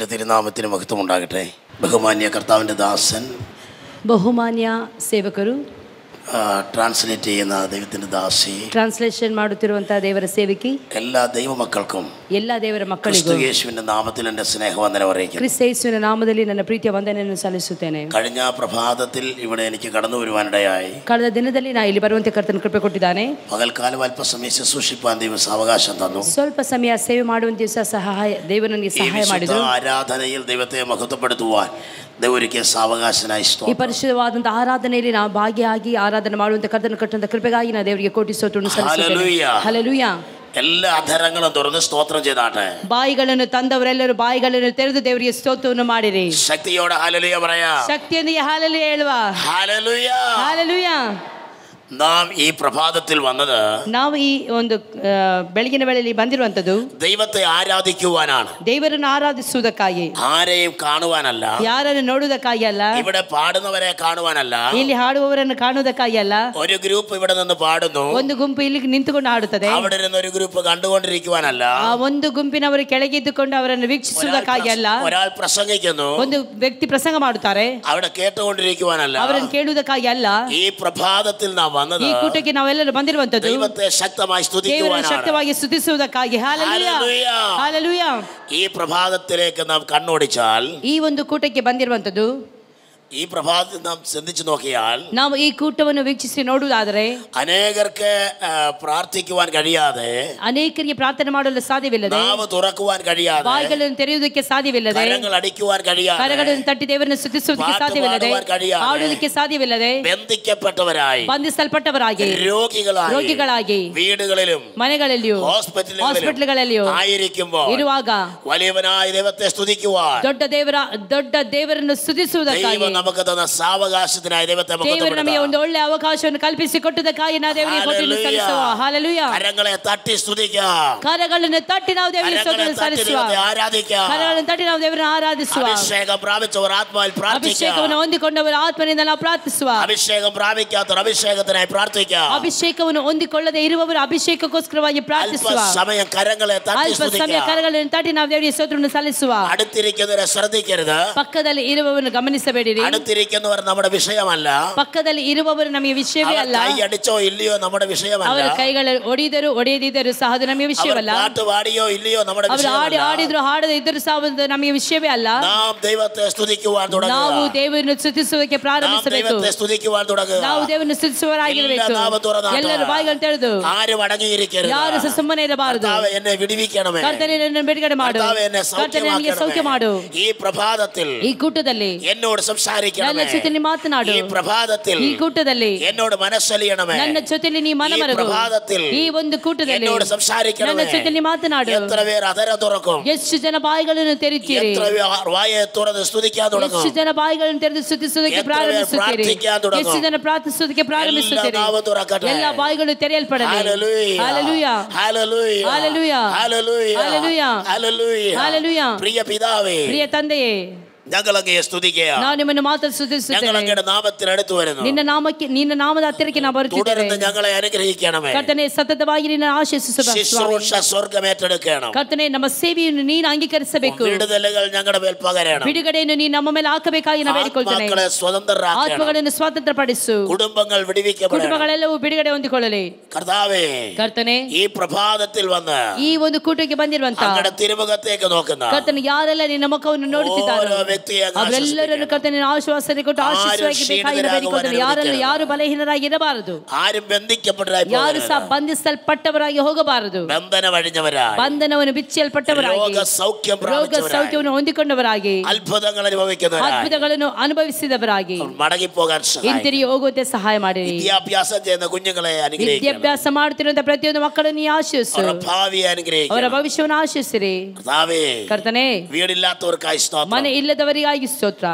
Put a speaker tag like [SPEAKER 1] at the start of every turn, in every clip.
[SPEAKER 1] ദൈവത്തിൻ്റെ തിരുനാമത്തിന് മഹത്വം ഉണ്ടാകട്ടെ. ബഹുമാന്യ കർത്താവിൻ്റെ ദാസൻ,
[SPEAKER 2] ಬಹುಮಾನ್ಯ ಸೇವಕರು,
[SPEAKER 1] ട്രാൻസ്ലേറ്റ് ചെയ്യുന്ന ദൈവത്തിൻ്റെ ദാസി,
[SPEAKER 2] ಟ್ರಾನ್ಸ್ಲೇಷನ್ ಮಾಡುತ್ತಿರುವಂತಹ ದೇವರ ಸೇವಕಿ,
[SPEAKER 1] എല്ലാ ദൈവമക്കൾക്കും
[SPEAKER 2] ಎಲ್ಲ ದೇವರ ಮಕ್ಕಳಿಗೂ
[SPEAKER 1] ക്രിസ്തു യേശുവിൻ്റെ നാമത്തിൽ എൻ്റെ സ്നേഹവന്ദനം അറിയിക്കുന്നു.
[SPEAKER 2] ಕ್ರಿಸ್ತ ಯೇಸುವಿನ ನಾಮದಲ್ಲಿ ನನ್ನ ಪ್ರೀತಿಯ ವಂದನೆಯನ್ನು ಸಲ್ಲಿಸುತ್ತೇನೆ.
[SPEAKER 1] കഴിഞ്ഞ പ്രഭാതത്തിൽ ഇവിടെ എനിക്ക് കടന്നു വരുവാനിടയായി.
[SPEAKER 2] ಕಳೆದ ದಿನದಲ್ಲಿ ನಾ ಇಲ್ಲಿ ಬರುವಂತೆ ಕರ್ತನ ಕೃಪೆ ಕೊಟ್ಟಿದ್ದಾನೆ.
[SPEAKER 1] പകൽക്കാലം അല്പസമയം ശുശ്രൂഷിപ്പാൻ ദൈവം സാവകാശം തന്നു.
[SPEAKER 2] ಸ್ವಲ್ಪ ಸಮಯ ಸೇವೆ ಮಾಡುವಂತ ದಿವಸ ದೇವರು ನನಗೆ ಸಹಾಯ ಮಾಡಿದರು.
[SPEAKER 1] ആരാധനയിൽ ദൈവത്തെ മഹത്വപ്പെടുത്തുവാൻ ದೇವರಿಗೆ ಸಾವಕಾಶನಾയി
[SPEAKER 2] ಈ ಪರಿಶುದ್ಧವಾದಂಥ ಆರಾಧನೆಯಲ್ಲಿ ನಾವು ಭಾಗಿಯಾಗಿ ಆರಾಧನೆ ಮಾಡುವಂತ ಕರ್ತನ ಕಟ್ಟಂತ ಕೃಪೆಗಾಗಿ ನಾನು ದೇವರಿಗೆ ಕೋಟಿ ಸ್ತೋತ್ರವನ್ನು ಸಲ್ಲಿಸುತ್ತೇನೆ. ಹಲ್ಲೆಲೂಯಾ.
[SPEAKER 1] എല്ലാ അധരങ്ങളും തുറന്ന് സ്തോത്രം ചെയ്താട്ടെ.
[SPEAKER 2] ಬಾಯಿಗಳನ್ನು ತಂದವರೆಲ್ಲರೂ ಬಾಯಿಗಳನ್ನು ತೆರೆದು ದೇವರಿಗೆ ಸ್ತೋತ್ರವನ್ನು ಮಾಡಿರಿ.
[SPEAKER 1] ശക്തിയോടെ ഹല്ലേലൂയ പറയാ.
[SPEAKER 2] ಶಕ್ತಿಯೊಂದಿಗೆ ಹಲ್ಲೆಲೂಯಾ ಹೇಳುವ.
[SPEAKER 1] ഹല്ലേലൂയ.
[SPEAKER 2] ಹಲ್ಲೆಲೂಯಾ.
[SPEAKER 1] നാം ഈ പ്രഭാതത്തിൽ വന്നത്,
[SPEAKER 2] ನಾವು ಈ ಒಂದು ಬೆಳಗಿನ ವೇಳೆಯಲ್ಲಿ ಬಂದಿರುವಂತದ್ದು
[SPEAKER 1] ദൈവത്തെ ആരാധിക്കുവാനാണ്.
[SPEAKER 2] ದೇವರನ್ನು ಆರಾಧಿಸುವುದಕ್ಕಾಗಿ,
[SPEAKER 1] ആരെയും കാണുവാനല്ല,
[SPEAKER 2] ಯಾರನ್ನು ನೋಡುವುದಕ್ಕಾಗಿ ಅಲ್ಲ,
[SPEAKER 1] ഇവിടെ പാടുന്നവരെ കാണുവാനല്ല,
[SPEAKER 2] ಇಲ್ಲಿ ಹಾಡುವವರನ್ನು ಕಾಣುವುದಕ್ಕಾಗಿ ಅಲ್ಲ.
[SPEAKER 1] ഒരു ഗ്രൂപ്പ് ഇവിടെ നിന്ന് പാടുന്നു,
[SPEAKER 2] ಒಂದು ಗುಂಪು ಇಲ್ಲಿ ನಿಂತುಕೊಂಡು ಹಾಡುತ್ತದೆ.
[SPEAKER 1] അവിടെ നിന്ന് ഒരു ഗ്രൂപ്പ് കണ്ടുകൊണ്ടിരിക്കുവാനല്ല,
[SPEAKER 2] ಆ ಒಂದು ಗುಂಪಿನವರು ಕೆಳಗಿದ್ದುಕೊಂಡು ಅವರನ್ನು ವೀಕ್ಷಿಸುವುದಕ್ಕಾಗಿ ಅಲ್ಲ.
[SPEAKER 1] ഒരാൾ പ്രസംഗിക്കുന്നു,
[SPEAKER 2] ಒಂದು ವ್ಯಕ್ತಿ ಪ್ರಸಂಗ ಮಾಡುತ್ತಾರೆ,
[SPEAKER 1] അവിടെ കേട്ടുകൊണ്ടിരിക്കുവാനല്ല.
[SPEAKER 2] ಅವರನ್ನು ಕೇಳುವುದಕ್ಕಾಗಿ ಅಲ್ಲ.
[SPEAKER 1] ഈ പ്രഭാതത്തിൽ നാം വന്നത്
[SPEAKER 2] ಈ ಕೂಟಕ್ಕೆ ನಾವೆಲ್ಲರೂ ಬಂದಿರುವಂತದ್ದು
[SPEAKER 1] ദൈവത്തെ ശക്തമായി
[SPEAKER 2] ದೇವರನ್ನು
[SPEAKER 1] സ്തുതിക്കുവാനാണ്.
[SPEAKER 2] ಶಕ್ತವಾಗಿ ಸ್ತುತಿಸುವುದಕ್ಕಾಗಿ. ಹಲ್ಲೆಲೂಯಾ. ಹಲ್ಲೆಲೂಯಾ.
[SPEAKER 1] ഈ പ്രഭാതത്തിലേക്ക് നാം കണ്ണോടിച്ചാൽ,
[SPEAKER 2] ಈ ಒಂದು ಕೂಟಕ್ಕೆ ಬಂದಿರುವಂತದ್ದು,
[SPEAKER 1] ഈ പ്രഭാതത്തിൽ നാം ചിന്തിച്ചു നോക്കിയാൽ,
[SPEAKER 2] ನಾವು ಈ ಕೂಟವನ್ನು ವೀಕ್ಷಿಸಿ ನೋಡುವುದಾದರೆ
[SPEAKER 1] അനേകർക്ക് പ്രാർത്ഥിക്കുവാൻ കഴിയാതെ,
[SPEAKER 2] ಅನೇಕರಿಗೆ ಪ್ರಾರ್ಥನೆ ಮಾಡಲು ಸಾಧ್ಯವಿಲ್ಲದೆ,
[SPEAKER 1] നാവ് തുറക്കുവാൻ കഴിയാതെ,
[SPEAKER 2] ಬಾಯಿಗಳನ್ನು ತೆರೆಯುವುದಕ್ಕೆ ಸಾಧ್ಯವಿಲ್ಲದೆ,
[SPEAKER 1] കരങ്ങൾ അടിക്കുവാൻ കഴിയാതെ,
[SPEAKER 2] ಕರಗಳನ್ನು ತಟ್ಟಿ ದೇವರನ್ನು ಸ್ತುತಿಸುವುದಕ್ಕೆ ಸಾಧ್ಯವಿಲ್ಲದೆ, ಹಾಡುವುದಕ್ಕೆ ಸಾಧ್ಯವಿಲ್ಲದೆ,
[SPEAKER 1] ബന്ധിക്കപ്പെട്ടവരായി,
[SPEAKER 2] ಬಂಧಿಸಲ್ಪಟ್ಟವರಾಗಿ, ರೋಗಿಗಳಾಗಿ,
[SPEAKER 1] വീടുകളിലും
[SPEAKER 2] ಮನೆಗಳಲ್ಲಿಯೂ ಹಾಸ್ಪಿಟಲ್ಗಳಲ್ಲಿಯೂ
[SPEAKER 1] ആയിരിക്കുമ്പോൾ
[SPEAKER 2] ಇರುವಾಗ
[SPEAKER 1] വലിയവനായ ദൈവത്തെ സ്തുതിക്കുവാൻ,
[SPEAKER 2] ದೊಡ್ಡ ದೇವರನ್ನು ಸ್ತುತಿಸುವುದಕ್ಕಾಗಿ,
[SPEAKER 1] നമുക്ക് തന്ന സാവകാശത്തിനായി ദൈവത്തെ
[SPEAKER 2] ದೇವರು ನಮಗೆ ಒಂದು ಒಳ್ಳೆ ಅವಕಾಶವನ್ನು ಕಲ್ಪಿಸಿಕೊಟ್ಟದಕ್ಕಾಗಿ ನಾವು ದೇವರಿಗೆ ಸ್ತೋತ್ರವನ್ನು ಸಲ್ಲಿಸುವ. ಹಲ್ಲೆಲೂಯಾ.
[SPEAKER 1] കരങ്ങളെ തട്ടി സ്തുതിക്കാം,
[SPEAKER 2] ಕರಗಳನ್ನು ತಟ್ಟಿ ನಾವು ದೇವರಿಗೆ ಸ್ತೋತ್ರವನ್ನು ಸಲ್ಲಿಸುವ.
[SPEAKER 1] ആരാധിക്കാം,
[SPEAKER 2] ಕರಗಳನ್ನು ತಟ್ಟಿ ನಾವು ದೇವರನ್ನು ಆರಾಧಿಸುವ.
[SPEAKER 1] അഭിഷേകം പ്രാപിച്ചവർ ആത്മാവിൽ പ്രാർത്ഥിക്കാം,
[SPEAKER 2] ಅಭಿಷೇಕವನ್ನು ಹೊಂದಿಕೊಂಡವರ ಆತ್ಮನಿಂದ ನಾವು ಪ್ರಾರ್ಥಿಸುವ.
[SPEAKER 1] അഭിഷേകം പ്രാപിക്കാത്തവർ അഭിഷേകത്തിനായി പ്രാർത്ഥിക്കാം.
[SPEAKER 2] ಅಭಿಷೇಕವನ್ನು ಹೊಂದಿಕೊಳ್ಳದೆ ಇರುವವರು ಅಭಿಷೇಕಕ್ಕೋಸ್ಕರವಾಗಿ ಪ್ರಾರ್ಥಿಸುವ.
[SPEAKER 1] സമയം കരങ്ങളെ തട്ടി
[SPEAKER 2] ಅಲ್ಪ ಸಮಯ
[SPEAKER 1] സ്തുതിക്കാം.
[SPEAKER 2] ಕರಗಳನ್ನು ತಟ್ಟಿ ನಾವು ದೇವರಿಗೆ ಸ್ತೋತ್ರವನ್ನು ಸಲ್ಲಿಸುವ.
[SPEAKER 1] അടുത്തിരിക്കുന്നവരെ ശ്രദ്ധിക്കരുത്,
[SPEAKER 2] ಪಕ್ಕದಲ್ಲಿ ಇರುವವರನ್ನು ಗಮನಿಸಬೇಡಿರಿ.
[SPEAKER 1] അടുത്തിരിക്കുന്നവർ നമ്മുടെ വിഷയമല്ല,
[SPEAKER 2] ಪಕ್ಕದಲ್ಲಿ ಇರುವವರು ನಮಗೆ ವಿಷಯವೇ ಅಲ್ಲ.
[SPEAKER 1] കൈ അടിച്ചോ ഇല്ലയോ നമ്മുടെ വിഷയമല്ല,
[SPEAKER 2] ಅವರ ಕೈಗಳು ಒಡೆದರು ಒಡೆಯದಿದ್ದರು ಸಹ ಅದು ನಮಗೆ ವಿಷಯವಲ್ಲ.
[SPEAKER 1] പാട്ട് പാടിയോ ഇല്ലയോ നമ്മുടെ
[SPEAKER 2] ಅವರು
[SPEAKER 1] വിഷയമല്ല.
[SPEAKER 2] ಆಡಿದ್ರು ಹಾಡದೇ ಇದ್ದರೂ ಸಹ ಅದು ನಮಗೆ ವಿಷಯವೇ ಅಲ್ಲ.
[SPEAKER 1] നാം ദൈവത്തെ സ്തുതിക്കുവാൻ തുടങ്ങുക.
[SPEAKER 2] ನಾವು ದೇವರನ್ನು ಸ್ತುತಿಸುವುದಕ್ಕೆ ಪ್ರಾರಂಭಿಸಬೇಕು.
[SPEAKER 1] ദൈവത്തെ സ്തുതിക്കുവാൻ തുടങ്ങുക.
[SPEAKER 2] ನಾವು ದೇವರನ್ನು ಸ್ತುತಿಸುವವರಾಗಿರಬೇಕು. ಎಲ್ಲರೂ ಬಾಯಿಗಳನ್ನು ತೆರೆದು,
[SPEAKER 1] ആരും അടങ്ങിയിരിക്കരുത്.
[SPEAKER 2] ಯಾರು ಸಹ ಸುಮ್ಮನೆ ಇರಬಾರದು.
[SPEAKER 1] കർത്താവേ എന്നെ വിടുവിക്കണമേ,
[SPEAKER 2] ಕರ್ತನೇ ನನ್ನನ್ನು ಬಿಡುಗಡೆ ಮಾಡು,
[SPEAKER 1] കർത്താവേ എന്നെ
[SPEAKER 2] ಕರ್ತನೇ ನನಗೆ ಸೌಖ್ಯ ಮಾಡು.
[SPEAKER 1] ഈ പ്രഭാതത്തിൽ
[SPEAKER 2] ಈ ಕೂಟದಲ್ಲಿ
[SPEAKER 1] എന്നോട്
[SPEAKER 2] ನನ್ನ
[SPEAKER 1] സംസാരിക്കണമേ,
[SPEAKER 2] ಜೊತೆಲಿ ಮಾತನಾಡು.
[SPEAKER 1] ഈ പ്രഭാതത്തിൽ
[SPEAKER 2] ಈ ಕೂಟದಲ್ಲಿ
[SPEAKER 1] എന്നോട് മനസ്സലിയണമേ,
[SPEAKER 2] ನನ್ನ ಜೊತೆಲಿ ನೀ ಮನಮರಗು.
[SPEAKER 1] പ്രഭാതത്തിൽ
[SPEAKER 2] ಈ ಒಂದು ಕೂಟದಲ್ಲಿ
[SPEAKER 1] എന്നോട് സംസാരിക്കണമേ.
[SPEAKER 2] ನನ್ನ ಜೊತೆಲಿ ಮಾತನಾಡು.
[SPEAKER 1] എത്ര പേർ അധര തുറക്കും,
[SPEAKER 2] ಎಷ್ಟು ಜನ ಬಾಯಿಗಳನ್ನು ತೆರೀತೀರಿ,
[SPEAKER 1] എത്ര പേർ വായെ തുറന്ന് സ്തുതിക്കാൻ തുടങ്ങും,
[SPEAKER 2] ಎಷ್ಟು ಜನ ಬಾಯಿಗಳನ್ನು ತೆರೆದು ಸ್ತುತಿಸುವುದಕ್ಕೆ ಪ್ರಾರಂಭಿಸುತ್ತೀರಿ, ಎಷ್ಟು ಜನ ಪ್ರಾರ್ಥಿಸುವುದಕ್ಕೆ ಪ್ರಾರಂಭಿಸುತ್ತೀರಿ. ಎಲ್ಲ ಬಾಯಿಗಳು ತೆರೆಯಲ್ಪಡಲಿ.
[SPEAKER 1] Hallelujah,
[SPEAKER 2] hallelujah.
[SPEAKER 1] Hallelujah,
[SPEAKER 2] hallelujah.
[SPEAKER 1] Hallelujah,
[SPEAKER 2] hallelujah.
[SPEAKER 1] Hallelujah.
[SPEAKER 2] Hallelujah.
[SPEAKER 1] പ്രിയ പിതാവേ,
[SPEAKER 2] ಪ್ರಿಯ ತಂದೆಯೇ,
[SPEAKER 1] ഞങ്ങൾ അങ്ങയെ സ്തുതിക്കുക.
[SPEAKER 2] ನಾವು ನಿಮ್ಮನ್ನು ಮಾತ್ರ
[SPEAKER 1] ഞങ്ങൾ
[SPEAKER 2] ಸ್ತುತಿಸುತ್ತೇವೆ.
[SPEAKER 1] അങ്ങയുടെ നാമത്തിൽ അടുത്തു വരുന്നു.
[SPEAKER 2] ನಿನ್ನ ನಾಮದ ಹತ್ತಿರಕ್ಕೆ ನಾವು ಬರುತ್ತಿದ್ದೇವೆ.
[SPEAKER 1] തുടർന്ന് ഞങ്ങളെ അനുഗ്രഹിക്കണമേ.
[SPEAKER 2] ಕರ್ತನೇ, ಸತತವಾಗಿ ನಿನ್ನ ಆಶೀರ್ವದಿಸು ಸ್ವಾಮಿ.
[SPEAKER 1] ശുശ്രൂഷ സ്വർഗ്ഗം ഏറ്റെടുക്കണം.
[SPEAKER 2] ಕರ್ತನೇ, ನಮ್ಮ ಸೇವೆಯನ್ನು ನೀನು ಅಂಗೀಕರಿಸಬೇಕು.
[SPEAKER 1] വിടുതലുകൾ ഞങ്ങളുടെ മേൽ പകരണം.
[SPEAKER 2] ಬಿಡುಗಡೆಯನ್ನು ನೀನು ನಮ್ಮ ಮೇಲೆ ಹಾಕಬೇಕಾಗಿ ನಾವು ಬೇಡಿಕೊಳ್ತೇನೆ.
[SPEAKER 1] ആത്മാക്കളെ സ്വതന്ത്രരാക്കണം.
[SPEAKER 2] ಆತ್ಮಗಳನ್ನು ಸ್ವಾತಂತ್ರ್ಯಪಡಿಸು.
[SPEAKER 1] കുടുംബങ്ങൾ വിടുവിക്കപ്പെടണം.
[SPEAKER 2] ಕುಟುಂಬಗಳೆಲ್ಲವೂ ಬಿಡುಗಡೆ ಹೊಂದಿಕೊಳ್ಳಲಿ.
[SPEAKER 1] കർത്താവേ,
[SPEAKER 2] ಕರ್ತನೇ,
[SPEAKER 1] ഈ പ്രഭാതത്തിൽ വന്ന്
[SPEAKER 2] ಈ ಒಂದು ಕೂಟಕ್ಕೆ ಬಂದಿರುವಂತ
[SPEAKER 1] അങ്ങയുടെ തിരുമുഖത്തേക്ക് നോക്കുന്ന
[SPEAKER 2] ಕರ್ತನೇ, ಯಾರೆಲ್ಲ ನಿನ್ನ ಮುಖವನ್ನು ನೋಡುತ್ತಿದ್ದಾರೆ
[SPEAKER 1] ഓരോ വ്യക്തിയെ
[SPEAKER 2] ಅವರೆಲ್ಲರನ್ನು ಕರ್ತನೇ ಆಶೀರ್ವಾದ ಕೊಟ್ಟು ಆಶೀರ್ವಾದವಾಗಿ ಬೇಡಿಕೊಳ್ತೇನೆ. ಯಾರು ಬಲಹೀನರಾಗಿ ಇರಬಾರದು,
[SPEAKER 1] ആരും ബന്ധിക്കപ്പെട്ടവരായി
[SPEAKER 2] ಯಾರು ಸಹ ಬಂಧಿಸಲ್ಪಟ್ಟವರಾಗಿ ಹೋಗಬಾರದು,
[SPEAKER 1] ബന്ധനമഴിഞ്ഞവരായി,
[SPEAKER 2] ಬಂಧನವನ್ನು ಬಿಚ್ಚಲ್ಪಟ್ಟವರಾಗಿ, ರೋಗ ಸೌಖ್ಯವನ್ನು ಹೊಂದಿಕೊಂಡವರಾಗಿ,
[SPEAKER 1] അത്ഭുതങ്ങൾ അനുഭവിക്കുന്നവരായി,
[SPEAKER 2] ಅದ್ಭುತಗಳನ್ನು ಅನುಭವಿಸಿದವರಾಗಿ
[SPEAKER 1] മടങ്ങിപ്പോകാൻ
[SPEAKER 2] ಹಿಂತಿರುಗಿ ಹೋಗುವಂತೆ ಸಹಾಯ ಮಾಡಿ.
[SPEAKER 1] വിദ്യാഭ്യാസം ചെയ്യുന്ന കുഞ്ഞുങ്ങളെ അനുഗ്രഹിക്കണം.
[SPEAKER 2] ವಿದ್ಯಾಭ್ಯಾಸ ಮಾಡುತ್ತಿರುವಂತಹ ಪ್ರತಿಯೊಂದು ಮಕ್ಕಳನ್ನು ನೀ ಆಶೀರ್ವದಿಸು.
[SPEAKER 1] അവരുടെ ഭാവിയെ അനുഗ്രഹിക്കണം.
[SPEAKER 2] ಅವರ ಭವಿಷ್ಯವನ್ನು ಆಶೀರ್ವದಿಸಿರಿ.
[SPEAKER 1] കർത്താവേ,
[SPEAKER 2] ಕರ್ತನೇ,
[SPEAKER 1] വീടില്ലാത്തവർക്കായി സ്തോത്രം.
[SPEAKER 2] ಮನೆ ಇಲ್ಲದವರಿಗಾಗಿ ಸ್ತೋತ್ರ.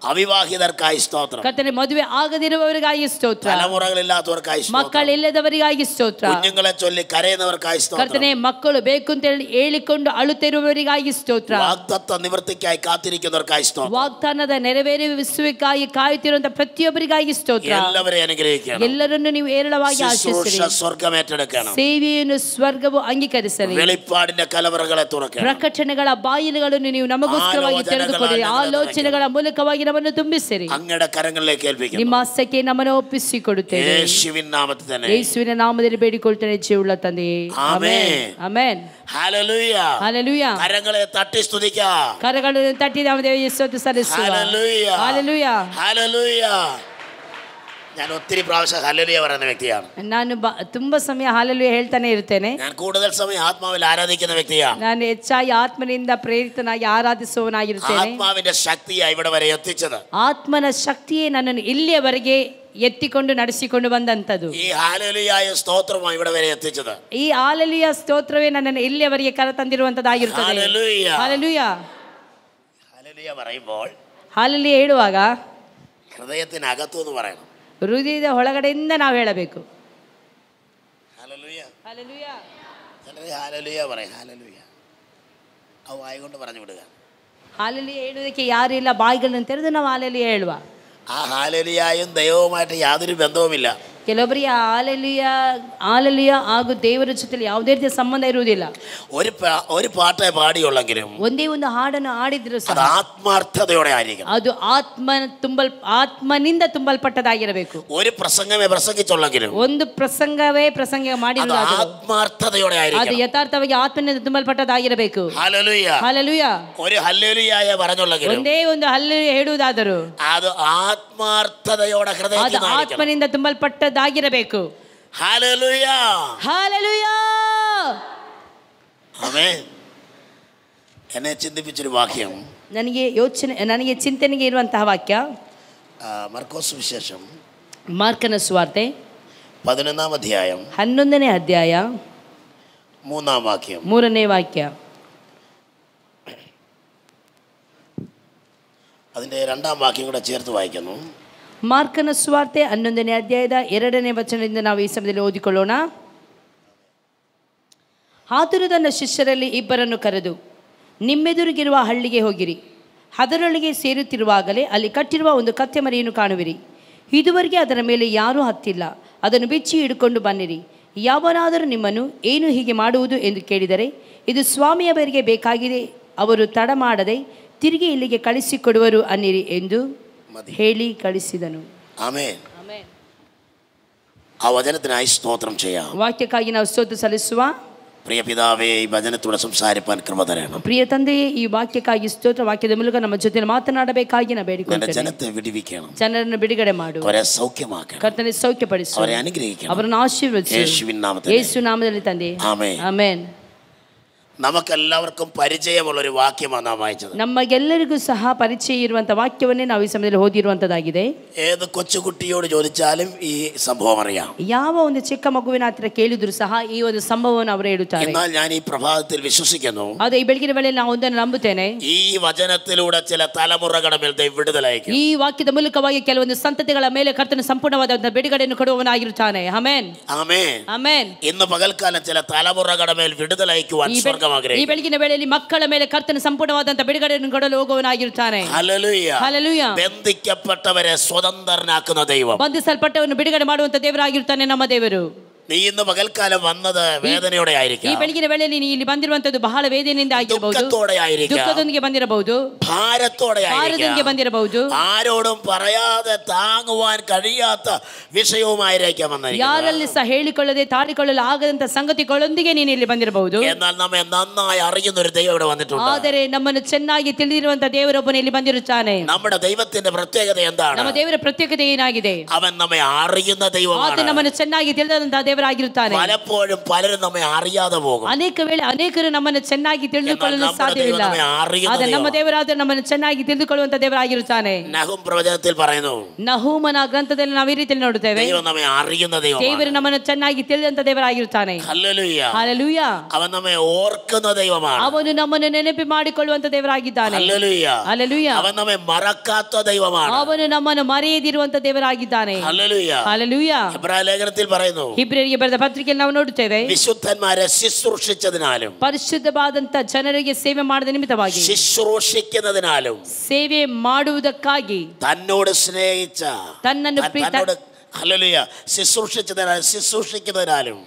[SPEAKER 1] അവിവാഹിതർക്കായി സ്തോത്രം.
[SPEAKER 2] ಕರ್ತನೆ ಮದುವೆ ಆಗದಿರುವವರಿಗಾಗಿ ಸ್ತೋತ್ರ.
[SPEAKER 1] തലമുറകളില്ലാത്തവർക്കായി സ്തോത്രം.
[SPEAKER 2] ಮಕ್ಕಳಿಲ್ಲದವರಿಗಾಗಿ ಸ್ತೋತ್ರ.
[SPEAKER 1] കുഞ്ഞുങ്ങളെ ചൊല്ലി കരയുന്നവർക്കായി സ്തോത്രം.
[SPEAKER 2] ಕರ್ತನೆ ಮಕ್ಕಳು ಬೇಕು ಅಂತ ಹೇಳಿಕೊಂಡು ಅಳುತ್ತಿರುವವರಿಗಾಗಿ ಸ್ತೋತ್ರ.
[SPEAKER 1] വാഗ്ദത്ത നിവൃത്തിക്കായി കാത്തിരിക്കുന്നവർക്കായി സ്തോത്രം.
[SPEAKER 2] ವಾಗ್ದಾನದ ನೆರವೇರಿಸುವಿಕೆಗಾಗಿ ಕಾಯುತ್ತಿರುವಂತಹ ಪ್ರತಿಯೊಬ್ಬರಿಗಾಗಿ ಸ್ತೋತ್ರ.
[SPEAKER 1] എല്ലാവരെയും അനുഗ്രഹിക്കണം.
[SPEAKER 2] ಎಲ್ಲರನ್ನು ನೀವು ಏರಳವಾಗಿ ಆಶೀರ್ವದಿಸಿರಿ.
[SPEAKER 1] ಸ್ವರ್ಗം ഏറ്റെടുക്കണം.
[SPEAKER 2] ಸೇವೆಯನ್ನು ಸ್ವರ್ಗವು ಅಂಗೀಕರಿಸಲಿ.
[SPEAKER 1] വെളിപ്പാടിന്റെ കലവറകളെ തുറക്കണം.
[SPEAKER 2] ಪ್ರಕಟಣೆಗಳ ಬಾಗಿಲುಗಳನ್ನು ನೀವು ನಮಗೋಸ್ಕರವಾಗಿ ತೆರೆದುಕೊಡಿರಿ. ಆಲೋಚನೆಗಳ ಮೂಲಕವಾಗಿ ನಮ್ಮನ್ನು ತುಂಬಿಸಿರಿ.
[SPEAKER 1] അങ്ങയുടെ കരങ്ങളിലേക്ക് ഏൽപ്പിക്കുന്നു.
[SPEAKER 2] ನಿಮ್ಮ ಹಸ್ತಕ್ಕೆ ನಮ್ಮನ್ನು ಒಪ್ಪಿಸಿಕೊಡುತ್ತೇವೆ.
[SPEAKER 1] യേശുവിൻ നാമത്തിൽ തന്നെ.
[SPEAKER 2] ಯೇಸುವಿನ ನಾಮದಲ್ಲಿ ಬೇಡಿಕೊಳ್ಳುತ್ತೇನೆ ಜೀವವುಳ್ಳ ತಂದೆಯೇ. ಆಮೆನ್. ಆಮೆನ್.
[SPEAKER 1] ഹല്ലേലൂയ.
[SPEAKER 2] ഹല്ലേലൂയ.
[SPEAKER 1] കരങ്ങളെ തട്ടി സ്തുതിക്കാം.
[SPEAKER 2] ಕರಗಳನ್ನು ತಟ್ಟಿ ನಾವು ದೇವರಿಗೆ ಸ್ತೋತ್ರ ಸಲ್ಲಿಸುವ.
[SPEAKER 1] ഹല്ലേലൂയ.
[SPEAKER 2] ഹല്ലേലൂയ.
[SPEAKER 1] ഹല്ലേലൂയ. ഞാൻ ഒത്തിരി പ്രാവശ്യം ഹല്ലേലൂയ പറയുന്ന വ്യക്തിയാണ്.
[SPEAKER 2] ನಾನು ತುಂಬಾ ಸಮಯ ಹಲ್ಲೆಲೂಯ ಹೇಳ್ತಾನೆ ಇರ್ತೇನೆ.
[SPEAKER 1] ഞാൻ കൂടുതൽ സമയം ആത്മാവിൽ ആരാധിക്കുന്ന വ്യക്തിയാണ്.
[SPEAKER 2] ನಾನು ಹೆಚ್ಚಾಗಿ ಆತ್ಮನಿಂದ ಪ್ರೇರಿತನಾಗಿ ಆರಾಧಿಸುವವನಾಗಿರುತ್ತೇನೆ.
[SPEAKER 1] ആത്മാവിന്റെ ശക്തിയാണ് ഇവിടെ വരെ എത്തിച്ചത്.
[SPEAKER 2] ಆತ್ಮನ ಶಕ್ತಿಯೇ ನನ್ನನ್ನು ಇಲ್ಲಿಯವರೆಗೆ ಎತ್ತಿಕೊಂಡು ನಡೆಸಿಕೊಂಡು ಬಂದಂತದ್ದು.
[SPEAKER 1] ഈ ഹല്ലേലൂയ സ്തോത്രമാണ് ഇവിടെ വരെ എത്തിച്ചത്.
[SPEAKER 2] ಈ ಹಲ್ಲೆಲೂಯ ಸ್ತೋತ್ರವೇ ನನ್ನನ್ನು ಇಲ್ಲಿಯವರೆಗೆ ಕರೆತಂದಿರುವಂತದ್ದಾಗಿರುತ್ತದೆ.
[SPEAKER 1] ഹല്ലേലൂയ.
[SPEAKER 2] ಹಲ್ಲೆಲೂಯ.
[SPEAKER 1] ഹല്ലേലൂയ പറയുമ്പോൾ
[SPEAKER 2] ಹಲ್ಲೆಲೂಯ ಹೇಳುವಾಗ
[SPEAKER 1] ഹൃദയത്തിനകത്തു എന്ന് പറയണം.
[SPEAKER 2] ಹೃದಯದ ಒಳಗಡೆಯಿಂದ ನಾವು ಹೇಳಬೇಕು.
[SPEAKER 1] ഹല്ലേലൂയ.
[SPEAKER 2] ಹಲ್ಲೆಲೂಯ.
[SPEAKER 1] ഹല്ലേലൂയ പറയും. ഹല്ലേലൂയ ആ വായ കൊണ്ട് പറഞ്ഞു വിടുക.
[SPEAKER 2] ಹಲ್ಲೆಲೂಯ ಹೇಳುವುದಕ್ಕೆ ಯಾರು ಇಲ್ಲ, ಬಾಯಿಗಳನ್ನು ತೆರೆದು ನಾವು ಹಲ್ಲೆಲೂಯ ಹೇಳುವ.
[SPEAKER 1] ആ ഹല്ലേലൂയയും ദൈവവുമായിട്ട് യാതൊരു ബന്ധവുമില്ല.
[SPEAKER 2] ಕೆಲವೊಬ್ಬರಿಗೆ ಹಾಲೆಲೂಯ ಹಾಗೂ ದೇವರ ಜೊತೆಲಿ ಯಾವುದೇ ರೀತಿಯ ಸಂಬಂಧ ಇರುವುದಿಲ್ಲ.
[SPEAKER 1] ഒരു പാട്ടേ പാടിയുള്ളെങ്കിലും
[SPEAKER 2] ಒಂದೇ ಒಂದು ಹಾಡನ್ನು ಹಾಡಿದ್ರು ಸಹ
[SPEAKER 1] ആത്മാർത്ഥതയോടെ ആയിരിക്കണം.
[SPEAKER 2] ಅದು ಆತ್ಮನಿಂದ ತುಂಬಲ್ಪಟ್ಟದಾಗಿರಬೇಕು.
[SPEAKER 1] ഒരു പ്രസംഗമേ പ്രസംഗിച്ചുള്ളെങ്കിലും
[SPEAKER 2] ಒಂದು ಪ್ರಸಂಗವೇ ಪ್ರಸಂಗ ಮಾಡಿರುವುದು
[SPEAKER 1] ആത്മാർത്ഥതയോടെ ആയിരിക്കണം.
[SPEAKER 2] ಅದು ಯಥಾರ್ಥವಾಗಿ ಆತ್ಮನಿಂದ ತುಂಬಲ್ಪಟ್ಟದಾಗಿರಬೇಕು.
[SPEAKER 1] ഹല്ലേലൂയ.
[SPEAKER 2] ಹಲ್ಲೆಲೂಯ.
[SPEAKER 1] ഒരു ഹല്ലേലൂയ പറഞ്ഞുള്ളെങ്കിലും
[SPEAKER 2] ಒಂದೇ ಒಂದು ಹಲ್ಲೆಲೂಯ ಹೇಳುವುದಾದರೂ
[SPEAKER 1] അത് ആത്മാർത്ഥതയോടെ ഹൃദയത്തിൽ
[SPEAKER 2] ಅದು ಆತ್ಮನಿಂದ ತುಂಬಲ್ಪಟ್ಟದಾಗಿರಬೇಕು.
[SPEAKER 1] ഹല്ലേലൂയ.
[SPEAKER 2] ഹല്ലേലൂയ.
[SPEAKER 1] ആമേൻ. എന്നെ ചിന്തിപ്പിച്ചൊരു വാക്യം,
[SPEAKER 2] ನನಗೆ ಚಿಂತನೆಗೆ ಇರುವಂತಹ ವಾಕ್ಯ
[SPEAKER 1] മർക്കോസ് വിശേഷം
[SPEAKER 2] ಮಾರ್ಕನ ಸುವಾರ್ತೆ
[SPEAKER 1] 11-ാം അധ്യായം
[SPEAKER 2] 11ನೇ ಅಧ್ಯಾಯ
[SPEAKER 1] 3-ാം വാക്യം.
[SPEAKER 2] 3ನೇ ವಾಕ್ಯ.
[SPEAKER 1] അതിൻ്റെ 2-ാം വാക്യം കൂടെ ചേർത്ത് വായിക്കുന്നു.
[SPEAKER 2] ಮಾರ್ಕನ ಸುವಾರ್ತೆ 11ನೇ ಅಧ್ಯಾಯದ 2ನೇ ವಚನದಿಂದ ನಾವು ಈ ಸಮಯದಲ್ಲಿ ಓದಿಕೊಳ್ಳೋಣ. ಆತನು ತನ್ನ ಶಿಷ್ಯರಲ್ಲಿ ಇಬ್ಬರನ್ನು ಕರೆದು, ನಿಮ್ಮೆದುರಿಗಿರುವ ಹಳ್ಳಿಗೆ ಹೋಗಿರಿ. ಅದರೊಳಗೆ ಸೇರುತ್ತಿರುವಾಗಲೇ ಅಲ್ಲಿ ಕಟ್ಟಿರುವ ಒಂದು ಕತ್ತೆ ಮರಿಯನ್ನು ಕಾಣುವಿರಿ. ಇದುವರೆಗೆ ಅದರ ಮೇಲೆ ಯಾರೂ ಹತ್ತಿಲ್ಲ. ಅದನ್ನು ಬಿಚ್ಚಿ ಹಿಡ್ಕೊಂಡು ಬನ್ನಿರಿ. ಯಾವನಾದರೂ ನಿಮ್ಮನ್ನು ಏನು ಹೀಗೆ ಮಾಡುವುದು ಎಂದು ಕೇಳಿದರೆ, ಇದು ಸ್ವಾಮಿಯವರಿಗೆ ಬೇಕಾಗಿದೆ, ಅವರು ತಡ ಮಾಡದೆ ತಿರುಗಿ ಇಲ್ಲಿಗೆ ಕಳಿಸಿಕೊಡುವರು ಅನ್ನಿರಿ ಎಂದು ಹೇಳಿ ಕಳಿಸಿದನು.
[SPEAKER 1] ആമേൻ. ആ വചനത്തിനായി സ്തോത്രം ചെയ്യാം.
[SPEAKER 2] ವಾಕ್ಯಕ್ಕಾಗಿ ನಾವು ಸ್ತೋತ್ರ ಸಲ್ಲಿಸುವ.
[SPEAKER 1] പ്രിയ പിതാവേ, ഈ വചനത്തോടെ സംസാരിപ്പാൻ കൃപ തരണം.
[SPEAKER 2] ಪ್ರಿಯ ತಂದೆಯೇ, ಈ ವಾಕ್ಯಕ್ಕಾಗಿ ಸ್ತೋತ್ರ. ವಾಕ್ಯದ ಮೂಲಕ ನಮ್ಮ ಜೊತೆ ಮಾತನಾಡಬೇಕಾಗಿ ನಾನು ಬೇಡಿಕೊಳ್ಳುತ್ತೇನೆ.
[SPEAKER 1] ജനത്തെ വിടുവിക്കണം.
[SPEAKER 2] ಜನರನ್ನು ಬಿಡುಗಡೆ ಮಾಡು.
[SPEAKER 1] അവരെ സൗഖ്യമാക്കണം.
[SPEAKER 2] ಕರ್ತನೇ ಸೌಖ್ಯಪಡಿಸು.
[SPEAKER 1] അവരെ അനുഗ്രഹിക്കണം.
[SPEAKER 2] ಅವರನ್ನು ಆಶೀರ್ವದಿಸು.
[SPEAKER 1] യേശുവിൻ നാമത്തിൽ.
[SPEAKER 2] ಯೇಸು ನಾಮದಲ್ಲಿ ತಂದೆ.
[SPEAKER 1] ആമേൻ.
[SPEAKER 2] ಆಮೆನ್.
[SPEAKER 1] നമുക്കെല്ലാവർക്കും പരിചയമുള്ളൊരു വാക്യമാണ് നാം വായിച്ചത്.
[SPEAKER 2] ನಮಗೆಲ್ಲರಿಗೂ ಸಹ ಪರಿಚಯ ಇರುವಂತಹ ವಾಕ್ಯವನ್ನೇ ನಾವು ಈ ಸಮಯದಲ್ಲಿ ಓದಿರುವಂತದ್ದಾಗಿದೆ.
[SPEAKER 1] ഏത് കൊച്ചുകുട്ടിയോട് ചോദിച്ചാലും ಈ സംഭവം അറിയാം.
[SPEAKER 2] ಯಾವ ಒಂದು ಚಿಕ್ಕ ಮಗುವಿನ ಹತ್ರ ಕೇಳಿದ್ರು ಸಹ ಈ ಒಂದು ಸಂಭವವನ್ನು ಅವರು ಹೇಳುತ್ತಾರೆ.
[SPEAKER 1] എന്നാൽ ഞാൻ ഈ പ്രഭാതത്തിൽ വിശ്വസിക്കുന്നു,
[SPEAKER 2] ಅದೇ ಈ ಬೆಳಗಿನ ವೇಳೆಯಲ್ಲಿ ನಾವು ಒಂದನ್ನು ನಂಬುತ್ತೇನೆ.
[SPEAKER 1] ഈ വചനത്തിലൂടെ ചില തലമുറകളുടെ മേൽ ദൈവം വിടുതലയക്കും.
[SPEAKER 2] ಈ ವಾಕ್ಯದ ಮೂಲಕವಾಗಿ ಕೆಲವೊಂದು ಸಂತತಿಗಳ ಮೇಲೆ ಕರ್ತನ ಸಂಪೂರ್ಣವಾದ ಬಿಡುಗಡೆಯನ್ನು ಕೊಡುವವನಾಗಿರುತ್ತಾನೆ. ಆಮೆನ್.
[SPEAKER 1] ആമേൻ.
[SPEAKER 2] ಆಮೆನ್.
[SPEAKER 1] ഇന്ന് പകൽക്കാലം ചില തലമുറകളുടെ മേൽ വിടുതലയക്കുവാൻ സ്വർഗ്ഗം
[SPEAKER 2] ಈ ಬೆಳಗಿನ ವೇಳೆಯಲ್ಲಿ ಮಕ್ಕಳ ಮೇಲೆ ಕರ್ತನ ಸಂಪೂರ್ಣವಾದಂತಹ ಬಿಡುಗಡೆಯನ್ನು ಕೊಡಲು ಹೋಗುವವನಾಗಿರುತ್ತಾನೆ.
[SPEAKER 1] ഹല്ലേലൂയ.
[SPEAKER 2] ಹಲ್ಲೆಲೂಯ.
[SPEAKER 1] ബന്ധിക്കപ്പെട്ടവരെ സ്വതന്ത്രനാക്കുന്ന ദൈവം,
[SPEAKER 2] ಬಂಧಿಸಲ್ಪಟ್ಟವರನ್ನು ಬಿಡುಗಡೆ ಮಾಡುವಂತ ದೇವರಾಗಿರುತ್ತಾನೆ ನಮ್ಮ ದೇವರು.
[SPEAKER 1] നീ ഇന്ന് പകൽക്കാലം വന്നത് വേദനയോടെ
[SPEAKER 2] ಈ
[SPEAKER 1] ആയിരിക്കാം,
[SPEAKER 2] ಬೆಳಗಿನ ವೇಳೆಯಲ್ಲಿ ನೀ ಇಲ್ಲಿ ಬಂದಿರುವಂತದ್ದು ಬಹಳ ವೇದನೆಯಿಂದ ಆಗಿರಬಹುದು,
[SPEAKER 1] ദുഃഖത്തോടെ ആയിരിക്കാം,
[SPEAKER 2] ದುಃಖದೊಂದಿಗೆ ಬಂದಿರಬಹುದು,
[SPEAKER 1] ഭാരത്തോടെ
[SPEAKER 2] ಭಾರದೊಂದಿಗೆ
[SPEAKER 1] ആയിരിക്കാം,
[SPEAKER 2] ಬಂದಿರಬಹುದು,
[SPEAKER 1] ആരോടും പറയാതെ താങ്ങുവാൻ കഴിയാത്ത വിഷയവുമായിരിക്കാം വന്നിരിക്കുന്നത്.
[SPEAKER 2] ಯಾರಲ್ಲಿ ಸಹ ಹೇಳಿಕೊಳ್ಳದೆ ತಾಳಿಕೊಳ್ಳಲು ಆಗದಂತ ಸಂಗತಿಗಳೊಂದಿಗೆ ನೀನು ಇಲ್ಲಿ ಬಂದಿರಬಹುದು.
[SPEAKER 1] എന്നാൽ നമ്മെ നന്നായി അറിയുന്ന ഒരു ദൈവം ഇവിടെ വന്നിട്ടുണ്ട്.
[SPEAKER 2] ಆದರೆ ನಮ್ಮನ್ನು ಚೆನ್ನಾಗಿ ತಿಳಿದಿರುವಂತ ದೇವರೊಬ್ಬನು ಇಲ್ಲಿ ಬಂದಿರುತ್ತಾನೆ.
[SPEAKER 1] നമ്മുടെ ദൈവത്തിന്റെ പ്രത്യേകത എന്താണ്?
[SPEAKER 2] ನಮ್ಮ ದೇವರ ಪ್ರತ್ಯೇಕತೆ ಏನಾಗಿದೆ?
[SPEAKER 1] അവൻ നമ്മെ അറിയുന്ന
[SPEAKER 2] ಆತ
[SPEAKER 1] ദൈവമാണ്.
[SPEAKER 2] ನಮ್ಮನ್ನು ಚೆನ್ನಾಗಿ ತಿಳಿದಂತಹ ದೇವರಾಗಿದ್ದಾನೆ. ದೇವರಾಗಿರುತ್ತಾನೆ.
[SPEAKER 1] പലപ്പോഴും പലരും നമ്മെ അറിയാതെ പോകും.
[SPEAKER 2] ಅನೇಕ ವೇಳೆ ಅನೇಕರು ನಮ್ಮನ್ನು ಚೆನ್ನಾಗಿ ತಿಳಿದುಕೊಳ್ಳಲು ಸಾಧ್ಯವಿಲ್ಲ. ಆದರೆ ನಮ್ಮ ದೇವರಾದ ನಮ್ಮನ್ನು ಚೆನ್ನಾಗಿ ತಿಳಿದುಕೊಳ್ಳುವಂತ ದೇವರಾಗಿರುತ್ತಾನೆ.
[SPEAKER 1] നഹൂം പ്രവചനത്തിൽ പറയുന്നു,
[SPEAKER 2] ನಹೂಮನ ಗ್ರಂಥದಲ್ಲಿ ನಾವು ಈ ರೀತಿಯಲ್ಲಿ ನೋಡುತ್ತೇವೆ,
[SPEAKER 1] ദൈവം നമ്മെ അറിയുന്ന ദൈവമാണ്.
[SPEAKER 2] ದೇವರು ನಮ್ಮನ್ನು ಚೆನ್ನಾಗಿ ತಿಳಿದಂತ ದೇವರಾಗಿರುತ್ತಾನೆ.
[SPEAKER 1] ഹല്ലേലൂയ.
[SPEAKER 2] ಹಲ್ಲೆಲೂಯ.
[SPEAKER 1] അവൻ നമ്മെ ഓർക്കുന്ന ദൈവമാണ്.
[SPEAKER 2] ಅವನು ನಮ್ಮನ್ನು ನೆನಪು ಮಾಡಿಕೊಳ್ಳುವಂತ ದೇವರಾಗಿದ್ದಾನೆ.
[SPEAKER 1] ഹല്ലേലൂയ.
[SPEAKER 2] ಹಲ್ಲೆಲೂಯ.
[SPEAKER 1] അവൻ നമ്മെ മറക്കാത്ത ദൈവമാണ്.
[SPEAKER 2] ಅವನು ನಮ್ಮನ್ನು ಮರೆಯದಿರುವಂತ ದೇವರಾಗಿದ್ದಾನೆ.
[SPEAKER 1] ഹല്ലേലൂയ.
[SPEAKER 2] ಹಲ್ಲೆಲೂಯ.
[SPEAKER 1] എബ്രായ ലേഖനത്തിൽ പറയുന്നു,
[SPEAKER 2] ಇಬ್ರಿಯರಿಗೆ ಬರೆದ ಪತ್ರಿಕೆಯಲ್ಲಿ ನಾವು ನೋಡುತ್ತೇವೆ,
[SPEAKER 1] വിശുദ്ധന്മാരെ ശുശ്രൂഷിച്ചതിനാലും
[SPEAKER 2] ಪರಿಶುದ್ಧವಾದಂತ ಜನರಿಗೆ ಸೇವೆ ಮಾಡದ ನಿಮಿತ್ತವಾಗಿ,
[SPEAKER 1] ശുശ്രൂഷിക്കുന്നതിനാലും,
[SPEAKER 2] ಸೇವೆ ಮಾಡುವುದಕ್ಕಾಗಿ,
[SPEAKER 1] തന്നോട് സ്നേഹിച്ച,
[SPEAKER 2] ತನ್ನನ್ನು
[SPEAKER 1] തന്നോട് ഹല്ലേലൂയ ശുശ്രൂഷിക്കുന്നതിനാലും,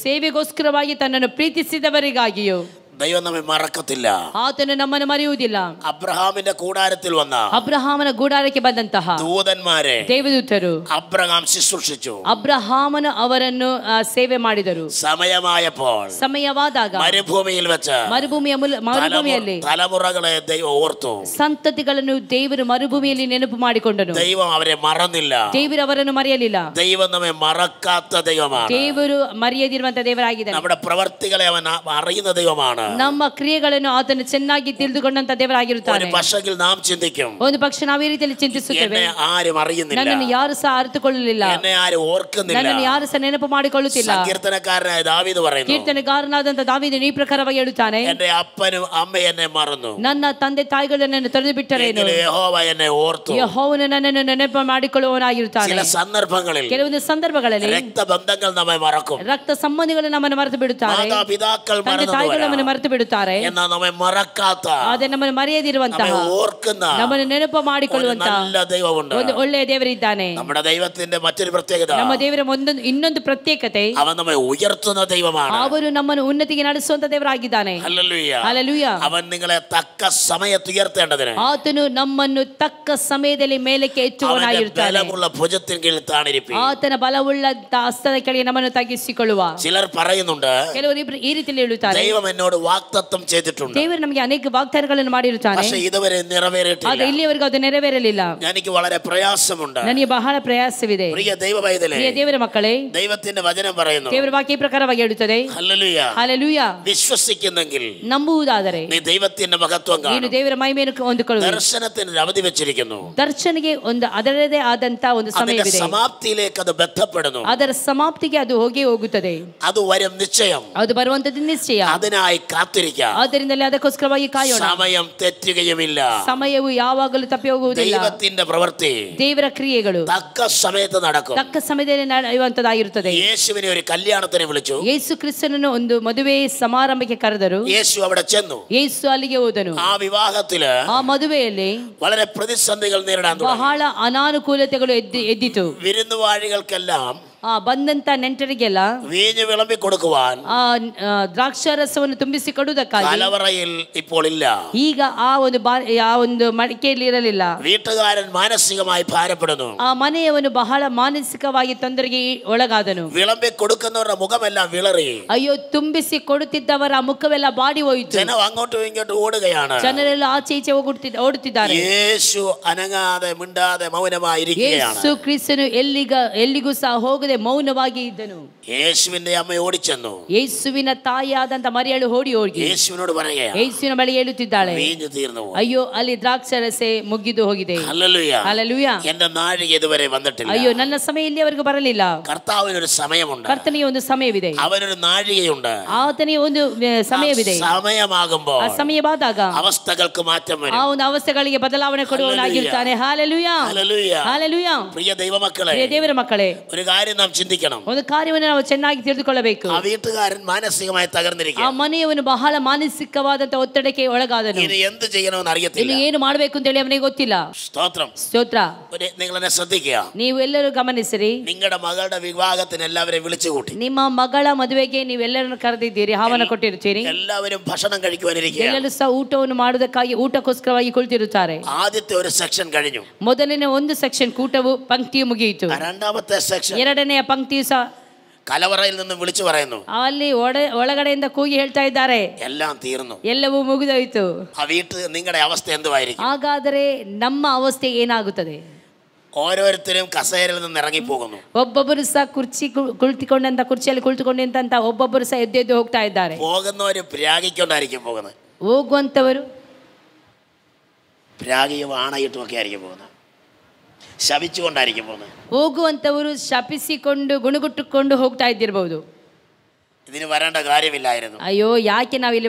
[SPEAKER 2] ಸೇವೆಗೋಸ್ಕರವಾಗಿ ತನ್ನನ್ನು ಪ್ರೀತಿಸಿದವರಿಗಾಗಿಯೂ
[SPEAKER 1] ദൈവം നമ്മെ മറക്കത്തില്ല.
[SPEAKER 2] ಆತನು ನಮ್ಮನ್ನು ಮರೆಯುವುದಿಲ್ಲ.
[SPEAKER 1] അബ്രഹാമിന്റെ കൂടാരത്തിൽ വന്ന
[SPEAKER 2] ಅಬ್ರಹಾಮನ ಗೂಡಾರಕ್ಕೆ ಬಂದಂತಹ
[SPEAKER 1] ദൂതന്മാരെ
[SPEAKER 2] ದೇವದೂತರು
[SPEAKER 1] അബ്രഹാം ശുശ്രൂഷിച്ചു.
[SPEAKER 2] ಅಬ್ರಹಾಮನು ಅವರನ್ನು ಸೇವೆ ಮಾಡಿದರು.
[SPEAKER 1] സമയമായപ്പോൾ,
[SPEAKER 2] ಸಮಯವಾದಾಗ
[SPEAKER 1] മരുഭൂമിയിൽ വെച്ച്
[SPEAKER 2] ಮರುಭೂಮಿಯಲ್ಲಿ
[SPEAKER 1] തലമുറകളെ ദൈവം ഓർത്തു.
[SPEAKER 2] ಸಂತತಿಗಳನ್ನು ದೇವರು ಮರುಭೂಮಿಯಲ್ಲಿ ನೆನಪು ಮಾಡಿಕೊಂಡನು.
[SPEAKER 1] ദൈവം അവരെ മറന്നില്ല.
[SPEAKER 2] ದೇವರು ಅವರನ್ನು ಮರೆಯಲಿಲ್ಲ.
[SPEAKER 1] ദൈവം നമ്മെ മറക്കാത്ത ദൈവമാണ്.
[SPEAKER 2] ದೇವರು ಮರೆಯದಿರುವಂತ ದೇವರಾಗಿದ್ದಾನೆ.
[SPEAKER 1] നമ്മുടെ പ്രവർത്തികളെ അവൻ അറിയുന്ന ദൈവമാണ്.
[SPEAKER 2] ನಮ್ಮ ಕ್ರಿಯೆಗಳನ್ನು ಆತನು ಚೆನ್ನಾಗಿ ತಿಳಿದುಕೊಂಡಂತ ದೇವರಾಗಿರುತ್ತಾನೆ.
[SPEAKER 1] ഒരു പക്ഷെങ്കിൽ നാം ചിന്തിക്കും,
[SPEAKER 2] ಒಂದು ಪಕ್ಷ ನಾವು ಈ ರೀತಿಯಲ್ಲಿ ಚಿಂತಿಸುತ್ತೇವೆ,
[SPEAKER 1] എന്നെ ആരും അറിയുന്നില്ല,
[SPEAKER 2] ನನ್ನನ್ನು ಯಾರು ಸಹ ಅರಿತುಕೊಳ್ಳಲಿಲ್ಲ,
[SPEAKER 1] എന്നെ ആരും ഓർക്കുന്നില്ല.
[SPEAKER 2] ನನ್ನನ್ನು ಯಾರು ಸಹ ನೆನಪು ಮಾಡಿಕೊಳ್ಳುತ್ತಿಲ್ಲ.
[SPEAKER 1] സങ്കീർത്തനക്കാരനായ ദാവീദ് പറയുന്നു,
[SPEAKER 2] ಕೀರ್ತನೆಗಾರನಾದಂತ ದಾವೀದನು ಈ ಪ್ರಕಾರವಾಗಿ ಹೇಳುತ್ತಾನೆ,
[SPEAKER 1] എന്റെ അപ്പനും അമ്മയും എന്നെ മറന്നു,
[SPEAKER 2] ನನ್ನ ತಂದೆ ತಾಯಿಗಳು ನನ್ನನ್ನು ತೊರೆದು ಬಿಟ್ಟರೇನು,
[SPEAKER 1] യഹോവ എന്നെ ഓർത്തു.
[SPEAKER 2] ಯೆಹೋವನು ನನ್ನನ್ನು ನೆನಪು ಮಾಡಿಕೊಳ್ಳುವವನಾಗಿರುತ್ತಾನೆ.
[SPEAKER 1] ചില സന്ദർഭങ്ങളിൽ,
[SPEAKER 2] ಕೆಲವೊಂದು ಸಂದರ್ಭಗಳಲ್ಲಿ
[SPEAKER 1] രക്തബന്ധങ്ങൾ നമ്മെ മറക്കും,
[SPEAKER 2] ರಕ್ತ ಸಂಬಂಧಿಗಳು ನಮ್ಮನ್ನು ಮರೆತು ಬಿಡುತ್ತಾರೆ,
[SPEAKER 1] മാതാപിതാക്കൾ
[SPEAKER 2] ತಂದೆ ತಾಯಿಗಳು ನಮ್ಮನ್ನು ಮರೆತು ಬಿಡುತ್ತಾರೆ.
[SPEAKER 1] എന്നാൽ നമ്മെ മറക്കാത്ത,
[SPEAKER 2] ಅದೇ ನಮ್ಮನ್ನು ಮರೆಯದಿರುವಂತಹ,
[SPEAKER 1] ഓർക്കുന്ന,
[SPEAKER 2] ನಮ್ಮನ್ನು ನೆನಪು ಮಾಡಿಕೊಳ್ಳುವಂತಹ
[SPEAKER 1] നല്ല ദൈവമുണ്ട്.
[SPEAKER 2] ಒಂದು ಒಳ್ಳೆಯ ದೇವರಿದ್ದಾನೆ.
[SPEAKER 1] നമ്മുടെ ദൈവത്തിന്റെ മറ്റൊരു പ്രത്യേകത,
[SPEAKER 2] ನಮ್ಮ ದೇವರ ಇನ್ನೊಂದು ಪ್ರತ್ಯೇಕತೆ,
[SPEAKER 1] അവൻ നമ്മെ ഉയർത്തുന്ന ദൈവമാണ്.
[SPEAKER 2] ಅವರು ನಮ್ಮನ್ನು ಉನ್ನತಿಗೆ ನಡೆಸುವಂತ ದೇವರಾಗಿದ್ದಾನೆ.
[SPEAKER 1] ഹല്ലേലൂയ.
[SPEAKER 2] ಹಲ್ಲೆಲೂಯ.
[SPEAKER 1] അവൻ നിങ്ങളെ തക്ക സമയത്ത് ഉയർത്തേണ്ടതിന്
[SPEAKER 2] ಆತನು ನಮ್ಮನ್ನು ತಕ್ಕ ಸಮಯದಲ್ಲಿ ಮೇಲಕ್ಕೆ ಎತ್ತುವವನಾಗಿರುತ್ತಾನೆ.
[SPEAKER 1] ബലമുള്ള ഭുജത്തിൻ കീഴിൽ താണിരിപ്പി.
[SPEAKER 2] ಆತನ ಬಲವುಳ್ಳ ಹಸ್ತದ ಕೆಳಗೆ ನಮ್ಮನ್ನು ತಗ್ಗಿಸಿಕೊಳ್ಳುವ.
[SPEAKER 1] ചിലർ പറയുന്നുണ്ട്,
[SPEAKER 2] ಕೆಲವರು ಈ ರೀತಿಯಲ್ಲಿ ಹೇಳುತ್ತಾರೆ,
[SPEAKER 1] ദൈവം എന്നോട് വാഗ്ദത്തം ചെയ്തിട്ടുണ്ട്,
[SPEAKER 2] ದೇವರು ನಮಗೆ ಅನೇಕ ವಾಗ್ದಾನಗಳನ್ನು ಮಾಡಿರುತ್ತಾನೆ,
[SPEAKER 1] പക്ഷേ ഇതുവരെ നിറവേറിയിട്ടില്ല.
[SPEAKER 2] ಆದರೆ ಇಲ್ಲಿಯವರೆಗೂ ಅದು ನೆರವೇರಲಿಲ್ಲ.
[SPEAKER 1] എനിക്ക് വളരെ പ്രയാസമുണ്ട്.
[SPEAKER 2] ನನಗೆ ಬಹಳ ಪ್ರಯಾಸವಿದೆ.
[SPEAKER 1] പ്രിയ ദൈവപൈതലേ,
[SPEAKER 2] ಪ್ರಿಯ ದೇವರ ಮಕ್ಕಳೇ,
[SPEAKER 1] ദൈവത്തിന്റെ വചനം പറയുന്നു,
[SPEAKER 2] ದೇವರ ವಾಕ್ಯ ಈ ಪ್ರಕಾರವಾಗಿ ಹೇಳುತ್ತದೆ,
[SPEAKER 1] ഹല്ലേലൂയ,
[SPEAKER 2] ಹಲ್ಲೆಲೂಯ,
[SPEAKER 1] വിശ്വസിക്കുന്നെങ്കിൽ
[SPEAKER 2] ನಂಬುವುದಾದರೆ
[SPEAKER 1] നീ ദൈവത്തിന്റെ മഹത്വം
[SPEAKER 2] ನೀನು
[SPEAKER 1] കാണും.
[SPEAKER 2] ದೇವರ ಮಹಿಮೆಯನ್ನು ಹೊಂದಿಕೊಳ್ಳುವೆ.
[SPEAKER 1] ദർശനത്തിന് ഒരു അവധി വെച്ചിരിക്കുന്നു.
[SPEAKER 2] ದರ್ಶನಿಗೆ ಒಂದು ಅದರದೇ ಆದಂತ ಒಂದು
[SPEAKER 1] അതിന്റെ
[SPEAKER 2] ಸಮಯವಿದೆ.
[SPEAKER 1] സമാപ്തിയിലേക്ക് അത് ബന്ധപ്പെടുന്നു.
[SPEAKER 2] ಅದರ ಸಮಾಪ್ತಿಗೆ ಅದು ಹೋಗುತ್ತದೆ.
[SPEAKER 1] അത് വരും നിശ്ചയം.
[SPEAKER 2] ಅದು ಬರುವಂತದ್ದು ನಿಶ್ಚಯ.
[SPEAKER 1] അതിനായി കാത്തിരിക്കാം.
[SPEAKER 2] ಆದ್ದರಿಂದಲೇ ಅದಕ್ಕೋಸ್ಕರವಾಗಿ ಕಾಯೋಣ.
[SPEAKER 1] സമയം തെറ്റുകയുമില്ല.
[SPEAKER 2] ಸಮಯವು ಯಾವಾಗಲೂ ತಪ್ಪಿ ಹೋಗುವುದಿಲ್ಲ.
[SPEAKER 1] ദൈവത്തിന്റെ പ്രവൃത്തി
[SPEAKER 2] ದೇವರ ಕ್ರಿಯೆಗಳು
[SPEAKER 1] തക്ക സമയത്ത് നടക്കും.
[SPEAKER 2] ತಕ್ಕ ಸಮಯದಲ್ಲಿ ನಡೆಯುವಂತದ್ದಾಗಿರುತ್ತದೆ.
[SPEAKER 1] യേശുവിനെ ഒരു കല്യാണത്തിന് വിളിച്ചു.
[SPEAKER 2] ಯೇಸು ಕ್ರಿಸ್ತನನ್ನು ಒಂದು ಮದುವೆ ಸಮಾರಂಭಕ್ಕೆ ಕರೆದರು.
[SPEAKER 1] യേശു അവിടെ ചെന്നു.
[SPEAKER 2] ಯೇಸು ಅಲ್ಲಿಗೆ ಹೋದನು.
[SPEAKER 1] ആ വിവാഹത്തില്
[SPEAKER 2] ಆ ಮದುವೆಯಲ್ಲಿ
[SPEAKER 1] വളരെ പ്രതിസന്ധികൾ നേരിടാൻ തുടങ്ങി.
[SPEAKER 2] ಬಹಳ ಅನಾನುಕೂಲತೆಗಳು ಎದ್ದಿತು.
[SPEAKER 1] വിരുന്നുവാഴികൾക്കെല്ലാം
[SPEAKER 2] ಬಂದಂತ ನೆಂಟರಿಗೆಲ್ಲ
[SPEAKER 1] വീഞ്ഞ് വിളമ്പി കൊടുക്കുവാൻ
[SPEAKER 2] ದ್ರಾಕ್ಷಾರಸವನ್ನು ತುಂಬಿಸಿ ಕೊಡುವುದಕ್ಕಾಗಿ
[SPEAKER 1] കലവറയിൽ ഇപ്പോൾ ഇല്ല.
[SPEAKER 2] ಈಗ ಆ ಒಂದು ಮಡಿಕೆಯಲ್ಲಿ ಇರಲಿಲ್ಲ.
[SPEAKER 1] വീട്ടുകാരൻ മാനസികമായി ഭാരപ്പെടുന്നു.
[SPEAKER 2] ಆ ಮನೆಯವನು ಬಹಳ ಮಾನಸಿಕವಾಗಿ ತೊಂದರೆಗೆ ಒಳಗಾದನು.
[SPEAKER 1] വിളമ്പി കൊടുക്കുന്നവരുടെ മുഖമെല്ലാം വിളറി.
[SPEAKER 2] ಅಯ್ಯೋ, ತುಂಬಿಸಿ ಕೊಡುತ್ತಿದ್ದವರ ಮುಖವೆಲ್ಲ ಬಾಡಿ ಹೋಯಿತು.
[SPEAKER 1] ജനം അങ്ങോട്ടും ഇങ്ങോട്ടും ഓടുകയാണ്.
[SPEAKER 2] ಜನರೆಲ್ಲ ಆಚೆ ಈಚೆ ಓಡುತ್ತಿದ್ದಾರೆ.
[SPEAKER 1] യേശു അനങ്ങാതെ മിണ്ടാതെ മൗനമായിരിക്കുകയാണ്.
[SPEAKER 2] ಯೇಸು ಕ್ರಿಸ್ತನು ಎಲ್ಲಿಗೂ ಸಹ ಹೋಗದೆ ಮೌನವಾಗಿ ಇದ್ದನು.
[SPEAKER 1] യേശുവിന്റെ അമ്മ ഓടിച്ചെന്നു.
[SPEAKER 2] ಯೇಸುವಿನ ತಾಯಿಯಾದಂತ ಮರಿಯಳು ಓಡಿ
[SPEAKER 1] യേശുവിനോട് പറയുകയാണ്,
[SPEAKER 2] ಯೇಸುವಿನ ಬಳಿ ಹೇಳುತ್ತಿದ್ದಾಳೆ,
[SPEAKER 1] വീഞ്ഞ് തീർന്നു.
[SPEAKER 2] ಅಯ್ಯೋ, ಅಲ್ಲಿ ದ್ರಾಕ್ಷಾರಸೆ ಮುಗಿದು ಹೋಗಿದೆ.
[SPEAKER 1] ഹല്ലേലൂയ.
[SPEAKER 2] ಹಲ್ಲೆಲೂಯ.
[SPEAKER 1] എന്റെ നാഴിക ഇതുവരെ വന്നിട്ടില്ല.
[SPEAKER 2] ಅಯ್ಯೋ, ನನ್ನ ಸಮಯ ಇಲ್ಲಿಯವರೆಗೂ ಬರಲಿಲ್ಲ.
[SPEAKER 1] കർത്താവിനൊരു സമയമുണ്ട്.
[SPEAKER 2] ಕರ್ತನಿಗೆ ಒಂದು ಸಮಯವಿದೆ.
[SPEAKER 1] അവനൊരു നാഴികയുണ്ട്.
[SPEAKER 2] ಆತನಿಗೆ ಒಂದು ಸಮಯವಿದೆ.
[SPEAKER 1] സമയമാകുമ്പോൾ
[SPEAKER 2] ಆ ಸಮಯವಾದಾಗ
[SPEAKER 1] അവസ്ഥകൾക്ക് മാറ്റം
[SPEAKER 2] ಆ
[SPEAKER 1] വരും.
[SPEAKER 2] ಒಂದು ಅವಸ್ಥೆಗಳಿಗೆ ಬದಲಾವಣೆ ಕೊಡುವವನಾಗಿರ್ತಾನೆ. ಹಲ್ಲೆಲೂಯ.
[SPEAKER 1] ഹല്ലേലൂയ.
[SPEAKER 2] ಹಲ್ಲೆಲೂಯ.
[SPEAKER 1] പ്രിയ ദൈവമക്കളെ,
[SPEAKER 2] ಪ್ರಿಯ ದೇವರ ಮಕ್ಕಳೇ,
[SPEAKER 1] ഒരു കാര്യം നാം ചിന്തിക്കണം.
[SPEAKER 2] ಒಂದು ಕಾರ್ಯವನ್ನು ನಾವು ಚೆನ್ನಾಗಿ ತಿಳಿದುಕೊಳ್ಳಬೇಕು.
[SPEAKER 1] ആ വീട്ടുകാരൻ മാനസികമായി
[SPEAKER 2] ಆ
[SPEAKER 1] തകർന്നിരിക്കുക.
[SPEAKER 2] ಮನೆಯವನು ಬಹಳ ಮಾನಸಿಕವಾದಂತ ಒತ್ತಡಕ್ಕೆ ಒಳಗಾದನು.
[SPEAKER 1] ഇനി എന്ത് ചെയ്യണമെന്ന്
[SPEAKER 2] ಇನ್ನು
[SPEAKER 1] അറിയത്തില്ല.
[SPEAKER 2] ಏನು ಮಾಡಬೇಕು ಅಂತ ಹೇಳಿ ಅವನಿಗೆ ಗೊತ್ತಿಲ್ಲ.
[SPEAKER 1] സ്തോത്രം.
[SPEAKER 2] ಸ್ತೋತ್ರ.
[SPEAKER 1] നിങ്ങൾ എന്നെ ശ്രദ്ധിക്കുക.
[SPEAKER 2] ನೀವು ಎಲ್ಲರೂ ಗಮನಿಸಿರಿ.
[SPEAKER 1] നിങ്ങളുടെ മകളുടെ വിവാഹത്തിന് എല്ലാവരെയും വിളിച്ചു കൂട്ടി.
[SPEAKER 2] ನಿಮ್ಮ ಮಗಳ ಮದುವೆಗೆ ನೀವೆಲ್ಲರನ್ನು ಕರೆದಿದ್ದೀರಿ, ಆಹ್ವಾನ ಕೊಟ್ಟಿರ್ತೀರಿ.
[SPEAKER 1] എല്ലാവരും ഭക്ഷണം കഴിക്കുവാനിരിക്കുക.
[SPEAKER 2] ಎಲ್ಲರೂ ಸಹ ಊಟವನ್ನು ಮಾಡುವುದಕ್ಕಾಗಿ ಊಟಕ್ಕೋಸ್ಕರವಾಗಿ ಕುಳಿತಿರುತ್ತಾರೆ.
[SPEAKER 1] ആദ്യത്തെ ഒരു സെക്ഷൻ കഴിഞ്ഞു.
[SPEAKER 2] ಮೊದಲನೇ ಒಂದು ಸೆಕ್ಷನ್ ಕೂಟವು ಪಂಕ್ತಿಯು ಮುಗಿಯಿತು.
[SPEAKER 1] രണ്ടാമത്തെ സെക്ഷൻ
[SPEAKER 2] ಎರಡನೆಯ ಪಂಕ್ತಿಯು ಸಹ
[SPEAKER 1] കലവറയിൽ നിന്ന് വിളിച്ചു പറയുന്നു,
[SPEAKER 2] ಅಲ್ಲಿ ಒಳಗಡೆಯಿಂದ ಕೂಗಿ ಹೇಳ್ತಾ ಇದ್ದಾರೆ,
[SPEAKER 1] എല്ലാം തീർന്നു,
[SPEAKER 2] ಎಲ್ಲವೂ ಮುಗಿದೋಯ್ತು.
[SPEAKER 1] ആ വീട്ടിൽ നിങ്ങളുടെ അവസ്ഥ എന്തുവായിരിക്കും?
[SPEAKER 2] ಹಾಗಾದರೆ ನಮ್ಮ ಅವಸ್ಥೆ ಏನಾಗುತ್ತದೆ?
[SPEAKER 1] ഓരോരുത്തരും കസേരയിൽ നിന്ന് ഇറങ്ങിപ്പോകുന്നു.
[SPEAKER 2] ಒಬ್ಬೊಬ್ಬರು ಸಹ ಕುಳಿತುಕೊಂಡಂತ ಕುರ್ಚಿಯಲ್ಲಿ ಕುಳಿತುಕೊಂಡಂತ ಒಬ್ಬೊಬ್ಬರು ಸಹ ಎದ್ದು ಹೋಗ್ತಾ ಇದ್ದಾರೆ.
[SPEAKER 1] പോകുന്നവര് പ്രാഗിക്കൊണ്ടായിരിക്കും പോകുന്നത്.
[SPEAKER 2] ಹೋಗುವಂತವರು
[SPEAKER 1] പ്രാഗിയും ആണയിട്ടുമൊക്കെ ആയിരിക്കും പോകുന്നത്. ശപിച്ചുകൊണ്ടായിരിക്കും പോകുന്നത്.
[SPEAKER 2] ಹೋಗುವಂತವರು ಶಪಿಸಿಕೊಂಡು ಗುಣಗುಟ್ಟುಕೊಂಡು ಹೋಗ್ತಾ ಇದ್ದಿರಬಹುದು.
[SPEAKER 1] ഇതിന് വരേണ്ട കാര്യമില്ലായിരുന്നു.
[SPEAKER 2] ಅಯ್ಯೋ ಯಾಕೆ ನಾವು ಇಲ್ಲಿ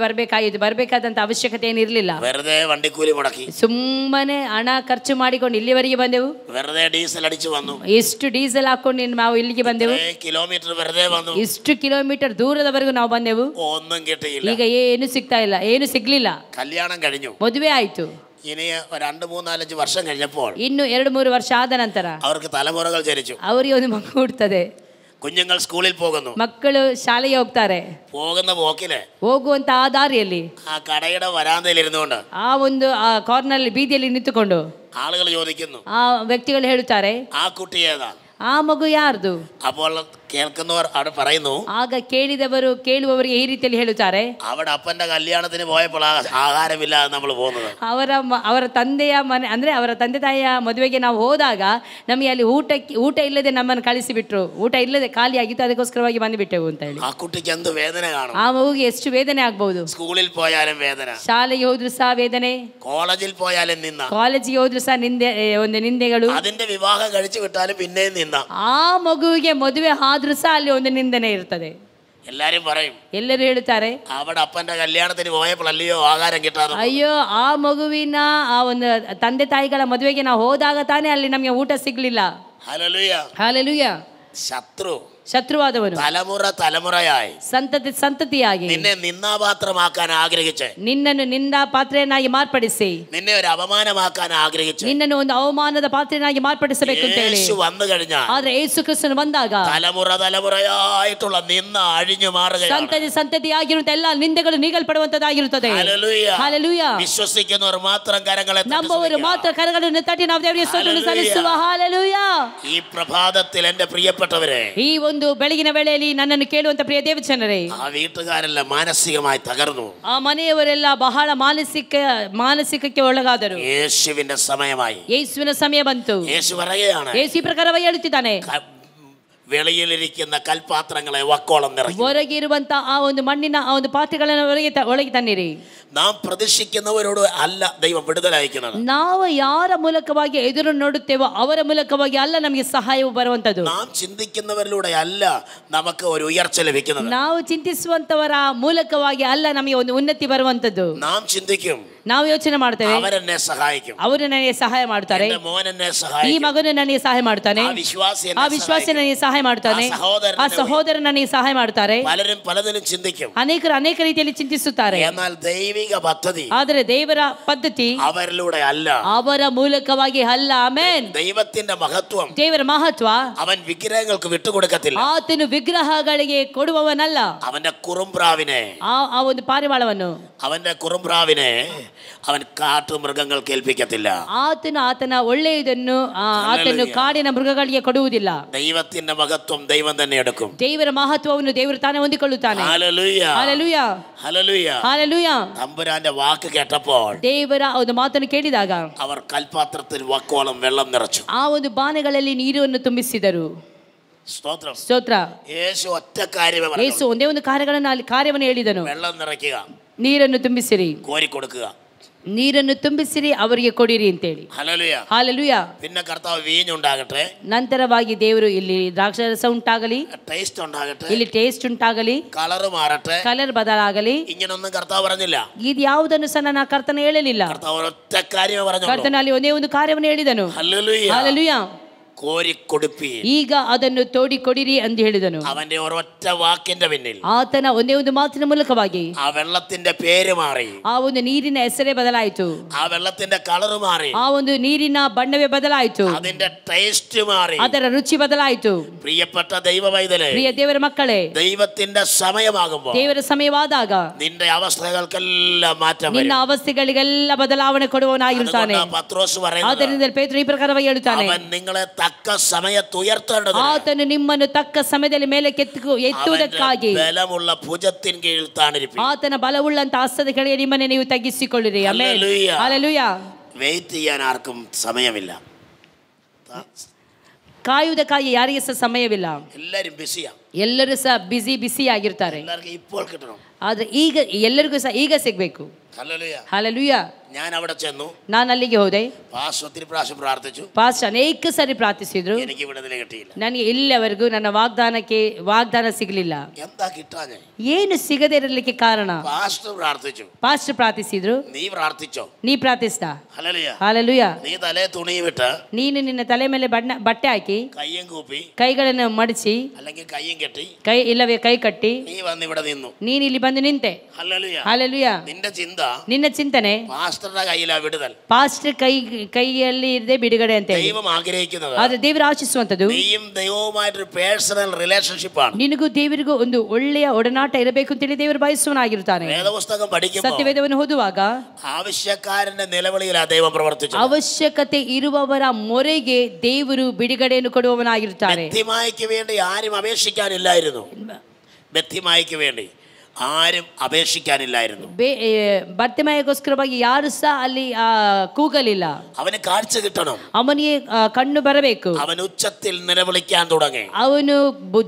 [SPEAKER 2] ಬರಬೇಕಾದಂತ ಅವಶ್ಯಕತೆ ಏನಿರಲಿಲ್ಲ.
[SPEAKER 1] വെറുതെ വണ്ടിക്കൂലി മുടക്കി
[SPEAKER 2] ಸುಮ್ಮನೆ ಹಣ ಖರ್ಚು ಮಾಡಿಕೊಂಡು ಇಲ್ಲಿವರೆಗೆ ಬಂದೆವು.
[SPEAKER 1] വെറുതെ ಡೀಸೆಲ್ ಅಡಿച്ചു വന്നു.
[SPEAKER 2] ಎಷ್ಟು ಡೀಸೆಲ್ ಹಾಕೊಂಡು ನಾವು ಇಲ್ಲಿಗೆ ಬಂದೆವು.
[SPEAKER 1] ಕಿಲೋಮೀಟರ್ വെറുതെ വന്നു.
[SPEAKER 2] ಎಷ್ಟು ಕಿಲೋಮೀಟರ್ ದೂರದವರೆಗೂ ನಾವು ಬಂದೆವು.
[SPEAKER 1] ഒന്നും കിട്ടിയില്ല.
[SPEAKER 2] ಈಗ ಏನು ಸಿಗ್ತಾ ಇಲ್ಲ, ಏನು ಸಿಗ್ಲಿಲ್ಲ.
[SPEAKER 1] കല്യാണം കഴിഞ്ഞു,
[SPEAKER 2] ಮದುವೆ ಆಯ್ತು.
[SPEAKER 1] ഇനി 2, 3, 4 വർഷം കഴിഞ്ഞപ്പോൾ
[SPEAKER 2] ಇನ್ನು 2-3 ವರ್ಷ ಆದ ನಂತರ
[SPEAKER 1] അവർക്ക് തലമുറകൾ ജനിച്ചു.
[SPEAKER 2] ಅವರಿಗೆ ಒಂದು ಮಗು ಹುಟ್ಟುತ್ತದೆ.
[SPEAKER 1] കുഞ്ഞുങ്ങൾ സ്കൂളിൽ പോകുന്നു.
[SPEAKER 2] ಮಕ್ಕಳು ಶಾಲೆಗೆ ಹೋಗ್ತಾರೆ.
[SPEAKER 1] പോകുന്ന പോക്കില്
[SPEAKER 2] ಹೋಗುವಂತ ಆ ದಾರಿಯಲ್ಲಿ
[SPEAKER 1] ആ കടയുടെ വരാന്തയിൽ ഇരുന്നുകൊണ്ട്
[SPEAKER 2] ಆ ಒಂದು ಕಾರ್ನರ್ ಬೀದಿಯಲ್ಲಿ ನಿಂತುಕೊಂಡು
[SPEAKER 1] ആളുകൾ ചോദിക്കുന്നു,
[SPEAKER 2] ಆ ವ್ಯಕ್ತಿಗಳು ಹೇಳುತ್ತಾರೆ,
[SPEAKER 1] ആ കുട്ടി ഏതാ?
[SPEAKER 2] ಆ ಮಗು ಯಾರ್ದು?
[SPEAKER 1] അപ്പോൾ കേൾക്കുന്നവർ അവിടെ പറയുന്നു,
[SPEAKER 2] ಆಗ ಕೇಳುವವರಿಗೆ ಈ ರೀತಿಯಲ್ಲಿ ಹೇಳುತ್ತಾರೆ,
[SPEAKER 1] അവിടെ അപ്പന്റെ കല്യാണത്തിന് പോയപ്പോൾ ആഹാരമില്ലാതെ നമ്മൾ പോകുന്നത്.
[SPEAKER 2] ಅವರ ತಂದೆಯ ಮನೆ ಅಂದ್ರೆ ಅವರ ತಂದೆ ತಾಯಿಯ ಮದುವೆಗೆ ನಾವು ಹೋದಾಗ ನಮಗೆ ಅಲ್ಲಿ ಊಟ ಇಲ್ಲದೆ ನಮ್ಮನ್ನು ಕಳಿಸಿಬಿಟ್ರು. ಊಟ ಇಲ್ಲದೆ ಖಾಲಿಯಾಗಿತ್ತು, ಅದಕ್ಕೋಸ್ಕರವಾಗಿ ಬಂದುಬಿಟ್ಟೆವು ಅಂತ ಹೇಳಿ.
[SPEAKER 1] ആ കുട്ടിക്ക് എന്ത് വേദന കാണും?
[SPEAKER 2] ಆ ಮಗುಗೆ ಎಷ್ಟು ವೇದನೆ ಆಗ್ಬಹುದು.
[SPEAKER 1] സ്കൂളിൽ പോയാലും വേദന,
[SPEAKER 2] ಶಾಲೆಗೆ ಹೋದ್ರು ಸಹ ವೇದನೆ,
[SPEAKER 1] കോളേജിൽ പോയാലും നിന്ന,
[SPEAKER 2] ಕಾಲೇಜಿಗೆ ಹೋದ್ರು ಸಹ ಒಂದು ನಿಂದೆಗಳು,
[SPEAKER 1] അതിന്റെ വിവാഹം കഴിച്ചു വിട്ടാലും പിന്നെയും നിന്ന.
[SPEAKER 2] ಆ ಮಗುವಿಗೆ ಮದುವೆ ಆದ್ರೂ ಸಹ ಅಲ್ಲಿ ಒಂದು ನಿಂದನೆ ಇರ್ತದೆ.
[SPEAKER 1] എല്ലാരും പറയും,
[SPEAKER 2] ಎಲ್ಲರೂ ಹೇಳುತ್ತಾರೆ,
[SPEAKER 1] അവിടെ അപ്പന്റെ കല്യാണത്തിന് പോയപ്പോൾ അല്ലയോ ആഹാരം കിട്ടാതെ.
[SPEAKER 2] ಅಯ್ಯೋ ಆ ಮಗುವಿನ ಆ ಒಂದು ತಂದೆ ತಾಯಿಗಳ ಮದುವೆಗೆ ನಾವು ಹೋದಾಗ ತಾನೇ ಅಲ್ಲಿ ನಮಗೆ ಊಟ ಸಿಗ್ಲಿಲ್ಲ.
[SPEAKER 1] ഹല്ലേലൂയ.
[SPEAKER 2] ಹಾಲೆಲೂಯ. ಶತ್ರುವಾದವನು
[SPEAKER 1] തലമുറയായി
[SPEAKER 2] ಸಂತತಿಯಾಗಿ
[SPEAKER 1] നിന്നെ നിന്ദാപാത്രമാക്കാൻ ആഗ്രഹിച്ച്,
[SPEAKER 2] ನಿನ್ನನ್ನು ನಿಂದಾ ಪಾತ್ರೆಯನ್ನಾಗಿ ಮಾರ್ಪಡಿಸಿ,
[SPEAKER 1] നിന്നെ ഒരു അപമാനമാക്കാൻ ആഗ്രഹിച്ച്,
[SPEAKER 2] ನಿನ್ನನ್ನು ಒಂದು ಅವಮಾನದ ಪಾತ್ರೆಯನ್ನಾಗಿ ಮಾರ್ಪಡಿಸಬೇಕು ಅಂತ ಹೇಳಿ
[SPEAKER 1] യേശു വന്നു കഴിഞ്ഞാൽ,
[SPEAKER 2] ಆದ್ರೆ ಯೇಸು ಕ್ರಿಸ್ತನು ಬಂದಾಗ
[SPEAKER 1] തലമുറയായിട്ടുള്ള നിന്ന അഴിഞ്ഞു മാറുകയാണ്.
[SPEAKER 2] ಸಂತತಿಯಾಗಿರುವಂತ ಎಲ್ಲ ನಿಂದೆಗಳು ನೀಗಲ್ಪಡುವಂತದ್ದಾಗಿರುತ್ತದೆ.
[SPEAKER 1] ഹല്ലേലൂയ. വിശ്വസിക്കുന്നവർ മാത്രം കരങ്ങളെ
[SPEAKER 2] ನಂಬುವವರು ಮಾತ್ರ ಕರಗಳನ್ನು ತಟ್ಟಿ ನಾವು ದೇವರಿಗೆ ಸ್ತೋತ್ರ ಸಲ್ಲಿಸುವ. ಹಾಲೆಲೂಯ.
[SPEAKER 1] ഈ പ്രഭാതത്തിൽ എന്റെ പ്രിയപ്പെട്ടവരെ,
[SPEAKER 2] ಈ ಒಂದು ಬೆಳಗಿನ ವೇಳೆಯಲ್ಲಿ ನನ್ನನ್ನು ಕೇಳುವಂತ ಪ್ರಿಯ ದೇವಜನರೇ,
[SPEAKER 1] ആ വീട്ടുകാരെല്ലാം മാനസികമായി തകർന്നു.
[SPEAKER 2] ಆ ಮನೆಯವರೆಲ್ಲ ಬಹಳ ಮಾನಸಿಕಕ್ಕೆ ಒಳಗಾದರು.
[SPEAKER 1] യേശുവിന്റെ സമയമായി.
[SPEAKER 2] ಯೇಸುವಿನ ಸಮಯ ಬಂತು.
[SPEAKER 1] യേശു പറയുകയാണ്,
[SPEAKER 2] ಯೇಸು ಈ ಪ್ರಕಾರವಾಗಿ ಹೇಳುತ್ತಿದ್ದಾನೆ,
[SPEAKER 1] വെളിയിലിരിക്കുന്ന കൽപാത്രങ്ങളെ വക്കോളം നിറയ്ക്കും.
[SPEAKER 2] ಹೊರಗೆ ಇರುವಂತ ಆ ಒಂದು ಮಣ್ಣಿನ ಆ ಒಂದು ಪಾತ್ರೆಗಳನ್ನು ಒಳಗೆ ತನ್ನಿರಿ.
[SPEAKER 1] നാം പ്രതീക്ഷിക്കുന്നവരോട് അല്ല ദൈവം വിടുതല അയക്കുന്നത്.
[SPEAKER 2] ನಾವು ಯಾರ ಮೂಲಕವಾಗಿ ಎದುರು ನೋಡುತ್ತೇವೋ ಅವರ ಮೂಲಕವಾಗಿ ಅಲ್ಲ ನಮಗೆ ಸಹಾಯವು ಬರುವಂತದ್ದು.
[SPEAKER 1] നാം ചിന്തിക്കുന്നവരിലൂടെ അല്ല നമുക്ക് ഒരു ഉയർച്ച ലഭിക്കുന്നത്.
[SPEAKER 2] ನಾವು ಚಿಂತಿಸುವಂತವರ ಮೂಲಕವಾಗಿ ಅಲ್ಲ ನಮಗೆ ಒಂದು ಉನ್ನತಿ ಬರುವಂತದ್ದು.
[SPEAKER 1] നാം ചിന്തിക്കും,
[SPEAKER 2] ನಾವು ಯೋಚನೆ ಮಾಡ್ತೇವೆ,
[SPEAKER 1] അവരെന്നെ സഹായിക്കും,
[SPEAKER 2] ಅವರು ನನಗೆ ಸಹಾಯ ಮಾಡ್ತಾರೆ, ಈ ಮಗನು ನನಗೆ ಸಹಾಯ ಮಾಡ್ತಾನೆ, ಆ ವಿಶ್ವಾಸಿ ನನಗೆ ಸಹಾಯ ಮಾಡ್ತಾನೆ, ಆ ಸಹೋದರ ನನಗೆ ಸಹಾಯ ಮಾಡ್ತಾರೆ.
[SPEAKER 1] പലരും പലതിലും ചിന്തിക്കും,
[SPEAKER 2] ಅನೇಕರು ಅನೇಕ ರೀತಿಯಲ್ಲಿ ಚಿಂತಿಸುತ್ತಾರೆ.
[SPEAKER 1] എന്നാൽ ദൈവിക പദ്ധതി,
[SPEAKER 2] ಆದರೆ ದೇವರ ಪದ್ಧತಿ
[SPEAKER 1] അവരിലൂടെ അല്ല,
[SPEAKER 2] ಅವರ ಮೂಲಕವಾಗಿ ಅಲ್ಲ. ಆಮೆನ್.
[SPEAKER 1] ദൈവത്തിന്റെ മഹത്വം,
[SPEAKER 2] ದೇವರ ಮಹತ್ವ,
[SPEAKER 1] അവൻ വിഗ്രഹങ്ങൾക്ക് വിട്ടുകൊടുക്കത്തില്ല.
[SPEAKER 2] ಆತನು ವಿಗ್ರಹಗಳಿಗೆ ಕೊಡುವವನಲ್ಲ.
[SPEAKER 1] അവന്റെ കുറുംപ്രാവിനെ,
[SPEAKER 2] ಆ ಒಂದು ಪಾರಿವಾಳವನ್ನು,
[SPEAKER 1] അവന്റെ കുറുംപ്രാവിനെ അവൻ കാട്ടുമൃഗങ്ങൾക്ക് ഏൽപ്പിക്കത്തില്ല.
[SPEAKER 2] ಆತನ ಒಳ್ಳೆಯದನ್ನು ಆತನು ಕಾಡಿನ ಮೃಗಗಳಿಗೆ ಕೊಡುವುದಿಲ್ಲ.
[SPEAKER 1] ദൈവത്തിന്റെ മഹത്വം ദൈവം തന്നെ എടുക്കും.
[SPEAKER 2] ದೇವರ ಮಹತ್ವವನ್ನು ದೇವರು ತಾನೇ ಹೊಂದಿಕೊಳ್ಳುತ್ತಾನೆ.
[SPEAKER 1] ഹല്ലേലൂയ.
[SPEAKER 2] ಹಲ್ಲೆಲೂಯ.
[SPEAKER 1] ഹല്ലേലൂയ.
[SPEAKER 2] ಹಲ್ಲೆಲೂಯ.
[SPEAKER 1] തമ്പുരാന്റെ വാക്ക് കേട്ടപ്പോൾ
[SPEAKER 2] ದೇವರ ಒಂದು ಮಾತನ್ನು ಕೇಳಿದಾಗ
[SPEAKER 1] അവർ കൽപാത്രത്തിൽ വക്കോളം വെള്ളം നിറച്ചു.
[SPEAKER 2] ಆ ಒಂದು ಬಾನೆಗಳಲ್ಲಿ ನೀರನ್ನು ತುಂಬಿಸಿದರು.
[SPEAKER 1] സ്തോത്രം.
[SPEAKER 2] ಸ್ತೋತ್ರ.
[SPEAKER 1] യേശു ഒറ്റ കാര്യമേ പറഞ്ഞു.
[SPEAKER 2] ಯೇಸು ಒಂದೇ ಒಂದು ಕಾರ್ಯವನ್ನು ಹೇಳಿದನು.
[SPEAKER 1] വെള്ളം നിറയ്ക്കുക,
[SPEAKER 2] ನೀರನ್ನು ತುಂಬಿಸಿರಿ,
[SPEAKER 1] കോരി കൊടുക്കുക,
[SPEAKER 2] ನೀರನ್ನು ತುಂಬಿಸಿರಿ, ಅವರಿಗೆ ಕೊಡಿರಿ ಅಂತೇಳಿ.
[SPEAKER 1] ഹല്ലേലൂയ.
[SPEAKER 2] ಹಾಲೆಲೂಯ.
[SPEAKER 1] പിന്നെ കർത്താവ് വീഞ്ഞുണ്ടാകട്ടെ,
[SPEAKER 2] ನಂತರವಾಗಿ ದೇವರು ಇಲ್ಲಿ ದ್ರಾಕ್ಷಾರಸ ಉಂಟಾಗಲಿ,
[SPEAKER 1] ടേസ്റ്റ് ഉണ്ടാകട്ടെ,
[SPEAKER 2] ಇಲ್ಲಿ ಟೇಸ್ಟ್ ಉಂಟಾಗಲಿ,
[SPEAKER 1] കളറ് മാറട്ടെ,
[SPEAKER 2] ಕಲರ್ ಬದಲಾಗಲಿ,
[SPEAKER 1] ഇങ്ങനൊന്നും കർത്താവ് പറഞ്ഞില്ല.
[SPEAKER 2] ಇದು ಯಾವುದನ್ನು ಸಹ ನನ್ನ ಕರ್ತನ ಹೇಳಲಿಲ್ಲ.
[SPEAKER 1] കർത്താവ് ഒറ്റ കാര്യമേ പറഞ്ഞു.
[SPEAKER 2] ಕರ್ತನಲ್ಲಿ ಒಂದೇ ಒಂದು ಕಾರ್ಯವನ್ನು ಹೇಳಿದನು.
[SPEAKER 1] ഹല്ലേലൂയ.
[SPEAKER 2] ಹಾಲೆಲೂಯ.
[SPEAKER 1] കോരിക്കൊടുപ്പി,
[SPEAKER 2] ಈಗ ಅದನ್ನು ತೋಡಿಕೊಡಿರಿ ಎಂದು ಹೇಳಿದನು.
[SPEAKER 1] അവന്റെ ഒരൊറ്റ വാക്കിന്റെ പിന്നിൽ,
[SPEAKER 2] ಆತನ ಒಂದೇ ಒಂದು ಮಾತಿನ ಮೂಲಕವಾಗಿ
[SPEAKER 1] ആ വെള്ളത്തിന്റെ പേര് മാറി,
[SPEAKER 2] ಆ ಒಂದು ನೀರಿನ ಹೆಸರೇ ಬದಲಾಯಿತು,
[SPEAKER 1] ആ വെള്ളത്തിന്റെ കളറ് മാറി,
[SPEAKER 2] ಆ ಒಂದು ನೀರಿನ ಬಣ್ಣವೇ ಬದಲಾಯಿತು,
[SPEAKER 1] അതിന്റെ ടേസ്റ്റ് മാറി,
[SPEAKER 2] ಅದರ ರುಚಿ ಬದಲಾಯಿತು.
[SPEAKER 1] പ്രിയപ്പെട്ട ദൈവ പൈതലേ,
[SPEAKER 2] ಪ್ರಿಯ ದೇವರ ಮಕ್ಕಳೇ,
[SPEAKER 1] ദൈവത്തിന്റെ സമയമാകുമ്പോൾ
[SPEAKER 2] ದೇವರ ಸಮಯವಾದಾಗ
[SPEAKER 1] നിന്റെ അവസ്ഥകൾക്കെല്ലാം മാറ്റം
[SPEAKER 2] ನಿನ್ನ
[SPEAKER 1] വരും.
[SPEAKER 2] ಅವಸ್ಥೆಗಳಿಗೆಲ್ಲ ಬದಲಾವಣೆ ಕೊಡುವವನಾಗಿರುತ್ತಾನೆ.
[SPEAKER 1] അതുകൊണ്ടാ പത്രോസ് പറയുന്നത്,
[SPEAKER 2] ಆದ್ದರಿಂದ ಪೇತ್ರ ಈ ಪ್ರಕಾರವಾಗಿ ಹೇಳುತ್ತಾನೆ,
[SPEAKER 1] അവൻ നിങ്ങളെ തക്ക സമയത്ത് ഉയർത്തേണ്ടത്,
[SPEAKER 2] ಆತನು ನಿಮ್ಮನ್ನು ತಕ್ಕ ಸಮಯದಲ್ಲಿ ಮೇಲೆ ಎತ್ತುವುದಕ್ಕಾಗಿ
[SPEAKER 1] ബലമുള്ള ഭുജത്തിൻ കീഴിൽ താണിരിപ്പി,
[SPEAKER 2] ಆತನ ಬಲವುಳ್ಳಂತ ಹಸ್ತದ ಕೆಳಗೆ ನಿಮ್ಮನ್ನು ನೀವು ತಗ್ಗಿಸಿಕೊಳ್ಳಿರಿ. ಆಮೆನ್. ಹಲ್ಲೆಲೂಯ.
[SPEAKER 1] വെയിറ്റ് ചെയ്യാൻ ആർക്കും സമയമില്ല.
[SPEAKER 2] ಕಾಯುವುದಕ್ಕಾಗಿ ಯಾರಿಗೆ ಸಹ ಸಮಯವಿಲ್ಲ.
[SPEAKER 1] എല്ലാരും ബിസിയാ.
[SPEAKER 2] ಎಲ್ಲರೂ ಸಹ ಬಿಸಿ ಆಗಿರ್ತಾರೆ.
[SPEAKER 1] എല്ലാവർക്കും ഇപ്പോൾ കിട്ടണം.
[SPEAKER 2] ಆದರೆ ಈಗ ಎಲ್ಲರಿಗೂ ಸಹ ಈಗ ಸಿಗಬೇಕು.
[SPEAKER 1] ഹല്ലേലൂയ.
[SPEAKER 2] ಹಲ್ಲೆಲೂಯ.
[SPEAKER 1] ഞാൻ അവിടെ ചെന്നു.
[SPEAKER 2] ನಾನು ಅಲ್ಲಿಗೆ ಹೋದೆ.
[SPEAKER 1] പാസ്റ്റർ ഒത്തിരി പ്രാവശ്യം പ്രാർത്ഥിച്ചു.
[SPEAKER 2] ಪಾಸ್ಟರ್ ಅನೇಕ ಸಾರಿ ಪ್ರಾರ್ಥಿಸಿದ್ರು.
[SPEAKER 1] എനിക്ക് വിടുതല കിട്ടിയില്ല.
[SPEAKER 2] ನನಗೆ ಇಲ್ಲಿವರೆಗೂ ನನ್ನ ವಾಗ್ದಾನ ಸಿಗಲಿಲ್ಲ.
[SPEAKER 1] എന്താ കിട്ടാഞ്ഞേ?
[SPEAKER 2] ಏನು ಸಿಗದೇ ಇರಲಿಕ್ಕೆ ಕಾರಣ?
[SPEAKER 1] പാസ്റ്റർ പ്രാർത്ഥിച്ചു.
[SPEAKER 2] ಪಾಸ್ಟರ್ ಪ್ರಾರ್ಥಿಸಿದ್ರು.
[SPEAKER 1] നീ പ്രാർത്ഥിച്ചോ?
[SPEAKER 2] ನೀ ಪ್ರಾರ್ಥಿಸ್ತಾ?
[SPEAKER 1] ഹല്ലേലൂയ.
[SPEAKER 2] ಹಲ್ಲೆಲೂಯ.
[SPEAKER 1] നീ തലേ തുണിയിട്ട്
[SPEAKER 2] ನೀನು ನಿನ್ನ ತಲೆ ಮೇಲೆ ಬಟ್ಟೆ ಹಾಕಿ
[SPEAKER 1] കയ്യും കൂപ്പി
[SPEAKER 2] ಕೈಗಳನ್ನು ಮಡಚಿ
[SPEAKER 1] അല്ലെങ്കിൽ കയ്യും കെട്ടി
[SPEAKER 2] ಇಲ್ಲವೇ ಕೈ ಕಟ್ಟಿ
[SPEAKER 1] നീ വന്ന് ഇവിടെ നിന്നു.
[SPEAKER 2] ನೀನು ಇಲ್ಲಿ ಬಂದು ನಿಂತೆ.
[SPEAKER 1] ഹല്ലേലൂയ.
[SPEAKER 2] ಹಲ್ಲೆಲೂಯ.
[SPEAKER 1] നിന്റെ ചിന്ത
[SPEAKER 2] ನಿನ್ನ ಚಿಂತನೆ
[SPEAKER 1] പാസ്റ്ററുടെ കയ്യിലാ വിടുതൽ.
[SPEAKER 2] ಪಾಸ್ಟರ್ ಕೈಯಲ್ಲಿ ಇರದೆ ಬಿಡುಗಡೆ ಅಂತ ಹೇಳಿ.
[SPEAKER 1] ദൈവം ആഗ്രഹിക്കുന്നത്
[SPEAKER 2] ಆದ್ರೆ ದೇವರು ಆಶಿಸುವಂತದ್ದು
[SPEAKER 1] നീയും ദൈവവുമായിട്ടൊരു പേഴ്സണൽ റിലേഷൻഷിപ്പ് ആണ്.
[SPEAKER 2] ನಿನಗೂ ದೇವರಿಗೂ ಒಂದು ಒಳ್ಳೆಯ ಒಡನಾಟ ಇರಬೇಕು ಅಂತೇಳಿ ದೇವರು ಬಯಸುವನಾಗಿರ್ತಾನೆ.
[SPEAKER 1] വേദപുസ്തകം പഠിക്കുമ്പോൾ
[SPEAKER 2] ಸತ್ಯವೇದವನ್ನು ಓದುವಾಗ
[SPEAKER 1] ആവശ്യക്കാരന്റെ നിലവിളിയിലാ ദൈവം പ്രവർത്തിച്ചത്.
[SPEAKER 2] ಅವಶ್ಯಕತೆ ಇರುವವರ ಮೊರೆಗೆ ದೇವರು ಬಿಡುಗಡೆಯನ್ನು ಕೊಡುವವನಾಗಿರ್ತಾನೆ.
[SPEAKER 1] ബെത്തിമായിക്ക് വേണ്ടി ആരും അപേക്ഷിക്കാനില്ലായിരുന്നു. ബെത്തിമായിക്ക് വേണ്ടി ആരും അപേക്ഷിക്കാനില്ലായിരുന്നു.
[SPEAKER 2] ಭರ್ತಿಮಾಯಕ್ಕೋಸ್ಕರವಾಗಿ ಯಾರು ಸಹ ಅಲ್ಲಿ ಕೂಗಲಿಲ್ಲ.
[SPEAKER 1] അവന് കാഴ്ച കിട്ടണം.
[SPEAKER 2] ಅವನಿಗೆ ಕಣ್ಣು ಬರಬೇಕು.
[SPEAKER 1] അവൻ ഉച്ചത്തിൽ നിലവിളിക്കാൻ തുടങ്ങി.
[SPEAKER 2] ಅವನು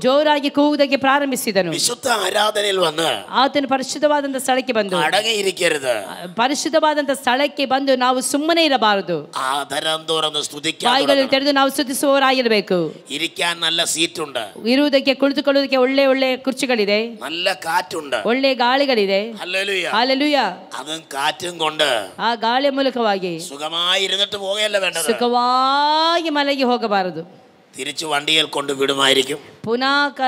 [SPEAKER 2] ಜೋರಾಗಿ ಕೂಗುವುದಕ್ಕೆ ಪ್ರಾರಂಭಿಸಿದನು.
[SPEAKER 1] വിശുദ്ധ ആരാധനയിൽ വന്ന്
[SPEAKER 2] ಆತನು ಪರಿಶುದ್ಧವಾದಂತ ಸ್ಥಳಕ್ಕೆ ಬಂದು
[SPEAKER 1] അടങ്ങിയിരിക്കരുത്.
[SPEAKER 2] ಪರಿಶುದ್ಧವಾದಂತ ಸ್ಥಳಕ್ಕೆ ಬಂದು ನಾವು ಸುಮ್ಮನೆ ಇರಬಾರದು.
[SPEAKER 1] ആദരം തുറന്ന് സ്തുതിക്കാൻ
[SPEAKER 2] ಬಾಯಿಗಳನ್ನು ತೆರೆದು ನಾವು ಸ್ತುತಿಸುವವರಾಗಿರಬೇಕು.
[SPEAKER 1] ഇരിക്കാൻ നല്ല സീറ്റുണ്ട്.
[SPEAKER 2] ಇರುವುದಕ್ಕೆ ಕುಳಿತುಕೊಳ್ಳುವುದಕ್ಕೆ ಒಳ್ಳೆ ಕುರ್ಚಿಗಳಿದೆ.
[SPEAKER 1] നല്ല കാറ്റുണ്ട്.
[SPEAKER 2] ಒಳ್ಳೆ ಗಾಳಿಗಳಿದೆ.
[SPEAKER 1] ഹല്ലേലൂയ.
[SPEAKER 2] ಹಲ್ಲೆಲೂಯ.
[SPEAKER 1] അതും കാറ്റും കൊണ്ട്
[SPEAKER 2] ಆ ಗಾಳಿಯ ಮೂಲಕವಾಗಿ
[SPEAKER 1] സുഖമായി ഇരുന്നിട്ട് പോവുകയല്ല വേണ്ടത്.
[SPEAKER 2] ಸುಖವಾಗಿ ಮಲಗಿ ಹೋಗಬಾರದು.
[SPEAKER 1] തിരിച്ചു വണ്ടിയിൽ കൊണ്ട് വിടുമായിരിക്കും.
[SPEAKER 2] ಪುನಃ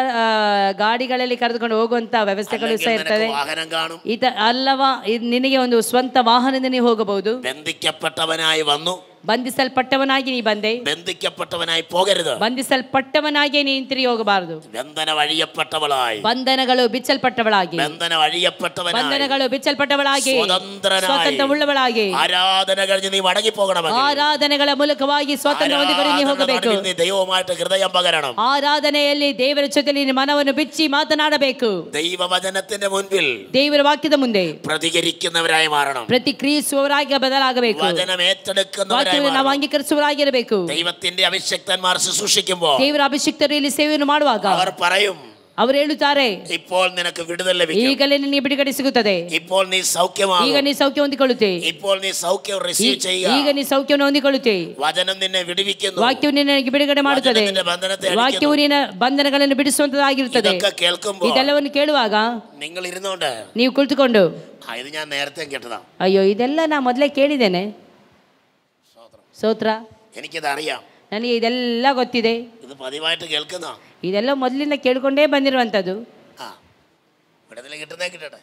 [SPEAKER 2] ಗಾಡಿಗಳಲ್ಲಿ ಕರೆದುಕೊಂಡು ಹೋಗುವಂತ ವ್ಯವಸ್ಥೆಗಳು ಸಹ ಇರ್ತದೆ.
[SPEAKER 1] വാഹനം കാണും.
[SPEAKER 2] ಅಲ್ಲವಾ ನಿನಗೆ ಒಂದು ಸ್ವಂತ ವಾಹನದಿಂದ ನೀವು ಹೋಗಬಹುದು.
[SPEAKER 1] ബന്ധിക്കപ്പെട്ടവനായി വന്നു.
[SPEAKER 2] ಬಂಧಿಸಲ್ಪಟ್ಟವನಾಗಿ ನೀ ಬಂದೆ.
[SPEAKER 1] ബന്ധിക്കപ്പെട്ടവനായി പോകരുത്.
[SPEAKER 2] ಬಂಧಿಸಲ್ಪಟ್ಟವನಾಗಿ ನೀ ಹಿಂತಿರುಗಿ ಹೋಗಬಾರದು.
[SPEAKER 1] ബന്ധന വഴിയപ്പെട്ടവളായി.
[SPEAKER 2] ಬಂಧನಗಳು ಬಿಚ್ಚಲ್ಪಟ್ಟವಳಾಗಿ.
[SPEAKER 1] ബന്ധന വഴിയപ്പെട്ടവനായി.
[SPEAKER 2] ಬಂಧನಗಳು ಬಿಚ್ಚಲ್ಪಟ್ಟವಳಾಗಿ.
[SPEAKER 1] സ്വതന്ത്രനായി.
[SPEAKER 2] ಸ್ವಾತಂತ್ರ್ಯವುಳ್ಳವಳಾಗಿ.
[SPEAKER 1] ആരാധന കഴിഞ്ഞ് നീ മടങ്ങി പോകണമെങ്കിൽ
[SPEAKER 2] ಆರಾಧನೆಗಳ ಮೂಲಕವಾಗಿ ಸ್ವಾತಂತ್ರ್ಯ ಹೊಂದಿಕೊಂಡು ನೀ ಹೋಗಬೇಕು.
[SPEAKER 1] നീ ദൈവവുമായിട്ട് ഹൃദയം പകരണം.
[SPEAKER 2] ಆರಾಧನೆಯಲ್ಲಿ ದೇವರ ಜೊತೆಯಲ್ಲಿ ನಿನ್ನ ಮನವನ್ನು ಬಿಚ್ಚಿ ಮಾತನಾಡಬೇಕು.
[SPEAKER 1] ദൈവവചനത്തിന്റെ മുൻപിൽ
[SPEAKER 2] ದೇವರ ವಾಕ್ಯದ ಮುಂದೆ
[SPEAKER 1] പ്രതികരിക്കുന്നവരായി മാറണം.
[SPEAKER 2] ಪ್ರತಿಕ್ರಿಯಿಸುವವರಾಗಿ ಬದಲಾಗಬೇಕು.
[SPEAKER 1] വചനം ഏറ്റെടുക്കുന്നവരായി
[SPEAKER 2] ನಾವು ಅಂಗೀಕರಿಸುವವರಾಗಿರಬೇಕು.
[SPEAKER 1] ദൈവത്തിന്റെ അഭിഷക്തന്മാർ ശുശ്രൂഷിക്കുമ്പോൾ
[SPEAKER 2] ದೇವರ ಅಭಿಷಿಕ್ತರು ಇಲ್ಲಿ ಸೇವೆಯನ್ನು ಮಾಡುವಾಗ
[SPEAKER 1] അവർ പറയും,
[SPEAKER 2] ಅವರು ಹೇಳುತ್ತಾರೆ,
[SPEAKER 1] ഇപ്പോൾ ನಿನಗೆ ಬಿಡುದಲೆ ಲಭಿക്കും.
[SPEAKER 2] ಈಗಲೇ ನಿನಗೆ ಬಿಡುಗಡೆ ಸಿಗುತ್ತದೆ.
[SPEAKER 1] ഇപ്പോൾ ನೀ സൗഖ്യമാകും.
[SPEAKER 2] ಈಗ ನೀ ಸೌಖ್ಯ ಹೊಂದಿಕೊಳ್ಳುತ್ತೆ.
[SPEAKER 1] ഇപ്പോൾ ನೀ സൗഖ്യം റിസീവ് ചെയ്യുക.
[SPEAKER 2] ಈಗ ನೀ ಸೌಖ್ಯವನ್ನು ಹೊಂದಿಕೊಳ್ಳುತ್ತೆ.
[SPEAKER 1] വചനം നിന്നെ വിടുവിക്കുന്നു.
[SPEAKER 2] ವಾಕ್ಯವು ನಿನಗೆ ಬಿಡುಗಡೆ ಮಾಡುತ್ತದೆ. ವಾಕ್ಯವು ನಿನ್ನ ಬಂಧನಗಳನ್ನು ಬಿಡಿಸುವಂತದ್ದಾಗಿರುತ್ತದೆ. ಇದೆಲ್ಲವನ್ನು ಕೇಳುವಾಗ
[SPEAKER 1] നിങ്ങൾ ഇരുന്നോണ്ട്
[SPEAKER 2] ನೀವು ಕುಳಿತುಕೊಂಡು
[SPEAKER 1] ഇത് ഞാൻ നേരത്തെ കേട്ടതാ.
[SPEAKER 2] ಅಯ್ಯೋ ಇದೆಲ್ಲ ನಾ ಮೊದಲೇ ಕೇಳಿದ್ದೇನೆ. ಸ್ತೋತ್ರ.
[SPEAKER 1] എനിക്കത് അറിയാം.
[SPEAKER 2] ನನಗೆ ಇದೆಲ್ಲ ಗೊತ್ತಿದೆ.
[SPEAKER 1] ഇത് പതിവായിട്ട് കേൾക്കുന്ന
[SPEAKER 2] ಇದೆಲ್ಲ ಮೊದಲಿಂದ ಕೇಳ್ಕೊಂಡೇ ಬಂದಿರುವಂಥದ್ದು.
[SPEAKER 1] വിടുതല കിട്ടുന്നേ കിട്ടട്ടെ.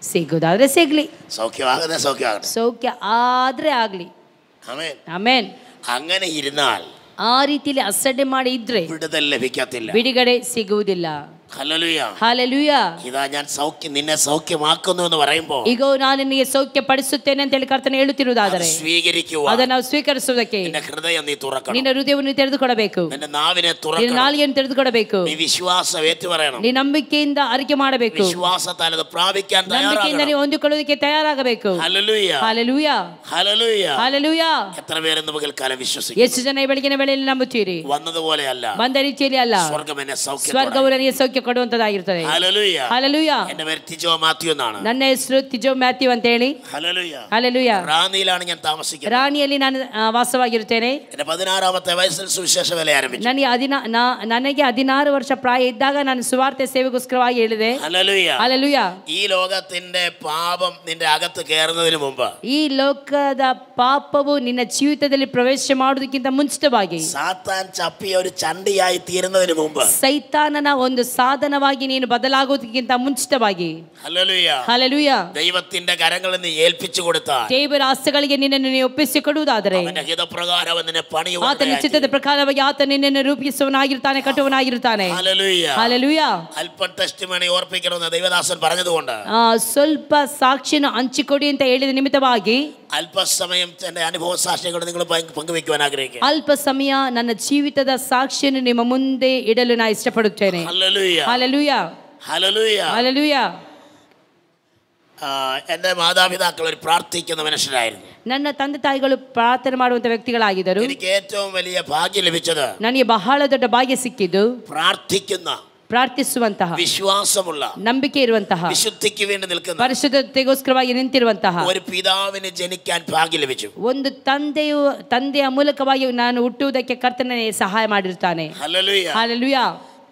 [SPEAKER 2] ಸಿಗುದಾದ್ರೆ ಸಿಗ್ಲಿ.
[SPEAKER 1] സൗഖ്യമാകുന്നേ സൗഖ്യമാകട്ടെ.
[SPEAKER 2] ಸೌಖ್ಯ ಆದ್ರೆ ಆಗ್ಲಿ.
[SPEAKER 1] ആമേൻ.
[SPEAKER 2] ಆಮೇನ್.
[SPEAKER 1] അങ്ങനെ ഇരുന്നാൽ
[SPEAKER 2] ಆ ರೀತಿಯಲ್ಲಿ ಅಸಡ್ಡೆ ಮಾಡಿ ಇದ್ರೆ
[SPEAKER 1] വിടുതൽ ലഭിക്കത്തില്ല.
[SPEAKER 2] ಬಿಡುಗಡೆ ಸಿಗುವುದಿಲ್ಲ.
[SPEAKER 1] ഹല്ലേലൂയ.
[SPEAKER 2] ಹಲ್ಲೆಲೂಯ.
[SPEAKER 1] ഇതാ ഞാൻ നിന്നെ സൗഖ്യമാക്കുന്നു എന്ന് പറയുമ്പോൾ
[SPEAKER 2] ಈಗ ನಾನು ನಿನಗೆ ಸೌಖ್ಯ ಪಡಿಸುತ್ತೇನೆ ಅಂತ ಹೇಳಿ ಕರ್ತನೆ ಹೇಳುತ್ತಿರುವುದಾದರೆ
[SPEAKER 1] ಸ್ವೀಕರಿಸುವ
[SPEAKER 2] ಅದನ್ನು ನಾವು ಸ್ವೀಕರಿಸುವುದಕ್ಕೆ
[SPEAKER 1] ನಿನ್ನ ಹೃದಯ ನೀ ತುರക്കണം.
[SPEAKER 2] ನಿನ್ನ ಹೃದಯವನ್ನು ತೆರೆದುಕೊಡಬೇಕು.
[SPEAKER 1] ನಿನ್ನ ನಾವಿനെ തുറക്കണം.
[SPEAKER 2] ನಿನ್ನ ನಾಲಿಗೆಯನ್ನು ತೆರೆದುಕೊಡಬೇಕು.
[SPEAKER 1] നീ വിശ്വാസം ഏറ്റുപറയണം.
[SPEAKER 2] ನೀ ನಂಬಿಕೆಯಿಂದ ಅರಿಕೆ ಮಾಡಬೇಕು.
[SPEAKER 1] വിശ്വാസത്താൽ അത് പ്രാപിക്കാൻ
[SPEAKER 2] ನಂಬಿಕೆಯಿಂದ
[SPEAKER 1] തയ്യാറാകണം.
[SPEAKER 2] ನೀವು ಹೊಂದಿಕೊಳ್ಳುವುದಕ್ಕೆ ತಯಾರಾಗಬೇಕು.
[SPEAKER 1] ഹല്ലേലൂയ.
[SPEAKER 2] ಹಲ್ಲೆಲೂಯ.
[SPEAKER 1] ഹല്ലേലൂയ.
[SPEAKER 2] ಹಲ್ಲೆಲೂಯ.
[SPEAKER 1] എത്ര പേര് ഇന്ന് പകൽക്കാലം വിശ്വസിക്കുന്നു?
[SPEAKER 2] ಎಷ್ಟು ಜನ ಈ ಬೆಳಗಿನ ವೇಳೆಯಲ್ಲಿ ನಂಬುತ್ತೀರಿ?
[SPEAKER 1] വന്നതുപോലെയല്ല,
[SPEAKER 2] ಬಂದ ರೀತಿಯಲ್ಲಿ ಅಲ್ಲ.
[SPEAKER 1] സ്വർഗ്ഗം എന്നെ സൗഖ്യം
[SPEAKER 2] ಸ್ವರ್ಗವು ನನಗೆ ಸೌಖ್ಯ ಕೊಡುವಂತದ್ದಾಗಿರುತ್ತದೆ.
[SPEAKER 1] ഹല്ലേലൂയ.
[SPEAKER 2] ಹಲ್ಲೆಲೂಯ.
[SPEAKER 1] എൻ്റെ പേര് തിജോ മാത്യു എന്നാണ്.
[SPEAKER 2] ನನ್ನ ಹೆಸರು ತಿಜೋ ಮ್ಯಾಥ್ಯೂ ಅಂತ ಹೇಳಿ.
[SPEAKER 1] ഹല്ലേലൂയ.
[SPEAKER 2] ಹಲ್ಲೆಲೂಯ.
[SPEAKER 1] റാന്നിയിലാണ് ഞാൻ താമസിക്കുന്നത്.
[SPEAKER 2] ರಾಣಿಯಲ್ಲಿ ನಾನು ವಾಸವಾಗಿರುತ್ತೇನೆ.
[SPEAKER 1] എൻ്റെ 16ാമത്തെ വയസ്സിൽ സുവിശേഷ വേല ആരംഭിച്ചു.
[SPEAKER 2] ನನಗೆ 16 ವರ್ಷ ಪ್ರಾಯ ಇದ್ದಾಗ ನಾನು ಸುವಾರ್ತೆ ಸೇವೆಗೋಸ್ಕರವಾಗಿ ಹೇಳಿದೆ.
[SPEAKER 1] ഹല്ലേലൂയ.
[SPEAKER 2] ಹಲ್ಲೆಲೂಯ.
[SPEAKER 1] ഈ ലോകത്തിന്റെ പാപം നിന്റെ അകത്ത് കയറുന്നതിന് മുമ്പ്,
[SPEAKER 2] ಈ ಲೋಕದ ಪಾಪವು ನಿನ್ನ ಜೀವಿತದಲ್ಲಿ ಪ್ರವೇಶ ಮಾಡುವುದಕ್ಕಿಂತ ಮುಂಚಿತವಾಗಿ,
[SPEAKER 1] സാത്താൻ ചപ്പിയ ഒരു ചണ്ടിയായി തീരുന്നതിന് മുമ്പ്,
[SPEAKER 2] ಸೈತಾನನ ಒಂದು ಸಾಧನವಾಗಿ ನೀನು ಬದಲಾಗುವುದಕ್ಕಿಂತ ಮುಂಚಿತವಾಗಿ,
[SPEAKER 1] ഹല്ലേലൂയ,
[SPEAKER 2] ಹಲ್ಲೆಲೂಯ,
[SPEAKER 1] ദൈവത്തിന്റെ കരങ്ങളിൽ നിന്ന് ഏൽപ്പിച്ചു കൊടുത്താൽ,
[SPEAKER 2] ದೇವರ ಹಸ್ತಗಳಿಗೆ ನಿನ್ನನ್ನು ನೀನು ಒಪ್ಪಿಸಿಕೊಡುವುದಾದರೆ,
[SPEAKER 1] അവന്റെ ഹിതപ്രകാരം നിന്നെ പണിയുവാൻ,
[SPEAKER 2] ಆತನ ಚಿತ್ತದ ಪ್ರಕಾರವಾಗಿ ಆತ ನಿನ್ನನ್ನು ರೂಪಿಸುವವನಾಗಿರುತ್ತಾನೆ, ಕಟ್ಟುವವನಾಗಿರುತ್ತಾನೆ.
[SPEAKER 1] ഹല്ലേലൂയ.
[SPEAKER 2] ಹಲ್ಲೆಲೂಯ.
[SPEAKER 1] അല്പം ടെസ്റ്റിമണി ഓർപ്പിക്കണമെന്ന് ദൈവദാസൻ പറഞ്ഞതുകൊണ്ട്
[SPEAKER 2] ಸ್ವಲ್ಪ ಸಾಕ್ಷಿಯನ್ನು ಹಂಚಿಕೊಡಿ ಅಂತ ಹೇಳಿದ ನಿಮಿತ್ತವಾಗಿ
[SPEAKER 1] അല്പസമയം എന്റെ അനുഭവ സാക്ഷ്യങ്ങൾ നിങ്ങൾ പങ്കുവെക്കുവാൻ ആഗ്രഹിക്കുന്നു.
[SPEAKER 2] ಅಲ್ಪ ಸಮಯ ನನ್ನ ಜೀವಿತದ ಸಾಕ್ಷಿಯನ್ನು ನಿಮ್ಮ ಮುಂದೆ ಇಡಲು ನಾನು ಇಷ್ಟಪಡುತ್ತೇನೆ.
[SPEAKER 1] ഹല്ലേലൂയ.
[SPEAKER 2] ಹಲ್ಲೆಲೂಯ.
[SPEAKER 1] ഹല്ലേലൂയ.
[SPEAKER 2] ಹಲ್ಲೆಲೂಯ.
[SPEAKER 1] എൻ്റെ മാതാപിതാക്കൾ ഒരു പ്രാർത്ഥിക്കുന്ന മനുഷ്യരായിരുന്നു.
[SPEAKER 2] ನನ್ನ ತಂದೆ ತಾಯಿಗಳು ಪ್ರಾರ್ಥನೆ ಮಾಡುವಂತ ವ್ಯಕ್ತಿಗಳಾಗಿದ್ದರು.
[SPEAKER 1] എനിക്ക് ഏറ്റവും വലിയ ಭಾಗ್ಯ ലഭിച്ചത്
[SPEAKER 2] ನನಗೆ ಬಹಳ ದೊಡ್ಡ ಭಾಗ್ಯ ಸಿಕ್ಕಿದ್ದು ಪ್ರಾರ್ಥಿಸುವಂತಹ,
[SPEAKER 1] ವಿಶ್ವಾಸമുള്ള,
[SPEAKER 2] ನಂಬಿಕೆ ಇರುವಂತಹ,
[SPEAKER 1] ವಿಶುದ್ಧಿಗೆ ವೇണ്ടി ನಿಲ್ക്കുന്ന,
[SPEAKER 2] ಪರಿಶುದ್ಧತೆಗೋಸ್ಕರವಾಗಿ ನಿಂತಿರುವಂತಹ
[SPEAKER 1] ഒരു പിതാവിന് ജനിക്കാൻ ഭാഗ്യം ലഭിച്ചു.
[SPEAKER 2] ಒಂದು ತಂದೆಯ ಮೂಲಕವಾಗಿ ನಾನು ಹುಟ್ಟುವುದಕ್ಕೆ ಕರ್ತನೇ ಸಹಾಯ ಮಾಡಿರುತ್ತಾನೆ.
[SPEAKER 1] Hallelujah,
[SPEAKER 2] hallelujah.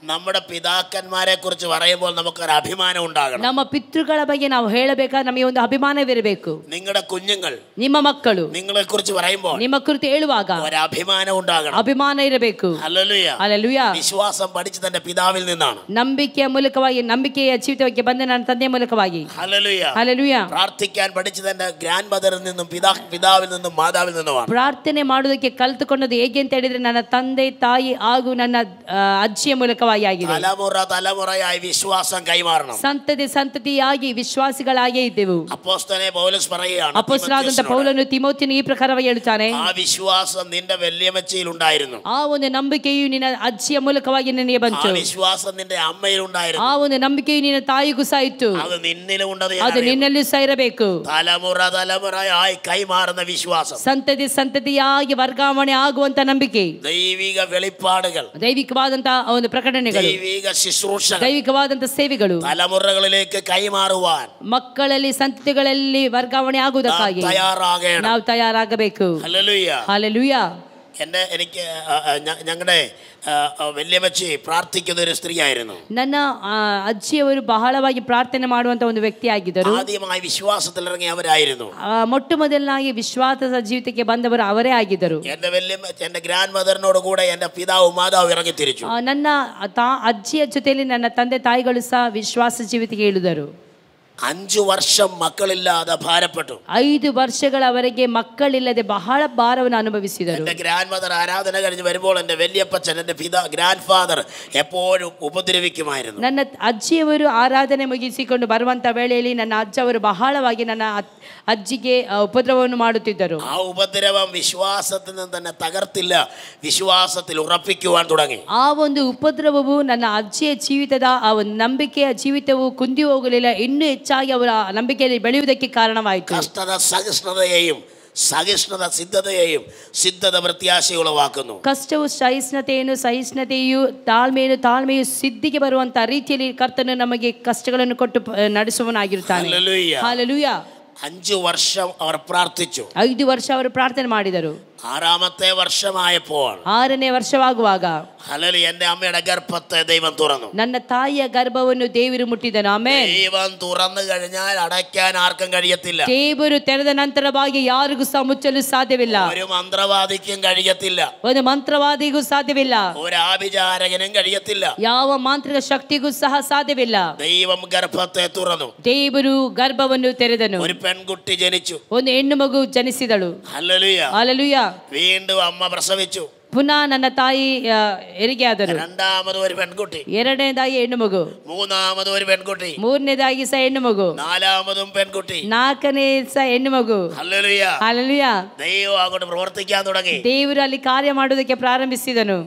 [SPEAKER 1] നമ്മുടെ പിതാക്കന്മാരെ കുറിച്ച് പറയുമ്പോൾ നമുക്കൊരു അഭിമാനം ഉണ്ടാകണം.
[SPEAKER 2] ನಮ್ಮ ಪಿತೃಗಳ ಬಗ್ಗೆ ನಾವು ಹೇಳಬೇಕಾದ್ರೆ ನಮಗೆ ಒಂದು ಅಭಿಮಾನವಿರಬೇಕು.
[SPEAKER 1] നിങ്ങളുടെ കുഞ്ഞുങ്ങൾ,
[SPEAKER 2] ನಿಮ್ಮ ಮಕ್ಕಳು
[SPEAKER 1] നിങ്ങളെ കുറിച്ച് പറയുമ്പോൾ
[SPEAKER 2] ನಿಮ್ಮ ಕುರಿತು ಹೇಳುವಾಗ
[SPEAKER 1] ഒരു അഭിമാനം ഉണ്ടാകണം.
[SPEAKER 2] ಅಭಿಮಾನ ಇರಬೇಕು.
[SPEAKER 1] Hallelujah,
[SPEAKER 2] hallelujah.
[SPEAKER 1] വിശ്വാസം പഠിച്ചു തന്റെ പിതാവിൽ നിന്നാണ്.
[SPEAKER 2] ನಂಬಿಕೆಯ ಮೂಲಕವಾಗಿ, ನಂಬಿಕೆಯ ಜೀವಿತಕ್ಕೆ ಬಂದ ನನ್ನ ತಂದೆಯ ಮೂಲಕವಾಗಿ.
[SPEAKER 1] Hallelujah,
[SPEAKER 2] hallelujah.
[SPEAKER 1] പ്രാർത്ഥിക്കാൻ പഠിച്ചു തന്റെ ഗ്രാൻഡ് മദറിൽ നിന്നും, പിതാവിൽ നിന്നും, മാതാവിൽ നിന്നുമാണ്.
[SPEAKER 2] ಪ್ರಾರ್ಥನೆ ಮಾಡುವುದಕ್ಕೆ ಕಲಿತುಕೊಂಡದ್ದು ಹೇಗೆ ಅಂತ ಹೇಳಿದ್ರೆ ನನ್ನ ತಂದೆ ತಾಯಿ ಹಾಗೂ ನನ್ನ ಅಜ್ಜಿಯ ಮೂಲಕವಾಗಿ ಆಗಿದೆ.
[SPEAKER 1] തലമുറ തലമുറയായി വിശ്വാസം കൈമാറണം.
[SPEAKER 2] ಸಂತತಿಯಾಗಿ ವಿಶ್ವಾಸಿಗಳಾಗೇ ಇದ್ದೆವು.
[SPEAKER 1] അപ്പോസ്തലനായ പൗലോസ് പറയുകയാണ്,
[SPEAKER 2] ಅಪೊಸ್ತಲನಾದಂತ ಪೌಲನು ತಿಮೋತಿನ ಈ ಪ್ರಕಾರವಾಗಿ ಹೇಳುತ್ತಾನೆ,
[SPEAKER 1] ആ വിശ്വാസം നിന്റെ വല്യമ്മച്ചിയിൽ ഉണ്ടായിരുന്നു.
[SPEAKER 2] ಆ ಒಂದು ನಂಬಿಕೆಯು ನಿನ್ನ ಅಜ್ಜಿಯ ಮೂಲಕವಾಗಿ ನಿನಗೆ ಬಂತು.
[SPEAKER 1] ആ വിശ്വാസം നിന്റെ അമ്മയിൽ ഉണ്ടായിരുന്നു.
[SPEAKER 2] ಆ ಒಂದು ನಂಬಿಕೆಯು ನಿನ್ನ ತಾಯಿಗೂ ಸಹ ಇತ್ತು.
[SPEAKER 1] അത് നിന്നിലും ഉണ്ടെന്ന്
[SPEAKER 2] ಅದು ನಿನ್ನಲ್ಲೂ ಸಹ ಇರಬೇಕು.
[SPEAKER 1] തലമുറ തലമുറയായി കൈമാറുന്ന വിശ്വാസം,
[SPEAKER 2] ಸಂತತಿಯಾಗಿ ವರ್ಗಾವಣೆ ಆಗುವಂತ ನಂಬಿಕೆ,
[SPEAKER 1] ദൈവിക വെളിപ്പാടുകൾ,
[SPEAKER 2] ದೈವಿಕವಾದಂತಹ ಒಂದು ಪ್ರಕಟಣೆಗಳು,
[SPEAKER 1] ദൈവിക ശുശ്രൂഷകൾ,
[SPEAKER 2] ದೈವಿಕವಾದಂತಹ ಸೇವೆಗಳು
[SPEAKER 1] തലമുറകളിലേക്ക് കൈമാറുവാൻ
[SPEAKER 2] ಮಕ್ಕಳಲ್ಲಿ ಸಂತತಿಗಳಲ್ಲಿ ವರ್ಗಾವಣೆ ಆಗುವುದಕ್ಕಾಗಿ ನಾವು ತಯಾರಾಗಬೇಕು.
[SPEAKER 1] Hallelujah,
[SPEAKER 2] hallelujah.
[SPEAKER 1] എനിക്ക് ഞങ്ങളുടെ വല്യമ്മച്ചി പ്രാർത്ഥിക്കുന്ന ഒരു സ്ത്രീയായിരുന്നു.
[SPEAKER 2] ನನ್ನ ಅಜ್ಜಿಯವರು ಬಹಳವಾಗಿ ಪ್ರಾರ್ಥನೆ ಮಾಡುವಂತ ಒಂದು ವ್ಯಕ್ತಿಯಾಗಿದ್ದರು.
[SPEAKER 1] ആദ്യമായി വിശ്വാസത്തിൽ ഇറങ്ങിയവരായിരുന്നു.
[SPEAKER 2] ಮೊಟ್ಟ ಮೊದಲನಾಗಿ ವಿಶ್ವಾಸದ ಜೀವಿತಕ್ಕೆ ಬಂದವರು ಅವರೇ ಆಗಿದ್ದರು.
[SPEAKER 1] എന്റെ ഗ്രാൻഡ് മദറിനോട് കൂടെ എന്റെ പിതാവും മാതാവും ഇറങ്ങി തിരിച്ചു.
[SPEAKER 2] ನನ್ನ ಅಜ್ಜಿಯ ಜೊತೆಯಲ್ಲಿ ನನ್ನ ತಂದೆ ತಾಯಿಗಳು ಸಹ ವಿಶ್ವಾಸ ಜೀವಿತಕ್ಕೆ ಇಳಿದರು.
[SPEAKER 1] 5 ವರ್ಷം മക്കളില്ലാതെ ഭാരപ്പെട്ടു.
[SPEAKER 2] 5 ವರ್ಷಗಳವರೆಗೆ ಮಕ್ಕಳಿಲ್ಲದೆ ಬಹಳ ಭಾರವನ್ನು ಅನುಭವಿಸಿದರು.
[SPEAKER 1] എന്റെ ഗ്രാൻഡ് മദർ ആരാധന കഴിഞ്ഞ് വരുമ്പോൾ എന്റെ വല്യപ്പച്ചൻ, എന്റെ ഗ്രാൻഡ് ഫാദർ എപ്പോഴും ഉപദ്രവിക്കുമായിരുന്നു.
[SPEAKER 2] ನನ್ನ ಅಜ್ಜಿಯವರು ಆರಾಧನೆ ಮುಗಿಸಿಕೊಂಡು ಬರುವಂತ ವೇಳೆಯಲ್ಲಿ ನನ್ನ ಅಜ್ಜವರು ಬಹಳವಾಗಿ ನನ್ನ ಅಜ್ಜಿಗೆ ಉಪದ್ರವವನ್ನು ಮಾಡುತ್ತಿದ್ದರು.
[SPEAKER 1] ആ ഉപദ്രവം വിശ്വാസത്തിൽ നിന്ന് തന്നെ തകർത്തില്ല, വിശ്വാസത്തിൽ ഉറപ്പിക്കുവാൻ തുടങ്ങി.
[SPEAKER 2] ಆ ಒಂದು ಉಪದ್ರವವು ನನ್ನ ಅಜ್ಜಿಯ ಜೀವಿತದ ಆ ಒಂದು ನಂಬಿಕೆಯ ಜೀವಿತವು ಕುಂದಿ ಹೋಗಲಿಲ್ಲ, ಇನ್ನೂ ಹೆಚ್ಚಾಗಿ ಅವರ ನಂಬಿಕೆಯಲ್ಲಿ ಬೆಳೆಯುವುದಕ್ಕೆ ಕಾರಣವಾಯಿತು.
[SPEAKER 1] കഷ്ടത സഹിഷ്ണുതയെയും സഹിഷ്ണുത സിദ്ധതയെയും, സിദ്ധത പ്രത്യാശയുളവാക്കുന്നു.
[SPEAKER 2] ಕಷ್ಟವು ಸಹಿಷ್ಣುತೆಯು ತಾಳ್ಮೆಯು ಸಿದ್ಧಿಗೆ ಬರುವಂತ ರೀತಿಯಲ್ಲಿ ಕರ್ತನು ನಮಗೆ ಕಷ್ಟಗಳನ್ನು ಕೊಟ್ಟು ನಡೆಸುವನಾಗಿರುತ್ತಾನೆ. ಹಲ್ಲೆಲೂಯ.
[SPEAKER 1] 5 വർഷം അവർ പ്രാർത്ഥിച്ചു.
[SPEAKER 2] 5 ವರ್ಷ ಅವರು ಪ್ರಾರ್ಥನೆ ಮಾಡಿದರು.
[SPEAKER 1] 6ാമത്തെ വർഷമായപ്പോൾ,
[SPEAKER 2] 6ನೇ ವರ್ಷವಾಗುವಾಗ,
[SPEAKER 1] ഹല്ലേലൂയ, എന്റെ അമ്മയുടെ ഗർഭത്തെ ദൈവം തുറന്നു.
[SPEAKER 2] ನನ್ನ ತಾಯಿಯ ಗರ್ಭವನ್ನು ದೇವರು ಮುಟ್ಟಿದನು. ಆಮೆನ್.
[SPEAKER 1] ദൈവം തുറന്നു കഴിഞ്ഞാൽ അടയ്ക്കാൻ ആർക്കും കഴിയത്തില്ല.
[SPEAKER 2] ದೇವರು ತೆರೆದ ನಂತರವಾಗಿ ಯಾರಿಗೂ ಸಹ ಮುಚ್ಚಲು ಸಾಧ್ಯವಿಲ್ಲ.
[SPEAKER 1] ഒരു മന്ത്രവാദിക്കും കഴിയത്തില്ല.
[SPEAKER 2] ಒಂದು ಮಂತ್ರವಾದಿಗೂ ಸಾಧ್ಯವಿಲ್ಲ.
[SPEAKER 1] ഒരു ആഭിചാരകനും കഴിയത്തില്ല.
[SPEAKER 2] ಯಾವ ಮಾಂತ್ರಿಕ ಶಕ್ತಿಗೂ ಸಹ ಸಾಧ್ಯವಿಲ್ಲ.
[SPEAKER 1] ദൈവം ഗർഭത്തെ തുറന്നു.
[SPEAKER 2] ದೇವರು ಗರ್ಭವನ್ನು ತೆರೆದನು.
[SPEAKER 1] ഒരു പെൺകുട്ടി ജനിച്ചു.
[SPEAKER 2] ಒಂದು ಹೆಣ್ಣು ಮಗು ಜನಿಸಿದಳು.
[SPEAKER 1] ഹല്ലേലൂയ.
[SPEAKER 2] ಹಲ್ಲೆಲೂಯ.
[SPEAKER 1] വീണ്ടും അമ്മ പ്രസവിച്ചു.
[SPEAKER 2] ಪುನಃ ನನ್ನ ತಾಯಿ ಹೆರಿಗೆ ಆದರು.
[SPEAKER 1] 2ാമത് ഒരു പെൺകുട്ടി.
[SPEAKER 2] 2ನೇದಾಗಿ ಹೆಣ್ಣು ಮಗು.
[SPEAKER 1] 3ാമത് ഒരു പെൺകുട്ടി.
[SPEAKER 2] 3ನೇದಾಗಿ ಸಹ ಹೆಣ್ಣು ಮಗು.
[SPEAKER 1] 4ാമതും പെൺകുട്ടി.
[SPEAKER 2] 4ನೇ ಸಹ ಹೆಣ್ಣು ಮಗು.
[SPEAKER 1] ഹല്ലേലൂയ.
[SPEAKER 2] ಹಲ್ಲೆಲೂಯ.
[SPEAKER 1] ദൈവം അങ്ങോട്ട് പ്രവർത്തിക്കാൻ തുടങ്ങി.
[SPEAKER 2] ದೇವರು ಅಲ್ಲಿ ಕಾರ್ಯ ಮಾಡುವುದಕ್ಕೆ ಪ್ರಾರಂಭಿಸಿದನು.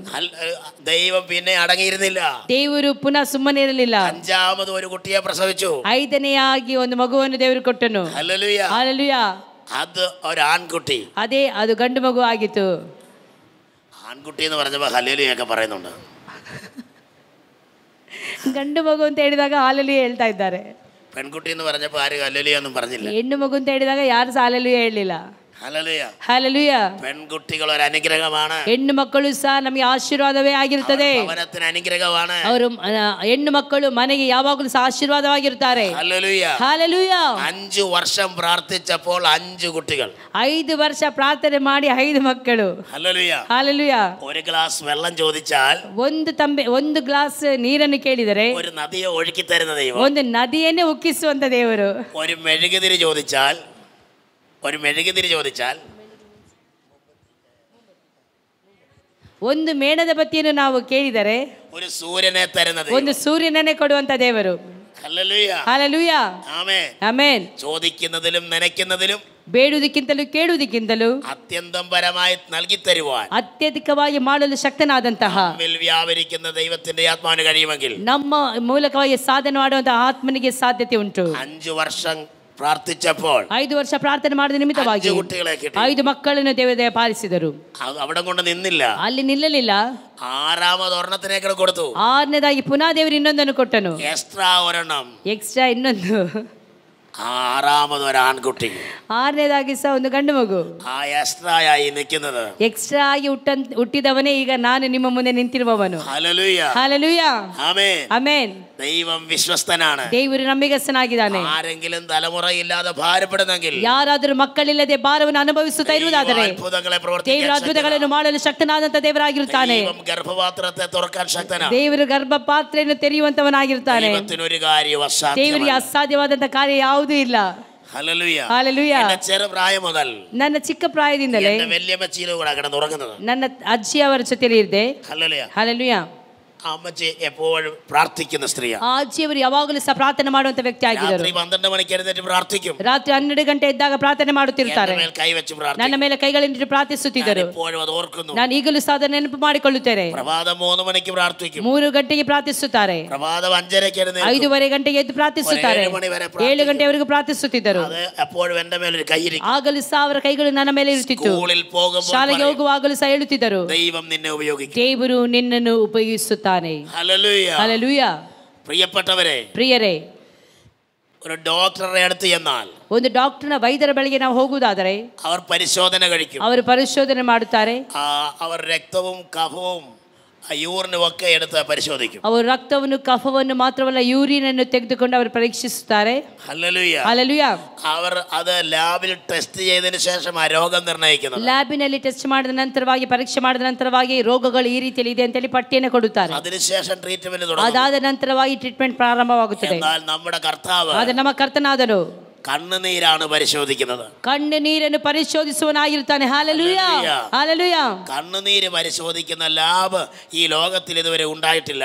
[SPEAKER 1] ദൈവം പിന്നെ അടങ്ങിയിരുന്നില്ല.
[SPEAKER 2] ದೇವರು ಪುನಃ ಸುಮ್ಮನೆ ಇರಲಿಲ್ಲ.
[SPEAKER 1] 5ാമത് ഒരു കുട്ടിയെ പ്രസവിച്ചു.
[SPEAKER 2] 5ನೇಯಾಗಿ ಒಂದು ಮಗುವನ್ನು ದೇವರು ಕೊಟ್ಟನು.
[SPEAKER 1] ഹല്ലേലൂയ.
[SPEAKER 2] ಹಲ್ಲೆಲೂಯ.
[SPEAKER 1] അത് ഒരു ആൺകുട്ടി.
[SPEAKER 2] ಅದು ಗಂಡು ಮಗು ಆಗಿತ್ತು.
[SPEAKER 1] ആൺകുട്ടി എന്ന് പറഞ്ഞപ്പോൾ ഹല്ലേലൂയൊക്കെ പറയുന്നുണ്ട്.
[SPEAKER 2] ಗಂಡು ಮಗು ಅಂತ ಹೇಳಿದಾಗ ಹಾಲೆಲೂಯ ಹೇಳ್ತಾ ಇದ್ದಾರೆ.
[SPEAKER 1] പെൺകുട്ടി എന്ന് പറഞ്ഞപ്പോൾ ആരും ഹല്ലേലൂയ ഒന്നും പറഞ്ഞില്ല.
[SPEAKER 2] ಹೆಣ್ಣು ಮಗು ಅಂತ ಹೇಳಿದಾಗ ಯಾರು ಸಹ ಹಾಲೆಲೂಯ ಹೇಳಲಿಲ್ಲ.
[SPEAKER 1] ഹല്ലേലൂയ.
[SPEAKER 2] ಹಾಲೆಲೂಯ.
[SPEAKER 1] പെൺകുട്ടികൾ ഒരു അനുഗ്രഹമാണ്.
[SPEAKER 2] ಹೆಣ್ಣು ಮಕ್ಕಳು ಸಹ ನಮಗೆ ಆಶೀರ್ವಾದವೇ ಆಗಿರುತ್ತದೆ.
[SPEAKER 1] ഭവനത്തിന് അനുഗ്രഹമാണ്.
[SPEAKER 2] ಅವರು ಹೆಣ್ಣು ಮಕ್ಕಳು ಮನೆಗೆ ಯಾವಾಗಲೂ ಸಹ ಆಶೀರ್ವಾದವಾಗಿರುತ್ತಾರೆ.
[SPEAKER 1] ഹല്ലേലൂയ.
[SPEAKER 2] ಹಾಲೆಲೂಯ.
[SPEAKER 1] 5 വർഷം പ്രാർത്ഥിച്ചപ്പോൾ 5 കുട്ടികൾ.
[SPEAKER 2] 5 ವರ್ಷ ಪ್ರಾರ್ಥನೆ ಮಾಡಿ 5 ಮಕ್ಕಳು.
[SPEAKER 1] ഹല്ലേലൂയ.
[SPEAKER 2] ಹಾಲೆಲೂಯ.
[SPEAKER 1] ഒരു ഗ്ലാസ് വെള്ളം ചോദിച്ചാൽ,
[SPEAKER 2] ಒಂದು ಗ್ಲಾಸ್ ನೀರನ್ನು ಕೇಳಿದರೆ
[SPEAKER 1] ഒരു നദിയെ ഒഴുക്കി തരുന്ന ദൈവം.
[SPEAKER 2] ಒಂದು ನದಿಯನ್ನೇ ಉಕ್ಕಿಸುವಂತ ದೇವರು.
[SPEAKER 1] ഒരു മെഴുകുതിരി ചോദിച്ചാൽ
[SPEAKER 2] ಒಂದು ಮೇಣದ ಬತ್ತಿಯನ್ನು ನಾವು ಕೇಳಿದರೆ
[SPEAKER 1] ഒരു സൂര്യനെ തരുന്നത്,
[SPEAKER 2] ಒಂದು ಸೂರ್ಯನನ್ನೇ ಕೊಡುವಂತ ದೇವರು.
[SPEAKER 1] ഹല്ലേലൂയ.
[SPEAKER 2] ಹಾಲೆಲೂಯ.
[SPEAKER 1] ആമേൻ.
[SPEAKER 2] ಆಮೆನ್.
[SPEAKER 1] ചോദിക്കുന്നതിലും നനയ്ക്കുന്നതിലും
[SPEAKER 2] ಬೇಡುವುದಕ್ಕಿಂತಲೂ ಕೇಳುವುದಕ್ಕಿಂತಲೂ
[SPEAKER 1] അത്യന്തം പരമായി നൽകി തരുവാൻ
[SPEAKER 2] ಅತ್ಯಧಿಕವಾಗಿ ಮಾಡಲು ಶಕ್ತನಾದಂತಹ
[SPEAKER 1] വ്യാപരിക്കുന്ന ദൈവത്തിന്റെ ആത്മാവിന് കഴിയുമെങ്കിൽ
[SPEAKER 2] ನಮ್ಮ ಮೂಲಕವಾಗಿ ಸಾಧನೆ ಮಾಡುವಂತಹ ಆತ್ಮನಿಗೆ ಸಾಧ್ಯತೆ ಉಂಟು.
[SPEAKER 1] 5 വർഷം പ്രാർത്ഥിച്ചപ്പോൾ
[SPEAKER 2] 5 ವರ್ಷ ಪ್ರಾರ್ಥನೆ ಮಾಡಿದ ನಿಮಿತ್ತವಾಗಿ
[SPEAKER 1] 5 കുട്ടികളെ കിട്ടി.
[SPEAKER 2] 5 ಮಕ್ಕಳನ್ನು ದೇವರ ಪಾಲಿಸಿದರು.
[SPEAKER 1] അവിടെ കൊണ്ട് നിന്നില്ല,
[SPEAKER 2] ಅಲ್ಲಿ ನಿಲ್ಲಲಿಲ್ಲ.
[SPEAKER 1] 6ാമത് ഒരെണ്ണത്തിനേക്ക് കൊടുത്തു.
[SPEAKER 2] 6ನೇದಾಗಿ ಪುನಃ ದೇವರು ಇನ್ನೊಂದನ್ನು ಕೊಟ್ಟನು.
[SPEAKER 1] എക്സ്ട്രാ ഒരെണ്ണം,
[SPEAKER 2] ಎಕ್ಸ್ಟ್ರಾ ಇನ್ನೊಂದು.
[SPEAKER 1] 6ാമത് ഒരു ആൺകുട്ടി.
[SPEAKER 2] 6ನೇದಾಗಿ ಸಹ ಒಂದು ಗಂಡು ಮಗು.
[SPEAKER 1] ആ എക്സ്ട്രാ ആയി നിൽക്കുന്നത്.
[SPEAKER 2] ಎಕ್ಸ್ಟ್ರಾ ಆಗಿ ಹುಟ್ಟಿದವನೇ ಈಗ ನಾನು ನಿಮ್ಮ ಮುಂದೆ ನಿಂತಿರುವವನು.
[SPEAKER 1] ഹല്ലേലൂയ,
[SPEAKER 2] ഹല്ലേലൂയ,
[SPEAKER 1] ആമേൻ,
[SPEAKER 2] ಆಮೆನ್.
[SPEAKER 1] ദൈവം വിശ്വസ്തനാണ്.
[SPEAKER 2] ದೇವರು ನಂಬಿಗಸ್ತನಾಗಿದ್ದಾನೆ.
[SPEAKER 1] ആരെങ്കിലും തലമുറയില്ലാതെ ഭാരപ്പെടുന്നെങ്കിൽ,
[SPEAKER 2] ಯಾರಾದರೂ ಮಕ್ಕಳಿಲ್ಲದೆ ಭಾರವನ್ನು ಅನುಭವಿಸುತ್ತಾ ಇರುವುದಾದರೆ
[SPEAKER 1] അത്ഭുതങ്ങളെ
[SPEAKER 2] ದೇವರು
[SPEAKER 1] പ്രവർത്തിക്കാൻ
[SPEAKER 2] ಅದ್ಭುತಗಳನ್ನು ಮಾಡಲು ಶಕ್ತನಾದಂತ ದೇವರಾಗಿರುತ್ತಾನೆ.
[SPEAKER 1] ദൈവം ഗർഭപാത്രത്തെ തുറക്കാൻ ശക്തനാണ്.
[SPEAKER 2] ದೇವರು ಗರ್ಭಪಾತ್ರೆಯನ್ನು ತೆರೆಯುವಂತವನಾಗಿರ್ತಾನೆ.
[SPEAKER 1] ദൈവത്തിന് ഒരു കാര്യവും
[SPEAKER 2] ದೇವರಿಗೆ
[SPEAKER 1] അസാധ്യമല്ല.
[SPEAKER 2] ಅಸಾಧ್ಯವಾದಂತ ಕಾರ್ಯ ಯಾವುದೂ ಇಲ್ಲ.
[SPEAKER 1] Hallelujah,
[SPEAKER 2] hallelujah.
[SPEAKER 1] എന്റെ ചെറുപ്രായം മുതൽ
[SPEAKER 2] ನನ್ನ ಚಿಕ್ಕ ಪ್ರಾಯದಿಂದಲೇ
[SPEAKER 1] എന്റെ വല്യമ്മച്ചിയിലും കൂടെ കിടന്നുറങ്ങുന്നത്.
[SPEAKER 2] ನನ್ನ ಅಜ್ಜಿ ಅವರ ಜೊತೆಲಿ ಇದ್ದೆ.
[SPEAKER 1] ഹല്ലേലൂയ.
[SPEAKER 2] ಹಾಲೆಲೂಯ.
[SPEAKER 1] അമ്മച്ചി എപ്പോഴും പ്രാർത്ഥിക്കുന്ന സ്ത്രീയാണ്.
[SPEAKER 2] ಆ ಅಜ್ಜಿಯವರು ಯಾವಾಗಲೂ ಸಹ ಪ್ರಾರ್ಥನೆ ಮಾಡುವಂತ ವ್ಯಕ್ತಿ ಆಗಿದ್ದರು.
[SPEAKER 1] രാത്രി 12 മണിക്ക് എഴുന്നേറ്റ് പ്രാർത്ഥിക്കും.
[SPEAKER 2] ರಾತ್ರಿ 12 ಗಂಟೆ ಇದ್ದಾಗ ಪ್ರಾರ್ಥನೆ ಮಾಡುತ್ತಿರ್ತಾರೆ.
[SPEAKER 1] എന്റെ മേൽ കൈവച്ച് പ്രാർത്ഥിക്കും.
[SPEAKER 2] ನನ್ನ ಮೇಲೆ ಕೈಗಳಿಟ್ಟು ಪ್ರಾರ್ಥಿಸುತ್ತಿದ್ದರು.
[SPEAKER 1] എപ്പോഴും അത് ഓർക്കുന്നു.
[SPEAKER 2] ನಾನು ಈಗಲೂ ಸಹ ಅದನ್ನು ನೆನಪು ಮಾಡಿಕೊಳ್ಳುತ್ತೇನೆ.
[SPEAKER 1] പ്രഭാതം 3 മണിക്ക് പ്രാർത്ഥിക്കും.
[SPEAKER 2] 3 ಗಂಟೆಗೆ ಪ್ರಾರ್ಥಿಸುತ್ತಾರೆ.
[SPEAKER 1] പ്രഭാതം 5:30ക്ക് എഴുന്നേൽക്കും.
[SPEAKER 2] 5:30 ಗಂಟೆಗೆ ಎದ್ದು ಪ್ರಾರ್ಥಿಸುತ್ತಾರೆ. 7 ಗಂಟೆವರೆಗೂ ಪ್ರಾರ್ಥಿಸುತ್ತಿದ್ದರು.
[SPEAKER 1] അത് എപ്പോഴും എന്റെ മേലൊരു കൈയിരിക്കും.
[SPEAKER 2] ಆಗಲೂ ಸಹ ಅವರ ಕೈಗಳು ನನ್ನ ಮೇಲೆ ಇರುತ್ತಿತ್ತು.
[SPEAKER 1] സ്കൂളിൽ പോകുമ്പോൾ
[SPEAKER 2] ಶಾಲೆಗೆ ಹೋಗುವಾಗಲೂ ಸಹ ಹೇಳುತ್ತಿದ್ದರು,
[SPEAKER 1] ദൈവം നിന്നെ ഉപയോഗിക്കും.
[SPEAKER 2] ದೇವರು ನಿನ್ನನ್ನು ಉಪಯೋಗಿಸುತ್ತಾನೆ.
[SPEAKER 1] ഹല്ലേലൂയ.
[SPEAKER 2] ಹಲ್ಲೆಲೂಯ.
[SPEAKER 1] പ്രിയപ്പെട്ടവരെ,
[SPEAKER 2] ಪ್ರಿಯರೇ,
[SPEAKER 1] ഒരു ഡോക്ടറെ അടുത്ത് ചെന്നാൽ
[SPEAKER 2] ಒಂದು ಡಾಕ್ಟರ್ನ ವೈದ್ಯರ ಬಳಿಗೆ ನಾವು ಹೋಗುವುದಾದರೆ
[SPEAKER 1] അവർ പരിശോധന കഴിക്കും.
[SPEAKER 2] ಅವರು ಪರಿಶೋಧನೆ ಮಾಡುತ್ತಾರೆ.
[SPEAKER 1] അവർ രക്തവും കഫവും യൂറിനും ഒക്കെ എടുത്ത് പരിശോധിക്കും.
[SPEAKER 2] ಅವರು ರಕ್ತವನ್ನು ಕಫವನ್ನು ಮಾತ್ರವಲ್ಲ ಯೂರಿನ್ ಅನ್ನು ತೆಗೆದುಕೊಂಡು ಅವರು ಪರೀಕ್ಷಿಸುತ್ತಾರೆ.
[SPEAKER 1] ഹല്ലേലൂയ.
[SPEAKER 2] ಹಲ್ಲೆಲೂಯ.
[SPEAKER 1] അവർ അത് ലാബിൽ ടെസ്റ്റ് ചെയ്തതിനു ശേഷം ആ രോഗം നിർണ്ണയിക്കുന്നത്.
[SPEAKER 2] ಲ್ಯಾಬಿನಲ್ಲಿ ಟೆಸ್ಟ್ ಮಾಡಿದ ನಂತರವಾಗಿ ಪರೀಕ್ಷೆ ಮಾಡಿದ ನಂತರವಾಗಿ ರೋಗಗಳು ಈ ರೀತಿಯಲ್ಲಿ ಇದೆ ಅಂತೇಳಿ ಪಟ್ಟಿಯನ್ನು ಕೊಡುತ್ತಾರೆ.
[SPEAKER 1] അതിനുശേഷം ട്രീറ്റ്മെന്റ് തുടങ്ങും.
[SPEAKER 2] ಅದಾದ ನಂತರವಾಗಿ ಟ್ರೀಟ್ಮೆಂಟ್ ಪ್ರಾರಂಭವಾಗುತ್ತದೆ.
[SPEAKER 1] എന്നാൽ നമ്മുടെ കർത്താവ്
[SPEAKER 2] ಆದರೆ ನಮ್ಮ ಕರ್ತನಾದನು
[SPEAKER 1] കണ്ണുനീരാണ് പരിശോധിക്കുന്നത്.
[SPEAKER 2] ಕಣ್ಣುನೀರನ್ನು ಪರಿಶೋಧಿಸುವನಾಗಿರುತ್ತಾನೆ. Hallelujah, hallelujah.
[SPEAKER 1] കണ്ണുനീര് പരിശോധിക്കുന്ന ലാബ് ഈ ലോകത്തിൽ ഇതുവരെ ഉണ്ടായിട്ടില്ല.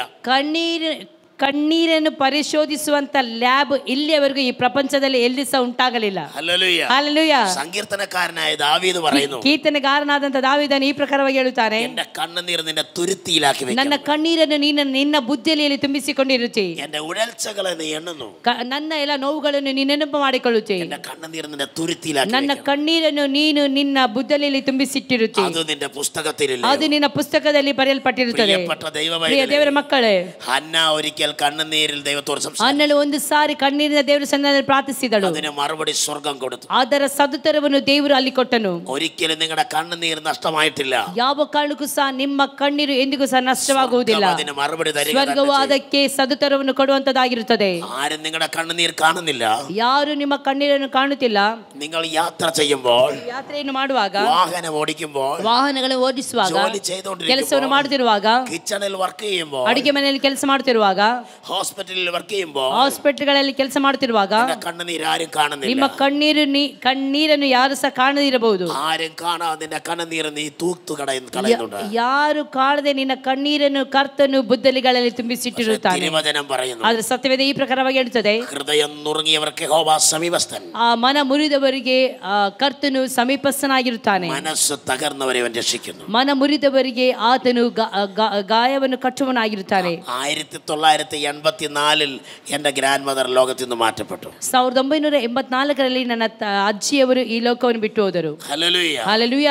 [SPEAKER 2] ಕಣ್ಣೀರನ್ನು ಪರಿಶೋಧಿಸುವಂತ ಲ್ಯಾಬ್ ಇಲ್ಲಿಯವರೆಗೂ ಈ ಪ್ರಪಂಚದಲ್ಲಿ ಎಲ್ಲಿ ಸಹ ಉಂಟಾಗಲಿಲ್ಲ.
[SPEAKER 1] ഹല്ലേലൂയ.
[SPEAKER 2] ಹಲ್ಲೆಲೂಯ.
[SPEAKER 1] സങ്കീർത്തനക്കാരനായ ദാവീദ് പറയുന്നു,
[SPEAKER 2] ಕೀರ್ತನೆಗಾರನಾದಂತ ದಾವೀದನು ಈ ಪ್ರಕಾರವಾಗಿ ಹೇಳುತ್ತಾನೆ,
[SPEAKER 1] എന്റെ കണ്ണുനീർ നിന്റെ തുരുത്തിയിലാക്കി വെക്കണം.
[SPEAKER 2] ನನ್ನ ಕಣ್ಣೀರನ್ನು ನೀನು ನಿನ್ನ ಬುದ್ಧಿಯಲ್ಲಿ ತುಂಬಿಸಿಕೊಂಡಿರುತ್ತಿ.
[SPEAKER 1] എന്റെ ഉഴൽച്ചകളെ നീ എണ്ണുന്നു.
[SPEAKER 2] ನನ್ನ ಎಲ್ಲ ನೋವುಗಳನ್ನು ನೀನು ನೆನಪು ಮಾಡಿಕೊಳ್ಳುತ್ತಿ.
[SPEAKER 1] എന്റെ കണ്ണുനീർ നിന്റെ തുരുത്തിയിലാക്കി
[SPEAKER 2] ನನ್ನ
[SPEAKER 1] വെക്കണം.
[SPEAKER 2] ಕಣ್ಣೀರನ್ನು ನೀನು ನಿನ್ನ ಬುದ್ಧಿಯಲ್ಲಿ ತುಂಬಿಸಿಟ್ಟಿರುತ್ತಿ.
[SPEAKER 1] അത് നിന്റെ പുസ്തകത്തിലില്ല.
[SPEAKER 2] ಅದು ನಿನ್ನ ಪುಸ್ತಕದಲ್ಲಿ ಬರೆಯಲ್ಪಟ್ಟಿರುತ್ತದೆ.
[SPEAKER 1] പ്രിയപ്പെട്ട
[SPEAKER 2] ಪ್ರಿಯ ದೇವರ ಮಕ್ಕಳೇ,
[SPEAKER 1] ഹന്ന ഒരിക്കൽ കണ്ണുനീരിൽ ദൈവത്തോട് സംസാരിച്ചു.
[SPEAKER 2] ಅನ್ನಲು ಒಂದು ಸಾರಿ ಕಣ್ಣೀರಿನ ದೇವರ ಸನ್ನಿಧಿಯಲ್ಲಿ ಪ್ರಾರ್ಥಿಸಿದಳು.
[SPEAKER 1] അതിന് മറുപടി സ്വർഗം കൊടുത്തു.
[SPEAKER 2] ಅದರ ಸದುತ್ತರವನ್ನು ದೇವರು ಅಲ್ಲಿ ಕೊಟ್ಟನು.
[SPEAKER 1] ഒരിക്കലും നിങ്ങളുടെ കണ്ണുനീർ നഷ്ടമായിട്ടില്ല.
[SPEAKER 2] ಯಾವ ಕಾರಣಕ್ಕೂ ಸಹ ನಿಮ್ಮ ಕಣ್ಣೀರು ಎಂದಿಗೂ ಸಹ ನಷ್ಟವಾಗುವುದಿಲ್ಲ.
[SPEAKER 1] അതിന് മറുപടി തരിക.
[SPEAKER 2] ಸ್ವರ್ಗವು ಅದಕ್ಕೆ ಸದುತ್ತರವನ್ನು ಕೊಡುವಂತದ್ದಾಗಿರುತ್ತದೆ.
[SPEAKER 1] ആരും നിങ്ങളുടെ കണ്ണുനീർ കാണുന്നില്ല.
[SPEAKER 2] ಯಾರು ನಿಮ್ಮ ಕಣ್ಣೀರನ್ನು ಕಾಣುತ್ತಿಲ್ಲ.
[SPEAKER 1] നിങ്ങൾ യാത്ര ചെയ്യുമ്പോൾ,
[SPEAKER 2] ಯಾತ್ರೆಯನ್ನು ಮಾಡುವಾಗ,
[SPEAKER 1] വാഹനം ഓടിക്കുമ്പോൾ,
[SPEAKER 2] ವಾಹನಗಳನ್ನು ಓಡಿಸುವಾಗ,
[SPEAKER 1] ജോലി ചെയ്തുകൊണ്ടിരിക്കുമ്പോൾ,
[SPEAKER 2] ಕೆಲಸವನ್ನು ಮಾಡುತ್ತಿರುವಾಗ,
[SPEAKER 1] കിച്ചണിൽ വർക്ക് ചെയ്യുമ്പോൾ,
[SPEAKER 2] ಅಡಿಗೆ ಮನೆಯಲ್ಲಿ ಕೆಲಸ ಮಾಡುತ್ತಿರುವಾಗ,
[SPEAKER 1] ഹോസ്പിറ്റലിൽ വർക്ക് ചെയ്യുമ്പോൾ,
[SPEAKER 2] ಹಾಸ್ಪಿಟಲ್ಗಳಲ್ಲಿ ಕೆಲಸ ಮಾಡುತ್ತಿರುವಾಗ
[SPEAKER 1] കണ്ണുനീർ ആരും കാണുന്നില്ല.
[SPEAKER 2] ನಿಮ್ಮ ಕಣ್ಣೀರನ್ನು ಯಾರು ಸಹ ಕಾಣದಿರಬಹುದು.
[SPEAKER 1] ആരും കാണാതെ നിന്റെ കണ്ണുനീർ നീ തൂത്തു കളയുന്നുണ്ട്.
[SPEAKER 2] ಯಾರು ಕಾಣದೆ ನಿನ್ನ ಕಣ್ಣೀರನ್ನು ಕರ್ತನು ಬುದ್ದಲಿಗಳಲ್ಲಿ ತುಂಬಿಸಿಟ್ಟಿರುತ್ತಾನೆ.
[SPEAKER 1] തിരുവചനം പറയുന്നു,
[SPEAKER 2] ಆದ್ರೆ ಸತ್ಯವೇದ ಈ ಪ್ರಕಾರವಾಗಿ ಹೇಳುತ್ತದೆ,
[SPEAKER 1] ഹൃദയം നുറുങ്ങിയവർക്ക് യഹോവ സമീപസ്ഥൻ.
[SPEAKER 2] ಆ ಮನ ಮುರಿದವರಿಗೆ ಕರ್ತನು ಸಮೀಪಸ್ಥನಾಗಿರುತ್ತಾನೆ.
[SPEAKER 1] മനസ്സ് തകർന്നവരെ അവൻ രക്ഷിക്കുന്നു.
[SPEAKER 2] ಮನ ಮುರಿದವರಿಗೆ ಆತನು ಗಾಯವನ್ನು ಕಟ್ಟುವನಾಗಿರುತ್ತಾನೆ.
[SPEAKER 1] 1984 എൻ്റെ ഗ്രാൻഡ് മദർ ലോകത്തിൽ നിന്ന് മാറ്റപ്പെട്ടു.
[SPEAKER 2] 1984 ನನ್ನ ಅಜ್ಜಿಯವರು ಈ ಲೋಕವನ್ನು ಬಿಟ್ಟು ಹೋದರು.
[SPEAKER 1] ഹല്ലേലൂയ.
[SPEAKER 2] ಹಲ್ಲೆಲೂಯ.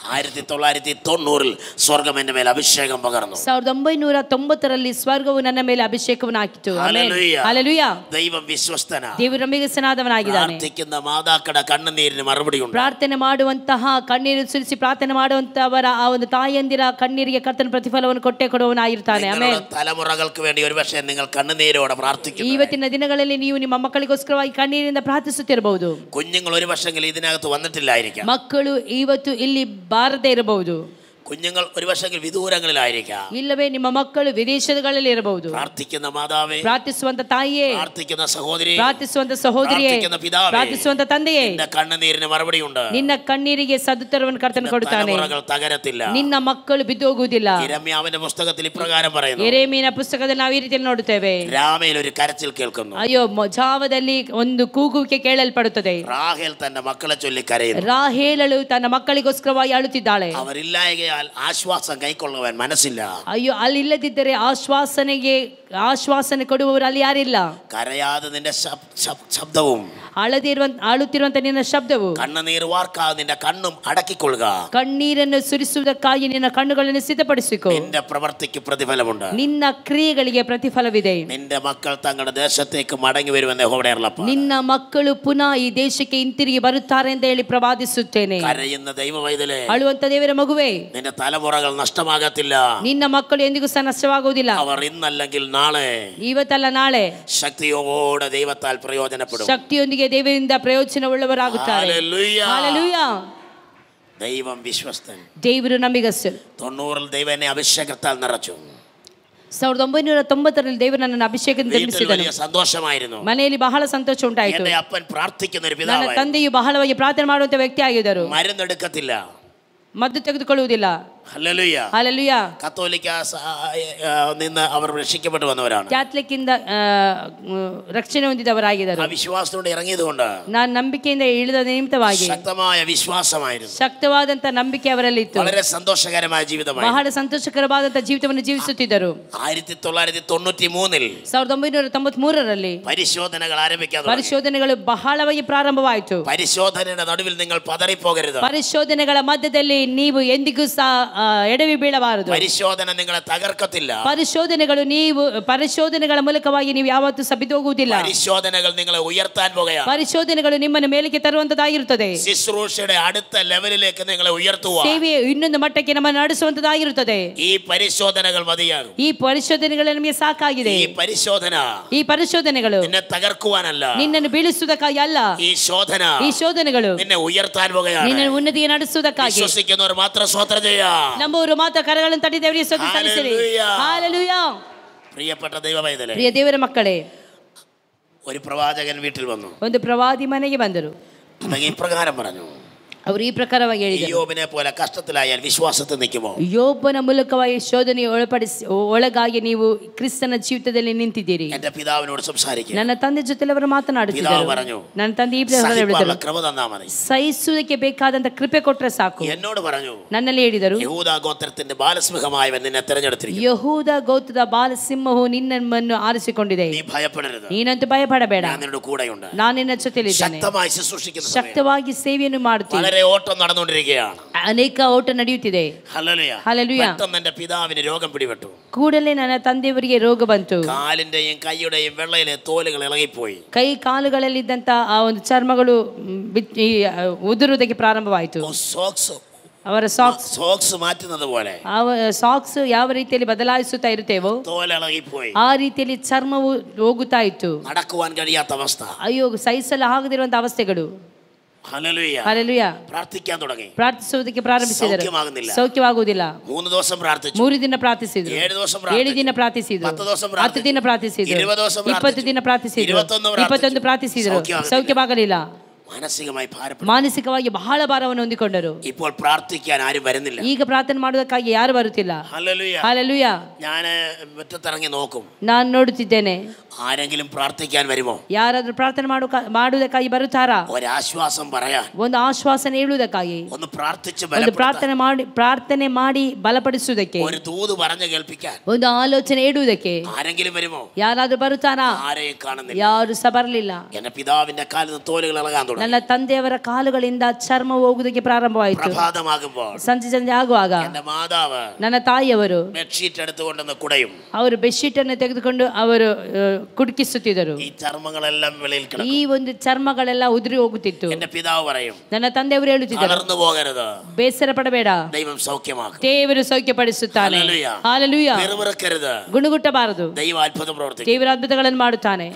[SPEAKER 1] 1990 സ്വർഗം എൻ്റെ മേൽ അഭിഷേകം പകർന്നു.
[SPEAKER 2] 1990 ಸ್ವರ್ಗವು ನನ್ನ ಮೇಲೆ ಅಭಿಷೇಕವನ್ನು ಹಾಕಿತು.
[SPEAKER 1] ഹല്ലേലൂയ.
[SPEAKER 2] ಹಲ್ಲೆಲೂಯ.
[SPEAKER 1] ദൈവം വിശ്വസ്തനാണ്.
[SPEAKER 2] ದೇವರು ನಂಬಿಗಸ್ತನಾದವನಾಗಿದ್ದಾನೆ.
[SPEAKER 1] പ്രാർത്ഥിക്കുന്ന മാതാക്കളുടെ കണ്ണുനീരിന് മറുപടിയുണ്ട്.
[SPEAKER 2] ಪ್ರಾರ್ಥನೆ ಮಾಡುವಂತಹ ಕಣ್ಣೀರು ಸುರಿಸಿ ಪ್ರಾರ್ಥನೆ ಮಾಡುವಂತವರ ಆ ಒಂದು ತಾಯಂದಿರ ಕಣ್ಣೀರಿಗೆ ಕರ್ತನ ಪ್ರತಿಫಲವನ್ನು ಕೊಟ್ಟೆ ಕೊಡುವವನಾಗಿರ್ತಾನೆ. ಆಮೆನ್.
[SPEAKER 1] തലമുറകൾക്ക് വേണ്ടി ഒരുപക്ഷേ നിങ്ങൾ കണ്ണുനീരോടെ പ്രാർത്ഥിക്കുന്നു.
[SPEAKER 2] ಇವತ್ತಿನ ದಿನಗಳಲ್ಲಿ ನೀವು ನಿಮ್ಮ ಮಕ್ಕಳಿಗೋಸ್ಕರವಾಗಿ ಕಣ್ಣೀರಿನಿಂದ ಪ್ರಾರ್ಥಿಸುತ್ತಿರಬಹುದು.
[SPEAKER 1] കുഞ്ഞുങ്ങൾ ഒരുപക്ഷെങ്കിൽ ഇതിനകത്ത് വന്നിട്ടില്ലായിരിക്കാം.
[SPEAKER 2] ಮಕ್ಕಳು ಇವತ್ತು ಇಲ್ಲಿ ಬಾರದೇ ಇರಬಹುದು.
[SPEAKER 1] കുഞ്ഞുങ്ങൾ ഒരുപക്ഷെങ്കിൽ വിദൂരങ്ങളിലായിരിക്കാം.
[SPEAKER 2] ಇಲ್ಲವೇ ನಿಮ್ಮ ಮಕ್ಕಳು ವಿದೇಶಗಳಲ್ಲಿ ಇರಬಹುದು.
[SPEAKER 1] പ്രാർത്ഥിക്കുന്ന മാതാവേ,
[SPEAKER 2] ಪ್ರಾರ್ಥಿಸುವಂತ ತಾಯಿಯೇ,
[SPEAKER 1] പ്രാർത്ഥിക്കുന്ന സഹോദരി,
[SPEAKER 2] ಪ್ರಾರ್ಥಿಸುವಂತ ಸಹೋದರಿಯೇ,
[SPEAKER 1] പ്രാർത്ഥിക്കുന്ന പിതാവേ,
[SPEAKER 2] ಪ್ರಾರ್ಥಿಸುವಂತ ತಂದೆಯೇ,
[SPEAKER 1] നിന്റെ കണ്ണുനീരിന് മറുപടിയുണ്ട്.
[SPEAKER 2] ನಿನ್ನ ಕಣ್ಣೀರಿಗೆ ಸದುತ್ತರವನ್ನು ಕರ್ತನು ಕೊಡುತ್ತಾನೆ.
[SPEAKER 1] തലമുറകൾ തകരത്തില്ല.
[SPEAKER 2] ನಿನ್ನ ಮಕ್ಕಳು ಬಿದ್ದೋಗುವುದಿಲ್ಲ.
[SPEAKER 1] യിരെമ്യാവിന്റെ പുസ്തകത്തിൽ ഇപ്രകാരം പറയുന്നു.
[SPEAKER 2] ಯೆರೆಮೀಯನ ಪುಸ್ತಕದಲ್ಲಿ ನಾವು ಈ ರೀತಿಯಲ್ಲಿ ನೋಡುತ್ತೇವೆ,
[SPEAKER 1] രാമയിൽ ഒരു കരച്ചിൽ കേൾക്കുന്നു.
[SPEAKER 2] ಅಯ್ಯೋ, ಜಾವದಲ್ಲಿ ಒಂದು ಕೂಗುವಿಕೆ ಕೇಳಲ್ಪಡುತ್ತದೆ.
[SPEAKER 1] റാഹേൽ തന്റെ മക്കളെ ചൊല്ലി കരയുന്നു.
[SPEAKER 2] ರಾಹೇಲಳು ತನ್ನ ಮಕ್ಕಳಿಗೋಸ್ಕರವಾಗಿ ಅಳುತ್ತಿದ್ದಾಳೆ.
[SPEAKER 1] അവരില്ലായകയാൽ പോയാൽ ആശ്വാസം കൈക്കൊള്ളുവാൻ മനസ്സില്ല.
[SPEAKER 2] ಅಯ್ಯೋ ಅಲ್ಲಿಲ್ಲದಿದ್ದರೆ ಆಶ್ವಾಸನೆ ಕೊಡುವವರು ಅಲ್ಲಿ ಯಾರಿಲ್ಲ.
[SPEAKER 1] കരയാതെ നിന്റെ ശബ്ദവും
[SPEAKER 2] ಆಳುತ್ತಿರುವಂತ ನಿನ್ನ ಶಬ್ದವು,
[SPEAKER 1] കണ്ണുനീർ വാർക്കാതെ നിന്റെ കണ്ണും അടക്കിക്കൊള്ളുക.
[SPEAKER 2] ಕಣ್ಣೀರನ್ನು ಸುರಿಸುವುದಕ್ಕಾಗಿ ನಿನ್ನ ಕಣ್ಣುಗಳನ್ನು ಸಿದ್ಧಪಡಿಸಿಕೊ.
[SPEAKER 1] നിന്റെ പ്രവൃത്തിക്ക് പ്രതിഫലമുണ്ട്.
[SPEAKER 2] ನಿನ್ನ ಕ್ರಿಯೆಗಳಿಗೆ ಪ್ರತಿಫಲವಿದೆ.
[SPEAKER 1] നിന്റെ മക്കൾ തങ്ങളുടെ ദേശത്തേക്ക് മടങ്ങി വരുമെന്ന് യഹോവയുടെ അരുളപ്പാട്.
[SPEAKER 2] ನಿನ್ನ ಮಕ್ಕಳು ಪುನಃ ಈ ದೇಶಕ್ಕೆ ಹಿಂತಿರುಗಿ ಬರುತ್ತಾರೆ ಅಂತ ಹೇಳಿ ಪ್ರವಾದಿಸುತ್ತೇನೆ.
[SPEAKER 1] കരയുന്ന ദൈവവൈതലേ,
[SPEAKER 2] ಅಳುವಂತ ದೇವರ ಮಗುವೇ,
[SPEAKER 1] നിന്റെ തലമുറകൾ നഷ്ടമാകത്തില്ല.
[SPEAKER 2] ನಿನ್ನ ಮಕ್ಕಳು ಎಂದಿಗೂ ಸಹ ನಷ್ಟವಾಗುವುದಿಲ್ಲ.
[SPEAKER 1] അവർ ഇന്നല്ലെങ്കിൽ നാളെ,
[SPEAKER 2] ಇವತ್ತಲ್ಲ ನಾಳೆ
[SPEAKER 1] ശക്തിയോടെ ദൈവത്താൽ പ്രയോജനപ്പെടും.
[SPEAKER 2] ಶಕ್ತಿಯೊಂದಿಗೆ ದೇವರಿಂದ ಪ್ರಯೋಜನವುಳ್ಳವರಾಗುತ್ತಾರೆ.
[SPEAKER 1] ഹല്ലേലൂയ. ദൈവം വിശ്വസ്തൻ.
[SPEAKER 2] ದೇವರು ನಂಬಿಗಸ್ತರು.
[SPEAKER 1] 90 ദൈവം എന്നെ അഭിഷേകത്താൽ നിറച്ചു.
[SPEAKER 2] 1990 ದೇವರು ನನ್ನನ್ನು ಅಭಿಷೇಕದಿಂದ ತುಂಬಿಸಿದನು.
[SPEAKER 1] ಸಂತೋಷമായിരുന്നു.
[SPEAKER 2] ಮನೆಯಲ್ಲಿ ಬಹಳ ಸಂತೋಷ ಉಂಟಾಯಿತು.
[SPEAKER 1] എന്റെ അപ്പൻ പ്രാർത്ഥിക്കുന്ന ഒരു
[SPEAKER 2] ನನ್ನ
[SPEAKER 1] പിതാവായിരുന്നു.
[SPEAKER 2] ತಂದೆಯು ಬಹಳವಾಗಿ ಪ್ರಾರ್ಥನೆ ಮಾಡುವಂತ ವ್ಯಕ್ತಿ ಆಗಿದ್ದರು.
[SPEAKER 1] മരുന്നെടുക്കത്തില്ല,
[SPEAKER 2] ಮದ್ದು ತೆಗೆದುಕೊಳ್ಳುವುದಿಲ್ಲ.
[SPEAKER 1] ഹല്ലേലൂയ.
[SPEAKER 2] ഹല്ലേലൂയ.
[SPEAKER 1] കത്തോലിക്ക നിന്ന് അവർ രക്ഷിക്കപ്പെട്ടു വന്നവരാണ്.
[SPEAKER 2] ಕ್ಯಾಥಲಿಕ್ ಇಂದ ರಕ್ಷಣೆ ಹೊಂದಿದವರಾಗಿದ್ದರು.
[SPEAKER 1] ആ വിശ്വാസത്തോടെ ഇറങ്ങിയതുകൊണ്ട്
[SPEAKER 2] ನಾನು ನಂಬಿಕೆಯಿಂದ ಇಳಿದ ನಿಮಿತ್ತವಾಗಿ
[SPEAKER 1] ശക്തമായ വിശ്വാസമായിരുന്നു.
[SPEAKER 2] ಶಕ್ತವಾದಂತ ನಂಬಿಕೆ ಅವರಲ್ಲಿತ್ತು.
[SPEAKER 1] വളരെ സന്തോഷകരമായ ജീവിതമായിരുന്നു.
[SPEAKER 2] ಬಹಳ ಸಂತೋಷಕರವಾದಂತ ಜೀವಿತವನ್ನು ಜೀವಿಸುತ್ತಿದ್ದರು.
[SPEAKER 1] 1993
[SPEAKER 2] 1993
[SPEAKER 1] പരിശോധനകൾ ആരംഭിക്കാൻ
[SPEAKER 2] ಪರಿಶೋಧನೆಗಳು ಬಹಳವಾಗಿ ಪ್ರಾರಂಭವಾಯಿತು.
[SPEAKER 1] പരിശോധനയുടെ നടുവിൽ നിങ്ങൾ പതറിപ്പോകരുത്.
[SPEAKER 2] ಪರಿಶೋಧನೆಗಳ ಮಧ್ಯದಲ್ಲಿ ನೀವು ಎಂದಿಗೂ ಸಹ ಎಡವಿ ಬೀಳಬಾರದು.
[SPEAKER 1] പരിശോധന നിങ്ങളെ തകർക്കത്തില്ല.
[SPEAKER 2] ಪರಿಶೋಧನೆಗಳ ಮೂಲಕವಾಗಿ ನೀವು ಯಾವತ್ತೂ ಸಬಿದು ಹೋಗುವುದಿಲ್ಲ.
[SPEAKER 1] പരിശോധനകൾ നിങ്ങളെ ഉയർത്താൻ പോകുകയാണ്.
[SPEAKER 2] ಪರಿಶೋಧನೆಗಳು ನಿಮ್ಮನ್ನು ಮೇಲಕ್ಕೆ ತರುವಂತದ್ದಾಗಿರುತ್ತದೆ.
[SPEAKER 1] ശുശ്രൂഷയുടെ അടുത്ത ലെവലിലേക്ക് നിങ്ങളെ ഉയർത്തുക.
[SPEAKER 2] ಸೇವೆಯ ಇನ್ನೊಂದು ಮಟ್ಟಕ್ಕೆ ನಮ್ಮನ್ನು ನಡೆಸುವಂತದ್ದಾಗಿರುತ್ತದೆ.
[SPEAKER 1] ഈ പരിശോധനകൾ മതിയാകും.
[SPEAKER 2] ಈ ಪರಿಶೋಧನೆಗಳು ನಮಗೆ ಸಾಕಾಗಿದೆ.
[SPEAKER 1] ഈ
[SPEAKER 2] ಪರಿಶೋಧನೆಗಳು
[SPEAKER 1] നിന്നെ തകർക്കുവാനല്ല,
[SPEAKER 2] ನಿನ್ನನ್ನು ಬೀಳಿಸುವುದಕ್ಕಾಗಿ ಅಲ್ಲ.
[SPEAKER 1] ഈ
[SPEAKER 2] ಶೋಧನೆಗಳು
[SPEAKER 1] നിന്നെ ഉയർത്താൻ പോകുകയാണ്.
[SPEAKER 2] ನಿನ್ನನ್ನು ಉನ್ನತಿಗೆ ನಡೆಸುವುದಕ್ಕಾಗಿ.
[SPEAKER 1] വിശ്വസിക്കുന്നവർ മാത്രം സ്വതന്ത്രം ചെയ്യാം.
[SPEAKER 2] ನಂಬುವವರು ಮಾತ್ರ ಕರಗಳನ್ನು ತಟ್ಟಿ ದೇವರಿಗೆ ಸ್ತೋತ್ರ ಸಲ್ಲಿಸಿರಿ. ಹಲ್ಲೆಲೂಯ.
[SPEAKER 1] പ്രിയപ്പെട്ട ദൈവമൈതലേ,
[SPEAKER 2] ಪ್ರಿಯ ದೇವರ ಮಕ್ಕಳೇ,
[SPEAKER 1] ഒരു പ്രവാചകൻ വീട്ടിൽ വന്നു.
[SPEAKER 2] ಒಂದು ಪ್ರವಾದಿ ಮನೆಗೆ ಬಂದರು.
[SPEAKER 1] ഈ പ്രകാരം പറഞ്ഞു,
[SPEAKER 2] ಅವರು ಈ ಪ್ರಕಾರವಾಗಿ ಹೇಳಿದರು,
[SPEAKER 1] യോബിനെ പോലെ കഷ്ടത്തിലായാൽ വിശ്വാസത്തിൽ നിൽക്കുമോ?
[SPEAKER 2] ಯೋಬನ ಮೂಲಕವಾಗಿ ಶೋಧನೆಗೆ ಒಳಗಾಗಿ ನೀವು ಕ್ರಿಸ್ತನ ಜೀವಿತದಲ್ಲಿ ನಿಂತಿದ್ದೀರಿ.
[SPEAKER 1] എന്റെ പിതാവിനോട് സംസാരിക്കുക.
[SPEAKER 2] ನನ್ನ ತಂದೆ ಜೊತೆ ಅವರು ಮಾತನಾಡುತ್ತಿದ್ದರು. ನನ್ನ ತಂದೆ ಈ
[SPEAKER 1] കൃപ തന്നാ മതി,
[SPEAKER 2] ಸಹಿಸುವುದಕ್ಕೆ ಬೇಕಾದಂತ ಕೃಪೆ ಕೊಟ್ಟರೆ ಸಾಕು.
[SPEAKER 1] എന്നോട് പറഞ്ഞു,
[SPEAKER 2] ನನ್ನಲ್ಲಿ ಹೇಳಿದರು,
[SPEAKER 1] യഹൂദ ഗോത്രത്തിന്റെ ബാലസിംഹമായവൻ നിന്നെ തിരഞ്ഞെടുത്തിരിക്കുന്നു.
[SPEAKER 2] ಯಹೂದ ಗೋತ್ರದ ಬಾಲಸಿಂಹವು ನಿನ್ನನ್ನು ಆರಿಸಿಕೊಂಡಿದೆ.
[SPEAKER 1] നീ ഭയപ്പെടരുത്,
[SPEAKER 2] ನೀನಂತೂ ಭಯಪಡಬೇಡ,
[SPEAKER 1] ഞാൻ നിന്നോട് കൂടെയുണ്ട്.
[SPEAKER 2] ನಾನು ನಿನ್ನ ಜೊತೆಯಲ್ಲಿದ್ದೇನೆ.
[SPEAKER 1] ശക്തമായി ശുശ്രൂഷിക്കുന്ന
[SPEAKER 2] ಶಕ್ತವಾಗಿ ಸೇವೆಯನ್ನು ಮಾಡುತ್ತೀನಿ.
[SPEAKER 1] ഓട്ടം നടന്നുകൊണ്ടിരിക്കുകയാണ്.
[SPEAKER 2] ಅನೇಕ ಓಟ ನಡೆಯುತ್ತಿದೆ.
[SPEAKER 1] ഹല്ലേലൂയ. പെട്ടെന്ന് എന്റെ പിതാവിന് രോഗം പിടിപെട്ടു.
[SPEAKER 2] ಕೂಡಲೇ ನನ್ನ ತಂದೆಯವರಿಗೆ ರೋಗ ಬಂತು.
[SPEAKER 1] കാലിന്റെയും കൈയുടെയും വെള്ളയിലെ തോലുകൾ ഇളകിപ്പോയി.
[SPEAKER 2] ಕೈ ಕಾಲುಗಳಲ್ಲಿದ್ದಂತ ಆ ಒಂದು ಚರ್ಮಗಳು ಉದುರುವುದಕ್ಕೆ ಪ್ರಾರಂಭವಾಯಿತು. ಅವರ
[SPEAKER 1] സോക്സ് മാറ്റുന്നത് പോലെ
[SPEAKER 2] ಸಾಕ್ಸ್ ಯಾವ ರೀತಿಯಲ್ಲಿ ಬದಲಾಯಿಸುತ್ತಾ ಇರುತ್ತೇವೋ
[SPEAKER 1] തോലിളകിപ്പോയി.
[SPEAKER 2] ಆ ರೀತಿಯಲ್ಲಿ ಚರ್ಮವು ಹೋಗುತ್ತಾ ಇತ್ತು.
[SPEAKER 1] നടക്കുവാൻ കഴിയാത്ത അവസ്ഥ.
[SPEAKER 2] ಅಯ್ಯೋ, ಸಹಿಸಲು ಆಗದಿರುವಂತಹ ಅವಸ್ಥೆಗಳು.
[SPEAKER 1] ഹല്ലേലൂയ. പ്രാർത്ഥിക്കാൻ തുടങ്ങി.
[SPEAKER 2] ಪ್ರಾರ್ಥಿಸುವುದಕ್ಕೆ ಪ್ರಾರಂಭಿಸಿದರು. ಸೌಖ್ಯವಾಗುವುದಿಲ್ಲ.
[SPEAKER 1] 3 ദിവസം പ്രാർത്ഥിച്ചു.
[SPEAKER 2] 3 ದಿನ ಪ್ರಾರ್ಥಿಸಿದರು.
[SPEAKER 1] 7
[SPEAKER 2] ದಿನ ಪ್ರಾರ್ಥಿಸಿದರು.
[SPEAKER 1] 10
[SPEAKER 2] ದಿನ ಪ್ರಾರ್ಥಿಸಿದರು.
[SPEAKER 1] 20
[SPEAKER 2] ದಿನ ಪ್ರಾರ್ಥಿಸಿದರು. 21 ಪ್ರಾರ್ಥಿಸಿದರು. ಸೌಖ್ಯವಾಗಲಿಲ್ಲ. ಮಾನಸಿಕವಾಗಿ ಬಹಳ ಭಾರವನ್ನು ಹೊಂದಿಕೊಂಡರು.
[SPEAKER 1] ഇപ്പോൾ പ്രാർത്ഥിക്കാൻ ആരും വരുന്നില്ല.
[SPEAKER 2] ಈಗ ಪ್ರಾರ್ಥನೆ ಮಾಡುವುದಕ್ಕಾಗಿ ಯಾರು ಬರುತ್ತಿಲ್ಲ. ಹಲ್ಲೆಲೂಯ.
[SPEAKER 1] ഞാൻ മുറ്റത്തിറങ്ങി നോക്കും.
[SPEAKER 2] ನಾನು ನೋಡುತ್ತಿದ್ದೇನೆ,
[SPEAKER 1] ആരെങ്കിലും പ്രാർത്ഥിക്കാൻ വരുമോ?
[SPEAKER 2] ಯಾರಾದರೂ ಪ್ರಾರ್ಥನೆ ಮಾಡುವುದಕ್ಕಾಗಿ ಬರುತ್ತಾರಾ?
[SPEAKER 1] ഒരു ആശ്വാസം പറയാൻ,
[SPEAKER 2] ಒಂದು ಆಶ್ವಾಸನೆ ಹೇಳುವುದಕ್ಕಾಗಿ,
[SPEAKER 1] ഒന്ന് പ്രാർത്ഥിച്ച്
[SPEAKER 2] ಪ್ರಾರ್ಥನೆ ಮಾಡಿ ಬಲಪಡಿಸುವುದಕ್ಕೆ,
[SPEAKER 1] ഒരു ദൂത് പറഞ്ഞു കേൾപ്പിക്കാൻ,
[SPEAKER 2] ಒಂದು ಆಲೋಚನೆ ಹೇಳುವುದಕ್ಕೆ
[SPEAKER 1] ആരെങ്കിലും വരുമോ?
[SPEAKER 2] ಯಾರಾದರೂ ಬರುತ್ತಾರಾ?
[SPEAKER 1] ആരെയും കാണുന്നില്ല.
[SPEAKER 2] ಯಾರು ಸಹ ಬರಲಿಲ್ಲ.
[SPEAKER 1] എന്റെ പിതാവിന്റെ കാലിൽ നിന്ന് തോലുകൾ ഇളകാൻ തുടങ്ങി.
[SPEAKER 2] ನನ್ನ ತಂದೆಯವರ ಕಾಲುಗಳಿಂದ ಚರ್ಮ ಹೋಗುವುದಕ್ಕೆ ಪ್ರಾರಂಭವಾಯಿತು.
[SPEAKER 1] പ്രഭാതമാകുമ്പോൾ
[SPEAKER 2] ಸಂಜೆ ಆಗುವಾಗ
[SPEAKER 1] എന്റെ മാതാവ്
[SPEAKER 2] ನನ್ನ ತಾಯಿಯವರು
[SPEAKER 1] ബെഡ്ഷീറ്റ് എടുത്തുകൊണ്ടെന്ന് കുടയും.
[SPEAKER 2] ಅವರು ಬೆಡ್ಶೀಟ್ ಅನ್ನು ತೆಗೆದುಕೊಂಡು ಅವರು ಕುಡುಕಿಸುತ್ತಿದ್ದರು.
[SPEAKER 1] ഈ ചർമ്മങ്ങളെല്ലാം വെളിയിൽ കിടക്കും.
[SPEAKER 2] ಈ ಒಂದು ಚರ್ಮಗಳೆಲ್ಲ ಉದುರಿ ಹೋಗುತ್ತಿತ್ತು.
[SPEAKER 1] എന്റെ പിതാവ് പറയും,
[SPEAKER 2] ನನ್ನ ತಂದೆಯವರು ಹೇಳುತ್ತಿದ್ದರು,
[SPEAKER 1] തളർന്നു പോകരുത്,
[SPEAKER 2] ಬೇಸರ ಪಡಬೇಡ,
[SPEAKER 1] ദൈവം സൗഖ്യമാക്കും,
[SPEAKER 2] ದೇವರು ಸೌಖ್ಯಪಡಿಸುತ್ತಾನೆ. ಹಲ್ಲೆಲೂಯ.
[SPEAKER 1] പിറുപിറുക്കരുത്,
[SPEAKER 2] ಗುಣಗುಟ್ಟಬಾರದು,
[SPEAKER 1] ദൈവം അത്ഭുതം പ്രവർത്തിക്കും,
[SPEAKER 2] ದೇವರ ಅದ್ಭುತಗಳನ್ನು ಮಾಡುತ್ತಾನೆ.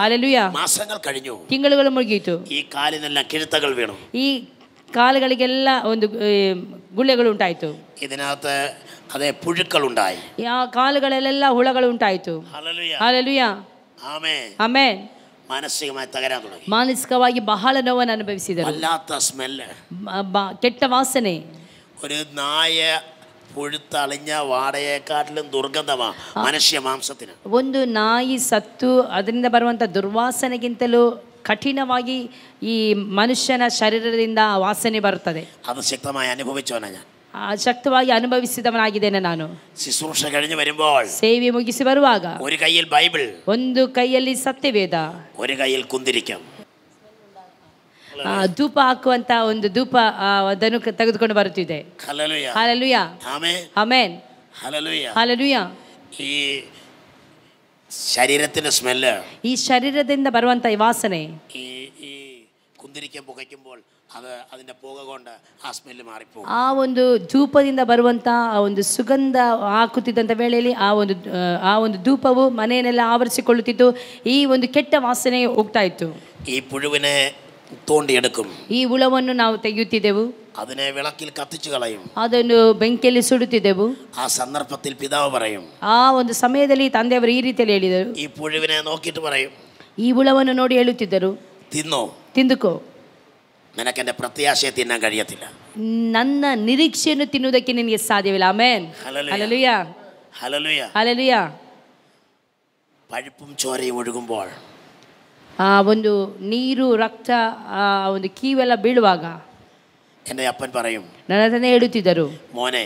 [SPEAKER 2] ಹಲ್ಲೆಲೂಯ.
[SPEAKER 1] മാസങ്ങൾ കഴിഞ്ഞു,
[SPEAKER 2] ತಿಂಗಳುಗಳು ಮುಗಿಯಿತು.
[SPEAKER 1] ഈ കാലിനെല്ലാം കിഴുത്തകൾ വീണു.
[SPEAKER 2] ಈ ಕಾಲುಗಳಿಗೆಲ್ಲ ಒಂದು ಗುಳ್ಳೆಗಳು ಉಂಟಾಯಿತು.
[SPEAKER 1] ഇതിനകത്ത് അതെ പുഴുക്കൾ ഉണ്ടായി.
[SPEAKER 2] ಆ ಕಾಲುಗಳಲ್ಲೆಲ್ಲ ಹುಳಗಳು ಉಂಟಾಯಿತು. ಹಲ್ಲೆಲೂಯ. ಆಮೆನ್.
[SPEAKER 1] മാനസികമായി തകരാൻ തുടങ്ങി.
[SPEAKER 2] ಮಾನಸಿಕವಾಗಿ ಬಹಳ ನೋವನ್ನು ಅನುಭವಿಸಿದರು.
[SPEAKER 1] വല്ലാത്ത സ്മെല്ല്,
[SPEAKER 2] ಕೆಟ್ಟ ವಾಸನೆ.
[SPEAKER 1] ഒരു നായ പുഴുത്തളിഞ്ഞ വാടയെക്കാട്ടിലും ദുർഗന്ധമാ മനുഷ്യ മാംസത്തിന്.
[SPEAKER 2] ಒಂದು ನಾಯಿ ಸತ್ತು ಅದರಿಂದ ಬರುವಂತ ದುರ್ವಾಸನೆಗಿಂತಲೂ ಕಠಿಣವಾಗಿ ಈ ಮನುಷ್ಯನ ಶರೀರದಿಂದ ವಾಸನೆ ಬರುತ್ತದೆ.
[SPEAKER 1] അത് ശക്തമായി അനുഭവിച്ചവനാ ഞാൻ.
[SPEAKER 2] ಶಕ್ತವಾಗಿ ಅನುಭವಿಸಿದವನಾಗಿದ್ದೇನೆ ನಾನು.
[SPEAKER 1] ശുശ്രൂഷ കഴിഞ്ഞു വരുമ്പോൾ
[SPEAKER 2] ಸೇವೆ ಮುಗಿಸಿ ಬರುವಾಗ
[SPEAKER 1] ഒരു കയ്യിൽ ബൈബിൾ,
[SPEAKER 2] ಒಂದು ಕೈಯಲ್ಲಿ ಸತ್ಯವೇದ,
[SPEAKER 1] ഒരു കയ്യിൽ കുന്തിരിക്കം,
[SPEAKER 2] ಧೂಪ ಹಾಕುವಂತ ಒಂದು ಧೂಪ ಅದನ್ನು ತೆಗೆದುಕೊಂಡು ಬರುತ್ತಿದೆ.
[SPEAKER 1] ഹല്ലേലൂയ,
[SPEAKER 2] ಹಲ್ಲೆಲೂಯ,
[SPEAKER 1] ആമേൻ,
[SPEAKER 2] ಆಮೆನ್,
[SPEAKER 1] ഹല്ലേലൂയ.
[SPEAKER 2] ಹಲ್ಲೆಲೂಯ.
[SPEAKER 1] ഈ ശരീരത്തിന്റെ സ്മെല്ല്,
[SPEAKER 2] ಈ ಶರೀರದಿಂದ ಬರುವಂತ ಈ ವಾಸನೆ,
[SPEAKER 1] ഈ ഈ കുന്തിരിക്കം പുകയ്ക്കുമ്പോൾ അത് അതിന്റെ പുക കൊണ്ട് ആ സ്മെല്ല് മാറിപ്പോകും.
[SPEAKER 2] ಆ ಒಂದು ಧೂಪದಿಂದ ಬರುವಂತ ಆ ಒಂದು ಸುಗಂಧ ಹಾಕುತ್ತಿದ್ದಂಥ ವೇಳೆಯಲ್ಲಿ ಆ ಒಂದು ಧೂಪವು ಮನೆಯನ್ನೆಲ್ಲ ಆವರಿಸಿಕೊಳ್ಳುತ್ತಿತ್ತು. ಈ ಒಂದು ಕೆಟ್ಟ ವಾಸನೆ ಹೋಗ್ತಾ ಇತ್ತು.
[SPEAKER 1] ഈ പുഴുവിനെ തോണ്ടിയെടുക്കും,
[SPEAKER 2] ಈ ಹುಳವನ್ನು ನಾವು ತೆಗೆಯುತ್ತಿದ್ದೆವು,
[SPEAKER 1] അതിനെ വിളക്കിൽ കത്തിച്ചു കളയും.
[SPEAKER 2] ಅದನ್ನು ಬೆಂಕಿಯಲ್ಲಿ ಸುಡುತ್ತಿದ್ದೆವು.
[SPEAKER 1] ആ സന്ദർഭത്തിൽ പിതാവ് പറയും,
[SPEAKER 2] ಆ ಒಂದು ಸಮಯದಲ್ಲಿ ತಂದೆಯವರು ಈ ರೀತಿಯಲ್ಲಿ ಹೇಳಿದರು.
[SPEAKER 1] ഈ പുഴുവിനെ നോക്കിയിട്ട് പറയും,
[SPEAKER 2] ಈ ಹುಳವನ್ನು ನೋಡಿ ಹೇಳುತ್ತಿದ್ದರು,
[SPEAKER 1] തിന്നോ,
[SPEAKER 2] ತಿಂದುಕೋ,
[SPEAKER 1] നിനക്ക് എൻ്റെ പ്രത്യാശയെ തിന്നാൻ കഴിയത്തില്ല.
[SPEAKER 2] ನನ್ನ ನಿರೀಕ್ಷೆಯನ್ನು ತಿನ್ನುವುದಕ್ಕೆ ನಿನಗೆ ಸಾಧ್ಯವಿಲ್ಲ. Amen, hallelujah,
[SPEAKER 1] hallelujah.
[SPEAKER 2] ಹಲ್ಲೆಲೂಯ.
[SPEAKER 1] പഴുപ്പും ചോരയും ഒഴുകുമ്പോൾ
[SPEAKER 2] ಆ ಒಂದು ನೀರು, ರಕ್ತ, ಆ ಒಂದು ಕೀವೆಲ್ಲ ಬೀಳುವಾಗ
[SPEAKER 1] എൻ്റെ അപ്പൻ പറയും,
[SPEAKER 2] ನನ್ನ ತಂದೆ ಹೇಳುತ್ತಿದ್ದರು,
[SPEAKER 1] മോനെ,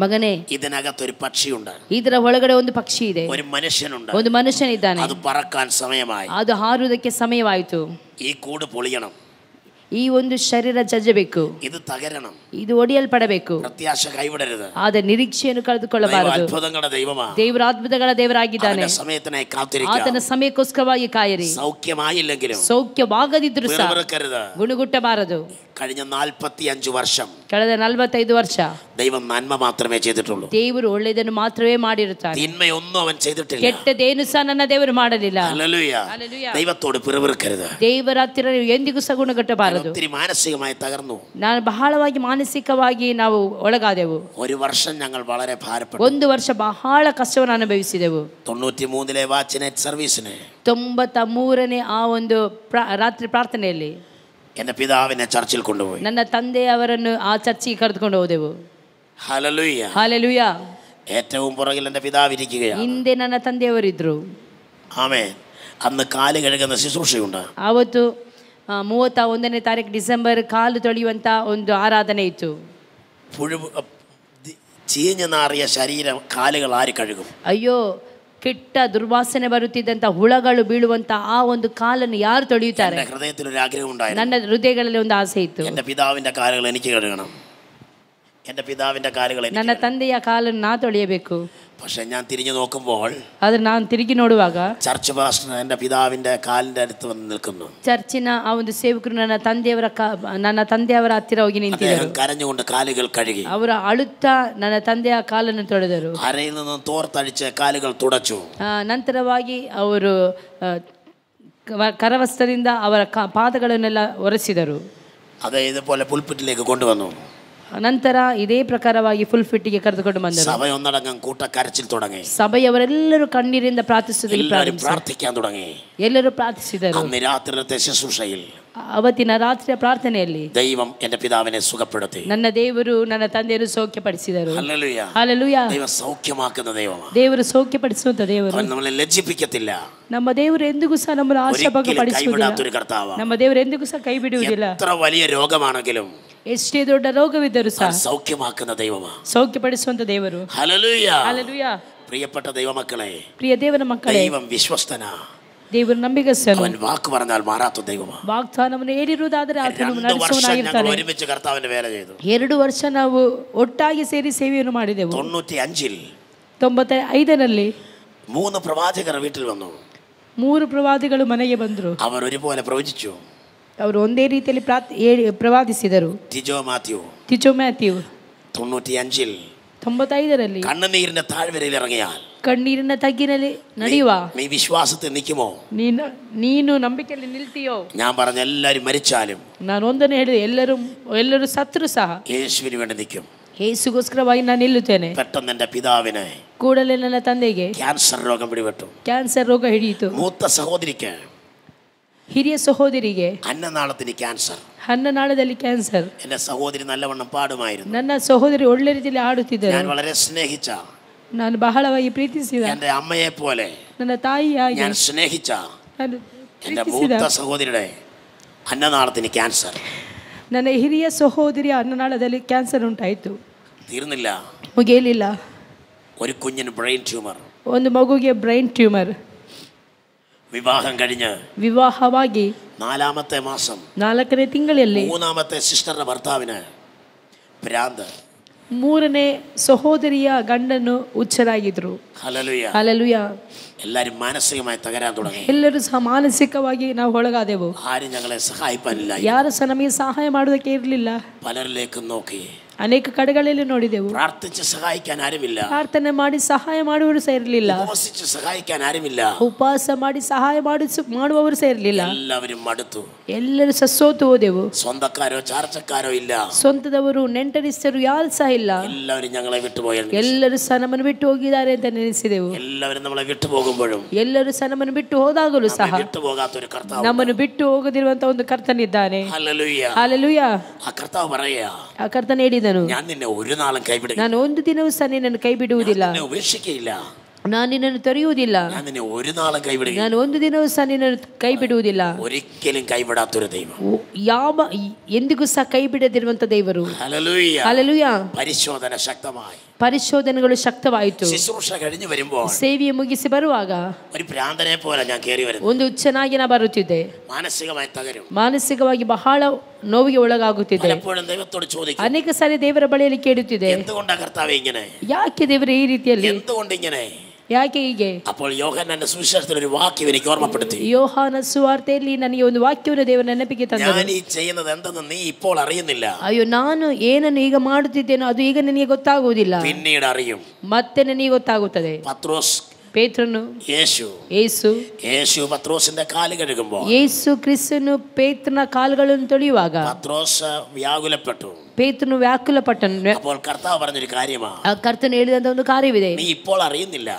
[SPEAKER 2] ಮಗನೇ,
[SPEAKER 1] ഇതിനകത്തൊരു പക്ഷിയുണ്ട്,
[SPEAKER 2] ಇದರ ಒಳಗಡೆ ಒಂದು ಪಕ್ಷಿ ಇದೆ,
[SPEAKER 1] ഒരു മനുഷ്യനുണ്ട്,
[SPEAKER 2] ಒಂದು ಮನುಷ್ಯನಿದ್ದಾನೆ,
[SPEAKER 1] അത് പറക്കാൻ സമയമായി,
[SPEAKER 2] ಅದು ಹಾರುವುದಕ್ಕೆ ಸಮಯವಾಯಿತು.
[SPEAKER 1] ഈ കൂട് പൊളിയണം,
[SPEAKER 2] ಈ ಒಂದು ಶರೀರ ಜಜ್ಜಬೇಕು,
[SPEAKER 1] ഇത് തകരണം,
[SPEAKER 2] ಇದು ಒಡೆಯಲ್ಪಡಬೇಕು,
[SPEAKER 1] പ്രത്യാശ കൈവിടരുത്.
[SPEAKER 2] ಆದ ನಿರೀಕ್ಷೆಯನ್ನು ಕಳೆದುಕೊಳ್ಳಬಾರದು.
[SPEAKER 1] അത്ഭുതങ്ങളുടെ ദൈവമാണ്,
[SPEAKER 2] ದೇವರ ಅದ್ಭುತಗಳ ದೇವರಾಗಿದ್ದಾನೆ.
[SPEAKER 1] സമയത്തിനായി കാത്തിരിക്കുക.
[SPEAKER 2] ಆತನ ಸಮಯಕ್ಕೋಸ್ಕರವಾಗಿ ಕಾಯಿರಿ.
[SPEAKER 1] സൗഖ്യമായില്ലെങ്കിലും
[SPEAKER 2] ಸೌಖ್ಯವಾಗದಿದ್ರು ಸಹ
[SPEAKER 1] പിറുപിറുക്കരുത്.
[SPEAKER 2] ಗುಣಗುಟ್ಟಬಾರದು.
[SPEAKER 1] കഴിഞ്ഞ 45 വർഷം
[SPEAKER 2] ಕಳೆದ 45 ವರ್ಷ
[SPEAKER 1] ദൈവം നന്മ മാത്രമേ ചെയ്തിട്ടുള്ളൂ.
[SPEAKER 2] ದೇವರು ಒಳ್ಳೆಯದನ್ನು ಮಾತ್ರವೇ ಮಾಡಿರುತ್ತಾನೆ.
[SPEAKER 1] തിന്മയൊന്നും അവൻ ചെയ്തിട്ടില്ല.
[SPEAKER 2] ಕೆಟ್ಟದೇನು ಸಹ ನನ್ನ ದೇವರು ಮಾಡಲಿಲ್ಲ.
[SPEAKER 1] ഹല്ലേലൂയ.
[SPEAKER 2] ಹಲ್ಲೆಲೂಯ.
[SPEAKER 1] ദൈവത്തോട് പിറുപിറുക്കരുത്.
[SPEAKER 2] ದೇವರ ಹತ್ತಿರ ನೀವು ಎಂದಿಗೂ ಸಹ ಗುಣಗಟ್ಟಬಾರದು.
[SPEAKER 1] ഒത്തിരി മാനസികമായി തകർന്നു.
[SPEAKER 2] ನಾನು ಬಹಳವಾಗಿ ಮಾನಸಿಕವಾಗಿ ನಾವು ಒಳಗಾದೆವು.
[SPEAKER 1] ഒരു വർഷം ഞങ്ങൾ വളരെ ഭാരപ്പെട്ടു.
[SPEAKER 2] ಒಂದು ವರ್ಷ ಬಹಳ ಕಷ್ಟವನ್ನು ಅನುಭವಿಸಿದೆವು.
[SPEAKER 1] 93 വാച്ച് നൈറ്റ് സർവീസിന്
[SPEAKER 2] 93ನೇ ಆ ಒಂದು ರಾತ್ರಿ ಪ್ರಾರ್ಥನೆಯಲ್ಲಿ
[SPEAKER 1] എൻ്റെ പിതാവിനെ ചർച്ചിൽ കൊണ്ടുപോയി.
[SPEAKER 2] ನನ್ನ ತಂದೆಯವರನ್ನು ಆ ಚರ್ಚಿಗೆ ಕರೆದುಕೊಂಡು ಹೋದೆವು.
[SPEAKER 1] ഹല്ലേലൂയ.
[SPEAKER 2] ಹಲ್ಲೆಲೂಯ.
[SPEAKER 1] ഏറ്റവും പുറകിൽ എൻ്റെ പിതാവ് ഇരിക്കുകയാണ്.
[SPEAKER 2] ಹಿಂದೆ ನನ್ನ ತಂದೆಯವರಿದ್ರು.
[SPEAKER 1] ആമേൻ. അന്ന് കാല് കഴുകുന്ന ശുശ്രൂഷയുണ്ട്.
[SPEAKER 2] ಆವತ್ತು 31ನೇ ತಾರೀಕು ಡಿಸೆಂಬರ್ ಕಾಲು ತೊಳೆಯುವಂಥ ಒಂದು ಆರಾಧನೆ ಇತ್ತು.
[SPEAKER 1] ചീഞ്ഞു നാറിയ ശരീരം കാലുകൾ ആര് കഴുകും?
[SPEAKER 2] ಅಯ್ಯೋ, ಕೆಟ್ಟ ದುರ್ವಾಸನೆ ಬರುತ್ತಿದ್ದಂಥ ಹುಳಗಳು ಬೀಳುವಂಥ ಆ ಒಂದು ಕಾಲನ್ನು ಯಾರು ತೊಳೆಯುತ್ತಾರೆ?
[SPEAKER 1] എൻ്റെ ഹൃദയത്തിൽ ഒരു ആഗ്രഹം ഉണ്ടായിരുന്നു.
[SPEAKER 2] ನನ್ನ ಹೃದಯಗಳಲ್ಲಿ ಒಂದು ಆಸೆ ಇತ್ತು.
[SPEAKER 1] എൻ്റെ പിതാവിൻ്റെ കാലുകൾ എനിക്ക് കഴുകണം. എൻ്റെ പിതാവിൻ്റെ കാലുകൾ
[SPEAKER 2] ನನ್ನ ತಂದೆಯ ಕಾಲನ್ನು ನಾ ತೊಳೆಯಬೇಕು.
[SPEAKER 1] പക്ഷെ ഞാൻ തിരിഞ്ഞു നോക്കുമ്പോൾ
[SPEAKER 2] ಆದರೆ ನಾನು ತಿರುಗಿ ನೋಡುವಾಗ
[SPEAKER 1] ചർച്ച് പാസ്റ്റർ എൻ്റെ പിതാവിൻ്റെ കാലിൻ്റെ അടുത്ത് വന്ന് നിൽക്കുന്നു.
[SPEAKER 2] ಚರ್ಚಿನ ಆ ಒಂದು ಸೇವಕರು ನನ್ನ ತಂದೆಯವರ ಹತ್ತಿರ ಹೋಗಿ ನಿಂತಿದ್ದರು.
[SPEAKER 1] കരഞ്ഞുകൊണ്ട് കാലുകൾ കഴുകി.
[SPEAKER 2] ಅವರು ಅಳುತ್ತಾ ನನ್ನ ತಂದೆಯ ಕಾಲನ್ನು ತೊಳೆದರು.
[SPEAKER 1] അരയിൽ നിന്നും തോർത്തടിച്ച് കാലുകൾ തുടച്ചു.
[SPEAKER 2] ನಂತರವಾಗಿ ಅವರು ಕರವಸ್ತ್ರದಿಂದ ಅವರ ಪಾದಗಳನ್ನೆಲ್ಲ ಒರೆಸಿದರು.
[SPEAKER 1] ಅದೇ ഇതുപോലെ പുൽപിറ്റിലേക്ക് കൊണ്ടുവന്നു.
[SPEAKER 2] ನಂತರ ಇದೇ ಪ್ರಕಾರವಾಗಿ ಫುಲ್ ಫಿಟ್ಟಿಗೆ ಕರೆದುಕೊಂಡು ಬಂದರು.
[SPEAKER 1] സഭയൊന്നടങ്കം കൂട്ടക്കരച്ചിൽ തുടങ്ങി.
[SPEAKER 2] ಸಭೆಯವರೆಲ್ಲರೂ ಕಣ್ಣೀರಿಂದ
[SPEAKER 1] പ്രാർത്ഥിക്കാൻ തുടങ്ങി.
[SPEAKER 2] ಎಲ್ಲರೂ ಪ್ರಾರ್ಥಿಸಿದರು.
[SPEAKER 1] അന്ന് രാത്രിയിലത്തെ ശുശ്രൂഷയിൽ
[SPEAKER 2] ಅವತ್ತಿನ ರಾತ್ರಿಯ ಪ್ರಾರ್ಥನೆಯಲ್ಲಿ
[SPEAKER 1] ദൈവം എൻ്റെ പിതാവിനെ സുഖപ്പെടുത്തി.
[SPEAKER 2] ನನ್ನ ದೇವರು ನನ್ನ ತಂದೆಯನ್ನು ಸೌಖ್ಯಪಡಿಸಿದರು.
[SPEAKER 1] ഹല്ലേലൂയ.
[SPEAKER 2] ಹಲ್ಲೆಲೂಯ.
[SPEAKER 1] ദൈവം സൗഖ്യമാക്കുന്ന ദൈവമാണ്.
[SPEAKER 2] ದೇವರು ಸೌಖ್ಯಪಡಿಸುವಂತ ದೇವರು.
[SPEAKER 1] അവൻ നമ്മളെ ലജ്ജിപ്പിക്കത്തില്ല.
[SPEAKER 2] ನಮ್ಮ ದೇವರು ಎಂದಿಗೂ ಸಹ ನಮ್ಮನ್ನು ಆಶಾಭಂಗಪಡಿಸುವುದಿಲ್ಲ. ನಮ್ಮ ದೇವರು ಎಂದಿಗೂ ಸಹ ಕೈ ಬಿಡುವುದಿಲ್ಲ.
[SPEAKER 1] എത്ര വലിയ രോഗമാണെങ്കിലും
[SPEAKER 2] ಎಷ್ಟೇ ದೊಡ್ಡ ರೋಗವಿದ್ದರೂ ಸಹ
[SPEAKER 1] സൗഖ്യമാക്കുന്ന ദൈവമാണ്.
[SPEAKER 2] ಸೌಖ್ಯಪಡಿಸುವಂತ ದೇವರು.
[SPEAKER 1] ഹല്ലേലൂയ.
[SPEAKER 2] ಹಲ್ಲೆಲೂಯ.
[SPEAKER 1] പ്രിയപ്പെട്ട ദൈവമക്കളെ,
[SPEAKER 2] ಪ್ರಿಯ ದೇವರ ಮಕ್ಕಳೇ,
[SPEAKER 1] ദൈവം വിശ്വസ്തനാ.
[SPEAKER 2] ದೇವರು ನಂಬಿಗಸ್ತನು.
[SPEAKER 1] അവൻ വാക്ക് പറഞ്ഞാൽ മാറാത്ത ദൈവമാണ്.
[SPEAKER 2] ವಾಗ್ದಾನವನ್ನು ಹೇಳಿರುವುದಾದರೆ ಆತನು
[SPEAKER 1] 2 ವರ್ಷ
[SPEAKER 2] ನಡೆಸುವವನಾಗಿರ್ತಾನೆ.
[SPEAKER 1] ഞങ്ങൾ ഒരുമിച്ച് കർത്താവിന്റെ വേല ചെയ്തു.
[SPEAKER 2] 2 ವರ್ಷ ನಾವು ಒಟ್ಟಾಗಿ ಸೇರಿ ಸೇವೆಯನ್ನು ಮಾಡಿದೆವು.
[SPEAKER 1] 95ൽ
[SPEAKER 2] 95ರಲ್ಲಿ
[SPEAKER 1] 3 പ്രവാചകർ വീട്ടിൽ വന്നു.
[SPEAKER 2] 3 ಪ್ರವಾದಿಗಳು ಮನೆಗೆ ಬಂದರು.
[SPEAKER 1] അവർ ഒരുപോലെ പ്രവചിച്ചു.
[SPEAKER 2] ಅವರು ಒಂದೇ ರೀತಿಯಲ್ಲಿ ಪ್ರವಾದಿಸಿದರು.
[SPEAKER 1] ಟಿಜೋ ಮ್ಯಾಥ್ಯೂ 95ൽ
[SPEAKER 2] 95ರಲ್ಲಿ
[SPEAKER 1] കണ്ണുനീരിന്റെ താഴ്വരയിൽ ഇറങ്ങിയാൽ
[SPEAKER 2] ಕಣ್ಣೀರಿನ ತಗ್ಗಿನಲ್ಲಿ ನಡೆಯುವ
[SPEAKER 1] നീ വിശ്വാസത്തിൽ നിൽക്കുമോ?
[SPEAKER 2] ನೀನು ನಂಬಿಕೆಯಲ್ಲಿ ನಿಲ್ತೀಯೋ?
[SPEAKER 1] ഞാൻ പറഞ്ഞ എല്ലാവരും മരിച്ചാലും
[SPEAKER 2] ನಾನು ಒಂದನ್ನು ಹೇಳಿದೆ, ಎಲ್ಲರೂ ಸತ್ರು ಸಹ
[SPEAKER 1] യേശുവിന് വേണ്ടി നിൽക്കും.
[SPEAKER 2] ಯೇಸುಗೋಸ್ಕರವಾಗಿ ನಾನು ನಿಲ್ಲುತ್ತೇನೆ.
[SPEAKER 1] പെട്ടെന്ന് എൻ്റെ പിതാവിനെ
[SPEAKER 2] ಕೂಡಲೇ ನನ್ನ ತಂದೆಗೆ
[SPEAKER 1] ക്യാൻസർ രോഗം പിടിപെട്ടു.
[SPEAKER 2] ಕ್ಯಾನ್ಸರ್ ರೋಗ ಹಿಡಿಯಿತು.
[SPEAKER 1] മൂത്ത സഹോദരിക്ക്
[SPEAKER 2] ಹಿರಿಯ ಸಹೋದರಿಗೆ
[SPEAKER 1] അന്നനാളത്തിന് ക്യാൻസർ.
[SPEAKER 2] ಅನ್ನನಾಳದಲ್ಲಿ ಕ್ಯಾನ್ಸರ್.
[SPEAKER 1] എൻ്റെ സഹോദരി നല്ലവണ്ണം പാടുമായിരുന്നു.
[SPEAKER 2] ನನ್ನ ಸಹೋದರಿ ಒಳ್ಳೆ ರೀತಿಯಲ್ಲಿ ಹಾಡುತ್ತಿದ್ದರು.
[SPEAKER 1] ഞാൻ വളരെ സ്നേഹിച്ച,
[SPEAKER 2] ನಾನು ಬಹಳವಾಗಿ ಪ್ರೀತಿಸಿದ,
[SPEAKER 1] എൻ്റെ അമ്മയെ പോലെ
[SPEAKER 2] ನನ್ನ ತಾಯಿಯಾಗಿ
[SPEAKER 1] ഞാൻ സ്നേഹിച്ച
[SPEAKER 2] ನಾನು
[SPEAKER 1] എൻ്റെ
[SPEAKER 2] ಪ್ರೀತಿಸಿದ
[SPEAKER 1] മൂത്ത സഹോദരിയുടെ അന്നനാളത്തിന് ക്യാൻസർ.
[SPEAKER 2] ನನ್ನ ಹಿರಿಯ ಸಹೋದರಿಯ ಅನ್ನನಾಳದಲ್ಲಿ ಕ್ಯಾನ್ಸರ್ ಉಂಟಾಯಿತು.
[SPEAKER 1] തീർന്നില്ല,
[SPEAKER 2] ಮುಗಿಯಲಿಲ್ಲ.
[SPEAKER 1] ഒരു കുഞ്ഞിന് ബ്രെയിൻ ട്യൂമർ.
[SPEAKER 2] ಒಂದು ಮಗುಗೆ ಬ್ರೈನ್ ಟ್ಯೂಮರ್.
[SPEAKER 1] വിവാഹം കഴിഞ്ഞ്
[SPEAKER 2] ವಿವಾಹವಾಗಿ
[SPEAKER 1] 4ാമത്തെ മാസം
[SPEAKER 2] 4ನೇ ತಿಂಗಳಲ್ಲಿ
[SPEAKER 1] 3ാമത്തെ സിസ്റ്ററിന്റെ ഭർത്താവിന് ഭ്രാന്ത്.
[SPEAKER 2] 3ನೇ ಸಹೋದರಿಯ ಗಂಡನು ಹುಚ್ಚರಾಗಿದ್ರು.
[SPEAKER 1] ഹല്ലേലൂയ.
[SPEAKER 2] ಹಲ್ಲೆಲೂಯ.
[SPEAKER 1] എല്ലാരും മാനസികമായി തകരാൻ തുടങ്ങി.
[SPEAKER 2] ಎಲ್ಲರೂ ಸಹ ಮಾನಸಿಕವಾಗಿ ನಾವು ಒಳಗಾದೆವು.
[SPEAKER 1] ആരും ഞങ്ങളെ സഹായിക്കാനില്ല.
[SPEAKER 2] ಯಾರು ಸಹ ನಮಗೆ ಸಹಾಯ ಮಾಡೋದಕ್ಕೆ ಇರಲಿಲ್ಲ.
[SPEAKER 1] പലരിലേക്കും നോക്കി,
[SPEAKER 2] ಅನೇಕ ಕಡೆಗಳಲ್ಲಿ ನೋಡಿದೆವು.
[SPEAKER 1] പ്രാർത്ഥിച്ച് സഹായിക്കാൻ ആരുമില്ല.
[SPEAKER 2] ಪ್ರಾರ್ಥನೆ ಮಾಡಿ ಸಹಾಯ ಮಾಡುವವರು ಸಹ ಇರಲಿಲ್ಲ.
[SPEAKER 1] ഉപവസിച്ച് സഹായിക്കാൻ ആരുമില്ല.
[SPEAKER 2] ಉಪವಾಸ ಮಾಡಿ ಸಹಾಯ ಮಾಡುವವರು ಸಹ ಇರಲಿಲ್ಲ.
[SPEAKER 1] എല്ലാവരും മടുത്തു.
[SPEAKER 2] ಎಲ್ಲರೂ ಸಹ ಸೋತು ಹೋದೆವು.
[SPEAKER 1] സ്വന്തക്കാരോ ചാർച്ചക്കാരോ ഇല്ല.
[SPEAKER 2] ಸ್ವಂತದವರು ನೆಂಟರಿಸ್ತರು ಯಾರು ಸಹ ಇಲ್ಲ.
[SPEAKER 1] എല്ലാവരും ഞങ്ങളെ വിട്ടുപോയെന്ന്.
[SPEAKER 2] ಎಲ್ಲರೂ ಸಹ ನಮ್ಮನ್ನು ಬಿಟ್ಟು ಹೋಗಿದ್ದಾರೆ ಅಂತ ನೆನೆಸಿದೆವು.
[SPEAKER 1] എല്ലാവരും നമ്മളെ വിട്ടുപോകുമ്പോഴും
[SPEAKER 2] ಎಲ್ಲರೂ ಸಹ ನಮ್ಮನ್ನು ಬಿಟ್ಟು ಹೋದಾಗಲೂ ಸಹ
[SPEAKER 1] വിട്ടുപോകാത്തൊരു കർത്താവ്,
[SPEAKER 2] ನಮ್ಮನ್ನು ಬಿಟ್ಟು ಹೋಗದಿರುವಂತ ಒಂದು ಕರ್ತನಿದ್ದಾನೆ.
[SPEAKER 1] ഹല്ലേലൂയ.
[SPEAKER 2] ಹಲ್ಲೆಲೂಯ.
[SPEAKER 1] ആ കർത്താവ് പറയാ,
[SPEAKER 2] ಆ ಕರ್ತನ ಹೇಳಿದನು,
[SPEAKER 1] ഞാൻ നിന്നെ ഒരു നാളും കൈവിടില്ല.
[SPEAKER 2] ನಾನು ಒಂದು ದಿನವೂ ಸಹ ನಿನ್ನನ್ನು ಕೈ ಬಿಡುವುದಿಲ್ಲ.
[SPEAKER 1] നിന്നെ ഉപേക്ഷിക്കയില്ല.
[SPEAKER 2] ನಾನು ನಿನ್ನನ್ನು ತೊರೆಯುವುದಿಲ್ಲ.
[SPEAKER 1] ഞാൻ നിന്നെ ഒരു നാളും കൈവിടില്ല.
[SPEAKER 2] ನಾನು ಒಂದು ದಿನವೂ ಸಹ ನಿನ್ನನ್ನು ಕೈ ಬಿಡುವುದಿಲ್ಲ.
[SPEAKER 1] ഒരിക്കലും കൈവിടാത്തൊരു ദൈവം.
[SPEAKER 2] ಎಂದಿಗೂ ಸಹ ಕೈ ಬಿಡದಿರುವಂತ ದೇವರು.
[SPEAKER 1] ഹല്ലേലൂയ.
[SPEAKER 2] ಹಲ್ಲೆಲೂಯ.
[SPEAKER 1] പരിശോധന ശക്തമായി.
[SPEAKER 2] ಪರಿಶೋಧನೆಗಳು ಶಕ್ತವಾಯಿತು.
[SPEAKER 1] ശുശ്രൂഷ കഴിഞ്ഞു വരുമ്പോൾ
[SPEAKER 2] ಸೇವೆಯ ಮುಗಿಸಿ ಬರುವಾಗ
[SPEAKER 1] ഒരു ഭ്രാന്തനെ പോലെ ഞാൻ കേറി വരുന്നു.
[SPEAKER 2] ಒಂದು ಹುಚ್ಚನಾಗಿ ನಾ ಬರುತ್ತಿದ್ದೆ.
[SPEAKER 1] മാനസികമായി തകരും.
[SPEAKER 2] ಮಾನಸಿಕವಾಗಿ ಬಹಳ ನೋವಿಗೆ ಒಳಗಾಗುತ್ತಿದೆ.
[SPEAKER 1] പലപ്പോഴും ദൈവത്തോട് ചോദിക്കും,
[SPEAKER 2] ಅನೇಕ ಸಾರಿ ದೇವರ ಬಳಿಯಲ್ಲಿ ಕೇಳುತ್ತಿದೆ,
[SPEAKER 1] എന്തുകൊണ്ടാ കർത്താവേ ഇങ്ങനെ?
[SPEAKER 2] ಯಾಕೆ ದೇವರೇ ಈ ರೀತಿಯಲ್ಲಿ?
[SPEAKER 1] എന്തുകൊണ്ട് ഇങ്ങനെ?
[SPEAKER 2] ಯಾಕೆ ಹೀಗೆ?
[SPEAKER 1] അപ്പോൾ യോഹന്നാന്റെ സുവിശേഷത്തിൽ ഒരു വാക്യം എനിക്ക് ഓർമ്മപ്പെടുത്തി.
[SPEAKER 2] ಯೋಹಾನ ಸುವಾರ್ತೆಯಲ್ಲಿ ನನಗೆ ಒಂದು ವಾಕ್ಯವನ್ನು ದೇವರ ನೆನಪಿಗೆ ತಂದರು.
[SPEAKER 1] ഞാൻ ഈ ചെയ്യുന്നത് എന്തെന്ന് നീ ഇപ്പോൾ അറിയുന്നില്ല.
[SPEAKER 2] ಅಯ್ಯೋ, ನಾನು ಏನನ್ನು ಈಗ ಮಾಡುತ್ತಿದ್ದೇನೋ ಅದು ಈಗ ನನಗೆ ಗೊತ್ತಾಗುವುದಿಲ್ಲ,
[SPEAKER 1] പിന്നീട് അറിയും.
[SPEAKER 2] ಮತ್ತೆ ನನಗೆ ಗೊತ್ತಾಗುತ್ತದೆ.
[SPEAKER 1] പത്രോസ്
[SPEAKER 2] ಪೇತ್ರನು
[SPEAKER 1] യേശു പത്രോസിന്റെ കാല് കഴുകുമ്പോൾ
[SPEAKER 2] ಯೇಸು ಕ್ರಿಸ್ತನು ಪೇತ್ರನ ಕಾಲುಗಳನ್ನು ತೊಳೆಯುವಾಗ
[SPEAKER 1] പത്രോസ് വ്യാകുലപ്പെട്ടു.
[SPEAKER 2] ಪೇತ್ರನು ವ್ಯಾಕುಲಪಟ್ಟನು.
[SPEAKER 1] അപ്പോൾ കർത്താവ് പറഞ്ഞൊരു കാര്യമാണ്,
[SPEAKER 2] ಆ ಕರ್ತನು ಹೇಳಿದಂತ ಒಂದು ಕಾರ್ಯವಿದೆ.
[SPEAKER 1] നീ ഇപ്പോൾ അറിയുന്നില്ല,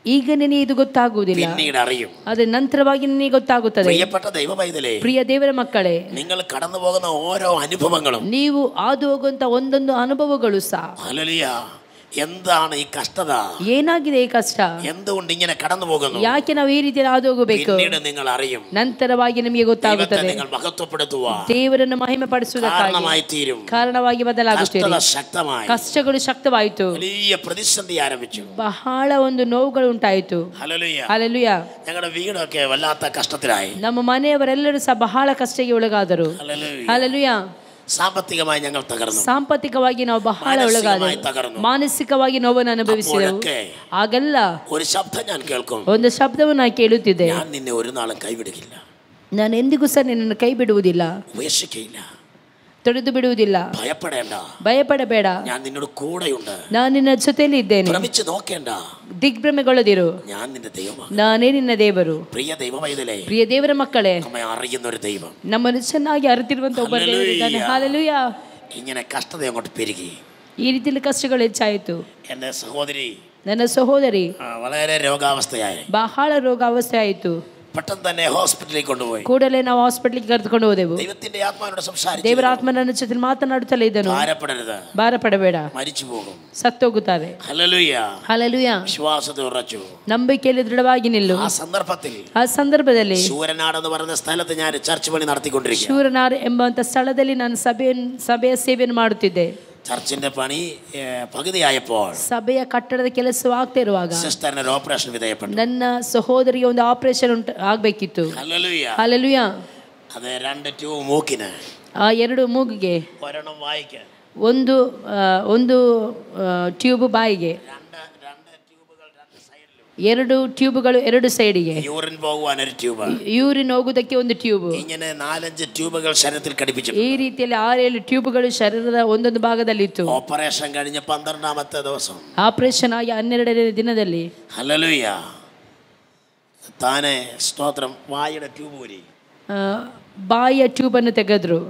[SPEAKER 2] ಈಗ ನಿನಗೆ ಇದು ಗೊತ್ತಾಗುವುದಿಲ್ಲ,
[SPEAKER 1] പിന്നീട് അറിയും.
[SPEAKER 2] ಅದು ನಂತರವಾಗಿ ನಿನಗೆ ಗೊತ್ತಾಗುತ್ತದೆ.
[SPEAKER 1] പ്രിയപ്പെട്ട ദൈവമൈതലേ,
[SPEAKER 2] ಪ್ರಿಯ ದೇವರ ಮಕ್ಕಳೇ,
[SPEAKER 1] നിങ്ങൾ കടന്നു പോകുന്ന ഓരോ അനുഭവങ്ങളും,
[SPEAKER 2] ನೀವು ಹಾದು ಹೋಗುವಂತ ಒಂದೊಂದು ಅನುಭವಗಳು ಸಹ,
[SPEAKER 1] ഹല്ലേലൂയ, എന്താണ് ഈ കഷ്ടത?
[SPEAKER 2] ಏನಾಗಿದೆ ಈ ಕಷ್ಟ?
[SPEAKER 1] എന്തുകൊണ്ട് ഇങ്ങനെ കടന്നു പോകുന്നു?
[SPEAKER 2] ಯಾಕೆ ನಾವು ಈ ರೀತಿ ಹಾದು ಹೋಗಬೇಕು?
[SPEAKER 1] പിന്നീട് നിങ്ങൾ അറിയും.
[SPEAKER 2] ನಂತರವಾಗಿ ನಿಮಗೆ ಗೊತ್ತಾಗುತ್ತದೆ.
[SPEAKER 1] നിങ്ങൾ മഹത്വപ്പെടുത്തുക,
[SPEAKER 2] ದೇವರನ್ನು ಮಹಿಮೆ ಪಡಿಸುವುದಕ್ಕಾಗಿ ಕಾರಣವಾಗಿ ಬದಲಾಗುತ್ತೀರಿ. ಕಷ್ಟಗಳು ಶಕ್ತವಾಯಿತು.
[SPEAKER 1] വലിയ പ്രതിസന്ധി ആരംഭിച്ചു.
[SPEAKER 2] ಬಹಳ ಒಂದು ನೋವುಗಳು ಉಂಟಾಯಿತು. ಹಲ್ಲೆಲೂಯ.
[SPEAKER 1] ഞങ്ങളുടെ വീടൊക്കെ വല്ലാത്ത കഷ്ടത്തിലായി.
[SPEAKER 2] ನಮ್ಮ ಮನೆಯವರೆಲ್ಲರೂ ಸಹ ಬಹಳ ಕಷ್ಟಕ್ಕೆ ಒಳಗಾದರು. ಹಲ್ಲೆಲೂಯ.
[SPEAKER 1] സാമ്പത്തികമായി ഞങ്ങൾ തകർന്നു.
[SPEAKER 2] ಸಾಂಪತ್ತಿಕವಾಗಿ ನಾವು ಬಹಳ ಒಳಗಾದೆವು. ಮಾನಸಿಕವಾಗಿ ನೋವನ್ನು ಅನುಭವಿಸಿದೆವು. ಆಗೆಲ್ಲ
[SPEAKER 1] ഒരു ശബ്ദം ഞാൻ കേൾക്കും,
[SPEAKER 2] ಒಂದು ಶಬ್ದವನ್ನು ನಾನು ಕೇಳುತ್ತಿದ್ದೆ,
[SPEAKER 1] ഞാൻ നിന്നെ ഒരു നാളും കൈവിടുകില്ല,
[SPEAKER 2] ನಾನು ಎಂದಿಗೂ ಸಹ ನಿನ್ನನ್ನು ಕೈ ಬಿಡುವುದಿಲ್ಲ,
[SPEAKER 1] ഉപേക്ഷിക്കയില്ല,
[SPEAKER 2] ತೊಡೆದು ಬಿಡುವುದಿಲ್ಲ,
[SPEAKER 1] ഭയപ്പെടേണ്ട,
[SPEAKER 2] ಭಯಪಡಬೇಡ,
[SPEAKER 1] ഞാൻ നിന്നോട് കൂടെയുണ്ട്,
[SPEAKER 2] ನಾನು ನಿನ್ನ ಜೊತೆಯಲ್ಲಿ ಇದ್ದೇನೆ,
[SPEAKER 1] ഭ്രമിച്ചു നോക്കേണ്ട,
[SPEAKER 2] ದಿಗ್ಭ್ರಮೆಗೊಳ್ಳದಿರು,
[SPEAKER 1] ഞാൻ നിന്റെ ദൈവമാണ്,
[SPEAKER 2] ನಾನೇ ನಿನ್ನ ದೇವರು.
[SPEAKER 1] പ്രിയ ദൈവമൈതലേ,
[SPEAKER 2] ಪ್ರಿಯ ದೇವರ ಮಕ್ಕಳೇ,
[SPEAKER 1] നമ്മെ അറിയുന്ന ഒരു ദൈവം,
[SPEAKER 2] ನಮ್ಮನ್ನು ಚೆನ್ನಾಗಿ ಅರಿತಿರುವಂತ ಒಬ್ಬ ದೇವರಿದ್ದಾನೆ. ಹಲ್ಲೆಲೂಯ.
[SPEAKER 1] ഇങ്ങനെ കഷ്ടത അങ്ങോട്ട് പെരുകി.
[SPEAKER 2] ಈ ರೀತಿಯಲ್ಲಿ ಕಷ್ಟಗಳು ಹೆಚ್ಚಾಯಿತು.
[SPEAKER 1] എന്റെ സഹോദരി,
[SPEAKER 2] ನನ್ನ ಸಹೋದರಿ
[SPEAKER 1] വളരെ രോഗാവസ്ഥയായി,
[SPEAKER 2] ಬಹಳ ರೋಗಾವಸ್ಥೆ ಆಯಿತು.
[SPEAKER 1] പെട്ടെന്ന് തന്നെ ഹോസ്പിറ്റലിൽ കൊണ്ടുപോയി.
[SPEAKER 2] ಕೂಡಲೇ ನಾವು ಹಾಸ್ಪಿಟಲ್ಗೆ ಕರೆದುಕೊಂಡು ಹೋದೆವು.
[SPEAKER 1] ദൈവത്തിന്റെ ആത്മാവിനോട് സംസാരിച്ചു.
[SPEAKER 2] ದೇವರ ಆತ್ಮ ನನ್ನ ಜೊತೆ ಮಾತನಾಡುತ್ತಲೇ ಇದ್ದನು. ಭಾರಪಡಬೇಡ,
[SPEAKER 1] മരിച്ചു പോകും,
[SPEAKER 2] ಸತ್ತೋಗುತ್ತಾರೆ.
[SPEAKER 1] ഹല്ലേലൂയ.
[SPEAKER 2] ಹಲ್ಲೆಲೂಯ.
[SPEAKER 1] വിശ്വാസത്തിൽ ഉറച്ചു,
[SPEAKER 2] ನಂಬಿಕೆಯಲ್ಲಿ ದೃಢವಾಗಿ ನಿಲ್ಲು.
[SPEAKER 1] ആ
[SPEAKER 2] ಸಂದರ್ಭದಲ್ಲಿ
[SPEAKER 1] ശൂരനാട് എന്ന് പറയുന്ന സ്ഥലത്ത് ഞാൻ ചർച്ച് പണി നടത്തിക്കൊണ്ടിരിക്കുക.
[SPEAKER 2] ಶೂರನಾರ್ ಎಂಬಂತ ಸ್ಥಳದಲ್ಲಿ ನಾನು ಸಭೆಯ ಸೇವೆಯನ್ನು ಮಾಡುತ್ತಿದ್ದೆ.
[SPEAKER 1] ചർച്ചിന്റെ പണി പകുതിയായപ്പോൾ
[SPEAKER 2] ಸಭೆಯ ಕಟ್ಟಡದ ಕೆಲಸವಾಗ್ತಾ ಇರುವಾಗ
[SPEAKER 1] സിസ്റ്ററിന് ഓപ്പറേഷൻ വിധേയപ്പെട്ടു.
[SPEAKER 2] ನನ್ನ ಸಹೋದರಿಗೆ ಒಂದು ಆಪರೇಷನ್ ಆಗಬೇಕಿತ್ತು. ಹಲ್ಲೆಲೂಯ.
[SPEAKER 1] അത് 2 ട്യൂബ് മൂക്കിന്,
[SPEAKER 2] ಆ 2 ಮೂಗಿಗೆ,
[SPEAKER 1] ഒരെണ്ണം വായിക്ക്,
[SPEAKER 2] ಒಂದು ಟ್ಯೂಬ್ ಬಾಯಿಗೆ, 2 ಟ್ಯೂಬ್ಗಳು 2 ಸೈಡಿಗೆ,
[SPEAKER 1] യൂറിൻ പോകുവാൻ ഒരു ട്യൂബ്,
[SPEAKER 2] ಯೂರಿನ್ ಹೋಗುವುದಕ್ಕೆ ಒಂದು ಟ್ಯೂಬ್.
[SPEAKER 1] ഇങ്ങനെ 4-5 ട്യൂബുകൾ ശരീരത്തിൽ ഘടിപ്പിച്ചു.
[SPEAKER 2] ಈ ರೀತಿಯಲ್ಲಿ 6-7 ಟ್ಯೂಬ್ಗಳು ಶರೀರದ ಒಂದೊಂದು ಭಾಗದಲ್ಲಿ ಇತ್ತು.
[SPEAKER 1] ഓപ്പറേഷൻ കഴിഞ്ഞ 12ാമത്തെ ദിവസം,
[SPEAKER 2] ಆಪರೇಷನ್ ಆಗಿ 12ನೇ ದಿನದಲ್ಲಿ,
[SPEAKER 1] ഹല്ലേലൂയ, താനെ സ്തോത്രം, വായുടെ ട്യൂബ് ഊരി
[SPEAKER 2] ಬಾಯಿಯ ಟ್ಯೂಬ್ ಅನ್ನು ತೆಗೆದ್ರು.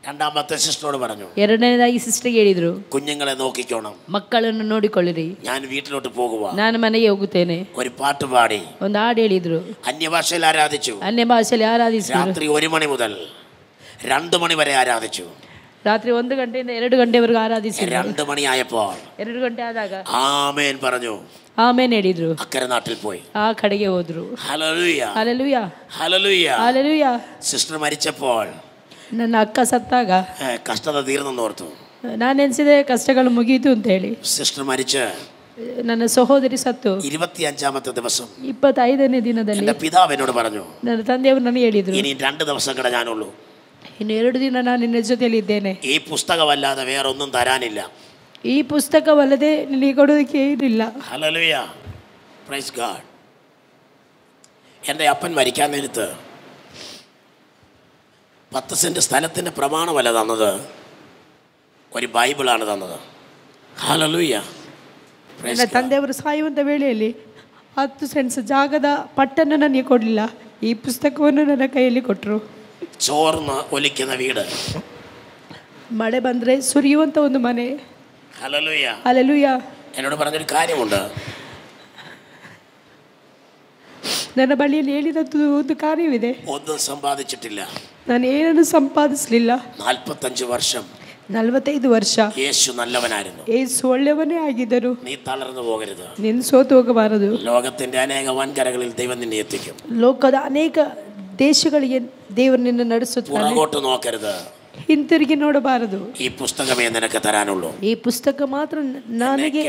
[SPEAKER 1] രണ്ടാമത്തെ സിസ്റ്ററോട് പറഞ്ഞു,
[SPEAKER 2] ಎರಡನೇದಾಗಿ ಸಿಸ್ಟರ್ಗೆ ಹೇಳಿದ್ರು,
[SPEAKER 1] കുഞ്ഞുങ്ങളെ നോക്കിക്കോണം,
[SPEAKER 2] ಮಕ್ಕಳನ್ನು ನೋಡಿಕೊಳ್ಳಿರಿ,
[SPEAKER 1] ഞാൻ വീട്ടിലോട്ട് പോകുക,
[SPEAKER 2] ನಾನು ಮನೆಗೆ ಹೋಗುತ್ತೇನೆ.
[SPEAKER 1] ഒരു പാട്ട് പാടി
[SPEAKER 2] ಒಂದು ಹಾಡು ಹೇಳಿದ್ರು,
[SPEAKER 1] അന്യഭാഷയിൽ ആരാധിച്ചു,
[SPEAKER 2] ಅನ್ಯ ഭാಷೆಯಲ್ಲಿ ಆರಾಧಿಸಿದ್ರು.
[SPEAKER 1] രാത്രി 1 മണി മുതൽ 2 മണി വരെ ആരാധിച്ചു.
[SPEAKER 2] ರಾತ್ರಿ 1 ಗಂಟೆಯಿಂದ 2 ಗಂಟೆವರೆಗೂ ಆರಾಧಿಸಿದ್ರು.
[SPEAKER 1] 2 മണിയായപ്പോൾ
[SPEAKER 2] 2 ಗಂಟೆ ಆದಾಗ
[SPEAKER 1] ആമേൻ പറഞ്ഞു,
[SPEAKER 2] ಆಮೇನ್ ಹೇಳಿದ್ರು.
[SPEAKER 1] അക്കരെ നാട്ടിൽ പോയി
[SPEAKER 2] ಆ ಕಡೆಗೆ ಹೋದ್ರು.
[SPEAKER 1] Hallelujah,
[SPEAKER 2] hallelujah,
[SPEAKER 1] hallelujah.
[SPEAKER 2] Hallelujah.
[SPEAKER 1] Sister മരിച്ചപ്പോൾ
[SPEAKER 2] ನನ್ನ ಅಕ್ಕ ಸತ್ತಾಗ
[SPEAKER 1] കഷ്ടത തീർന്നെന്ന് ഓർത്തു.
[SPEAKER 2] ನಾನು ಎನಿಸಿದೆ ಕಷ್ಟಗಳು ಮುಗಿಯಿತು ಅಂತ ಹೇಳಿ.
[SPEAKER 1] സിസ്റ്റർ മരിച്ച്
[SPEAKER 2] ನನ್ನ ಸಹೋದರಿ ಸತ್ತು
[SPEAKER 1] 25ാമത്തെ ദിവസം
[SPEAKER 2] 25ನೇ ದಿನದಲ್ಲಿ
[SPEAKER 1] എൻ്റെ പിതാവ് എന്നോട് പറഞ്ഞു,
[SPEAKER 2] ನನ್ನ ತಂದೆಯವರು ನನಗೆ ಹೇಳಿದರು,
[SPEAKER 1] ഇനി 2 ദിവസം കൂടെ ഞാനുള്ളൂ,
[SPEAKER 2] ಇನ್ನು 2 ದಿನ ನಾನು ನಿನ್ನ ಜೊತೆಯಲ್ಲಿ ಇದ್ದೇನೆ,
[SPEAKER 1] ഈ പുസ്തകമല്ലാതെ വേറൊന്നും തരാനില്ല.
[SPEAKER 2] ಈ ಪುಸ್ತಕವಲ್ಲದೆ ನಿನಗೆ ಕೊಡೋದಕ್ಕೆ ಏನಿಲ್ಲ.
[SPEAKER 1] Hallelujah, praise God. എൻ്റെ അപ്പൻ മരിക്കാൻ നേരത്ത് 10 സെന്റ് സ്ഥലത്തിൻ്റെ പ്രമാണമല്ല തന്നത്, ഒരു ബൈബിളാണ് തന്നത്. ഹല്ലേലൂയ.
[SPEAKER 2] ನನ್ನ ತಂದೆಯವರು ಸಾಯುವಂಥ ವೇಳೆಯಲ್ಲಿ 10 ಸೆಂಟ್ಸ್ ಜಾಗದ ಪಟ್ಟನ್ನು ನನಗೆ ಕೊಡಲಿಲ್ಲ, ಈ ಪುಸ್ತಕವನ್ನು ನನ್ನ ಕೈಯಲ್ಲಿ ಕೊಟ್ಟರು.
[SPEAKER 1] ചോർന്ന് ഒലിക്കുന്ന വീട്,
[SPEAKER 2] ಮಳೆ ಬಂದರೆ ಸುರಿಯುವಂಥ ಒಂದು ಮನೆ.
[SPEAKER 1] ഹല്ലേലൂയ.
[SPEAKER 2] ಹಲ್ಲೆಲೂಯಾ.
[SPEAKER 1] എന്നോട് പറഞ്ഞൊരു കാര്യമുണ്ട്,
[SPEAKER 2] ನನ್ನ ಬಳಿಯಲ್ಲಿ ಹೇಳಿದಂಥ ಒಂದು ಕಾರ್ಯವಿದೆ.
[SPEAKER 1] ഒന്നും സമ്പാദിച്ചിട്ടില്ല,
[SPEAKER 2] ನಾನು ಏನನ್ನು ಸಂಪಾದಿಸಲಿಲ್ಲ.
[SPEAKER 1] 45 വർഷം
[SPEAKER 2] 45 ವರ್ಷ
[SPEAKER 1] യേശു നല്ലവനായിരുന്നു.
[SPEAKER 2] ಯೇಸು ಒಳ್ಳೆಯವನೇ ಆಗಿದ್ದರು.
[SPEAKER 1] നീ തളർന്നു പോകരുത്.
[SPEAKER 2] ನೀನು ಸೋತು ಹೋಗಬಾರದು.
[SPEAKER 1] ലോകത്തിന്റെ അനേക വൻകരകളിൽ ദൈവം നിന്നെ എത്തിക്കും.
[SPEAKER 2] ಲೋಕದ ಅನೇಕ ದೇಶಗಳಿಗೆ ದೇವರು ನಿನ್ನ ನಡೆಸುತ್ತಾನೆ.
[SPEAKER 1] പുറകോട്ട് നോക്കരുത്,
[SPEAKER 2] ಹಿಂತಿರುಗಿ ನೋಡಬಾರದು.
[SPEAKER 1] ഈ പുസ്തകമേ നിനക്ക് തരാനുള്ളൂ.
[SPEAKER 2] ಈ ಪುಸ್ತಕ ಮಾತ್ರ ನನಗೆ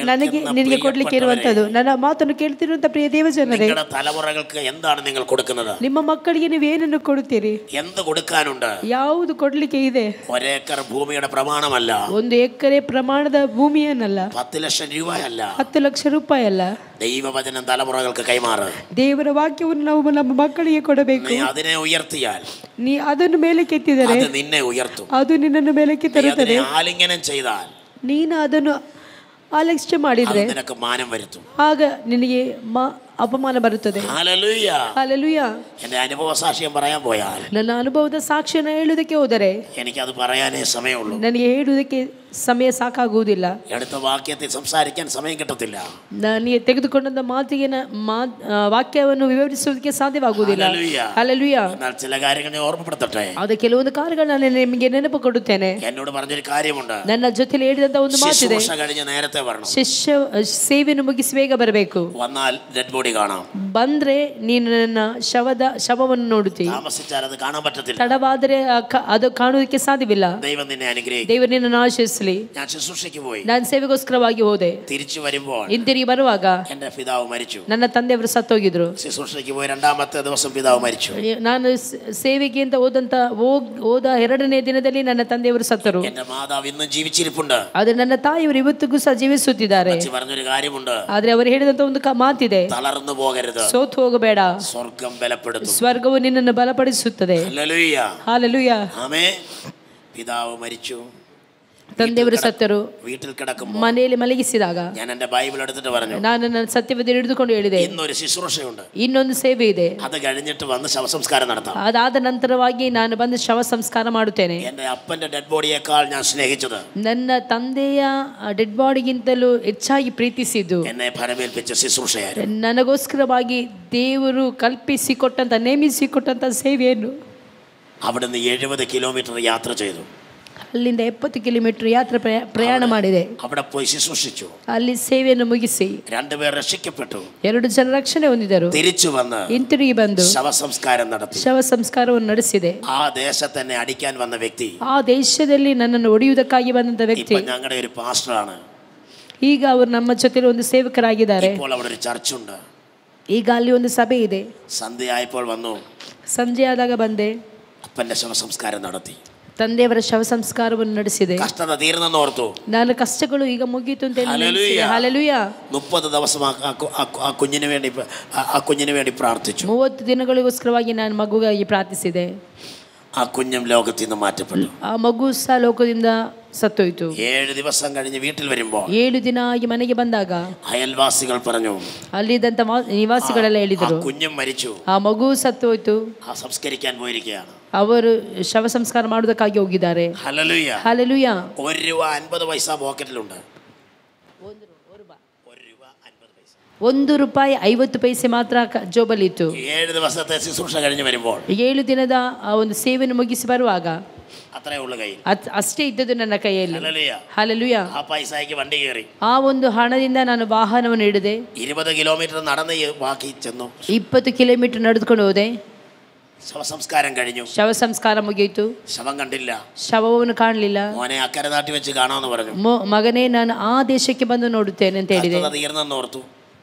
[SPEAKER 2] ನಿನಗೆ ಕೊಡ್ಲಿಕ್ಕೆ ಇರುವಂತದ್ದು. ನನ್ನ ಮಾತನ್ನು ಕೇಳ್ತಿರುವಂತ ಪ್ರಿಯ ದೇವಜನರೇ,
[SPEAKER 1] നിങ്ങളുടെ തലമുറകൾക്ക് എന്താണ് നിങ്ങൾ കൊടുക്കുന്നത്?
[SPEAKER 2] ನಿಮ್ಮ ಮಕ್ಕಳಿಗೆ ನೀವು ಏನನ್ನು ಕೊಡುತ್ತೀರಿ?
[SPEAKER 1] എന്ത് കൊടുക്കാനുണ്ട്?
[SPEAKER 2] ಯಾವುದು ಕೊಡ್ಲಿಕ್ಕೆ ಇದೆ?
[SPEAKER 1] 1 ഏക്കർ ഭൂമിയുടെ പ്രമാണമല്ല,
[SPEAKER 2] 1 ಎಕರೆ ಪ್ರಮಾಣದ ಭೂಮಿಯನ್ನಲ್ಲ,
[SPEAKER 1] 10 ലക്ഷം രൂപയല്ല,
[SPEAKER 2] 10 ಲಕ್ಷ ರೂಪಾಯಿ ಅಲ್ಲ.
[SPEAKER 1] ദൈവവചനം തലമുറകൾക്ക് കൈമാറ്.
[SPEAKER 2] ದೇವರ ವಾಕ್ಯವನ್ನು ನಾವು ನಮ್ಮ ಮಕ್ಕಳಿಗೆ ಕೊಡಬೇಕು.
[SPEAKER 1] നീ അതിനെ ഉയർത്തിയാൽ
[SPEAKER 2] ನೀ ಅದನ್ನು ಮೇಲೆ ಕೆತ್ತಿದರೆ
[SPEAKER 1] അത് നിന്നെ ഉയർത്തും.
[SPEAKER 2] ಅದು ನಿನ್ನನ್ನು ಮೇಲಕ್ಕೆ ತರುತ್ತದೆ.
[SPEAKER 1] ആലിംഗനം ചെയ്താൽ
[SPEAKER 2] ನೀನು ಅದನ್ನು ಅಲಕ್ಷ್ಯ ಮಾಡಿದ್ರೆ
[SPEAKER 1] നിനക്ക് മാനം വരുത്തും.
[SPEAKER 2] ಆಗ ನಿನಗೆ ಅಪಮಾನ ಬರುತ್ತದೆ.
[SPEAKER 1] ഹല്ലേലൂയ.
[SPEAKER 2] ಹಲ್ಲೆಲೂಯ.
[SPEAKER 1] എൻ്റെ അനുഭവ സാക്ഷ്യം പറയാൻ പോയാൽ,
[SPEAKER 2] ನನ್ನ ಅನುಭವದ ಸಾಕ್ಷ್ಯನ ಹೇಳುವುದಕ್ಕೆ ಹೋದರೆ
[SPEAKER 1] എനിക്കത് പറയാനേ സമയമുള്ളൂ.
[SPEAKER 2] ನನಗೆ ಹೇಳುವುದಕ್ಕೆ ಸಮಯ ಸಾಕಾಗುವುದಿಲ್ಲ.
[SPEAKER 1] അടുത്ത വാക്യത്തിൽ സംസാരിക്കാൻ സമയം കിട്ടത്തില്ല.
[SPEAKER 2] ನನಗೆ ತೆಗೆದುಕೊಂಡ ಮಾತಿಗೆ ವಾಕ್ಯವನ್ನು ವಿವರಿಸುವುದಕ್ಕೆ ಸಾಧ್ಯವಾಗುವುದಿಲ್ಲ. ಹಲ್ಲೆಲೂಯ.
[SPEAKER 1] എന്നാൽ ചില കാര്യങ്ങൾ ഞാൻ ഓർമ്മപ്പെടുത്തട്ടെ.
[SPEAKER 2] ಅದು ಕೆಲವೊಂದು ಕಾರ್ಯಗಳನ್ನು ನಿಮಗೆ ನೆನಪು ಕೊಡುತ್ತೇನೆ.
[SPEAKER 1] എന്നോട് പറഞ്ഞൊരു കാര്യമുണ്ട്,
[SPEAKER 2] ನನ್ನ ಜೊತೆಲಿ ಹೇಳಿದಂತ ಒಂದು ಮಾತಿದೆ,
[SPEAKER 1] ശുശ്രൂഷ കഴിഞ്ഞ് നേരത്തെ വരണം.
[SPEAKER 2] ಸೇವೆಯನ್ನು ಮುಗಿಸಿ ಬೇಗ ಬರಬೇಕು.
[SPEAKER 1] വന്നാൽ ഡെഡ് ബോഡി കാണാം.
[SPEAKER 2] ಬಂದ್ರೆ ನೀನು ನನ್ನ ಶವವನ್ನು ನೋಡುತ್ತಿ.
[SPEAKER 1] താമസിച്ചാൽ അത് കാണാൻ പറ്റത്തില്ല.
[SPEAKER 2] ತಡವಾದರೆ ಅದು ಕಾಣುವುದಕ್ಕೆ ಸಾಧ್ಯವಿಲ್ಲ.
[SPEAKER 1] ദൈവം നിന്നെ അനുഗ്രഹിക്കും.
[SPEAKER 2] ದೇವರು ನಿನ್ನನ್ನು ಆಶೀರ್ವದಿಸಲಿ.
[SPEAKER 1] ഞാൻ ശുശ്രൂഷയ്ക്ക് പോയി,
[SPEAKER 2] ನಾನು ಸೇವೆಗೋಸ್ಕರವಾಗಿ ಹೋದೆ.
[SPEAKER 1] തിരിച്ചു വരുമ്പോൾ
[SPEAKER 2] ಹಿಂತಿರುಗಿ ಬರುವಾಗ
[SPEAKER 1] എൻ്റെ പിതാവ് മരിച്ചു.
[SPEAKER 2] ನನ್ನ ತಂದೆಯವರು ಸತ್ತೋಗಿದ್ರು.
[SPEAKER 1] ശുശ്രൂഷയ്ക്ക് പോയി 2ാമത്തെ ദിവസം പിതാവ് മരിച്ചു.
[SPEAKER 2] ನಾನು ಸೇವೆಗೆ ಅಂತ ಹೋದ 2ನೇ ದಿನದಲ್ಲಿ ನನ್ನ ತಂದೆಯವರು ಸತ್ತರು.
[SPEAKER 1] എൻ്റെ മാതാവ് ഇന്നും ജീവിച്ചിരിപ്പുണ്ട്.
[SPEAKER 2] ಆದ್ರೆ ನನ್ನ ತಾಯಿಯವರು ಇವತ್ತಿಗೂ ಸಹ ಜೀವಿಸುತ್ತಿದ್ದಾರೆ.
[SPEAKER 1] പറഞ്ഞൊരു കാര്യമുണ്ട്,
[SPEAKER 2] ಆದ್ರೆ ಅವರು ಹೇಳಿದಂತ ಒಂದು ಮಾತಿದೆ,
[SPEAKER 1] തളർന്നു പോകരുത്,
[SPEAKER 2] ಸೋತು ಹೋಗಬೇಡ,
[SPEAKER 1] സ്വർഗ്ഗം ബലപ്പെടുത്തും.
[SPEAKER 2] ಸ್ವರ್ಗವು ನಿನ್ನನ್ನು ಬಲಪಡಿಸುತ್ತದೆ.
[SPEAKER 1] ഹല്ലേലൂയ.
[SPEAKER 2] ಹಲ್ಲೆಲೂಯ.
[SPEAKER 1] ആമേൻ. പിതാവ് മരിച്ചു,
[SPEAKER 2] ತಂದೆಯವರು ಸತ್ತರು.
[SPEAKER 1] വീട്ടിൽ കിടക്കുമ്പോൾ
[SPEAKER 2] ಮನೆಯಲ್ಲಿ ಮಲಗಿಸಿದಾಗ
[SPEAKER 1] ഞാൻ എൻ്റെ ബൈബിൾ എടുത്തിട്ട് പറഞ്ഞു,
[SPEAKER 2] ನಾನು ನನ್ನ ಸತ್ಯವೇದ ಹಿಡಿದುಕೊಂಡು ಹೇಳಿದೆ,
[SPEAKER 1] ഇന്നൊരു ശുശ്രൂഷയുണ്ട്,
[SPEAKER 2] ಇನ್ನೊಂದು ಸೇವೆ ಇದೆ,
[SPEAKER 1] അത് കഴിഞ്ഞിട്ട് വന്ന് ശവസംസ്കാരം നടത്താം.
[SPEAKER 2] ಅದಾದ ನಂತರವಾಗಿ ನಾನು ಬಂದು ಶವ ಸಂಸ್ಕಾರ ಮಾಡುತ್ತೇನೆ.
[SPEAKER 1] എൻ്റെ അപ്പൻ്റെ ഡെഡ് ബോഡിയേക്കാൾ ഞാൻ സ്നേഹിച്ചത്,
[SPEAKER 2] ನನ್ನ ತಂದೆಯ ಡೆಡ್ ಬಾಡಿಗಿಂತಲೂ ಹೆಚ್ಚಾಗಿ ಪ್ರೀತಿಸಿದ್ದು
[SPEAKER 1] എന്നെ ഫലമേൽപ്പിച്ച ശുശ്രൂഷയായിരുന്നു.
[SPEAKER 2] ನನಗೋಸ್ಕರವಾಗಿ ದೇವರು ಕಲ್ಪಿಸಿಕೊಟ್ಟಂತ ನೇಮಿಸಿಕೊಟ್ಟಂತ ಸೇವೆಯನ್ನು.
[SPEAKER 1] അവിടുന്ന് 70 കിലോമീറ്റർ യാത്ര ചെയ്തു.
[SPEAKER 2] ಅಲ್ಲಿಂದ 70 ಕಿಲೋಮೀಟರ್ ಯಾತ್ರೆ ಪ್ರಯಾಣ ಮಾಡಿದೆ.
[SPEAKER 1] അവിടെ പോയി ശുശ്രൂഷിച്ചു.
[SPEAKER 2] ಅಲ್ಲಿ ಸೇವೆಯನ್ನು ಮುಗಿಸಿ
[SPEAKER 1] 2 പേർ രക്ഷിക്കപ്പെട്ടു.
[SPEAKER 2] 2 ಜನ ರಕ್ಷಣೆ ಹೊಂದಿದರು.
[SPEAKER 1] തിരിച്ചു വന്ന്
[SPEAKER 2] ಹಿಂತಿರುಗಿ ಬಂದು
[SPEAKER 1] ശവസംസ്കാരം നടത്തി.
[SPEAKER 2] ಶವ ಸಂಸ್ಕಾರವನ್ನು ನಡೆಸಿದೆ.
[SPEAKER 1] ആ ദേശത്ത് എന്നെ അടിക്കാൻ വന്ന വ്യക്തി
[SPEAKER 2] ಆ ದೇಶದಲ್ಲಿ ನನ್ನನ್ನು ಹೊಡೆಯುವುದಕ್ಕಾಗಿ ಬಂದಂತ ವ್ಯಕ್ತಿ
[SPEAKER 1] ഇപ്പോൾ ഞങ്ങളുടെ ഒരു പാസ്റ്ററാണ്.
[SPEAKER 2] ಈಗ ಅವರು ನಮ್ಮ ಜೊತೆಲಿ ಒಂದು ಸೇವಕರಾಗಿದ್ದಾರೆ.
[SPEAKER 1] ഇപ്പോൾ അവിടെ ഒരു ചർച്ചുണ്ട്.
[SPEAKER 2] ಈಗ ಅಲ್ಲಿ ಒಂದು ಸಭೆ ಇದೆ.
[SPEAKER 1] സന്ധ്യയായപ്പോൾ വന്നു,
[SPEAKER 2] ಸಂಜೆ ಆದಾಗ ಬಂದೆ,
[SPEAKER 1] അപ്പന്റെ ശവസംസ്കാരം നടത്തി.
[SPEAKER 2] ತಂದೆಯವರ ಶವ ಸಂಸ್ಕಾರವನ್ನು ನಡೆಸಿದೆ.
[SPEAKER 1] കഷ്ടത തീർന്നെന്ന് ഓർത്തു.
[SPEAKER 2] ನಾನು ಕಷ್ಟಗಳು ಈಗ ಮುಗೀತು ಅಂತ ಹಲ್ಲೆಲೂಯ.
[SPEAKER 1] 30 ദിവസം ആ കുഞ്ഞിന് വേണ്ടി പ്രാർത്ഥിച്ചു.
[SPEAKER 2] 30 ದಿನಗಳಿಗೋಸ್ಕರವಾಗಿ ನಾನು ಮಗುಗಾಗಿ ಪ್ರಾರ್ಥಿಸಿದೆ.
[SPEAKER 1] ആ കുഞ്ഞും ലോകത്തിൽ നിന്ന് മാറ്റപ്പെട്ടു.
[SPEAKER 2] ಆ ಮಗು ಸಹ ಲೋಕದಿಂದ ಸತ್ತೋಯ್ತು.
[SPEAKER 1] 7 ദിവസം കഴിഞ്ഞ് വീട്ടിൽ വരുമ്പോൾ
[SPEAKER 2] 7 ದಿನ ಆಗಿ ಮನೆಗೆ ಬಂದಾಗ
[SPEAKER 1] അയൽവാസികൾ പറഞ്ഞു,
[SPEAKER 2] ಅಲ್ಲಿದ್ದಂತ ನಿವಾಸಿಗಳೆಲ್ಲ ಹೇಳಿದರು,
[SPEAKER 1] കുഞ്ഞും മരിച്ചു,
[SPEAKER 2] ಆ ಮಗು ಸತ್ತೋಯ್ತು,
[SPEAKER 1] സംസ്കരിക്കാൻ പോയിരിക്കുകയാണ്.
[SPEAKER 2] ಅವರು ಶವ ಸಂಸ್ಕಾರ ಮಾಡುವುದಕ್ಕಾಗಿ ಹೋಗಿದ್ದಾರೆ.
[SPEAKER 1] ഹല്ലേലൂയ.
[SPEAKER 2] ಹಲ್ಲೆಲೂಯ.
[SPEAKER 1] ₹1.50 പോക്കറ്റിലുണ്ട്.
[SPEAKER 2] ₹1.50 ಮಾತ್ರ ಜೋಬಲ್ಲಿತ್ತು.
[SPEAKER 1] 7 ദിവസത്തെ ശുശ്രൂഷ കഴിഞ്ഞ് വരുമ്പോൾ
[SPEAKER 2] 7 ದಿನದ ಆ ಒಂದು ಸೇವೆಯನ್ನು ಮುಗಿಸಿ ಬರುವಾಗ
[SPEAKER 1] അത്രേ ഉള്ളു കയ്യിൽ.
[SPEAKER 2] ಅಷ್ಟೇ ಇದ್ದದ್ದು ನನ್ನ ಕೈಯಲ್ಲಿ.
[SPEAKER 1] ഹല്ലേലൂയ. ആ പൈസയ്ക്ക് വണ്ടി കയറി
[SPEAKER 2] ಆ ಒಂದು ಹಣದಿಂದ ನಾನು ವಾಹನವನ್ನು ಹಿಡಿದೆ.
[SPEAKER 1] 20 കിലോമീറ്റർ നടന്ന് ബാക്കി ചെന്നു.
[SPEAKER 2] 20 ಕಿಲೋಮೀಟರ್ ನಡೆದುಕೊಂಡು ಹೋದೆ.
[SPEAKER 1] ശവസംസ്കാരം കഴിഞ്ഞു.
[SPEAKER 2] ಶವಸಂಸ್ಕಾರ ಮುಗಿಯಿತು.
[SPEAKER 1] ശവം കണ്ടില്ല.
[SPEAKER 2] ಶವವನ್ನು ಕಾಣಲಿಲ್ಲ.
[SPEAKER 1] മോനെ അക്കരെ നാട്ടി വെച്ച് കാണാമെന്ന് പറഞ്ഞു.
[SPEAKER 2] ಮಗನೇ ನಾನು ಆ ದೇಶಕ್ಕೆ ಬಂದು ನೋಡುತ್ತೇನೆ ಅಂತ ಹೇಳಿದೆ.
[SPEAKER 1] തീർന്നെന്ന് ഓർത്തു.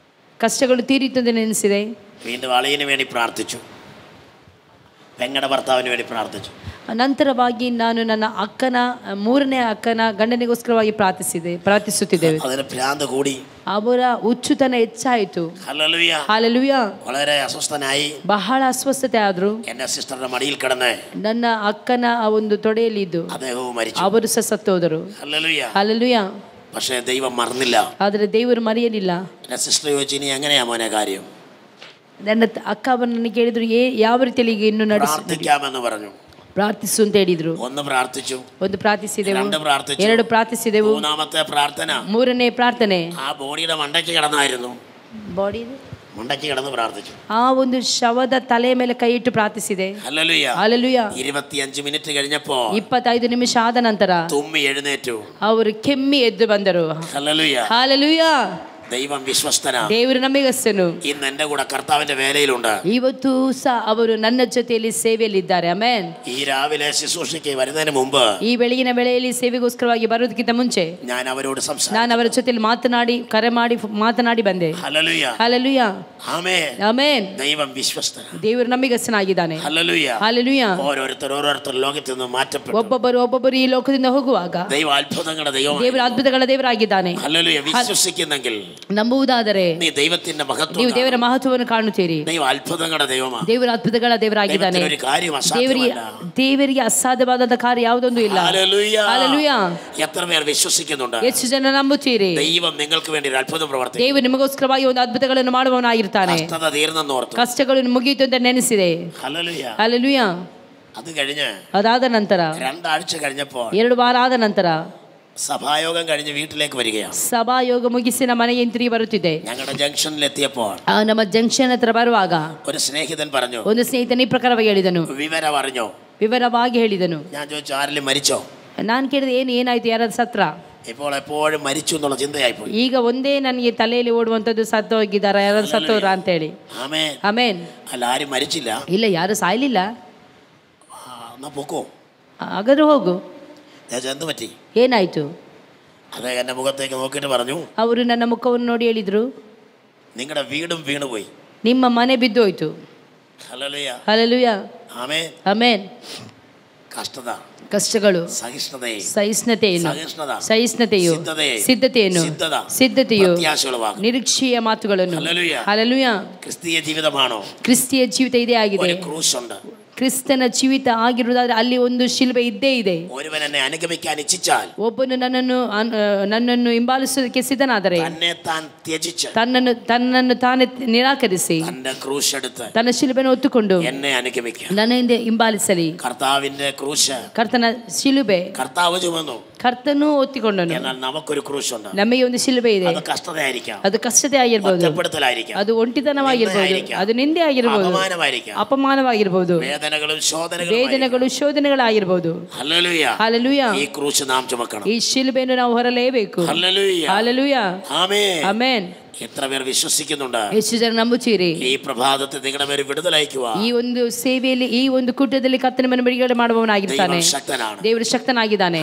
[SPEAKER 2] ಕಷ್ಟಗಳು ತೀರಿತು ಅಂತ ನೆನೆಸಿದೆ.
[SPEAKER 1] വീണ്ടും അളിയന് വേണ്ടി പ്രാർത്ഥിച്ചു. പെങ്ങളുടെ ഭർത്താവിന് വേണ്ടി പ്രാർത്ഥിച്ചു.
[SPEAKER 2] ನಂತರವಾಗಿ ನಾನು ನನ್ನ ಅಕ್ಕನ ಮೂರನೇ ಅಕ್ಕನ ಗಂಡನಿಗೋಸ್ಕರವಾಗಿ ಪ್ರಾರ್ಥಿಸುತ್ತಿದ್ದೇವೆ.
[SPEAKER 1] അതിന് ഭ്രാന്ത് കൂടി.
[SPEAKER 2] ಅವರ ಹುಚ್ಚುತನ ಹೆಚ್ಚಾಯಿತು.
[SPEAKER 1] ഹല്ലേലൂയ.
[SPEAKER 2] ಹಾಲೆಲೂಯ.
[SPEAKER 1] വളരെ ಅಸ್ವಸ್ಥನಾയി
[SPEAKER 2] ಬಹಳ ಅಸ್ವಸ್ಥತೆ ಆದ್ರು.
[SPEAKER 1] എന്റെ സിസ്റ്ററുടെ മടിയിൽ കിടന്ന്
[SPEAKER 2] ನನ್ನ ಅಕ್ಕನ ಆ ಒಂದು ತೊಡೆಯಲ್ಲಿ ಇದ್ದು
[SPEAKER 1] അദ്ദേഹവും മരിച്ചു.
[SPEAKER 2] ಅವರು ಸಹ ಸತ್ತೋದರು.
[SPEAKER 1] ഹല്ലേലൂയ.
[SPEAKER 2] ಹಾಲೆಲೂಯ.
[SPEAKER 1] പക്ഷേ ദൈവം മറന്നില്ല.
[SPEAKER 2] ಆದರೆ ದೇವರು ಮರೆಯಲಿಲ್ಲ.
[SPEAKER 1] എന്റെ സിസ്റ്റർ ചോദിച്ചു, ഇനി എങ്ങനെയാ മോനെ കാര്യം?
[SPEAKER 2] ನನ್ನ ಅಕ್ಕ ಅವರು ನನಗೆ ಕೇಳಿದ್ರು, ಯಾವ ರೀತಿಯಲ್ಲಿ ಈಗ ಇನ್ನು
[SPEAKER 1] പ്രാർത്ഥിക്കാമെന്ന് പറഞ്ഞു.
[SPEAKER 2] ಪ್ರಾರ್ಥಿಸು ಅಂತ ಹೇಳಿದ್ರು.
[SPEAKER 1] ഒന്ന് പ്രാർത്ഥിച്ചു.
[SPEAKER 2] ಒಂದು ಪ್ರಾರ್ಥಿಸಿದೆವು.
[SPEAKER 1] പ്രാർത്ഥിച്ചു.
[SPEAKER 2] ಎರಡು ಪ್ರಾರ್ಥಿಸಿದೆವು.
[SPEAKER 1] മൂന്നാമത്തെ പ്രാർത്ഥന
[SPEAKER 2] ಮೂರನೇ ಪ್ರಾರ್ಥನೆ
[SPEAKER 1] ആ ബോഡിയുടെ മണ്ടയ്ക്ക് കിടന്നായിരുന്നു.
[SPEAKER 2] ಬಾಡಿ
[SPEAKER 1] മണ്ടയ്ക്ക് കിടന്ന് പ്രാർത്ഥിച്ചു.
[SPEAKER 2] ಆ ಒಂದು ಶವದ ತಲೆ ಮೇಲೆ ಕೈ ಇಟ್ಟು ಪ್ರಾರ್ಥಿಸಿದೆ.
[SPEAKER 1] ഹല്ലേലൂയ.
[SPEAKER 2] ಹಾಲೆಲೂಯ.
[SPEAKER 1] 25 മിനിറ്റ് കഴിഞ്ഞപ്പോ
[SPEAKER 2] 25 ನಿಮಿಷ ಆದ ನಂತರ
[SPEAKER 1] തുമ്മി എഴുന്നേറ്റു.
[SPEAKER 2] ಅವರು ಕೆಮ್ಮಿ ಎದ್ದು ಬಂದರು.
[SPEAKER 1] ഹല്ലേലൂയ.
[SPEAKER 2] ಹಾಲೆಲೂಯ.
[SPEAKER 1] ദൈവം വിശ്വസ്തനാ.
[SPEAKER 2] ದೇವರು ನಂಬಿಗಸ್ತನು.
[SPEAKER 1] ഇന്ന് എന്റെ കൂടെ കർത്താവിന്റെ വേലയിലുണ്ട്.
[SPEAKER 2] ಇವತ್ತು ಸಹ ಅವರು ನನ್ನ ಜೊತೆಯಲ್ಲಿ ಸೇವೆಯಲ್ಲಿದ್ದಾರೆ. ಆಮೆನ್.
[SPEAKER 1] ഈ രാവിലെ ശുശ്രൂഷയ്ക്ക് വരുന്നതിന് മുമ്പ്,
[SPEAKER 2] ಈ ಬೆಳಗಿನ ವೇಳೆಯಲ್ಲಿ ಸೇವೆಗೋಸ್ಕರವಾಗಿ ಬರೋದಕ್ಕಿಂತ ಮುಂಚೆ
[SPEAKER 1] ഞാൻ അവരോട്
[SPEAKER 2] ನಾನು ಅವರ ಜೊತೆಯಲ್ಲಿ ಕರೆ ಮಾಡಿ ಬಂದೆ.
[SPEAKER 1] ഹല്ലേലൂയ.
[SPEAKER 2] ಹಾಲೆಲೂಯ.
[SPEAKER 1] ആമേൻ.
[SPEAKER 2] ಆಮೆನ್.
[SPEAKER 1] ദൈവം വിശ്വസ്തനാ.
[SPEAKER 2] ದೇವರು ನಂಬಿಗಸ್ತನಾಗಿದ್ದಾನೆ.
[SPEAKER 1] ഹല്ലേലൂയ.
[SPEAKER 2] ಹಾಲೆಲೂಯ.
[SPEAKER 1] ഓരോരുത്തർ ലോകത്തിൽ നിന്ന് മാറ്റപ്പെട്ടു.
[SPEAKER 2] ಒಬ್ಬೊಬ್ಬರು ಈ ಲೋಕದಿಂದ ಹೋಗುವಾಗ
[SPEAKER 1] ദൈവം അത്ഭുതങ്ങളുടെ ദൈവമാണ്.
[SPEAKER 2] ದೇವರು ಅದ್ಭುತಗಳ ದೇವರಾಗಿದ್ದಾನೆ.
[SPEAKER 1] ഹല്ലേലൂയ. വിശ്വസിക്കുന്നെങ്കിൽ,
[SPEAKER 2] ನಂಬುವುದಾದರೆ
[SPEAKER 1] നീ ദൈവത്തിന്റെ മഹത്വം,
[SPEAKER 2] ನೀವು ದೇವರ ಮಹತ್ವವನ್ನು ಕಾಣುತ್ತೀರಿ.
[SPEAKER 1] ദൈവം അത്ഭുതങ്ങളുടെ ദൈവമാണ്.
[SPEAKER 2] ದೇವರು ಅದ್ಭುತಗಳ ದೇವರಾಗಿದ್ದಾನೆ.
[SPEAKER 1] ഒരു കാര്യം അസാധ്യമല്ല.
[SPEAKER 2] ದೇವರಿಗೆ ಅಸಾಧ್ಯವಾದ ಕಾರ್ಯ ಯಾವುದೊಂದು ಇಲ್ಲ.
[SPEAKER 1] ഹല്ലേലൂയ.
[SPEAKER 2] ಹಾಲೆಲೂಯ.
[SPEAKER 1] എത്ര പേർ വിശ്വസിക്കുന്നുണ്ട്?
[SPEAKER 2] ಎಷ್ಟು ಜನ ನಂಬುತ್ತೀರಿ?
[SPEAKER 1] ദൈവം നിങ്ങൾക്ക് വേണ്ടി ഒരു അത്ഭുതം പ്രവർത്തിക്കും.
[SPEAKER 2] ದೇವರು ನಿಮಗೋಸ್ಕರವಾಗಿ ಒಂದು ಅದ್ಭುತಗಳನ್ನು ಮಾಡುವವನಾಗಿರ್ತಾನೆ.
[SPEAKER 1] കഷ്ടത തീർന്നെന്ന് ഓർത്തു.
[SPEAKER 2] ಕಷ್ಟಗಳು ಮುಗಿಯಿತು ಅಂತ ನೆನೆಸಿದೆ.
[SPEAKER 1] ഹല്ലേലൂയ.
[SPEAKER 2] ಹಾಲೆಲೂಯ.
[SPEAKER 1] അത് കഴിഞ്ഞ്
[SPEAKER 2] ಅದಾದ ನಂತರ
[SPEAKER 1] 2 ആഴ്ച കഴിഞ്ഞപ്പോൾ
[SPEAKER 2] 2 ವಾರ ಆದ ನಂತರ
[SPEAKER 1] സഭായോഗം കഴിഞ്ഞ് വീട്ടിലേക്ക് വരികയാണ്.
[SPEAKER 2] ಸಭಾಯೋಗ ಮುಗಿಸಿ ನಮ್ಮ ಮನೆಗೆ ಹಿಂತಿರುಗಿ ಬರುತ್ತಿದ್ದೆ.
[SPEAKER 1] ഞങ്ങളുടെ ജംഗ്ഷനിൽ എത്തിയപ്പോൾ
[SPEAKER 2] ನಮ್ಮ ಜಂಕ್ಷನ್ ಹತ್ರ ಬರುವಾಗ
[SPEAKER 1] ഒരു സ്നേഹിതൻ പറഞ്ഞു,
[SPEAKER 2] ಒಂದು ಸ್ನೇಹಿತನ ಈ ಪ್ರಕಾರವಾಗಿ ಹೇಳಿದನು.
[SPEAKER 1] വിവരം അറിഞ്ഞോ?
[SPEAKER 2] ವಿವರವಾಗಿ ಹೇಳಿದನು.
[SPEAKER 1] ഞാൻ ചോദിച്ചു, ആരെങ്കിലും മരിച്ചോ?
[SPEAKER 2] ನಾನು ಕೇಳಿದೆ, ಏನಾಯ್ತು, ಯಾರಾದ್ರು ಸತ್ರ?
[SPEAKER 1] ഇപ്പോൾ എപ്പോഴും മരിച്ചു എന്നുള്ള ചിന്തയായിപ്പോയി.
[SPEAKER 2] ಈಗ ಒಂದೇ ನನಗೆ ತಲೆಯಲ್ಲಿ ಓಡುವಂಥದ್ದು, ಸತ್ತು ಹೋಗಿದ್ದಾರ, ಯಾರು ಸತ್ತೋರ ಅಂತೇಳಿ.
[SPEAKER 1] ആമേൻ.
[SPEAKER 2] ಆಮೇನ್.
[SPEAKER 1] അല്ല, ആരും മരിച്ചില്ല.
[SPEAKER 2] ಇಲ್ಲ, ಯಾರು ಸಾಯ್ಲಿಲ್ಲ.
[SPEAKER 1] എന്നാ പൊക്കോ.
[SPEAKER 2] ಹಾಗಾದ್ರೆ ಹೋಗು.
[SPEAKER 1] എന്ത് പറ്റി?
[SPEAKER 2] ಏನಾಯ್ತು?
[SPEAKER 1] അദ്ദേഹം എന്റെ മുഖത്തേക്ക് നോക്കിയിട്ട് പറഞ്ഞു,
[SPEAKER 2] ಅವರು ನನ್ನ ಮುಖವನ್ನು ನೋಡಿ ಹೇಳಿದ್ರು,
[SPEAKER 1] നിങ്ങളുടെ വീടും വീണുപോയി.
[SPEAKER 2] ನಿಮ್ಮ ಮನೆ ಬಿದ್ದೋಯ್ತು.
[SPEAKER 1] ഹല്ലേലൂയ.
[SPEAKER 2] ಹಾಲೆಲೂಯ.
[SPEAKER 1] ആമേൻ.
[SPEAKER 2] ಆಮೇನ್.
[SPEAKER 1] കഷ്ടത,
[SPEAKER 2] ಕಷ್ಟಗಳು, ಸಹಿಷ್ಣುತೆಯನ್ನು, ಸಿದ್ಧತೆಯನ್ನು, ನಿರೀಕ್ಷೆಯ ಮಾತುಗಳನ್ನು. ಹಲ್ಲೆಲೂಯ.
[SPEAKER 1] ಕ್ರಿಸ್ತೀಯ ಜೀವಿತಮಾಣೋ?
[SPEAKER 2] ಕ್ರಿಸ್ತಿಯ ಜೀವಿತ ಇದೇ ಆಗಿದೆ.
[SPEAKER 1] ಕ್ರೂಸ್ ഉണ്ട്.
[SPEAKER 2] ಕ್ರಿಸ್ತನ ಜೀವಿತ ಆಗಿರುವುದಾದ್ರೆ ಅಲ್ಲಿ ಒಂದು ಶಿಲುಬೆ ಇದ್ದೇ ಇದೆ. ಒಬ್ಬನು ನನ್ನನ್ನು ಹಿಂಬಾಲಿಸುವುದಕ್ಕೆ ಸಿದ್ಧನಾದರೆ ತನ್ನನ್ನು ತಾನೇ ನಿರಾಕರಿಸಿ ತನ್ನ ಶಿಲುಬೆಯನ್ನು ಹೊತ್ತುಕೊಂಡು ನನ್ನ ಹಿಂದೆ ಹಿಂಬಾಲಿಸಲಿ. ಕರ್ತನ ಶಿಲುಬೆ ಕರ್ತನೂ ಒತ್ತಿಕೊಂಡನು. ನಮಗೆ ಒಂದು ಶಿಲುಬೆ ಇದೆ. ಅದು ಕಷ್ಟತೆ ಆಗಿರ್ಬೋದು, ಅದು ಒಂಟಿತನವಾಗಿರ್ಬೋದು, ಅದು ನಿಂದೆ ಆಗಿರ್ಬೋದು, ಅಪಮಾನವಾಗಿರ್ಬೋದು, ವೇದನೆಗಳು ಶೋಧನೆಗಳಾಗಿರ್ಬೋದು. ಹಲ್ಲೆಲೂಯ. ಈ ಶಿಲುಬೆಯನ್ನು ನಾವು ಹೊರಲೇಬೇಕು. ಹಲ್ಲೆಲೂಯ. ಆಮೆನ್.
[SPEAKER 1] എത്ര പേർ വിശ്വസിക്കുന്നുണ്ട്?
[SPEAKER 2] ಎಷ್ಟು ಜನ ನಂಬುತ್ತೀರಿ?
[SPEAKER 1] ഈ പ്രഭാതത്തിൽ നിങ്ങളുടെ മേൽ വിടുതൽ അയക്കുക.
[SPEAKER 2] ಈ ಒಂದು ಸೇವೆಯಲ್ಲಿ, ಈ ಒಂದು ಕೂಟದಲ್ಲಿ ಕರ್ತನನ್ನು ಬಿಡುಗಡೆ ಮಾಡುವವನಾಗಿರ್ತಾನೆ. ದೇವರು ಶಕ್ತನಾಗಿದ್ದಾನೆ.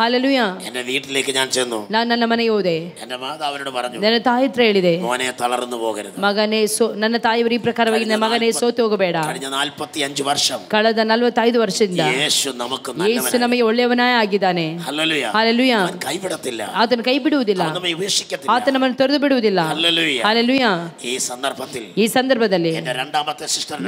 [SPEAKER 2] ಹಲ್ಲೆಲೂಯ.
[SPEAKER 1] എന്റെ വീട്ടിലേക്ക് ഞാൻ ചെന്നു.
[SPEAKER 2] ನಾನು ನನ್ನ ಮನೆಗೆ ಹೋದೆ.
[SPEAKER 1] എന്റെ മാതാവിനോട് പറഞ്ഞു,
[SPEAKER 2] ನನ್ನ ತಾಯಿ ಹತ್ರ ಹೇಳಿದೆ,
[SPEAKER 1] മോനെ തളർന്നു പോകരുത്.
[SPEAKER 2] ಮಗನೇ, ನನ್ನ ತಾಯಿಯವರು ಈ ಪ್ರಕಾರವಾಗಿ ಮಗನೇ ಸೋತು ಹೋಗಬೇಡ.
[SPEAKER 1] കഴിഞ്ഞ 45 വർഷം,
[SPEAKER 2] ಕಳೆದ 45 ವರ್ಷದಿಂದ ಯೇಸು ನಮಗೆ ಒಳ್ಳೆಯವನೇ ಆಗಿದ್ದಾನೆ. ಹಲ್ಲೆಲೂಯ.
[SPEAKER 1] കൈവിടത്തില്ല.
[SPEAKER 2] ಆತನು ಕೈ ಬಿಡುವುದಿಲ್ಲ, ಆತನು ನಮ್ಮನ್ನು ತೊರೆದು ಬಿಡುವುದಿಲ್ಲ. ಹಲ್ಲೆಲೂಯ. ಈ ಸಂದರ್ಭದಲ್ಲಿ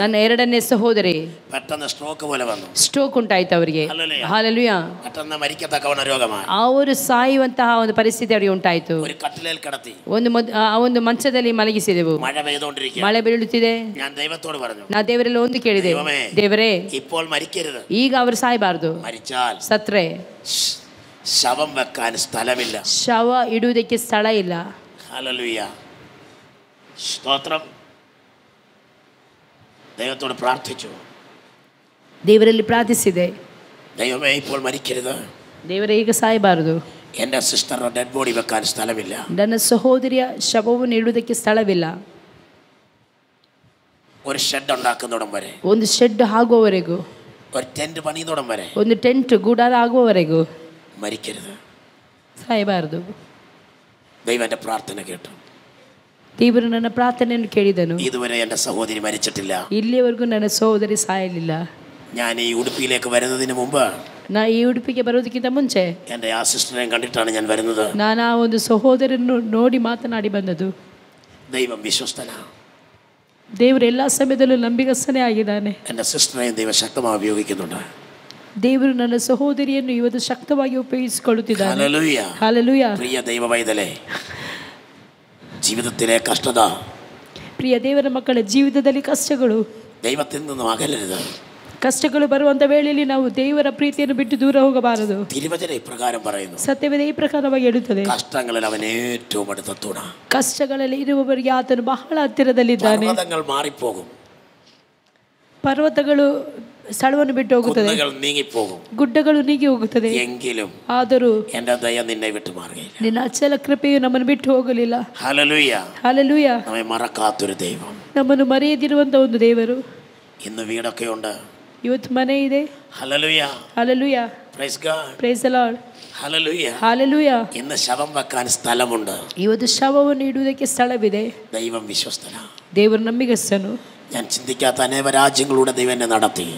[SPEAKER 2] ನನ್ನ ಎರಡನೇ ಸಹೋದರಿ
[SPEAKER 1] പെട്ടെന്ന് ಸ್ಟ್ರೋಕ್ പോലെ വന്നു.
[SPEAKER 2] ಸ್ಟ್ರೋಕ್ ಉಂಟಾಯ್ತು ಅವರಿಗೆ. ಹಲ್ಲೆಲೂಯ.
[SPEAKER 1] പെട്ടെന്ന് മരിക്കത്തക്കവണ്ണ രോഗമായി.
[SPEAKER 2] ಅವರು ಸಾಯುವಂತಹ ಒಂದು ಪರಿಸ್ಥಿತಿ ಅವರಿಗೆ ಉಂಟಾಯ್ತು.
[SPEAKER 1] ഒരു കട്ടിലേൽ കിടത്തി.
[SPEAKER 2] ಒಂದು ಮಂಚದಲ್ಲಿ ಮಲಗಿಸಿದೆವು. ಮಳೆ ಬೀಳುತ್ತಿದೆ.
[SPEAKER 1] ഞാൻ ദൈവത്തോട് പറഞ്ഞു,
[SPEAKER 2] ನಾ ದೇವರಲ್ಲಿ ಒಂದು ಕೇಳಿದೆ, ದೇವರೇ,
[SPEAKER 1] ഇപ്പോൾ മരിക്കരുത്.
[SPEAKER 2] ಈಗ ಅವರು ಸಾಯಬಾರದು.
[SPEAKER 1] മരിച്ചാൽ
[SPEAKER 2] ಸತ್ರೆ
[SPEAKER 1] ശവം വെക്കാൻ സ്ഥലമില്ല.
[SPEAKER 2] ಶವ ಇಡುವುದಕ್ಕೆ ಸ್ಥಳ ಇಲ್ಲ.
[SPEAKER 1] ഹല്ലേലൂയ. സ്തോത്രം. ദൈവത്തോട് പ്രാർത്ഥിച്ചു.
[SPEAKER 2] ದೇವರಲ್ಲಿ ಪ್ರಾರ್ಥಿಸಿದೆ,
[SPEAKER 1] ദൈവമേ, ഇപ്പോൾ മരിക്കരുത്.
[SPEAKER 2] ದೇವರೇ, ಈಗ ಸಾಯಬಾರದು.
[SPEAKER 1] എൻ്റെ സിസ്റ്ററുടെ ഡെഡ് ബോഡി വെക്കാൻ സ്ഥലമില്ല.
[SPEAKER 2] ನನ್ನ ಸಹೋದರಿಯ ಶವವನ್ನು ಇಡುವುದಕ್ಕೆ ಸ್ಥಳವಿಲ್ಲ.
[SPEAKER 1] ഒരു ഷെഡ് ഉണ്ടാക്കുന്നിടം വരെ,
[SPEAKER 2] ಒಂದು ಶೆಡ್ ಆಗುವವರೆಗೂ,
[SPEAKER 1] ഒരു ടെന്റ് പണിയുന്നിടം വരെ,
[SPEAKER 2] ಒಂದು ಟೆಂಟ್ ಗುಡಾರ ಆಗುವವರೆಗೂ
[SPEAKER 1] മരിക്കരുത്.
[SPEAKER 2] ಸಾಯಬಾರದು.
[SPEAKER 1] ദൈവം എൻ്റെ പ്രാർത്ഥന കേട്ടു.
[SPEAKER 2] ದೇವರು ನನ್ನ ಪ್ರಾರ್ಥನೆಯನ್ನು ಕೇಳಿದನು.
[SPEAKER 1] ഇതുവരെ എൻ്റെ സഹോദരി മരിച്ചിട്ടില്ല.
[SPEAKER 2] ಇಲ್ಲಿಯವರೆಗೂ ನನ್ನ ಸಹೋದರಿ ಸಾಯಲಿಲ್ಲ.
[SPEAKER 1] ഞാൻ ഈ ഉടുപ്പിയിലേക്ക് വരുന്നതിന് മുമ്പ്,
[SPEAKER 2] ನಾ ಈ ಉಡುಪಿಗೆ ಬರೋದಕ್ಕಿಂತ ಮುಂಚೆ
[SPEAKER 1] എൻ്റെ ആ സിസ്റ്ററിനെ കണ്ടിട്ടാണ് ഞാൻ വരുന്നത്.
[SPEAKER 2] ನಾನು ಆ ಒಂದು ಸಹೋದರನ್ನು ನೋಡಿ ಮಾತನಾಡಿ ಬಂದದ್ದು.
[SPEAKER 1] ദൈവം വിശ്വസ്തനാണ്.
[SPEAKER 2] ದೇವರು ಎಲ್ಲ ಸಮಯದಲ್ಲೂ ನಂಬಿಗಸ್ತನೇ ಆಗಿದ್ದಾನೆ.
[SPEAKER 1] എൻ്റെ സിസ്റ്ററിനെയും ദൈവം ശക്തമായി ഉപയോഗിക്കുന്നുണ്ട്.
[SPEAKER 2] ದೇವರು ನನ್ನ ಸಹೋದರಿಯನ್ನು ಇವತ್ತು ಶಕ್ತವಾಗಿ ಉಪಯೋಗಿಸಿಕೊಳ್ಳುತ್ತಿದ್ದಾನೆ.
[SPEAKER 1] ഹല്ലേലൂയ.
[SPEAKER 2] ಹಲ್ಲೆಲೂಯಾ.
[SPEAKER 1] പ്രിയ ദൈവവൈതലേ, ജീവിതത്തിലെ കഷ്ടത,
[SPEAKER 2] ಪ್ರಿಯ ದೇವರ ಮಕ್ಕಳ ಜೀವಿತದಲ್ಲಿ ಕಷ್ಟಗಳು,
[SPEAKER 1] ദൈവത്തിൽ നിന്നും അകലരുത്.
[SPEAKER 2] ಕಷ್ಟಗಳು ಬರುವಂತ ವೇಳೆಯಲ್ಲಿ ನಾವು ದೇವರ ಪ್ರೀತಿಯನ್ನು ಬಿಟ್ಟು ದೂರ ಹೋಗಬಾರದು.
[SPEAKER 1] തിരുവചന ഇപ്രകാരം പറയുന്നു,
[SPEAKER 2] ಸತ್ಯವೇದ ಈ ಪ್ರಕಾರವಾಗಿ ಹೇಳುತ್ತದೆ,
[SPEAKER 1] കഷ്ടങ്ങളിൽ അവൻ ഏറ്റവും അടുത്ത തുണ.
[SPEAKER 2] ಕಷ್ಟಗಳಲ್ಲಿ ಇರುವವರಿಗೆ ಆತನು ಬಹಳ ಹತ್ತಿರದಲ್ಲಿದ್ದಾನೆ.
[SPEAKER 1] പർവ്വതങ്ങൾ മാറിപ്പോകും,
[SPEAKER 2] ಪರ್ವತಗಳು ಸ್ಥಳವನ್ನು ಬಿಟ್ಟು ಹೋಗುತ್ತದೆ,
[SPEAKER 1] കുന്നുകൾ നീങ്ങിപ്പോകും,
[SPEAKER 2] ಗುಡ್ಡಗಳು ನೀಗಿ ಹೋಗುತ್ತದೆ.
[SPEAKER 1] എങ്കിലും
[SPEAKER 2] ಆದರೂ
[SPEAKER 1] എൻ്റെ ദയ നിന്നെ വിട്ടു മാറുകയില്ല.
[SPEAKER 2] ನಿನ್ನ ಅಚಲ ಕೃಪೆಯು ನಮ್ಮನ್ನು ಬಿಟ್ಟು ಹೋಗಲಿಲ್ಲ.
[SPEAKER 1] ഹല്ലേലൂയ.
[SPEAKER 2] ಹಲ್ಲೆಲೂಯಾ.
[SPEAKER 1] നമ്മെ മറക്കാത്തൊരു ദൈവം,
[SPEAKER 2] ನಮ್ಮನ್ನು ಮರೆಯದಿರುವಂತ ಒಂದು ದೇವರು.
[SPEAKER 1] ഇന്ന് വീടൊക്കെ ഉണ്ട്.
[SPEAKER 2] ಇವತ್ತು ಮನೆ ಇದೆ.
[SPEAKER 1] Hallelujah.
[SPEAKER 2] Hallelujah.
[SPEAKER 1] Praise God.
[SPEAKER 2] Praise the Lord.
[SPEAKER 1] Hallelujah.
[SPEAKER 2] Hallelujah.
[SPEAKER 1] ഇന്ന് ശവം വെക്കാൻ സ്ഥലമുണ്ട്.
[SPEAKER 2] ಇವತ್ತು ಶವವನ್ನು ಇಡುವುದಕ್ಕೆ ಸ್ಥಳವಿದೆ.
[SPEAKER 1] ദൈവം വിശ്വസ്തനാണ്.
[SPEAKER 2] ದೇವರು ನಂಬಿಗಸ್ತನು.
[SPEAKER 1] ഞാൻ ചിന്തിക്കാത്ത അനേക രാജ്യങ്ങളുടെ ദൈവം എന്നെ നടത്തി.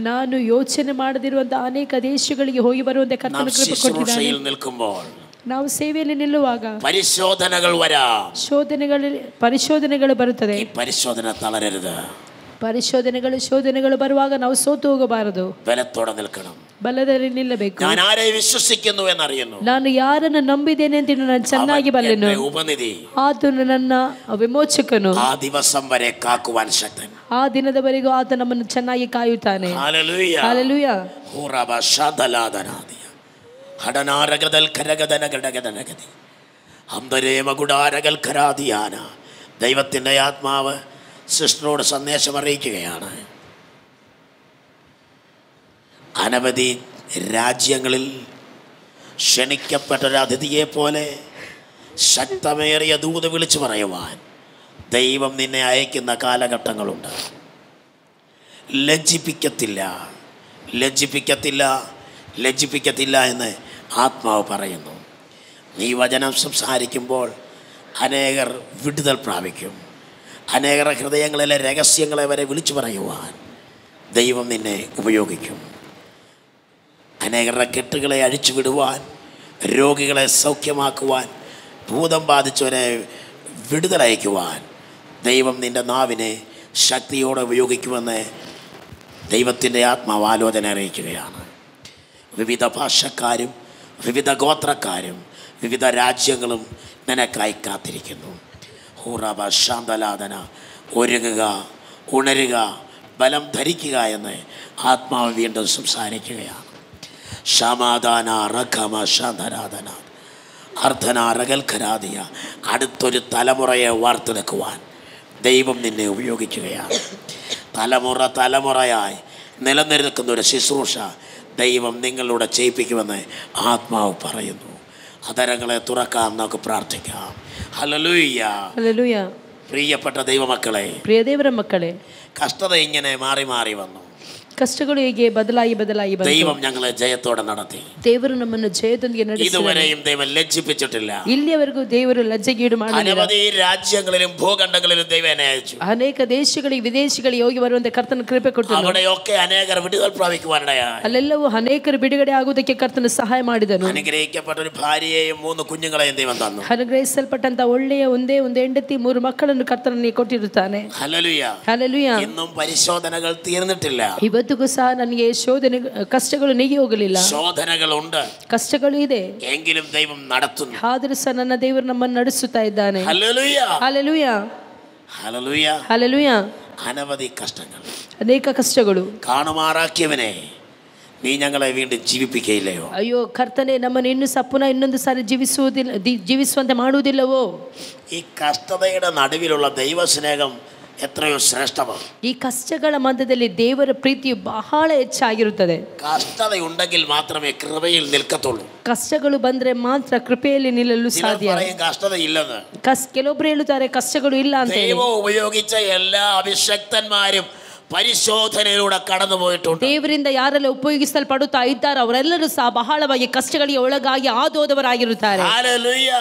[SPEAKER 2] ನಾನು ಯೋಚನೆ ಮಾಡದಿರುವಂತಹ ಅನೇಕ ದೇಶಗಳಿಗೆ ಹೋಗಿ ಬರುವಂತೆ ಕರ್ತನ ಕೃಪೆ ಕೊಟ್ಟಿದ್ದಾನೆ.
[SPEAKER 1] നിൽക്കുമ്പോൾ,
[SPEAKER 2] ನಾವು ಸೇವೆಯಲ್ಲಿ ನಿಲ್ಲುವಾಗ
[SPEAKER 1] പരിശോധനകൾ വരാം.
[SPEAKER 2] ಪರಿಶೋಧನೆಗಳು ಬರುತ್ತದೆ.
[SPEAKER 1] ഈ പരിശോധന തളരരുത്.
[SPEAKER 2] ಶೋಧನೆಗಳು ಬರುವಾಗ ನಾವು ಸೋತು ಹೋಗಬಾರದು.
[SPEAKER 1] ബലത്തോടെ നിൽക്കണം.
[SPEAKER 2] ಬಲದಲ್ಲಿ ನಿಲ್ಲಬೇಕು.
[SPEAKER 1] ഞാൻ ആരെ വിശ്വസിക്കുന്നു എന്നറിയുന്നു.
[SPEAKER 2] ನಾನು ಯಾರನ್ನು ನಂಬಿದ್ದೇನೆ ಅಂತ ನಾನು ಚೆನ್ನಾಗಿ ಬಲ್ಲೆನು.
[SPEAKER 1] ഉപനിധി,
[SPEAKER 2] ಆತನು ನನ್ನ ವಿಮೋಚಕನು.
[SPEAKER 1] ആ ദിവസം വരെ കാക്കുവാൻ ശക്തൻ.
[SPEAKER 2] ಆ ದಿನದವರೆಗೂ ಆತ ನಮ್ಮನ್ನು ಚೆನ್ನಾಗಿ ಕಾಯುತ್ತಾನೆ.
[SPEAKER 1] ഹല്ലേലൂയ.
[SPEAKER 2] ಹಲ್ಲೆಲೂಯಾ.
[SPEAKER 1] ഹൂറബ ശദലാദനാദിയ ഹടനാരഗദൽ കരഗദന ഗടഗദനഗതി അംബരേമഗുഡാരഗൽ കരാദിയാന. ദൈവത്തിൻ്റെ ആത്മാവ് സിസ്റ്ററോട് സന്ദേശം അറിയിക്കുകയാണ്. അനവധി രാജ്യങ്ങളിൽ ക്ഷണിക്കപ്പെട്ടൊരു അതിഥിയെ പോലെ ശക്തമേറിയ ദൂത് വിളിച്ചു പറയുവാൻ ദൈവം നിന്നെ അയക്കുന്ന കാലഘട്ടങ്ങളുണ്ട്. ലജ്ജിപ്പിക്കത്തില്ല എന്ന് ആത്മാവ് പറയുന്നു. നീ വചനം സംസാരിക്കുമ്പോൾ അനേകർ വിടുതൽ പ്രാപിക്കും. അനേകരുടെ ഹൃദയങ്ങളിലെ രഹസ്യങ്ങളെ വരെ വിളിച്ചു പറയുവാൻ ദൈവം നിന്നെ ഉപയോഗിക്കും. അനേകരുടെ കെട്ടുകളെ അഴിച്ചുവിടുവാൻ, രോഗികളെ സൗഖ്യമാക്കുവാൻ, ഭൂതം ബാധിച്ചവരെ വിടുതലയക്കുവാൻ ദൈവം നിൻ്റെ നാവിനെ ശക്തിയോടെ ഉപയോഗിക്കുമെന്ന് ദൈവത്തിൻ്റെ ആത്മാവ് ആലോചന അറിയിക്കുകയാണ്. വിവിധ ഭാഷക്കാരും വിവിധ ഗോത്രക്കാരും വിവിധ രാജ്യങ്ങളും നിനക്കായി കാത്തിരിക്കുന്നു. ഹൂറബ ശാന്തലാദന. ഒരുങ്ങുക, ഉണരുക, ബലം ധരിക്കുക എന്ന് ആത്മാവ് വീണ്ടും സംസാരിക്കുകയാണ്. ഷമാദാന റഖമ ശാന്തരാധന അർദ്ധനാരകൽഖരാദിയ. അടുത്തൊരു തലമുറയെ വാർത്തെടുക്കുവാൻ ദൈവം നിന്നെ ഉപയോഗിക്കുകയാണ്. തലമുറയായി നിലനിൽക്കുന്ന ഒരു ശുശ്രൂഷ ദൈവം നിങ്ങളുടെ ചെയ്യിപ്പിക്കുമെന്ന് ആത്മാവ് പറയുന്നു. അതരങ്ങളെ തുറക്കാം, നമുക്ക് പ്രാർത്ഥിക്കാം. ഹല്ലേലൂയ.
[SPEAKER 2] ഹല്ലേലൂയ.
[SPEAKER 1] പ്രിയപ്പെട്ട ദൈവമക്കളെ,
[SPEAKER 2] ಪ್ರಿಯ ದೇವರ ಮಕ್ಕಳೇ,
[SPEAKER 1] കഷ്ടത ഇങ്ങനെ മാറി മാറി വന്നു.
[SPEAKER 2] ಕಷ್ಟಗಳು ಹೇಗೆ ಬದಲಾಗಿ ಬಂತು.
[SPEAKER 1] ദൈവം ഞങ്ങളെ ജയത്തോടെ നടത്തി.
[SPEAKER 2] ದೇವರು ನಮ್ಮನ್ನು ಜಯದೊಂದಿಗೆ ನಡೆಸಿದನು.
[SPEAKER 1] ഇതുവരെയും ദൈവം ലജ്ജിപ്പിച്ചിട്ടില്ല.
[SPEAKER 2] ಇಲ್ಲಿಯವರೆಗೂ ದೇವರು ಲಜ್ಜೆಗೀಡು ಮಾಡಲಿಲ್ಲ.
[SPEAKER 1] അനവധി രാജ്യങ്ങളിലും ഭൂഖണ്ഡങ്ങളിലും ദൈവം എന്നെ അയച്ചു.
[SPEAKER 2] ಅನೇಕ ದೇಶಗಳಿಗೆ ವಿದೇಶಗಳಿಗೆ ಹೋಗಿ ಬರುವಂತೆ ಕರ್ತನ ಕೃಪೆ ಕೊಟ್ಟನು.
[SPEAKER 1] അവിടെയൊക്കെ അനേകർ വിടുതൽ പ്രാപിക്കുവാനിടയായി.
[SPEAKER 2] ಅಲ್ಲೆಲ್ಲವೂ ಅನೇಕರು ಬಿಡುಗಡೆ ಆಗುವುದಕ್ಕೆ ಕರ್ತನ ಸಹಾಯ ಮಾಡಿದನು.
[SPEAKER 1] അനുഗ്രഹിക്കപ്പെട്ട ഒരു ഭാര്യയെയും 3 കുഞ്ഞുങ്ങളെയും ദൈവം തന്നു.
[SPEAKER 2] ಅನುಗ್ರಹಿಸಲ್ಪಟ್ಟಂತ ಒಳ್ಳೆಯ ಒಂದೇ ಹೆಂಡತಿ 3 ಮಕ್ಕಳನ್ನು ಕರ್ತನಿಗೆ ಕೊಟ್ಟಿರುತ್ತಾನೆ.
[SPEAKER 1] ഹല്ലേലൂയ.
[SPEAKER 2] ಹಲ್ಲೆಲೂಯಾ.
[SPEAKER 1] ഇന്നും പരിശോധനകൾ തീർന്നിട്ടില്ല.
[SPEAKER 2] ಇವತ್ತಿಗೂ ಸಹ ನನಗೆ ಕಷ್ಟಗಳು ನೀಗಿ ಹೋಗಲಿಲ್ಲ.
[SPEAKER 1] ശോധനകളുണ്ട്,
[SPEAKER 2] ಕಷ್ಟಗಳು ಇದೆ,
[SPEAKER 1] എങ്കിലും ദൈവം നടത്തുന്നു.
[SPEAKER 2] ಆದರೂ ಸಹ ನನ್ನ ದೇವರು ನಮ್ಮನ್ನು ನಡೆಸುತ್ತಾ ಇದ್ದಾನೆ.
[SPEAKER 1] ഹല്ലേലൂയ.
[SPEAKER 2] ಹಲ್ಲೆಲೂಯಾ.
[SPEAKER 1] ഹല്ലേലൂയ.
[SPEAKER 2] ಹಲ್ಲೆಲೂಯಾ.
[SPEAKER 1] അനവധി കഷ്ടങ്ങൾ,
[SPEAKER 2] ಅನೇಕ ಕಷ್ಟಗಳು.
[SPEAKER 1] കാണുമാറാക്കിയവനെ, നീ ഞങ്ങളെ വീണ്ടും ജീവിപ്പിക്കയില്ലയോ?
[SPEAKER 2] ಅಯ್ಯೋ ಕರ್ತನೆ, ನಮ್ಮನ್ನು ಇನ್ನೂ ಪುನಃ ಇನ್ನೊಂದು ಸಾರಿ ಜೀವಿಸುವಂತೆ ಮಾಡುವುದಿಲ್ಲವೋ?
[SPEAKER 1] ഈ കഷ്ടതയുടെ നടുവിലുള്ള ദൈവസ്നേഹം എത്രയോ ശ്രേഷ്ഠമാണ്.
[SPEAKER 2] ಈ ಕಷ್ಟಗಳ ಮಧ್ಯದಲ್ಲಿ ದೇವರ ಪ್ರೀತಿಯು ಬಹಳ ಹೆಚ್ಚಾಗಿರುತ್ತದೆ.
[SPEAKER 1] കഷ്ടത ഉണ്ടെങ്കിൽ മാത്രമേ കൃപയിൽ നിൽക്കത്തുള്ളൂ.
[SPEAKER 2] ಕಷ್ಟಗಳು ಬಂದ್ರೆ ಮಾತ್ರ ಕೃಪೆಯಲ್ಲಿ ನಿಲ್ಲಲು ಸಾಧ್ಯ.
[SPEAKER 1] കഷ്ടത ഇല്ലെന്ന്
[SPEAKER 2] ಕೆಲವೊಬ್ರು ಹೇಳುತ್ತಾರೆ ಕಷ್ಟಗಳು ಇಲ್ಲ ಅಂತ.
[SPEAKER 1] ദൈവം ഉപയോഗിച്ച എല്ലാ അഭിഷക്തന്മാരും ಪರಿಶೋಧನೆಯಲ್ಲೂടെ ಕടന്നു പോയിട്ടുണ്ട്.
[SPEAKER 2] ದೇವರಿಂದ ಯಾರೆಲ್ಲ ಉಪಯೋಗಿಸಲ್ಪಡುತ್ತಾ ಇದ್ದಾರೆ ಅವರೆಲ್ಲರೂ ಸಹ ಬಹಳವಾಗಿ ಕಷ್ಟಗಳಿಗೆ ಒಳಗಾಗಿ ಆದೋದವರಾಗಿರುತ್ತಾರೆ.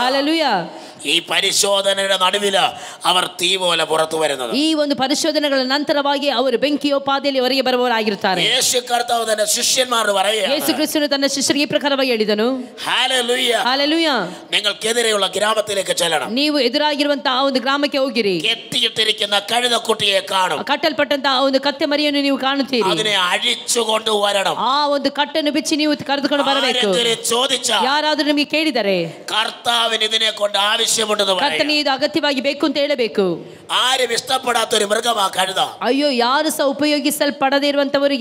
[SPEAKER 2] ಹಲ್ಲೆಲೂಯಾ.
[SPEAKER 1] ഈ പരിശോധനയുടെ നടുവില് അവർ തീ പോലെ പുറത്തു വരുന്നത്.
[SPEAKER 2] ಈ ಒಂದು ಪರಿಶೋಧನೆಗಳ ನಂತರವಾಗಿ ಅವರು ಬೆಂಕಿಯೋಪಾದಿಯಲ್ಲಿ ಹೊರಗೆ ಬರುವವರಾಗಿರುತ್ತಾರೆ.
[SPEAKER 1] യേശു കർത്താവ് തന്റെ ശിഷ്യന്മാരോട് പറയുകയാണ്,
[SPEAKER 2] ಯೇಸು ಕ್ರಿಸ್ತನು ತನ್ನ ಶಿಷ್ಯರಿಗೆ ಈ ಪ್ರಕಾರವಾಗಿ ಹೇಳಿದನು, ಹಲ್ಲೆಲೂಯಾ,
[SPEAKER 1] നിങ്ങൾക്കെതിരെയുള്ള ഗ്രാമത്തിലേക്ക് ചെല്ലണം.
[SPEAKER 2] ನೀವು ಎದುರಾಗಿರುವಂತಹ ಆ ಒಂದು ಗ್ರಾಮಕ್ಕೆ ಹೋಗಿರಿ.
[SPEAKER 1] കെട്ടിയിട്ടിരിക്കുന്ന കഴുതക്കുട്ടിയെ കാണും.
[SPEAKER 2] ಕಟ್ಟಲ್ಪಟ್ಟಂತಹ ಒಂದು ಕತ್ತೆ ಮರಿಯನ್ನು ನೀವು ಕಾಣುತ್ತೀರಿ.
[SPEAKER 1] അതിനെ ಅഴിച്ചു കൊണ്ടുവരണം.
[SPEAKER 2] ಆ ಒಂದು ಕಟ್ಟನ್ನು ಬಿಚ್ಚಿ ನೀವು ಕರೆದುಕೊಂಡು ಬರಬೇಕು. ಯಾರಾದರೂ ನಿಮಗೆ ಕೇಳಿದರೆ
[SPEAKER 1] കർത്താവിന് ഇതിനെ കൊണ്ട്
[SPEAKER 2] ಕರ್ತನಿಗೆ ಇದು ಅಗತ್ಯವಾಗಿ ಬೇಕು ಅಂತ ಹೇಳಬೇಕು.
[SPEAKER 1] ആരും ഇഷ്ടപ്പെടാത്തൊരു മൃഗമാ കഴുത.
[SPEAKER 2] ಅಯ್ಯೋ, ಯಾರು ಸಹ ಉಪಯೋಗಿಸಲ್ಪಡದೇ ಇರುವಂತವರು,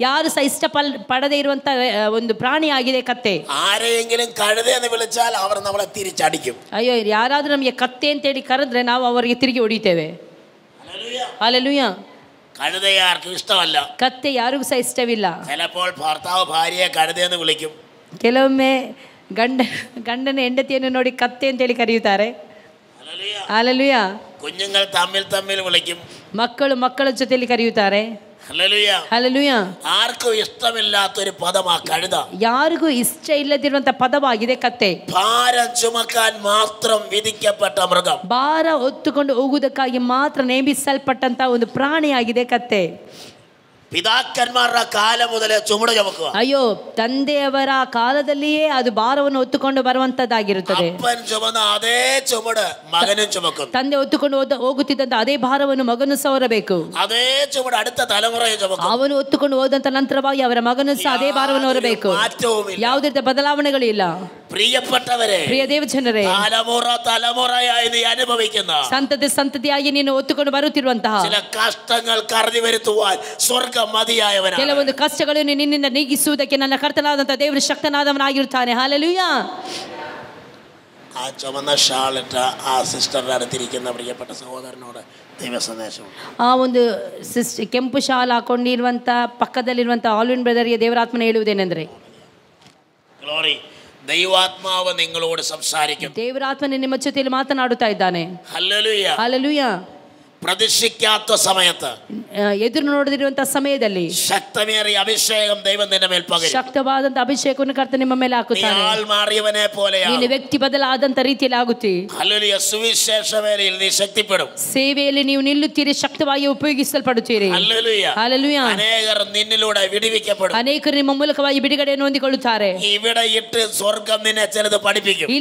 [SPEAKER 2] ಯಾರು ಸಹ ಇಷ್ಟಪಡದೇ ಇರುವಂತ ಒಂದು ಪ್ರಾಣಿ ಆಗಿದೆ ಕತ್ತೆ.
[SPEAKER 1] ആരെയെങ്കിലും കഴുതയെന്ന് വിളിച്ചാൽ അവർ നമ്മളെ തിരിച്ചടിക്കും.
[SPEAKER 2] ಅಯ್ಯೋ, ಯಾರಾದ್ರೂ ನಮಗೆ ಕತ್ತೆ ಅಂತ ಹೇಳಿ ಕರೆದ್ರೆ ನಾವು ಅವರಿಗೆ ತಿರುಗಿ ಹೊಡಿತೇವೆ. ಹಲ್ಲೆಲೂಯಾ.
[SPEAKER 1] കഴുതയെ ആർക്കും ഇഷ്ടമല്ല.
[SPEAKER 2] ಕತ್ತೆ ಯಾರಿಗೂ ಸಹ ಇಷ್ಟವಿಲ್ಲ.
[SPEAKER 1] ചിലപ്പോൾ ഭർത്താവ് ഭാര്യയെ കഴുതയെന്ന് വിളിക്കും.
[SPEAKER 2] ಕೆಲವೊಮ್ಮೆ ಗಂಡನ ಹೆಂಡತಿಯನ್ನು ನೋಡಿ ಕತ್ತೆ ಅಂತೇಳಿ ಕರೆಯುತ್ತಾರೆ. ಹಲ್ಲೆಲೂಯಾ.
[SPEAKER 1] കുഞ്ഞുങ്ങൾ തമ്മിൽ വിളിക്കും.
[SPEAKER 2] ಮಕ್ಕಳು ಮಕ್ಕಳ ಜೊತೆಯಲ್ಲಿ ಕರೆಯುತ್ತಾರೆ. ಹಲ್ಲೆಲೂಯಾ.
[SPEAKER 1] ആർക്കും ഇഷ്ടമില്ലാത്തൊരു പദമാ കഴുത.
[SPEAKER 2] ಯಾರಿಗೂ ಇಷ್ಟ ಇಲ್ಲದಿರುವಂತ ಪದವಾಗಿದೆ ಕತ್ತೆ.
[SPEAKER 1] ഭാരം ചുമക്കാൻ മാത്രം വിധിക്കപ്പെട്ട മൃഗം.
[SPEAKER 2] ಭಾರ ಹೊತ್ತುಕೊಂಡು ಹೋಗುವುದಕ್ಕಾಗಿ ಮಾತ್ರ ನೇಮಿಸಲ್ಪಟ್ಟಂತ ಒಂದು ಪ್ರಾಣಿಯಾಗಿದೆ ಕತ್ತೆ.
[SPEAKER 1] പിതാക്കന്മാരുടെ കാലം മുതലേ ചുമട് ചുമക്കുക.
[SPEAKER 2] ಅಯ್ಯೋ, ತಂದೆಯವರ ಕಾಲದಲ್ಲಿಯೇ ಅದು ಭಾರವನ್ನು ಹೊತ್ತುಕೊಂಡು ಬರುವಂತದ್ದಾಗಿರುತ್ತದೆ.
[SPEAKER 1] അപ്പൻ ചുമന്ന അതേ ചുമട് മകനും ചുമക്കും.
[SPEAKER 2] ತಂದೆ ಹೊತ್ತುಕೊಂಡು ಹೋಗುತ್ತಿದ್ದಂತ ಅದೇ ಭಾರವನ್ನು ಮಗನು ಸಹ ಹೊರಬೇಕು.
[SPEAKER 1] അതേ ചുമട് അടുത്ത തലമുറയെ ചുമക്കും.
[SPEAKER 2] ಅವನು ಹೊತ್ತುಕೊಂಡು ಹೋದಂತ ನಂತರವಾಗಿ ಅವರ ಮಗನು ಸಹ ಅದೇ ಭಾರವನ್ನು ಹೊರಬೇಕು. ಯಾವುದೇ ರೀತಿಯ ಬದಲಾವಣೆಗಳು ಇಲ್ಲ.
[SPEAKER 1] പ്രിയപ്പെട്ടവരെ,
[SPEAKER 2] ಪ್ರಿಯ ದೇವಜನರೇ,
[SPEAKER 1] തലമുറയായി നീ അനുഭവിക്കുന്ന
[SPEAKER 2] ಸಂತತಿಯಾಗಿ ನೀನು ಹೊತ್ತುಕೊಂಡು ಬರುತ್ತಿರುವಂತಹ
[SPEAKER 1] ചില കഷ്ടങ്ങൾ കടന്നു വരുത്തുവാൻ സ്വർഗ്ഗം മതിയായവനാണ്.
[SPEAKER 2] ಕೆಲವೊಂದು ಕಷ್ಟಗಳನ್ನು ನಿನ್ನಿಂದ ನೀಗಿಸುವುದಕ್ಕೆ ನನ್ನ ಕರ್ತನಾದಂತಹ ದೇವರು ಶಕ್ತನಾದವನಾಗಿರುತ್ತಾನೆ. ಹಲ್ಲೆಲೂಯಾ.
[SPEAKER 1] ആ ചുമന്ന ഷാളിട്ട ആ സിസ്റ്ററിന്റെ അടുത്തിരിക്കുന്ന പ്രിയപ്പെട്ട സഹോദരനോട് ദൈവ സന്ദേശം.
[SPEAKER 2] ಆ ಒಂದು ಕೆಂಪು ಶಾಲ್ ಹಾಕೊಂಡಿರುವಂತ ಪಕ್ಕದಲ್ಲಿರುವಂತ ಆಲ್ವಿನ್ ಬ್ರದರ್ಗೆ ದೇವರಾತ್ಮನ ಹೇಳುವುದೇನೆಂದ್ರೆ,
[SPEAKER 1] ഗ്ലോറി, ദൈവാത്മാവ് നിങ്ങളോട് സംസാരിക്കും.
[SPEAKER 2] ದೇವರಾತ್ಮನ ನಿಮ್ಮ ಜೊತೆಯಲ್ಲಿ ಮಾತನಾಡುತ್ತಾ ಇದ್ದಾನೆ.
[SPEAKER 1] ഹല്ലേലൂയ.
[SPEAKER 2] ಹಲ್ಲೆಲೂಯಾ.
[SPEAKER 1] പ്രതീക്ഷിക്കാത്ത സമയത്ത്,
[SPEAKER 2] ಎದುರು ನೋಡದಿರುವಂತಹ ಸಮಯದಲ್ಲಿ
[SPEAKER 1] ശക്തമേറിയ അഭിഷേകം ദൈവം നിന്റെ മേൽ പകരും.
[SPEAKER 2] ಶಕ್ತವಾದಂತ ಅಭಿಷೇಕವನ್ನು ಕರ್ತನು ನಿಮ್ಮ ಮೇಲೆ ಹಾಕುತ್ತಾನೆ.
[SPEAKER 1] നീ ആൾ മാറിയവനെ പോലെയാണ്.
[SPEAKER 2] ನೀನು ವ್ಯಕ್ತಿ ಬದಲಾದಂತ ರೀತಿಯಲ್ಲಿ ಆಗುತ್ತಿ.
[SPEAKER 1] ഹല്ലേലൂയ. സുവിശേഷ വേലയിൽ നീ ശക്തിപ്പെടും.
[SPEAKER 2] ಸೇವೆಯಲ್ಲಿ ನೀವು ನಿಲ್ಲುತ್ತೀರಿ, ಶಕ್ತವಾಗಿ ಉಪಯೋಗಿಸಲ್ಪಡುತ್ತೀರಿ.
[SPEAKER 1] ഹല്ലേലൂയ.
[SPEAKER 2] ಹಲ್ಲೆಲೂಯಾ.
[SPEAKER 1] അനേകർ നിന്നിലൂടെ വിടുവിക്കപ്പെടും.
[SPEAKER 2] ಅನೇಕರು ನಿಮ್ಮ ಮೂಲಕವಾಗಿ ಬಿಡುಗಡೆಯನ್ನು ಹೊಂದಿಕೊಳ್ಳುತ್ತಾರೆ.
[SPEAKER 1] ഇവിടെ ഇട്ട് സ്വർഗ്ഗം നിന്നെ ചിലത് പഠിപ്പിക്കും.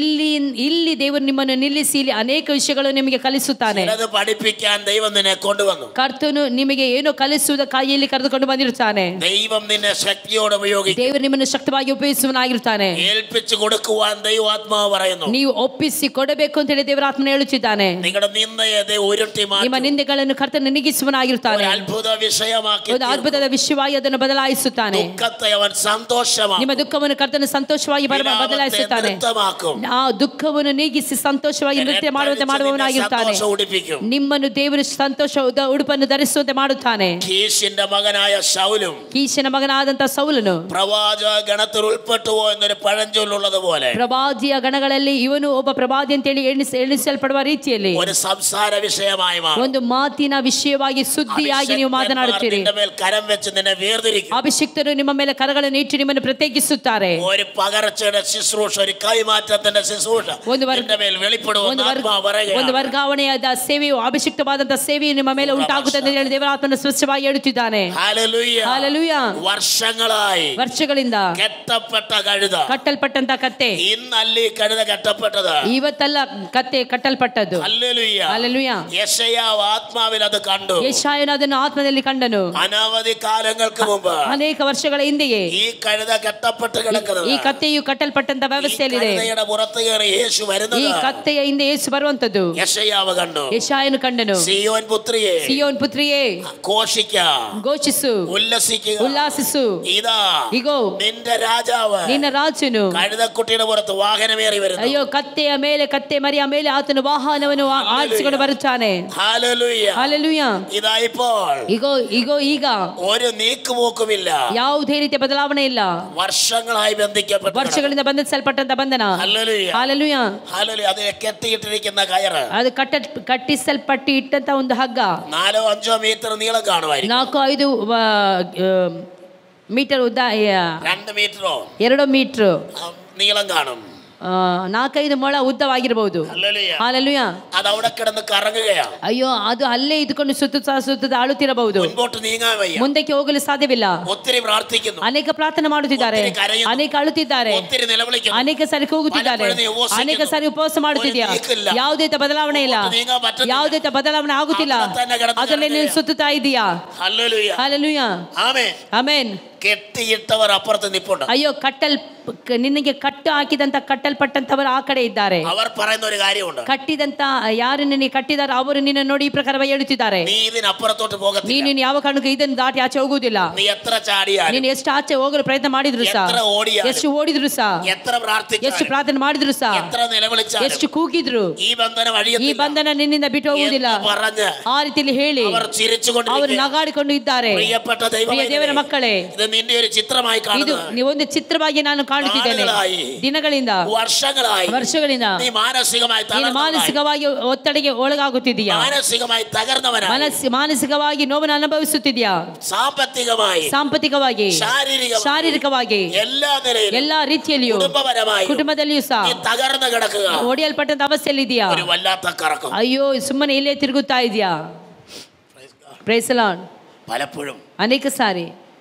[SPEAKER 2] ಇಲ್ಲಿ ದೇವರು ನಿಮ್ಮನ್ನು ನಿಲ್ಲಿಸಿ ಇಲ್ಲಿ ಅನೇಕ ವಿಷಯಗಳನ್ನು ನಿಮಗೆ ಕಲಿಸುತ್ತಾನೆ.
[SPEAKER 1] ചിലത് പഠിപ്പിക്കാൻ ദൈവം നിന്നെ കൊണ്ടുവന്നു.
[SPEAKER 2] ಕರ್ತನು ನಿಮಗೆ ಏನೋ ಕಲಿಸುವುದಕ್ಕಾಗಿ ಇಲ್ಲಿ ಕರೆದುಕೊಂಡು ಬಂದಿರುತ್ತಾನೆ.
[SPEAKER 1] ദൈവം നിന്നെ ശക്തിയോടെ ഉപയോഗിക്കും.
[SPEAKER 2] ದೇವರು ನಿಮ್ಮನ್ನು ಶಕ್ತವಾಗಿ ಉಪಯೋಗಿಸುವನಾಗಿರುತ್ತಾನೆ.
[SPEAKER 1] ഏൽപ്പിച്ചു കൊടുക്കുവാൻ ദൈവാത്മാവ് പറയുന്നു.
[SPEAKER 2] ನೀವು ಒಪ್ಪಿಸಿ ಕೊಡಬೇಕು ಅಂತ ಹೇಳಿ ದೇವರಾತ್ಮನ ಹೇಳುತ್ತಿದ್ದಾನೆ.
[SPEAKER 1] നിങ്ങളുടെ നിന്ദയെ ഉരുട്ടി മാറ്റും.
[SPEAKER 2] ನಿಮ್ಮ ನಿಂದೆಗಳನ್ನು ಕರ್ತನು ನೀಗಿಸುವನಾಗಿರುತ್ತಾನೆ.
[SPEAKER 1] ಅದ್ಭುತ ವಿಷಯಮಾಕಿ
[SPEAKER 2] ಒಂದು ಅದ್ಭುತದ ವಿಷಯವಾಗಿ ಅದನ್ನು ಬದಲಾಯಿಸುತ್ತಾನೆ.
[SPEAKER 1] ದುಃಖത്തെ ಅವൻ ಸಂತೋಷಮಾക്കും.
[SPEAKER 2] ನಿಮ್ಮ ದುಃಖವನ್ನು ಕರ್ತನು ಸಂತೋಷವಾಗಿ ಬದಲಾಯಿಸುತ್ತಾನೆ. ಆ ದುಃಖವನ್ನು ನೀಗಿಸಿ ಸಂತೋಷವಾಗಿ ನೃತ್ಯ ಮಾಡುವಂತೆ ಮಾಡುವವನಾಗಿರುತ್ತಾನೆ. ನಿಮ್ಮನ್ನು ದೇವರು ಸಂತೋಷದ ಉಡುಪನ್ನು ಧರಿಸುವಂತೆ ಮಾಡುತ್ತಾನೆ.
[SPEAKER 1] കീശിന്റെ മകനായ ശൗലും,
[SPEAKER 2] ಕೀಶನ ಮಗನಾದಂತಹ ಸೌಲನು
[SPEAKER 1] പ്രവാചക ഗണത്തിൽ ഉൾപ്പെട്ടുവോ എന്നൊരു പഴഞ്ചൊല്ലുള്ളതുപോലെ,
[SPEAKER 2] ಪ್ರವಾದಿಯ ಗಣಗಳಲ್ಲಿ ಇವನು ಒಬ್ಬ ಪ್ರವಾದಿ ಅಂತೇಳಿ ಎಣಿಸಲ್ಪಡುವ ರೀತಿಯಲ್ಲಿ
[SPEAKER 1] ഒരു സംസാര വിഷയമായി മാറും.
[SPEAKER 2] ಒಂದು ಮಾತಿನ ವಿಷಯವಾಗಿ ಸುದ್ದಿಯಾಗಿ ನೀವು ಮಾತನಾಡುತ್ತೀರಿ.
[SPEAKER 1] കരം വെച്ച് നിന്നെ വേർതിരിക്കും.
[SPEAKER 2] ಅಭಿಷಿಕ್ತರು ನಿಮ್ಮ ಮೇಲೆ ಕರಗಳನ್ನು ಇಟ್ಟು ನಿಮ್ಮನ್ನು ಪ್ರತ್ಯೇಕಿಸುತ್ತಾರೆ.
[SPEAKER 1] ഒരു പകർച്ചയുടെ ശുശ്രൂഷ, ഒരു കൈമാറ്റത്തിന്റെ ശുശ്രൂഷ നിന്റെ മേൽ വെളിപ്പെടുമെന്ന് ആത്മാവ് പറയുകയാണ്.
[SPEAKER 2] ಒಂದು ವರ್ಗಾವಣೆಯಾದ ಸೇವೆಯು, ಅಭಿಷಿಕ್ತವಾದಂತಹ ಸೇವೆಯು ನಿಮ್ಮ ಮೇಲೆ ಉಂಟಾಗುತ್ತದೆ ಎಂದು ದೇವರಾತ್ಮನ ಸ್ಪಷ್ಟವಾಗಿ ಹೇಳುತ್ತಿದ್ದಾನೆ.
[SPEAKER 1] ഹല്ലേലൂയ.
[SPEAKER 2] ವರ್ಷಗಳಿಂದ
[SPEAKER 1] കെട്ടപ്പെട്ട കഴുത,
[SPEAKER 2] ಕಟ್ಟಲ್ಪಟ್ಟಂತ ಕತ್ತೆ.
[SPEAKER 1] ഇന്നല്ലേ കഴുത കെട്ടപ്പെട്ടത്,
[SPEAKER 2] ಇವತ್ತಲ್ಲ ಕತ್ತೆ ಕಟ್ಟಲ್ಪಟ್ಟದ್ದು.
[SPEAKER 1] ഹല്ലേലൂയ. യെശയ്യാവ് ആത്മാവിൽ അത് കണ്ടു.
[SPEAKER 2] ಯೆಶಾಯನು ಅದನ್ನು ಆತ್ಮದಲ್ಲಿ ಕಂಡನು.
[SPEAKER 1] അനവധി കാലങ്ങൾക്ക് മുമ്പ്,
[SPEAKER 2] ಅನೇಕ ವರ್ಷಗಳ ಹಿಂದೆಯೇ
[SPEAKER 1] ഈ കഴുത കെട്ടപ്പെട്ട് കിടക്കുന്നത്,
[SPEAKER 2] ಈ ಕತ್ತೆಯು ಕಟ್ಟಲ್ಪಟ್ಟಂತ ವ್ಯವಸ್ಥೆಯಲ್ಲಿದೆ.
[SPEAKER 1] പുറത്ത് കയറി യേശു വരുന്നത്,
[SPEAKER 2] ಈ ಕತ್ತೆಯ ಹಿಂದೆ ಯೇಸು ಬರುವಂತದ್ದು
[SPEAKER 1] യെശയ്യാവ് കണ്ടു.
[SPEAKER 2] ಯೆಶಾಯನು ಕಂಡನು.
[SPEAKER 1] സിയോൻ പുത്രിയെ
[SPEAKER 2] ಸಿಯೋನ್ ಪುತ್ರಿಯೇ ಘೋಷಿಸು, ಉಲ್ಲಾಸಿಸು.
[SPEAKER 1] ഇതാ
[SPEAKER 2] ಇಗೋ
[SPEAKER 1] നിന്റെ രാജാവ്
[SPEAKER 2] ನಿನ್ನ ರಾಜನು
[SPEAKER 1] കഴുതക്കുട്ടിയുടെ പുറത്ത് വാഹനമേറി വരുന്നു.
[SPEAKER 2] ಅಯ್ಯೋ ಕತ್ತೆಯ ಮೇಲೆ, ಕತ್ತೆ ಮರಿಯ ಮೇಲೆ ಆತನು ವಾಹನವನ್ನು ಆಡಿಸಿಕೊಂಡು ಬರುತ್ತಾನೆ.
[SPEAKER 1] ഹല്ലേലൂയ.
[SPEAKER 2] ಹಲ್ಲೆಲೂಯಾ.
[SPEAKER 1] ഇതാ ഇപ്പോൾ
[SPEAKER 2] ಇಗೋ ಈಗ
[SPEAKER 1] ഒരു നീക്കുപോക്കുമില്ല.
[SPEAKER 2] ಯಾವುದೇ ರೀತಿಯ ಬದಲಾವಣೆ ಇಲ್ಲ.
[SPEAKER 1] വർഷങ്ങളായി ബന്ധിക്കപ്പെട്ട,
[SPEAKER 2] ವರ್ಷಗಳಿಂದ ಬಂಧಿಸಲ್ಪಟ್ಟಂತ ಬಂಧನ.
[SPEAKER 1] ഹല്ലേലൂയ.
[SPEAKER 2] ಹಲ್ಲೆಲೂಯಾ.
[SPEAKER 1] ഹല്ലേലൂയ. അത് കെട്ടിയിട്ടിരിക്കുന്ന കയറ്,
[SPEAKER 2] ಅದು ಕಟ್ಟಿಸಲ್ಪಟ್ಟು ಇಟ್ಟಂತ ಒಂದು ಹಗ್ಗ
[SPEAKER 1] 4-5 മീറ്റർ നീളം കാണുമായിരിക്കും.
[SPEAKER 2] 4-5 ಮೀಟರ್ ಉದ್ದ,
[SPEAKER 1] 2 മീറ്ററോ
[SPEAKER 2] 2 ಮೀಟರ್
[SPEAKER 1] നീളം കാണും.
[SPEAKER 2] 4-5 ಮೊಳ ಉದ್ದವಾಗಿರಬಹುದು.
[SPEAKER 1] ഹല്ലേലൂയ. അത് അവിടെ കിടന്ന് കറങ്ങുകയാണ്.
[SPEAKER 2] ಅಯ್ಯೋ, ಅದು ಅಲ್ಲೇ ಇದ್ಕೊಂಡು ಸುತ್ತ ಆಳುತ್ತಿರಬಹುದು.
[SPEAKER 1] മുൻപോട്ട് നീങ്ങാൻ വയ്യ.
[SPEAKER 2] ಮುಂದಕ್ಕೆ ಹೋಗಲು ಸಾಧ್ಯವಿಲ್ಲ.
[SPEAKER 1] ഒത്തിരി പ്രാർത്ഥിക്കുന്നു,
[SPEAKER 2] ಅನೇಕ ಪ್ರಾರ್ಥನೆ ಮಾಡುತ್ತಿದ್ದಾರೆ, ಅನೇಕ ಅಳುತ್ತಿದ್ದಾರೆ,
[SPEAKER 1] ഒത്തിರಿ നിലവിളിക്കുന്നു,
[SPEAKER 2] ಅನೇಕ ಸಾರಿ ಕೂಗುತ್ತಿದ್ದಾರೆ, ಅನೇಕ ಸಾರಿ ಉಪವಾಸ ಮಾಡುತ್ತಿದ್ಯಾ. ಯಾವುದೇ ಬದಲಾವಣೆ ಇಲ್ಲ, ಯಾವುದೇ ಬದಲಾವಣೆ ಆಗುತ್ತಿಲ್ಲ. ಅದರಲ್ಲಿ ನೀನು ಸುತ್ತುತ್ತಾ ಇದೀಯಾ.
[SPEAKER 1] ഹല്ലേലൂയ.
[SPEAKER 2] ಹಲ್ಲೆಲೂಯ.
[SPEAKER 1] ആമേൻ.
[SPEAKER 2] ಆಮೆನ್.
[SPEAKER 1] കെട്ടിയിട്ടവർ അപ്പുറത്ത് നിൽപ്പുണ്ട്.
[SPEAKER 2] ಅಯ್ಯೋ, ನಿನಗೆ ಕಟ್ಟು ಹಾಕಿದಂತ ಕಟ್ಟಲ್ಪಟ್ಟಂತವರು ಆ ಕಡೆ ಇದ್ದಾರೆ.
[SPEAKER 1] അവർ പറയുന്ന ഒരു കാര്യമുണ്ട്.
[SPEAKER 2] ಕಟ್ಟಿದಂತ ಯಾರು ನಿನಗೆ ಕಟ್ಟಿದಾರೋ ಅವರು ನಿನ್ನ ನೋಡಿ ಈ ಪ್ರಕಾರ ಹೇಳುತ್ತಿದ್ದಾರೆ,
[SPEAKER 1] നീ ഇതിനപ്പുറത്തോട്ട് പോകത്തില്ല.
[SPEAKER 2] ನೀನು ಯಾವ ಕಾರಣಕ್ಕೂ ಇದನ್ನು ದಾಟಿ ಆಚೆ ಹೋಗುವುದಿಲ್ಲ.
[SPEAKER 1] നീ എത്ര ചാടിയാലും,
[SPEAKER 2] ನೀನು ಎಷ್ಟು ಆಚೆ ಹೋಗಲು ಪ್ರಯತ್ನ ಮಾಡಿದ್ರು ಸಹ,
[SPEAKER 1] എത്ര ഓടിയാലും,
[SPEAKER 2] ಎಷ್ಟು ಓಡಿದ್ರು ಸಹ,
[SPEAKER 1] എത്ര പ്രാർത്ഥിച്ചാലും,
[SPEAKER 2] ಎಷ್ಟು ಪ್ರಾರ್ಥನೆ ಮಾಡಿದ್ರು ಸಹ,
[SPEAKER 1] എത്ര നിലവിളിച്ചാലും,
[SPEAKER 2] ಎಷ್ಟು ಕೂಗಿದ್ರು,
[SPEAKER 1] ഈ ബന്ധനം
[SPEAKER 2] ಈ
[SPEAKER 1] അഴിയത്തില്ല.
[SPEAKER 2] ಬಂಧನ ನಿನ್ನಿಂದ ಬಿಟ್ಟು ಹೋಗುವುದಿಲ್ಲ
[SPEAKER 1] പറഞ്ഞ്
[SPEAKER 2] ಆ ರೀತಿಯಲ್ಲಿ ಹೇಳಿ
[SPEAKER 1] അവർ
[SPEAKER 2] ಅವರು
[SPEAKER 1] ചിരിച്ചുകൊണ്ടിരിക്കുക.
[SPEAKER 2] ನಗಾಡಿಕೊಂಡು ಇದ್ದಾರೆ.
[SPEAKER 1] പ്രിയപ്പെട്ട
[SPEAKER 2] ಪ್ರಿಯ ದೇವರ ಮಕ್ಕಳೇ,
[SPEAKER 1] ഇത് നിന്റെ ഒരു ചിത്രമായി
[SPEAKER 2] ಇದು
[SPEAKER 1] കാണുന്നു.
[SPEAKER 2] ಒಂದು ಚಿತ್ರವಾಗಿ ನಾನು ಕಾಣುತ್ತಿದ್ದೇನೆ. ದಿನಗಳಿಂದ, ವರ್ಷಗಳಿಂದ
[SPEAKER 1] നീ മാനസികമായി
[SPEAKER 2] ನೀನು ಮಾನಸಿಕವಾಗಿ ಒತ್ತಡಕ್ಕೆ ಒಳಗಾಗುತ್ತಿದೆಯಾ,
[SPEAKER 1] മാനസികമായി തകർന്നവനായി,
[SPEAKER 2] ಮಾನಸಿಕವಾಗಿ ನೋವನ್ನು ಅನುಭವಿಸುತ್ತಿದೆಯಾ, ಸಾಂಪತ್ತಿಕವಾಗಿ, ಶಾರೀರಿಕವಾಗಿ, ಎಲ್ಲಾ ರೀತಿಯಲ್ಲಿಯೂ, ಕುಟುಂಬದಲ್ಲಿಯೂ ಸಹ
[SPEAKER 1] തകർന്നു കിടക്കുക,
[SPEAKER 2] ಒಡೆಯಲ್ಪಟ್ಟಂತ ಅವಸ್ಥೆಯಲ್ಲಿದೆಯಾ.
[SPEAKER 1] ഒരു വല്ലാത്ത കറക്കം.
[SPEAKER 2] ಅಯ್ಯೋ, ಸುಮ್ಮನೆ ಇಲ್ಲೇ ತಿರುಗುತ್ತಾ ಇದೆಯಾ. Praise the Lord.
[SPEAKER 1] പലപ്പോഴും
[SPEAKER 2] ಅನೇಕ ಸಾರಿ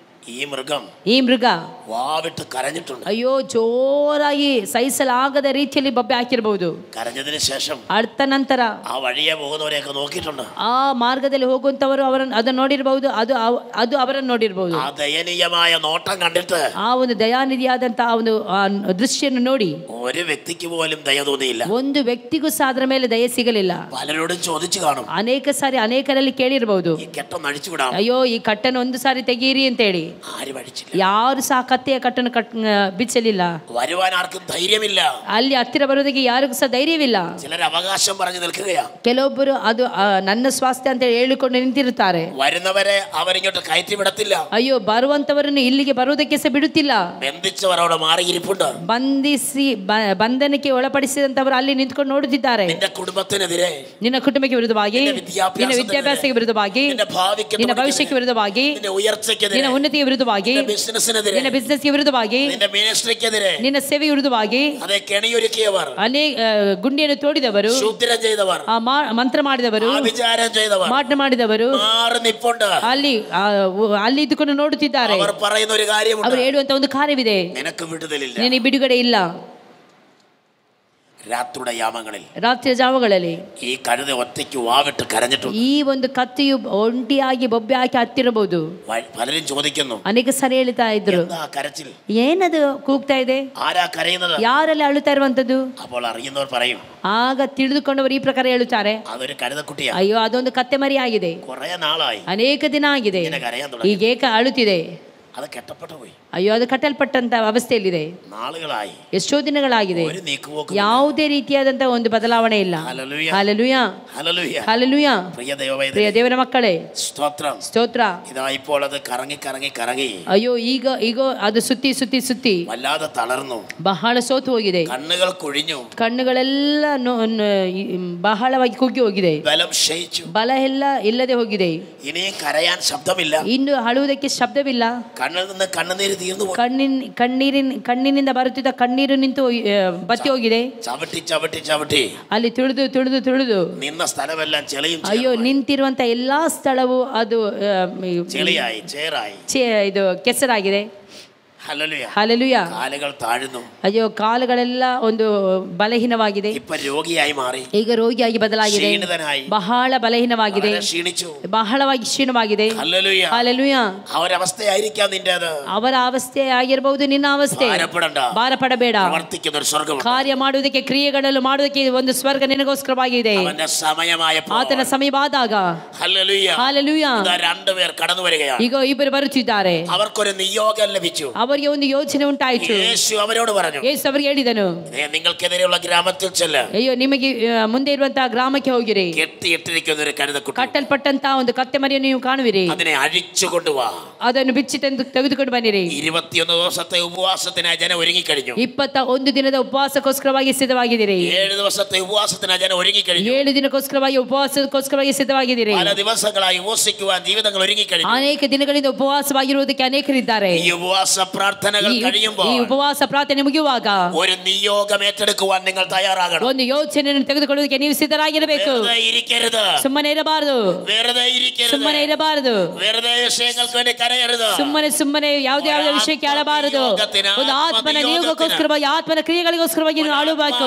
[SPEAKER 2] ಈ ಮೃಗ
[SPEAKER 1] വാവിട്ട് കരഞ്ഞിട്ടുണ്ട്.
[SPEAKER 2] ಅಯ್ಯೋ, ಜೋರಾಗಿ ಸಹಿಸಲಾಗದ ರೀತಿಯಲ್ಲಿ ಬೊಬ್ಬೆ ಹಾಕಿರಬಹುದು.
[SPEAKER 1] കരഞ്ഞതിന് ശേഷം
[SPEAKER 2] ಅರ್ಥ ನಂತರ
[SPEAKER 1] ആ വഴിയെ പോകുന്നവരെയൊക്കെ നോക്കിയിട്ടുണ്ട്.
[SPEAKER 2] ಆ ಮಾರ್ಗದಲ್ಲಿ ಹೋಗುವಂತವರು ಅವರನ್ನು ಅದನ್ನು ನೋಡಿರಬಹುದು, ಅದು ಅವರನ್ನು ನೋಡಿರಬಹುದು.
[SPEAKER 1] ആ ദയനീയമായ നോട്ടം കണ്ടിട്ട്,
[SPEAKER 2] ಆ ಒಂದು ದಯಾನಿಧಿಯಾದಂತಹ ಒಂದು ದೃಶ್ಯವನ್ನು ನೋಡಿ
[SPEAKER 1] ഒരു വ്യക്തിക്ക് പോലും ദയ തോന്നിയില്ല.
[SPEAKER 2] ಒಂದು ವ್ಯಕ್ತಿಗೂ ಸಹ ಅದರ ಮೇಲೆ ದಯೆ ಸಿಗಲಿಲ್ಲ.
[SPEAKER 1] പലരോടും ചോദിച്ചു കാണും,
[SPEAKER 2] ಅನೇಕ ಸಾರಿ ಅನೇಕರಲ್ಲಿ ಕೇಳಿರಬಹುದು,
[SPEAKER 1] ഈ കെട്ടൊന്ന് അഴിച്ചു വിടാം,
[SPEAKER 2] ಅಯ್ಯೋ ಈ ಕಟ್ಟನ್ನು ಒಂದು ಸಾರಿ ತೆಗೀರಿ ಅಂತ ಹೇಳಿ.
[SPEAKER 1] ആരും അഴിച്ചില്ല.
[SPEAKER 2] ಯಾರು ಸಹ ಕತ್ತೆಯ ಕಟ್ಟನ್ನು ಬಿಚ್ಚಲಿಲ್ಲ.
[SPEAKER 1] വരുവാൻ ആർക്കും ധൈര്യമില്ല.
[SPEAKER 2] ಅಲ್ಲಿ ಹತ್ತಿರ ಬರೋದಕ್ಕೆ ಯಾರಿಗೂ ಸಹ ಧೈರ್ಯವಿಲ್ಲ.
[SPEAKER 1] ചിലർ അവകാശം പറഞ്ഞു നിൽക്കുകയാണ്.
[SPEAKER 2] ಕೆಲವೊಬ್ಬರು ಅದು ನನ್ನ ಸ್ವಾಸ್ಥ್ಯ ಅಂತ ಹೇಳಿಕೊಂಡು ನಿಂತಿರುತ್ತಾರೆ.
[SPEAKER 1] വരുന്നവരെ അവരിങ്ങോട്ട് കയറ്റി വിടത്തില്ല.
[SPEAKER 2] ಅಯ್ಯೋ, ಬರುವಂತವರನ್ನು ಇಲ್ಲಿಗೆ ಬರುವುದಕ್ಕೆ ಸಹ ಬಿಡುತ್ತಿಲ್ಲ.
[SPEAKER 1] ബന്ധിച്ചവർ അവിടെ മാറിയിരിപ്പുണ്ട്.
[SPEAKER 2] ಬಂಧಿಸಿ ಬಂಧನಕ್ಕೆ ಒಳಪಡಿಸಿದಂತವರು ಅಲ್ಲಿ ನಿಂತ್ಕೊಂಡು ನೋಡುತ್ತಿದ್ದಾರೆ.
[SPEAKER 1] ನಿನ್ನ ಕುಟುಂಬത്തിനെതിരെ,
[SPEAKER 2] ನಿನ್ನ ಕುಟುಂಬಕ್ಕೆ ವಿರುದ್ಧವಾಗಿ, ನಿನ್ನ ವಿದ್ಯಾಭ್ಯಾಸಕ್ಕೆ ವಿರುದ್ಧವಾಗಿ, ನಿನ್ನ ಭವಿಷ್ಯಕ್ಕೆ ವಿರುದ್ಧವಾಗಿ, ನಿನ್ನ ಉನ್ನತಿಗೆ ವಿರುದ್ಧವಾಗಿ, ನಿನ್ನ ಬಿಸಿನೆಸ್ಗೆ ವಿರುದ್ಧವಾಗಿ, ನಿನ್ನ ಸೇವೆಗೆ ವಿರುದ್ಧವಾಗಿ ಅನೇಕ ಗುಂಡಿಯನ್ನು ತೋಡಿದವರು, ಮಂತ್ರ ಮಾಡಿದವರು, ಮಾಟ ಮಾಡಿದವರು ಅಲ್ಲಿ ಇದ್ದುಕೊಂಡು ನೋಡುತ್ತಿದ್ದಾರೆ. ಅವರು ಹೇಳುವಂತ ಒಂದು ಕಾರ್ಯವಿದೆ, ನಿನಗೆ ಬಿಡುಗಡೆ ಇಲ್ಲ. ರಾತ್ರಿಯ ಜಾವಗಳಲ್ಲಿ
[SPEAKER 1] ಈ ಕഴുത ಒತ್ತಕ್ಕೆ ವಾವಿಟ್ಟು ಕರഞ്ഞിട്ടുണ്ട്.
[SPEAKER 2] ಈ ಒಂದು ಕತ್ತೆಯು ಒಂಟಿಯಾಗಿ ಬೊಬ್ಬೆ ಹಾಕಿ ಹತ್ತಿರಬಹುದು.
[SPEAKER 1] പലരും ചോദിക്കുന്നു,
[SPEAKER 2] ಅನೇಕ ಸರಿ ಹೇಳ್ತಾ ಇದ್ರು, ಏನದು ಕೂಗ್ತಾ ಇದೆ, ಯಾರಲ್ಲಿ ಅಳುತ್ತಾ ಇರುವಂತದ್ದು?
[SPEAKER 1] അപ്പോൾ അറിയുന്നവർ പറയും,
[SPEAKER 2] ಆಗ ತಿಳಿದುಕೊಂಡವರು ಈ ಪ್ರಕಾರ ಹೇಳುತ್ತಾರೆ,
[SPEAKER 1] അതൊരു കഴുതക്കുട്ടിയാ,
[SPEAKER 2] ಅಯ್ಯೋ ಅದೊಂದು ಕತ್ತೆ ಮರಿ ಆಗಿದೆ,
[SPEAKER 1] കുറേ നാളായി,
[SPEAKER 2] ಅನೇಕ ದಿನ ಆಗಿದೆ, ಈಗ ಏಕ ಅಳುತ್ತಿದೆ.
[SPEAKER 1] അത് കെട്ടപ്പെട്ടു പോയി.
[SPEAKER 2] ಅಯ್ಯೋ, ಅದು ಕಟ್ಟಲ್ಪಟ್ಟಂತ ಅವಸ್ಥೆಯಲ್ಲಿದೆ,
[SPEAKER 1] നാളുകളായി,
[SPEAKER 2] ಎಷ್ಟೋ ದಿನಗಳಾಗಿದೆ,
[SPEAKER 1] ഒരു നീക്കുപോക്കും,
[SPEAKER 2] ಯಾವುದೇ ರೀತಿಯಾದಂತಹ ಒಂದು ಬದಲಾವಣೆ ಇಲ್ಲ.
[SPEAKER 1] Hallelujah,
[SPEAKER 2] hallelujah,
[SPEAKER 1] hallelujah,
[SPEAKER 2] hallelujah. ಪ್ರಿಯ ದೇವರ ಮಕ್ಕಳೇ,
[SPEAKER 1] ಸ್ತೋತ್രം,
[SPEAKER 2] ಸ್ತೋತ್ರ.
[SPEAKER 1] ഇതാ ഇപ്പോൾ അത് കറങ്ങി കറങ്ങി കറങ്ങി,
[SPEAKER 2] ಅಯ್ಯೋ ಈಗ ಅದು ಸುತ್ತಿ ಸುತ್ತಿ ಸುತ್ತಿ
[SPEAKER 1] വല്ലാതെ തളർന്നു,
[SPEAKER 2] ಬಹಳ ಸೋತು ಹೋಗಿದೆ,
[SPEAKER 1] കണ്ണുകൾ കുഴിഞ്ഞു,
[SPEAKER 2] ಕಣ್ಣುಗಳೆಲ್ಲ ಬಹಳವಾಗಿ ಕುಗ್ಗಿ ಹೋಗಿದೆ,
[SPEAKER 1] ബലം ക്ഷയിച്ചു,
[SPEAKER 2] ಬಲ ಎಲ್ಲ ಇಲ್ಲದೆ ಹೋಗಿದೆ,
[SPEAKER 1] ഇനിയും കരയാൻ ശബ്ദമില്ല,
[SPEAKER 2] ಇನ್ನು ಅಳುವುದಕ್ಕೆ ಶಬ್ದವಿಲ್ಲ,
[SPEAKER 1] കണ്ണിൽ നിന്ന് കണ്ണുനീര് തീർന്നു പോയി,
[SPEAKER 2] ಕಣ್ಣಿನಿಂದ ಬರುತ್ತಿದ್ದ ಕಣ್ಣೀರು ನಿಂತು ಬತ್ತಿ ಹೋಗಿದೆ,
[SPEAKER 1] ചവിട്ടി ചവിട്ടി ചവിട്ടി
[SPEAKER 2] ಅಲ್ಲಿ ತುಳಿದು
[SPEAKER 1] നിന്ന സ്ഥലമെല്ലാം ചെളിയും,
[SPEAKER 2] ಅಯ್ಯೋ ನಿಂತಿರುವಂತ ಎಲ್ಲಾ ಸ್ಥಳವು ಅದು
[SPEAKER 1] ചെളിയായി, ചേറായി,
[SPEAKER 2] ಇದು ಕೆಸರಾಗಿದೆ.
[SPEAKER 1] ഹല്ലേലൂയ.
[SPEAKER 2] ಹಲ್ಲೆಲೂಯ.
[SPEAKER 1] കാലുകൾ താഴുന്നു.
[SPEAKER 2] ಅಯ್ಯೋ, ಕಾಲುಗಳೆಲ್ಲ ಒಂದು ಬಲಹೀನವಾಗಿದೆ.
[SPEAKER 1] ഇപ്പൊ രോഗിയായി മാറി.
[SPEAKER 2] ಈಗ ರೋಗಿಯಾಗಿ ಬದಲಾಗಿದೆ.
[SPEAKER 1] ക്ഷീണിതനായി.
[SPEAKER 2] ಬಹಳ ಬಲಹೀನವಾಗಿದೆ.
[SPEAKER 1] ക്ഷീണിച്ചു.
[SPEAKER 2] ಬಹಳವಾಗಿ ಕ್ಷೀಣವಾಗಿದೆ.
[SPEAKER 1] ഹല്ലേലൂയ.
[SPEAKER 2] ಹಲ್ಲೆಲೂಯ.
[SPEAKER 1] അവരവസ്ഥയായിരിക്കാം നിന്റേത്.
[SPEAKER 2] ಅವರ ಅವಸ್ಥೆ ಆಗಿರಬಹುದು, ನಿನ್ನ ಅವಸ್ಥೆ. ಭಾರಪಡಬೇಡ.
[SPEAKER 1] പ്രവർത്തിക്കുന്ന ഒരു സ്വർഗ്ഗമുണ്ട്.
[SPEAKER 2] ಕಾರ್ಯ ಮಾಡುವುದಕ್ಕೆ, ಕ್ರಿಯೆಗಳನ್ನು ಮಾಡುವುದಕ್ಕೆ ಒಂದು ಸ್ವರ್ಗ ನಿನಗೋಸ್ಕರವಾಗಿದೆ.
[SPEAKER 1] അവന്റെ സമയമായപ്പോൾ,
[SPEAKER 2] ಆತನ ಸಮಯವಾದಾಗ,
[SPEAKER 1] ഹല്ലേലൂയ,
[SPEAKER 2] ಹಲ್ಲೆಲೂಯ,
[SPEAKER 1] രണ്ടുപേർ കടന്നു വരികയാണ്.
[SPEAKER 2] ಈಗ ಇಬ್ಬರು ಬರುತ್ತಿದ್ದಾರೆ.
[SPEAKER 1] അവർക്കൊരു നിയോഗം ലഭിച്ചു.
[SPEAKER 2] ಅವರಿಗೆ ಒಂದು ಯೋಚನೆ ಉಂಟಾಯಿತು.
[SPEAKER 1] യേശു ಅವരോട് പറഞ്ഞു,
[SPEAKER 2] ಯೇಸು ಅವರಿಗೆ ಹೇಳಿದನು,
[SPEAKER 1] നിങ്ങൾക്കെതിരെയുള്ള ഗ്രാമത്തിൽ ചെല്ല്.
[SPEAKER 2] ಅಯ್ಯೋ, ನಿಮಗೆ ಮುಂದೆ ಇರುವಂತಹ ಗ್ರಾಮಕ್ಕೆ ಹೋಗಿರಿ.
[SPEAKER 1] കെട്ടിയിട്ടിരിക്കുന്ന ഒരു കഴുതക്കുട്ടി,
[SPEAKER 2] ಕಟ್ಟಲ್ಪಟ್ಟಂತಹ ಒಂದು ಕತ್ತೆ ಮರಿಯನ್ನು ನೀವು ಕಾಣುವಿರಿ.
[SPEAKER 1] അതിനെ അഴിച്ചു കൊണ്ടുവാ.
[SPEAKER 2] ಅದನ್ನು ಬಿಚ್ಚಿ ತೆಗೆದುಕೊಂಡು ಬನ್ನಿರಿ.
[SPEAKER 1] 21 ദിവസത്തെ ഉപവാസത്തിനായി ജനം ഒരുങ്ങിക്കഴിഞ്ഞു.
[SPEAKER 2] 21 ದಿನದ ಉಪವಾಸಕ್ಕೋಸ್ಕರವಾಗಿ ಸಿದ್ಧವಾಗಿದ್ದೀರಿ.
[SPEAKER 1] 7 ദിവസത്തെ ഉപവാസത്തിനായി ജനം ഒരുങ്ങിക്കഴിഞ്ഞു.
[SPEAKER 2] 7 ದಿನಕ್ಕೋಸ್ಕರವಾಗಿ ಉಪವಾಸಕ್ಕೋಸ್ಕರವಾಗಿ ಸಿದ್ಧವಾಗಿದ್ದೀರಿ.
[SPEAKER 1] പല ദിവസങ്ങളായി ഉപവസിക്കുവാൻ ജീവിതങ്ങൾ ഒരുങ്ങിക്കഴിഞ്ഞു.
[SPEAKER 2] ಅನೇಕ ದಿನಗಳಿಂದ ಉಪವಾಸವಾಗಿರುವುದಕ್ಕೆ ಅನೇಕರಿದ್ದಾರೆ.
[SPEAKER 1] ഈ ഉപവാസ പ്രാർത്ഥനകൾ കഴിയുമ്പോൾ,
[SPEAKER 2] ಈ ಉಪವಾಸ ಪ್ರಾರ್ಥನೆ ಮುಗಿಯುವಾಗ,
[SPEAKER 1] ഒരു നിയോഗം ഏറ്റെടുക്കുവാൻ നിങ്ങൾ തയ്യാറാകണം.
[SPEAKER 2] ಒಂದು ಯೋಚನೆಯನ್ನು ತೆಗೆದುಕೊಳ್ಳುವುದಕ್ಕೆ ನೀವು ಸಿದ್ಧರಾಗಿರಬೇಕು.
[SPEAKER 1] വെറുതെ ഇരിക്കരുത്.
[SPEAKER 2] ಸುಮ್ಮನೆ ಇರಬಾರದು.
[SPEAKER 1] വെറുതെ ಇರಿക്കരുത്.
[SPEAKER 2] ಸುಮ್ಮನೆ ಇರಬಾರದು.
[SPEAKER 1] വെറുതെ വിഷയങ്ങൾക്ക് വേണ്ടി ಕರೆಯരുത്.
[SPEAKER 2] ಸುಮ್ಮನೆ ಯಾವುದೇ ವಿಷಯಕ್ಕೆ ಆಳಬಾರದು. ಒಂದು ಆತ್ಮನ ನಿಯೋಗಕ್ಕೋಸ್ಕರವಾಗಿ, ಆತ್ಮನ ಕ್ರಿಯೆಗಳಿಗೋಸ್ಕರವಾಗಿ ನೀವು ಆಳಬೇಕು.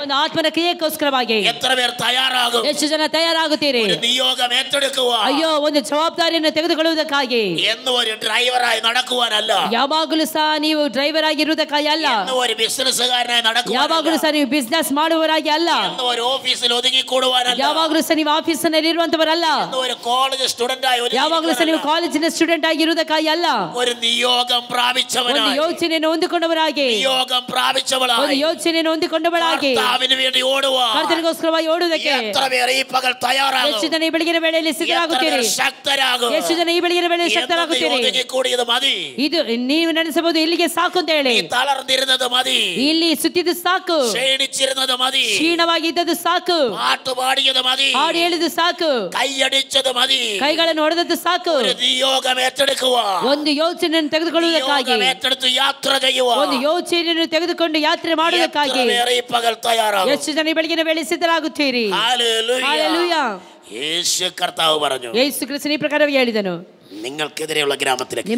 [SPEAKER 2] ಒಂದು ಆತ್ಮನ ಕ್ರಿಯೆಗೋಸ್ಕರವಾಗಿ
[SPEAKER 1] എത്ര പേർ തയ്യാറാകും?
[SPEAKER 2] ಎಷ್ಟು ಜನ ತಯಾರಾಗುತ್ತೀರಿ?
[SPEAKER 1] നിയോഗം ഏറ്റെടുക്കുക.
[SPEAKER 2] ಅಯ್ಯೋ, ಒಂದು ಜವಾಬ್ದಾರಿಯನ್ನು ತೆಗೆದುಕೊಳ್ಳುವುದಕ್ಕಾಗಿ.
[SPEAKER 1] എന്ന് ഒരു ഡ്രൈവറായി നടക്കുവാനല്ല.
[SPEAKER 2] ಯಾವಾಗಲೂ ಸಹ ನೀವು ಡ್ರೈವರ್ ಆಗಿರುವುದಕ್ಕಾಗಿ ಅಲ್ಲ.
[SPEAKER 1] എന്ന് ഒരു ബിസിനസ്സുകാരനായി നടക്കുവാനല്ല.
[SPEAKER 2] ಯಾವಾಗಲೂ ಸಹ ನೀವು ಬಿಸ್ನೆಸ್ ಮಾಡುವವರಾಗಿ ಅಲ್ಲ.
[SPEAKER 1] എന്ന് ഒരു ഓഫീസിൽ ഒതുങ്ങിക്കൂടുവാനല്ല.
[SPEAKER 2] ಯಾವಾಗಲೂ ಸಹ ನೀವು ಆಫೀಸಿನಲ್ಲಿ ಇರುವಂತವರಲ್ಲ.
[SPEAKER 1] എന്ന് ഒരു കോളേജ് സ്റ്റുഡന്റ് ആയി
[SPEAKER 2] ಯಾವಾಗಲೂ ಸಹ ನೀವು ಕಾಲೇಜಿನ ಸ್ಟೂಡೆಂಟ್ ಆಗಿರುವುದಕ್ಕಾಗಿ ಅಲ್ಲ.
[SPEAKER 1] ഒരു നിയോഗം പ്രാപിച്ചവനായി,
[SPEAKER 2] ಒಂದು ಯೋಚನೆಯನ್ನು ಹೊಂದಿಕೊಂಡವರಾಗಿ,
[SPEAKER 1] നിയോഗം പ്രാപിച്ചവളായി,
[SPEAKER 2] ಒಂದು ಯೋಚನೆಯನ್ನು ಹೊಂದಿಕೊಂಡವಳಾಗಿ
[SPEAKER 1] കർത്താവിന് വേണ്ടി ഓടുവാൻ
[SPEAKER 2] ಕರ್ತನಿಗೋಸ್ಕರವಾಗಿ ಓಡುವುದಕ್ಕೆ
[SPEAKER 1] എത്ര പേർ ಈ പകൽ തയ്യാറാകും?
[SPEAKER 2] ಎಷ್ಟು ಜನ ಈ ಬೆಳಗಿನ ವೇಳೆಯಲ್ಲಿ ಸಿದ್ಧರಾಗುತ್ತೀರಿ?
[SPEAKER 1] ശക്തരാകും.
[SPEAKER 2] ಎಷ್ಟು ಜನ ಈ ಬೆಳಗಿನ ವೇಳೆಯಲ್ಲಿ ಶಕ್ತರಾಗುತ್ತೀರಿ?
[SPEAKER 1] ഒതുങ്ങിക്കൂടിയത് മതി.
[SPEAKER 2] ಇದು ನೀವು ನೆನೆಸಬಹುದು, ಇಲ್ಲಿಗೆ ಸಾಕು ಅಂತ ಹೇಳಿ.
[SPEAKER 1] തളർന്നിരുന്നത് മതി.
[SPEAKER 2] ಇಲ್ಲಿ ಸುತ್ತಿದ್ದು ಸಾಕು.
[SPEAKER 1] ക്ഷീണിച്ചിരുന്നത് മതി.
[SPEAKER 2] ಕ್ಷೀಣವಾಗಿದ್ದದ್ದು ಸಾಕು.
[SPEAKER 1] പാട്ടുപാടിയത് മതി.
[SPEAKER 2] ಹಾಡು ಹೇಳಿದ್ದು ಸಾಕು.
[SPEAKER 1] കൈയടിച്ചത് മതി.
[SPEAKER 2] ಕೈಗಳನ್ನು ಹೊಡೆದದ್ದು ಸಾಕು.
[SPEAKER 1] ഒരു നിയോഗം ഏറ്റെടുക്കുക.
[SPEAKER 2] ಒಂದು ಯೋಚನೆಯನ್ನು ತೆಗೆದುಕೊಳ್ಳುವುದಕ್ಕಾಗಿ,
[SPEAKER 1] നിയോഗം ഏറ്റെടുത്ത് യാത്ര ചെയ്യുക.
[SPEAKER 2] ಒಂದು ಯೋಚನೆಯನ್ನು ತೆಗೆದುಕೊಂಡು ಯಾತ್ರೆ ಮಾಡುವುದಕ್ಕಾಗಿ
[SPEAKER 1] ഈ പകൽ തയ്യാറാകും?
[SPEAKER 2] ಎಷ್ಟು ಜನ ಈ ಬೆಳಗಿನ ವೇಳೆ ಸಿದ್ಧರಾಗುತ್ತೀರಿ?
[SPEAKER 1] ഹല്ലേലൂയ. യേശു കർത്താവ് പറഞ്ഞു,
[SPEAKER 2] ಯೇಸು ಕ್ರಿಸ್ತನು ಈ ಪ್ರಕಾರವಾಗಿ ಹೇಳಿದನು,
[SPEAKER 1] നിങ്ങൾക്കെതിരെയുള്ള ഗ്രാമത്തിലേക്ക്,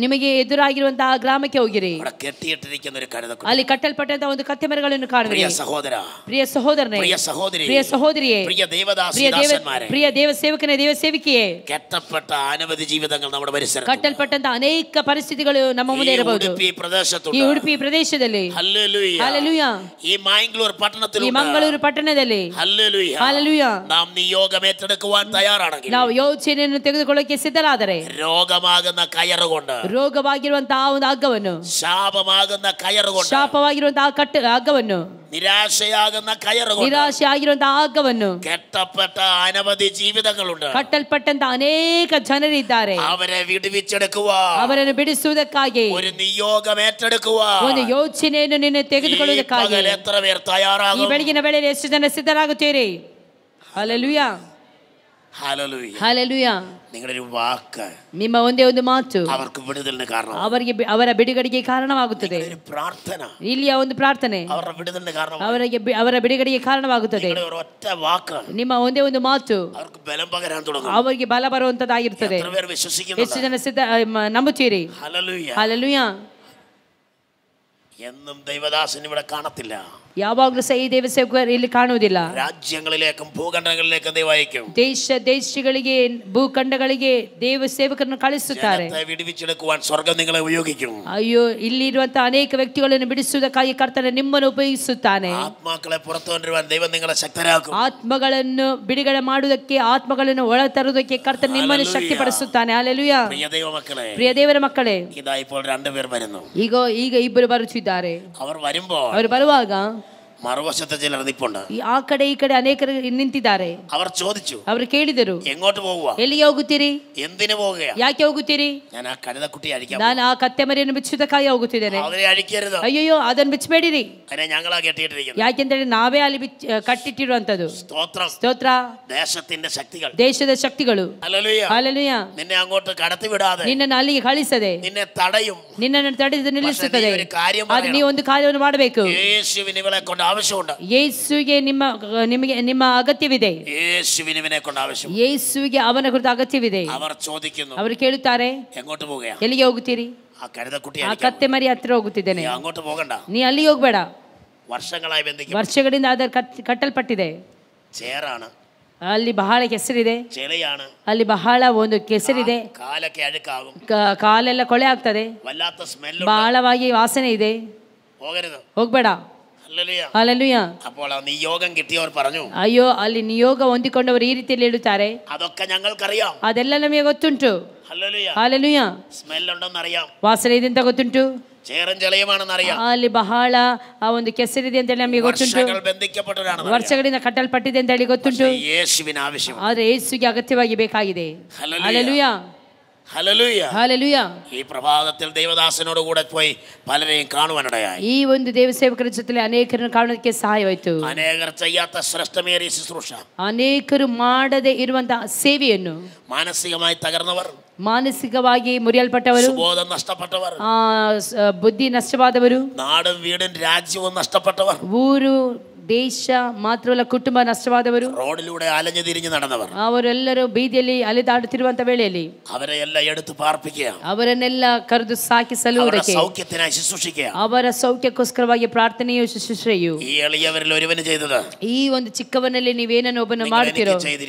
[SPEAKER 2] ನಿಮಗೆ ಎದುರಾಗಿರುವಂತಹ ಗ್ರಾಮಕ್ಕೆ ಹೋಗಿರಿ.
[SPEAKER 1] അവിടെ കെട്ടിയിട്ടിരിക്കുന്ന ഒരു കഴുതക്കുട്ടി,
[SPEAKER 2] ಅಲ್ಲಿ ಕಟ್ಟಲ್ಪಟ್ಟಂತಹ ಒಂದು ಕತ್ತೆ ಮರಗಳನ್ನು ಕಾಣುವಿರಿ.
[SPEAKER 1] പ്രിയ സഹോദര,
[SPEAKER 2] ಪ್ರಿಯ ಸಹೋದರನೇ,
[SPEAKER 1] പ്രിയ സഹോദരി,
[SPEAKER 2] ಪ್ರಿಯ ಸಹೋದರಿಯೇ,
[SPEAKER 1] പ്രിയ ദേവദാസന്മാരെ,
[SPEAKER 2] ಪ್ರಿಯ ದೇವ ಸೇವಕನೇ, ದೇವ ಸೇವಿಕೆಯೇ,
[SPEAKER 1] കെട്ടപ്പെട്ട അനവധി ജീവിതങ്ങൾ നമ്മുടെ പരിസരത്ത്,
[SPEAKER 2] ಕಟ್ಟಲ್ಪಟ್ಟಂತಹ ಅನೇಕ ಪರಿಸ್ಥಿತಿಗಳು ನಮ್ಮ ಮುಂದೆ ಇರಬಹುದು. ಈ ಉಡುಪಿ ಪ್ರದೇಶದಲ್ಲಿ,
[SPEAKER 1] ഹല്ലേലൂയ,
[SPEAKER 2] ಹಲ್ಲೆಲೂಯ,
[SPEAKER 1] ഈ മാംഗ്ലൂർ പട്ടണത്തിൽ,
[SPEAKER 2] ಈ ಮಂಗಳೂರು ಪಟ್ಟಣದಲ್ಲಿ,
[SPEAKER 1] ഹല്ലേലൂയ,
[SPEAKER 2] ಹಲ್ಲೆಲೂಯ,
[SPEAKER 1] നാം നിയോഗം ഏറ്റെടുക്കുവാൻ തയ്യാറാണെങ്കിൽ,
[SPEAKER 2] ನಾವು ಯೋಚನೆಯನ್ನು ತೆಗೆದುಕೊಳ್ಳಕ್ಕೆ ಸಿದ್ಧರಾದರೆ,
[SPEAKER 1] രോഗമാകുന്ന കയറുകൊണ്ട്,
[SPEAKER 2] ರೋಗವಾಗಿರುವಂತಹ ಒಂದು ಹಗ್ಗವನ್ನು,
[SPEAKER 1] ശാപമാകുന്ന കയറുകൊണ്ട്,
[SPEAKER 2] ಶಾಪವಾಗಿರುವಂತಹ ಹಗ್ಗವನ್ನು,
[SPEAKER 1] നിരാശയാകുന്ന കയറുകൊണ്ട്,
[SPEAKER 2] ನಿರಾಶೆ ಆಗಿರುವಂತಹ ಹಗ್ಗವನ್ನು,
[SPEAKER 1] കെട്ടപ്പെട്ട അനവധി ജീവിതങ്ങളുണ്ട്.
[SPEAKER 2] ಕಟ್ಟಲ್ಪಟ್ಟಂತಹ ಅನೇಕ ಜನರಿದ್ದಾರೆ.
[SPEAKER 1] അവരെ വിടുവിച്ചെടുക്കുക,
[SPEAKER 2] ಅವರನ್ನು ಬಿಡಿಸುವುದಕ್ಕಾಗಿ,
[SPEAKER 1] ഒരു നിയോഗം ഏറ്റെടുക്കുക.
[SPEAKER 2] ಒಂದು ಯೋಚನೆಯನ್ನು ನಿನ್ನೆ ತೆಗೆದುಕೊಳ್ಳುವುದಕ್ಕಾಗಿ
[SPEAKER 1] എത്ര പേർ
[SPEAKER 2] ಈ
[SPEAKER 1] തയ്യാറാകും?
[SPEAKER 2] ಬೆಳಗಿನ ವೇಳೆಯಲ್ಲಿ ಎಷ್ಟು ಜನ ಸಿದ್ಧರಾಗುತ್ತೀರಿ? Hallelujah,
[SPEAKER 1] hallelujah.
[SPEAKER 2] ಹಲ್ಲೆಲೂಯ.
[SPEAKER 1] നിങ്ങളൊരു വാക്ക്,
[SPEAKER 2] ನಿಮ್ಮ ಒಂದೇ ಒಂದು ಮಾತು
[SPEAKER 1] അവർക്ക് വിടുതലിന് കാരണം,
[SPEAKER 2] ಅವರ ಬಿಡುಗಡೆಗೆ ಕಾರಣವಾಗುತ್ತದೆ.
[SPEAKER 1] ഒരു പ്രാർത്ഥന
[SPEAKER 2] ಇಲ್ಲಿಯ ಒಂದು ಪ್ರಾರ್ಥನೆ
[SPEAKER 1] അവരുടെ വിടുതലിന് കാരണം,
[SPEAKER 2] ಅವರ ಬಿಡುಗಡೆಗೆ ಕಾರಣವಾಗುತ್ತದೆ.
[SPEAKER 1] ഒരു ഒറ്റ വാക്ക്
[SPEAKER 2] ನಿಮ್ಮ ಒಂದೇ ಒಂದು ಮಾತು
[SPEAKER 1] അവർക്ക് ബലം പകരാൻ തുടങ്ങും.
[SPEAKER 2] ಅವರಿಗೆ ಬಲ ಬರುವಂತದ್ದಾಗಿರುತ್ತದೆ.
[SPEAKER 1] എത്ര പേർ വിശ്വസിക്കുന്നു?
[SPEAKER 2] ಎಷ್ಟು ಜನ ನಂಬುತ್ತೀರಿ?
[SPEAKER 1] ഹല്ലേലൂയ.
[SPEAKER 2] ಹಲ್ಲೆಲೂಯ.
[SPEAKER 1] എന്നും ദൈവദാസൻ ഇവിടെ കാണത്തില്ല.
[SPEAKER 2] ಯಾವಾಗಲೂ ಸಹ ಈ ದೇವ ಸೇವಕರು ಇಲ್ಲಿ ಕಾಣುವುದಿಲ್ಲ.
[SPEAKER 1] രാജ്യങ്ങളിലേക്കും ഭൂഖണ്ഡങ്ങളിലേക്കും ദൈവം അയക്കും.
[SPEAKER 2] ದೇಶಗಳಿಗೆ ಭೂಖಂಡಗಳಿಗೆ ದೇವ ಸೇವಕರನ್ನು ಕಳಿಸುತ್ತಾರೆ.
[SPEAKER 1] വിടുവിച്ചെടുക്കുവാൻ സ്വർഗ്ഗം നിങ്ങളെ ഉപയോഗിക്കും.
[SPEAKER 2] ಅಯ್ಯೋ, ಇಲ್ಲಿರುವಂತಹ ಅನೇಕ ವ್ಯಕ್ತಿಗಳನ್ನು ಬಿಡಿಸುವುದಕ್ಕಾಗಿ ಕರ್ತನ ನಿಮ್ಮನ್ನು ಉಪಯೋಗಿಸುತ್ತಾನೆ.
[SPEAKER 1] ആത്മാക്കളെ പുറത്തു കൊണ്ടുവരുവാൻ ദൈവം നിങ്ങളെ ശക്തരാക്കും.
[SPEAKER 2] ಆತ್ಮಗಳನ್ನು ಬಿಡುಗಡೆ ಮಾಡುವುದಕ್ಕೆ, ಆತ್ಮಗಳನ್ನು ಒಳ ತರುವುದಕ್ಕೆ ಕರ್ತನ ನಿಮ್ಮನ್ನು ಶಕ್ತಿಪಡಿಸುತ್ತಾನೆ. ಹಲ್ಲೆಲೂಯ.
[SPEAKER 1] പ്രിയ ദൈവമക്കളെ,
[SPEAKER 2] ಪ್ರಿಯ ದೇವರ ಮಕ್ಕಳೇ,
[SPEAKER 1] ഇതാ ഇപ്പോൾ രണ്ടുപേർ വരുന്നു.
[SPEAKER 2] ಈಗ ಇಬ್ಬರು ಬರುತ್ತಿದ್ದಾರೆ.
[SPEAKER 1] അവർ വരുമ്പോൾ
[SPEAKER 2] ಅವರು ಬರುವಾಗ
[SPEAKER 1] മറുവശത്ത് ചിലർ നിപ്പുണ്ട്.
[SPEAKER 2] ಆ ಕಡೆ ಈ ಕಡೆ ಅನೇಕರು ನಿಂತಿದ್ದಾರೆ.
[SPEAKER 1] അവർ ചോദിച്ചു,
[SPEAKER 2] ಅವರು ಕೇಳಿದರು,
[SPEAKER 1] എങ്ങോട്ട് പോകുക?
[SPEAKER 2] ಎಲ್ಲಿಗೆ ಹೋಗುತ್ತೀರಿ?
[SPEAKER 1] എന്തിനു പോകുക?
[SPEAKER 2] ಯಾಕೆ ಹೋಗುತ್ತೀರಿ?
[SPEAKER 1] ഞാൻ ആ കഴുതക്കുട്ടി അഴിക്കാം.
[SPEAKER 2] ನಾನು ಆ ಕತ್ತೆ ಮರಿಯನ್ನು ಬಿಚ್ಚುವುದಕ್ಕಾಗಿ ಹೋಗುತ್ತಿದ್ದೇನೆ.
[SPEAKER 1] അവരെ അഴിക്കരുത്.
[SPEAKER 2] ಅಯ್ಯೋ, ಅದನ್ನು ಬಿಚ್ಚಬೇಡಿರಿ.
[SPEAKER 1] അതിനെ ഞങ്ങളാ കെട്ടിയിട്ടിരിക്കുന്നത്.
[SPEAKER 2] ಯಾಕೆಂದ್ರೆ ನಾವೇ ಅಲ್ಲಿ ಕಟ್ಟಿಟ್ಟಿರುವಂತದ್ದು.
[SPEAKER 1] സ്തോത്രം.
[SPEAKER 2] ಸ್ತೋತ್ರ.
[SPEAKER 1] ദേശത്തിന്റെ ശക്തികൾ,
[SPEAKER 2] ದೇಶದ ಶಕ್ತಿಗಳು,
[SPEAKER 1] ഹല്ലേലൂയ,
[SPEAKER 2] ಹಲ್ಲೆಲೂಯ,
[SPEAKER 1] നിന്നെ അങ്ങോട്ട് കടത്തിവിടാതെ,
[SPEAKER 2] ನಿನ್ನನ್ನು ಅಲ್ಲಿಗೆ ಕಳಿಸದೆ,
[SPEAKER 1] നിന്നെ തടയും,
[SPEAKER 2] ನಿನ್ನನ್ನು ತಡೆದು ನಿಲ್ಲಿಸುತ್ತದೆ.
[SPEAKER 1] ഒരു കാര്യം
[SPEAKER 2] ಆದ್ರೆ ನೀವು ಒಂದು ಕಾರ್ಯವನ್ನು ಮಾಡಬೇಕು.
[SPEAKER 1] യേശുവിന് ഇവളെ കൊണ്ട് ആവശ്യമുണ്ട്.
[SPEAKER 2] ಯೇಸುವಿಗೆ ನಿಮ್ಮ ಅಗತ್ಯವಿದೆ.
[SPEAKER 1] യേശുവിന് ഇവനെ കൊണ്ട് ആവശ്യം.
[SPEAKER 2] ಯೇಸುವಿಗೆ ಅವನ ಕುರಿತು ಅಗತ್ಯವಿದೆ.
[SPEAKER 1] അവർ ചോദിക്കുന്നു,
[SPEAKER 2] ಅವರು ಕೇಳುತ್ತಾರೆ,
[SPEAKER 1] എങ്ങോട്ട് പോകുക?
[SPEAKER 2] ಎಲ್ಲಿಗೆ ಹೋಗುತ್ತೀರಿ?
[SPEAKER 1] ആ കഴുതക്കുട്ടി
[SPEAKER 2] ಆ ಕತ್ತೆ ಮರಿ ಹತ್ರ ಹೋಗುತ್ತಿದ್ದೇನೆ.
[SPEAKER 1] അങ്ങോട്ട് പോകണ്ട,
[SPEAKER 2] ನೀ ಅಲ್ಲಿಗೆ ಹೋಗ್ಬೇಡ.
[SPEAKER 1] ವರ್ಷങ്ങളായി ബന്ധിക്കും.
[SPEAKER 2] ವರ್ಷಗಳಿಂದ ಅದರ ಕಟ್ಟಲ್ಪಟ್ಟಿದೆ.
[SPEAKER 1] ചേറാണ്,
[SPEAKER 2] ಅಲ್ಲಿ ಬಹಳ ಕೆಸರಿದೆ,
[SPEAKER 1] ചെളിയാണ്,
[SPEAKER 2] ಅಲ್ಲಿ ಬಹಳ ಒಂದು ಕೆಸರಿದೆ,
[SPEAKER 1] കാലൊക്കെ അഴുക്കാകും,
[SPEAKER 2] ಕಾಲೆಲ್ಲ ಕೊಳೆ ಆಗ್ತದೆ,
[SPEAKER 1] വല്ലാത്ത സ്മെൽ,
[SPEAKER 2] ಬಹಳವಾಗಿ ವಾಸನೆ ಇದೆ.
[SPEAKER 1] പോകരുത്,
[SPEAKER 2] ಹೋಗ್ಬೇಡ.
[SPEAKER 1] ഹല്ലേലൂയ. അപ്പോൾ ആ നിയോഗം കിട്ടിയവർ പറഞ്ഞു,
[SPEAKER 2] ಅಯ್ಯೋ ಅಲ್ಲಿ ನಿಯೋಗ ಹೊಂದಿಕೊಂಡವರು ಈ ರೀತಿಯಲ್ಲಿ ಹೇಳುತ್ತಾರೆ,
[SPEAKER 1] അതൊക്കെ ഞങ്ങൾക്കറിയാം,
[SPEAKER 2] ಅದೆಲ್ಲ ನಮಗೆ ಗೊತ್ತುಂಟು.
[SPEAKER 1] ഹല്ലേലൂയ.
[SPEAKER 2] ಹಾಲೆಲೂಯ.
[SPEAKER 1] സ്മെൽ ഉണ്ടെന്നറിയാം,
[SPEAKER 2] ವಾಸನೆ ಇದೆ ಅಂತ ಗೊತ್ತುಂಟು,
[SPEAKER 1] ചേറും ചെളിയുമാണെന്നറിയാം,
[SPEAKER 2] ಅಲ್ಲಿ ಬಹಳ ಆ ಒಂದು ಕೆಸರಿದೆ ಅಂತ ನಮಗೆ ಗೊತ್ತುಂಟು, ವರ್ಷಗಳಿಂದ ಕಟ್ಟಲ್ಪಟ್ಟಿದೆ ಅಂತ ಹೇಳಿ ಗೊತ್ತುಂಟು.
[SPEAKER 1] യേശുവിന് ആവശ്യം,
[SPEAKER 2] ಆದ್ರೆ ಯೇಸುವಿಗೆ ಅಗತ್ಯವಾಗಿ ಬೇಕಾಗಿದೆ. Hallelujah,
[SPEAKER 1] hallelujah.
[SPEAKER 2] ಹಲ್ಲೆಲೂಯಾ.
[SPEAKER 1] ഈ പ്രഭാതത്തിൽ ദൈവദാസനോട് കൂടെ പോയി പലരെയും കാണുവാനിടയായി.
[SPEAKER 2] ಈ ಒಂದು ದೇವಸೇವಕರ ಜೊತೆ ಅನೇಕರನ್ನು ಕಾಣೋದಕ್ಕೆ ಸಹಾಯವಾಯಿತು.
[SPEAKER 1] ಅನೇಕರು ചെയ്യാത്ത ശ്രേഷ്ഠമേറിയ ശുശ്രൂഷ,
[SPEAKER 2] ಅನೇಕರು ಮಾಡದೆ ಇರುವಂತಹ ಸೇವೆಯನ್ನು,
[SPEAKER 1] മാനസികമായി തകർന്നവർ,
[SPEAKER 2] ಮಾನಸಿಕವಾಗಿ ಮುರಿಯಲ್ಪಟ್ಟವರು,
[SPEAKER 1] സുബോധം നഷ്ടപ്പെട്ടവർ,
[SPEAKER 2] ಬುದ್ಧಿ ನಷ್ಟವಾದವರು,
[SPEAKER 1] നാടും വീടും രാജ്യവും നഷ്ടപ്പെട്ടവർ,
[SPEAKER 2] ಊರು ದೇಶ ಮಾತ್ರವಲ್ಲ ಕುಟುಂಬ ನಷ್ಟವಾದವರು,
[SPEAKER 1] റോഡിലൂടെ അലഞ്ഞു തിരിഞ്ഞു നടന്നവർ,
[SPEAKER 2] ಅವರೆಲ್ಲರೂ ಬೀದಿಯಲ್ಲಿ ಅಲೆದಾಡುತ್ತಿರುವಂತ ವೇಳೆಯಲ್ಲಿ
[SPEAKER 1] അവരെല്ലാം എടുത്ത് പാർപ്പിക്കുക,
[SPEAKER 2] ಅವರನ್ನೆಲ್ಲ ಕರೆದು ಸಾಕಿ ಸಲ್ಲುವುದಕ್ಕೆ,
[SPEAKER 1] സൗഖ്യത്തിനായി ശുശ്രൂഷിക്കുക,
[SPEAKER 2] ಅವರ ಸೌಖ್ಯಕ್ಕೋಸ್ಕರವಾಗಿ ಪ್ರಾರ್ಥನೆಯು ಶುಶ್ರೂಷೆಯು.
[SPEAKER 1] ഈ എളിയവരിൽ ഒരുവന് ചെയ്തത്,
[SPEAKER 2] ಈ ಒಂದು ಚಿಕ್ಕವನಲ್ಲಿ ನೀವೇನನ್ನು ಒಬ್ಬನು ಮಾಡುತ್ತೀರೋ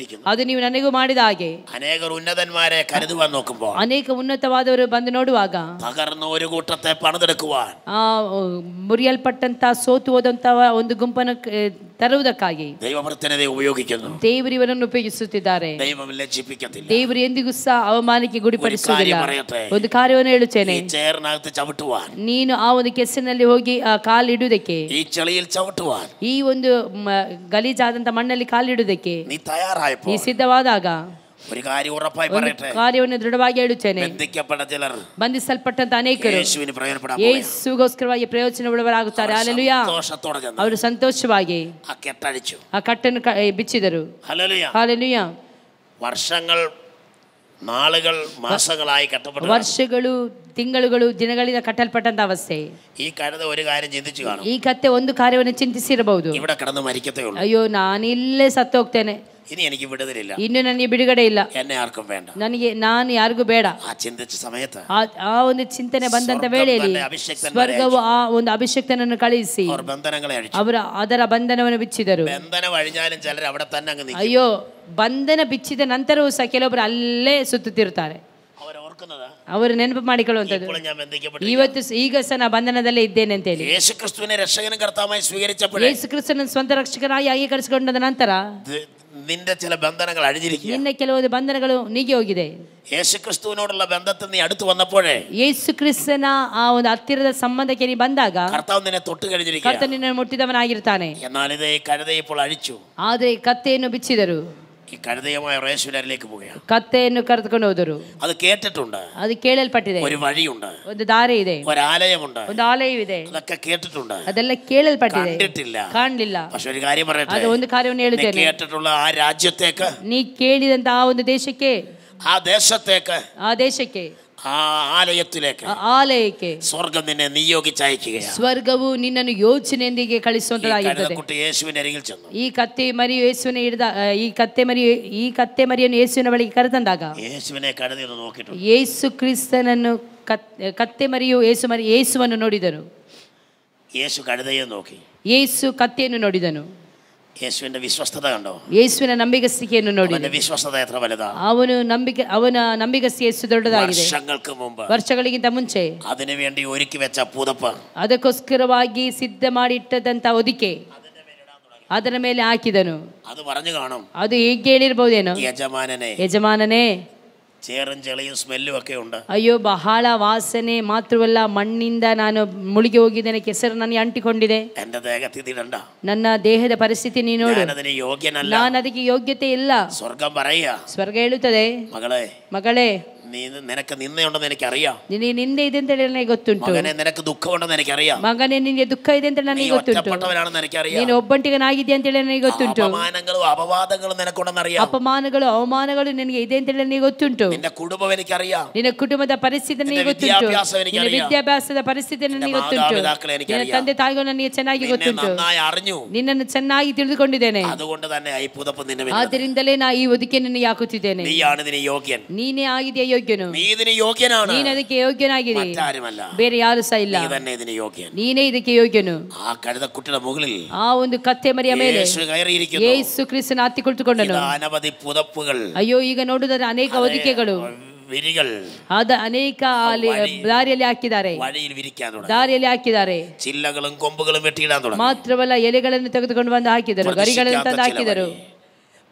[SPEAKER 2] ಅದು ನೀವು ನನಗೂ ಮಾಡಿದ ಹಾಗೆ.
[SPEAKER 1] അനേകർ ഉന്നതന്മാരെ കരുതുവാൻ നോക്കുമ്പോൾ,
[SPEAKER 2] ಅನೇಕ ಉನ್ನತವಾದವರು ಬಂದು ನೋಡುವಾಗ,
[SPEAKER 1] തകർന്ന ഒരു കൂട്ടത്തെ പണിതെടുക്കുവാൻ,
[SPEAKER 2] ಆ ಮುರಿಯಲ್ಪಟ್ಟಂತ ಸೋತು ಹೋದಂತ ಒಂದು ಗುಂಪನ್ನು ತರುವುದಕ್ಕಾಗಿ
[SPEAKER 1] ദൈവവൃത്തനതെ ഉപയോഗിക്കുന്നു.
[SPEAKER 2] ದೇವರು ಇವರನ್ನು ಉಪಯೋಗಿಸುತ್ತಿದ್ದಾರೆ.
[SPEAKER 1] ദൈവം ലജ്ജിപ്പിക്കത്തില്ല.
[SPEAKER 2] ದೇವರು ಎಂದಿಗೂ ಸಹ ಅವಮಾನಕ್ಕೆ ಗುರಿಪಡಿಸುವುದಿಲ್ಲ.
[SPEAKER 1] പറയട്ടെ,
[SPEAKER 2] ಒಂದು ಕಾರ್ಯವನ್ನು ಹೇಳುತ್ತೇನೆ,
[SPEAKER 1] ഈ ചേറിനകത്ത് ചവിട്ടുവാൻ,
[SPEAKER 2] ನೀನು ಆ ಒಂದು ಕೆಸರಿನಲ್ಲಿ ಹೋಗಿ ಕಾಲಿಡುವುದಕ್ಕೆ,
[SPEAKER 1] ഈ ചെളിയിൽ ചവിട്ടുവാൻ,
[SPEAKER 2] ಈ ಒಂದು ಗಲೀಜಾದಂತ ಮಣ್ಣಲ್ಲಿ ಕಾಲಿಡುವುದಕ್ಕೆ
[SPEAKER 1] നീ തയ്യാറായപ്പോൾ,
[SPEAKER 2] ನೀ ಸಿದ್ಧವಾದಾಗ
[SPEAKER 1] ഒരു കാര്യം ഉറപ്പായി പറയട്ടെ,
[SPEAKER 2] ಕಾರ್ಯವನ್ನು ದೃಢವಾಗಿ ಹೇಳುತ್ತೇನೆ,
[SPEAKER 1] ബന്ധിക്കപ്പെട്ട ചിലർ,
[SPEAKER 2] ಬಂಧಿಸಲ್ಪಟ್ಟಂತ ಅನೇಕರು
[SPEAKER 1] യേശുവിന് പ്രയോജനപ്പെടാൻ
[SPEAKER 2] ಯೇಸುಗೋಸ್ಕರವಾಗಿ ಪ್ರಯೋಜನವುಳ್ಳವರಾಗುತ್ತಾರೆ. ಹಲ್ಲೆಲೂಯ.
[SPEAKER 1] സന്തോഷത്തോടെ ചെന്ന്
[SPEAKER 2] ಅವರು ಸಂತೋಷವಾಗಿ
[SPEAKER 1] ആ കെട്ടഴിച്ചു,
[SPEAKER 2] ಆ ಕಟ್ಟನ್ನು ಬಿಚ್ಚಿದರು.
[SPEAKER 1] ഹല്ലേലൂയ.
[SPEAKER 2] ಹಲ್ಲೆಲೂಯ.
[SPEAKER 1] വർഷങ്ങൾ, നാളുകൾ, മാസങ്ങളായി കെട്ടപ്പെട്ടു,
[SPEAKER 2] ವರ್ಷಗಳು, ತಿಂಗಳುಗಳು, ದಿನಗಳಿಂದ ಕಟ್ಟಲ್ಪಟ್ಟಂತ ಅವಸ್ಥೆ.
[SPEAKER 1] ഈ കഴുത ഒരു കാര്യം ചിന്തിച്ചു കാണും,
[SPEAKER 2] ಈ ಕತ್ತೆ ಒಂದು ಕಾರ್ಯವನ್ನು ಚಿಂತಿಸಿರಬಹುದು,
[SPEAKER 1] ഇവിടെ കിടന്ന് മരിക്കത്തേ ഉള്ളൂ,
[SPEAKER 2] ಅಯ್ಯೋ ನಾನಿಲ್ಲೇ ಸತ್ತು ಹೋಗ್ತೇನೆ,
[SPEAKER 1] ഇനി എനിക്ക് വിടുതലില്ല,
[SPEAKER 2] ಇನ್ನು ನನಗೆ ಬಿಡುಗಡೆ ಇಲ್ಲ,
[SPEAKER 1] എന്നെ ആർക്കും വേണ്ട.
[SPEAKER 2] ನಾನು ಯಾರಿಗೂ ಬೇಡ.
[SPEAKER 1] ആ ചിന്തിച്ച സമയത്ത്
[SPEAKER 2] ಆ ಒಂದು ಚಿಂತನೆ ಬಂದಂತ ವೇಳೆಯಲ್ಲಿ ಸ್ವರ್ಗವು ಆ ಒಂದು ಅಭಿಷೇಕ್ತನನ್ನು ಕಳುಹಿಸಿ
[SPEAKER 1] അവർ ബന്ധനങ്ങളെ അഴിച്ചു.
[SPEAKER 2] ಅವರು ಅದರ ಬಂಧನವನ್ನು ಬಿಚ್ಚಿದರು.
[SPEAKER 1] ബന്ധനം അഴിഞ്ഞാലും ചിലർ അവിടെ തന്നെ അങ്ങ് നിൽക്കും.
[SPEAKER 2] ಅಯ್ಯೋ, ಬಂಧನ ಬಿಚ್ಚಿದ ನಂತರವೂ ಸಹ ಕೆಲವೊಬ್ಬರು ಅಲ್ಲೇ ಸುತ್ತುತ್ತಿರುತ್ತಾರೆ. ಅವರು ನೆನಪು ಮಾಡಿಕೊಳ್ಳುವಂಥದ್ದು, ಇವತ್ತು ಈಗ ಸಹ ನಾ ಬಂಧನದಲ್ಲೇ ಇದ್ದೇನೆ ಅಂತ ಹೇಳಿ.
[SPEAKER 1] യേശു ക്രിസ്തുവിനെ രക്ഷകനും കർത്താവായി സ്വീകരിച്ചപ്പോൾ,
[SPEAKER 2] ಯೇಸು ಕ್ರಿಸ್ತನನ್ನು ಸ್ವಂತ ರಕ್ಷಕನಾಗಿ ಅಂಗೀಕರಿಸಿಕೊಂಡ ನಂತರ
[SPEAKER 1] നിന്റെ ചില ബന്ധനങ്ങൾ അഴിഞ്ഞിരിക്കുക.
[SPEAKER 2] ನಿನ್ನ ಕೆಲವೊಂದು ಬಂಧನಗಳು ನೀಗಿ ಹೋಗಿದೆ.
[SPEAKER 1] യേശു ക്രിസ്തുവിനോടുള്ള ബന്ധത്തിൽ നീ അടുത്ത് വന്നപ്പോഴേ,
[SPEAKER 2] ಯೇಸು ಕ್ರಿಸ್ತನ ಆ ಒಂದು ಹತ್ತಿರದ ಸಂಬಂಧಕ್ಕೆ ನೀ ಬಂದಾಗ
[SPEAKER 1] കർത്താവ് നിന്നെ തൊട്ട് കഴിഞ്ഞിരിക്കുക.
[SPEAKER 2] ಕರ್ತನು ನಿನ್ನನ್ನು മുಟ್ಟಿದವನಾಗಿರ್ತಾನೆ.
[SPEAKER 1] എന്നാൽ ഇത് ഈ കഴുതയെ ഇപ്പോൾ അഴിച്ചു.
[SPEAKER 2] ಆದರೆ ಕತ್ತೆಯನ್ನು ಬಿಚ್ಚಿದರು.
[SPEAKER 1] ഈ കഴുതയുമായ യേശുവിനരിലേക്ക് പോവുകയാണ്.
[SPEAKER 2] ಕತ್ತೆಯನ್ನು ಕರೆದುಕೊಂಡು ಹೋದರು.
[SPEAKER 1] അത് കേട്ടിട്ടുണ്ട്,
[SPEAKER 2] ಅದು ಕೇಳಲ್ಪಟ್ಟಿದೆ.
[SPEAKER 1] ഒരു വഴിയുണ്ട്,
[SPEAKER 2] ಒಂದು ದಾರಿ ಇದೆ,
[SPEAKER 1] ഒരു ആലയമുണ്ട്,
[SPEAKER 2] ಒಂದು ಆಲಯವಿದೆ,
[SPEAKER 1] അതൊക്കെ കേട്ടിട്ടുണ്ട്,
[SPEAKER 2] ಅದೆಲ್ಲ ಕೇಳಲ್ಪಟ್ಟಿದೆ,
[SPEAKER 1] കണ്ടിട്ടില്ല,
[SPEAKER 2] ಕಾಣಲಿಲ್ಲ.
[SPEAKER 1] പക്ഷെ ഒരു കാര്യം പറയട്ടെ,
[SPEAKER 2] ಅದು ಒಂದು ಕಾರ್ಯವನ್ನು ಹೇಳುತ್ತೇನೆ,
[SPEAKER 1] കേട്ടിട്ടുള്ള ആ രാജ്യത്തേക്ക്,
[SPEAKER 2] ನೀ ಕೇಳಿದಂತ ಆ ಒಂದು ದೇಶಕ್ಕೆ,
[SPEAKER 1] ആ ദേശത്തേക്ക്,
[SPEAKER 2] ಆ ದೇಶಕ್ಕೆ,
[SPEAKER 1] ആ ആലയത്തിലേക്ക്
[SPEAKER 2] ಆಲಯಕ್ಕೆ
[SPEAKER 1] സ്വർഗം നിന്നെ നിയോഗിച്ചയക്കുകയാണ്.
[SPEAKER 2] ಸ್ವರ್ಗವು ನಿನ್ನನ್ನು ಯೋಚನೆಯೊಂದಿಗೆ ಕಳಿಸುವಂತದ್ದಾಗಿರುತ್ತದೆ.
[SPEAKER 1] യേശുവിന്റെ അരികിൽ ചെന്നു.
[SPEAKER 2] ಈ ಕತ್ತೆ ಮರಿಯು ಯೇಸುವಿನ ಹಿಡಿದ ಈ ಕತ್ತೆ ಮರಿಯನ್ನು ಯೇಸುವಿನ ಬಳಿಗೆ ಕರೆತಂದಾಗ
[SPEAKER 1] യേശുവിനെ കഴുതയൊന്ന് നോക്കിയിട്ടുണ്ട്.
[SPEAKER 2] ಯೇಸು ಕ್ರಿಸ್ತನನ್ನು ಕತ್ತೆ ಮರಿಯು ಯೇಸುವನ್ನು ನೋಡಿದನು.
[SPEAKER 1] യേശು കഴുതയെ നോക്കി,
[SPEAKER 2] ಯೇಸು ಕತ್ತೆಯನ್ನು ನೋಡಿದನು.
[SPEAKER 1] യേശുവിന്റെ വിശ്വസ്തത കണ്ടോ?
[SPEAKER 2] ಯೇಸುವಿನ ನಂಬಿಗಸ್ತಿಕೆಯನ್ನು ನೋಡಿ
[SPEAKER 1] അവന്റെ വിശ്വസ്തത എത്ര വലുതാ!
[SPEAKER 2] ಅವನ ನಂಬಿಗಸ್ತಿ ಎಷ್ಟು ದೊಡ್ಡದಾಗಿದೆ.
[SPEAKER 1] വർഷങ്ങൾക്ക് മുമ്പ്,
[SPEAKER 2] ವರ್ಷಗಳಿಗಿಂತ ಮುಂಚೆ
[SPEAKER 1] അതിനുവേണ്ടി ഒരുക്കി വെച്ച പുതപ്പ്,
[SPEAKER 2] ಅದಕ್ಕೋಸ್ಕರವಾಗಿ ಸಿದ್ಧ ಮಾಡಿಟ್ಟದಂತ ಹೊದಿಕೆ ಅದರ ಮೇಲೆ ಹಾಕಿದನು.
[SPEAKER 1] അത് പറഞ്ഞു കാണും,
[SPEAKER 2] ಅದು ಹೇಗೆ ಹೇಳಿರ್ಬಹುದೇನೋ, ಯಜಮಾನನೇ,
[SPEAKER 1] ചേറും ചെളിയും സ്മെല്ലും ഒക്കെ ഉണ്ട്.
[SPEAKER 2] ಅಯ್ಯೋ, ಬಹಳ ವಾಸನೆ ಮಾತ್ರವಲ್ಲ, ಮಣ್ಣಿಂದ ನಾನು ಮುಳುಗಿ ಹೋಗಿದ್ದೇನೆ, ಕೆಸರು ನನಗೆ ಅಂಟಿಕೊಂಡಿದೆ,
[SPEAKER 1] എന്റെ ദേഹത്തിൽ ഇടണ്ട,
[SPEAKER 2] ನನ್ನ ದೇಹದ ಪರಿಸ್ಥಿತಿ ನೀನು ನೋಡು,
[SPEAKER 1] ഞാനതിന് യോഗ്യനല്ല,
[SPEAKER 2] ನಾನು ಅದಕ್ಕೆ ಯೋಗ್ಯತೆ ಇಲ್ಲ.
[SPEAKER 1] സ്വർഗം പറയുക,
[SPEAKER 2] ಸ್ವರ್ಗ ಹೇಳುತ್ತದೆ, ಮಗಳೇ,
[SPEAKER 1] നിനക്ക് നിന്നയുണ്ടെന്ന് എനിക്കറിയാം,
[SPEAKER 2] ನಿನಗೆ ನಿಂದೆ ಇದೆ ಅಂತ ನನಗೆ ಗೊತ್ತುಂಟು,
[SPEAKER 1] മകനെ നിനക്ക് ദുഃഖമുണ്ടെന്ന് എനിക്കറിയാം,
[SPEAKER 2] ಮಗನೇ ನಿನಗೆ ದುಃಖ ಇದೆ ಅಂತ ನನಗೆ ಗೊತ್ತುಂಟು,
[SPEAKER 1] ഒറ്റപ്പെട്ടവനാണെന്ന് എനിക്കറിയാം,
[SPEAKER 2] ನೀನು ಒಬ್ಬಂಟಿಗನಾಗಿದ್ದೆ ಅಂತ ಹೇಳಿ ನನಗೆ ಗೊತ್ತುಂಟು,
[SPEAKER 1] അപമാനങ്ങളും അപവാദങ്ങളും നിനക്കുണ്ടെന്നറിയാം,
[SPEAKER 2] ಅಪಮಾನಗಳು ಅವಮಾನಗಳು ನಿನಗೆ ಇದೆ ಅಂತ ಹೇಳಿ ನನಗೆ ಗೊತ್ತುಂಟು,
[SPEAKER 1] നിന്റെ കുടുംബം എനിക്കറിയാം,
[SPEAKER 2] ನಿನ್ನ ಕುಟುಂಬದ ಪರಿಸ್ಥಿತಿ ನನಗೆ ಗೊತ್ತುಂಟು, ನಿನ್ನ ವಿದ್ಯಾಭ್ಯಾಸದ ಪರಿಸ್ಥಿತಿ ನನಗೆ ಗೊತ್ತುಂಟು, ನಿನ್ನ ತಂದೆ ತಾಯಿಗಳು ನನಗೆ ಚೆನ್ನಾಗಿ ಗೊತ್ತುಂಟು, ನಿನ್ನನ್ನು ಚೆನ್ನಾಗಿ ತಿಳಿದುಕೊಂಡಿದ್ದೇನೆ,
[SPEAKER 1] അതുകൊണ്ട് തന്നെ ഈ പുതപ്പ് നിന്നെ,
[SPEAKER 2] ಆದ್ದರಿಂದಲೇ ನಾ ಈ ಹೊದಿಕೆ ನಿನಗೆ ಹಾಕುತ್ತಿದ್ದೇನೆ,
[SPEAKER 1] നീയാണ് ഇതിന് യോഗ്യൻ,
[SPEAKER 2] ನೀನೇ ಆಗಿದೆಯ ಯೋಗ್ಯನು,
[SPEAKER 1] നീ ഇതിന് യോഗ്യനാണ്,
[SPEAKER 2] ನೀನು ಅದಕ್ಕೆ ಯೋಗ್ಯನಾಗಿರಿ,
[SPEAKER 1] മറ്റാരുമല്ല,
[SPEAKER 2] ಬೇರೆ ಯಾರು ಸಹ ಇಲ್ಲ,
[SPEAKER 1] നീ തന്നെ ഇതിന് യോഗ്യൻ.
[SPEAKER 2] ನೀನೇ ಇದಕ್ಕೆ ಯೋಗ್ಯನು.
[SPEAKER 1] ആ കഴുതക്കുട്ടിയുടെ മുകളിൽ
[SPEAKER 2] ಆ ಒಂದು ಕತ್ತೆ ಮರಿಯ ಮೇಲೆ
[SPEAKER 1] യേശു കയറിയിരിക്കുന്നു.
[SPEAKER 2] ಯೇಸು ಕ್ರಿಸ್ತನ ಹತ್ತಿ ಕುಳಿತುಕೊಂಡನು.
[SPEAKER 1] അനവധി പുതപ്പുകൾ,
[SPEAKER 2] ಅಯ್ಯೋ, ಈಗ ನೋಡಿದರೆ ಅನೇಕ ಹೊದಿಕೆಗಳು,
[SPEAKER 1] വിരികൾ
[SPEAKER 2] ಅನೇಕ ದಾರಿಯಲ್ಲಿ ಹಾಕಿದ್ದಾರೆ,
[SPEAKER 1] വഴിയിൽ വിരിക്കാൻ തുടങ്ങി.
[SPEAKER 2] ದಾರಿಯಲ್ಲಿ ಹಾಕಿದ್ದಾರೆ.
[SPEAKER 1] ചില്ലകളും കൊമ്പുകളും വെട്ടിയിടാൻ തുടങ്ങി.
[SPEAKER 2] ಮಾತ್ರವಲ್ಲ, ಎಲೆಗಳನ್ನು ತೆಗೆದುಕೊಂಡು ಬಂದು ಹಾಕಿದರು, ಗರಿಗಳನ್ನು ತಂದು ಹಾಕಿದರು.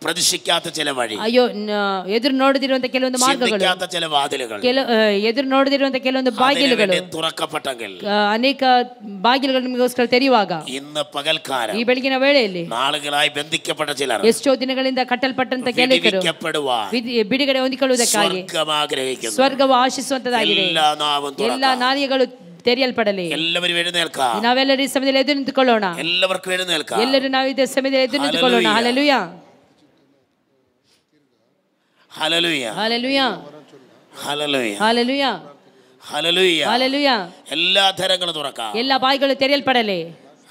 [SPEAKER 1] പ്രതീക്ഷിക്കാത്ത ചില വഴി,
[SPEAKER 2] ಅಯ್ಯೋ, ಎದುರು ನೋಡದಿರುವಂತ ಕೆಲವೊಂದು ಮಾರ್ಗಗಳು,
[SPEAKER 1] ചില വാതിലുകൾ,
[SPEAKER 2] ಎದುರು ನೋಡದಿರುವಂತ ಕೆಲವೊಂದು ಬಾಗಿಲುಗಳು,
[SPEAKER 1] തുറക്കപ്പെട്ടെങ്കിൽ
[SPEAKER 2] ಅನೇಕ ಬಾಗಿಲುಗಳು ನಿಮಗೋಸ್ಕರ ತೆರೆಯುವಾಗ
[SPEAKER 1] ഇന്ന് പകൽക്കാലം
[SPEAKER 2] ಈ ಬೆಳಗಿನ ವೇಳೆಯಲ್ಲಿ
[SPEAKER 1] നാളുകളായി ബന്ധിക്കപ്പെട്ട ചിലർ
[SPEAKER 2] ಎಷ್ಟೋ ದಿನಗಳಿಂದ ಕಟ್ಟಲ್ಪಟ್ಟಂತ ಕೆಲವರು ಬಿಡುಗಡೆ ಹೊಂದಿಕೊಳ್ಳುವುದಕ್ಕಾಗಿ ಸ್ವರ್ಗವು ಆಶಿಸುವಂತದಾಗಿದೆ. ಎಲ್ಲ ನಾಲಿಗೆಗಳು ತೆರೆಯಲ್ಪಡಲಿ.
[SPEAKER 1] എല്ലാവരും എഴുന്നേൽക്കാം.
[SPEAKER 2] ನಾವೆಲ್ಲರೂ ಈ ಸಮಯದಲ್ಲಿ ಎದ್ದು ನಿಂತುಕೊಳ್ಳೋಣ.
[SPEAKER 1] എല്ലാവർക്കും എഴുന്നേൽക്കാം.
[SPEAKER 2] ಎಲ್ಲರೂ ನಾವು ಈ ಸಮಯದಲ್ಲಿ ಎದ್ದು ನಿಂತುಕೊಳ್ಳೋಣ. Hallelujah,
[SPEAKER 1] hallelujah,
[SPEAKER 2] hallelujah,
[SPEAKER 1] hallelujah,
[SPEAKER 2] hallelujah,
[SPEAKER 1] hallelujah,
[SPEAKER 2] hallelujah.
[SPEAKER 1] എല്ലാ ധരങ്ങളും തുറക്കാം.
[SPEAKER 2] എല്ലാ ಬಾಯಿಗಳು ತೆರೆಯಲ್ಪಡಲಿ.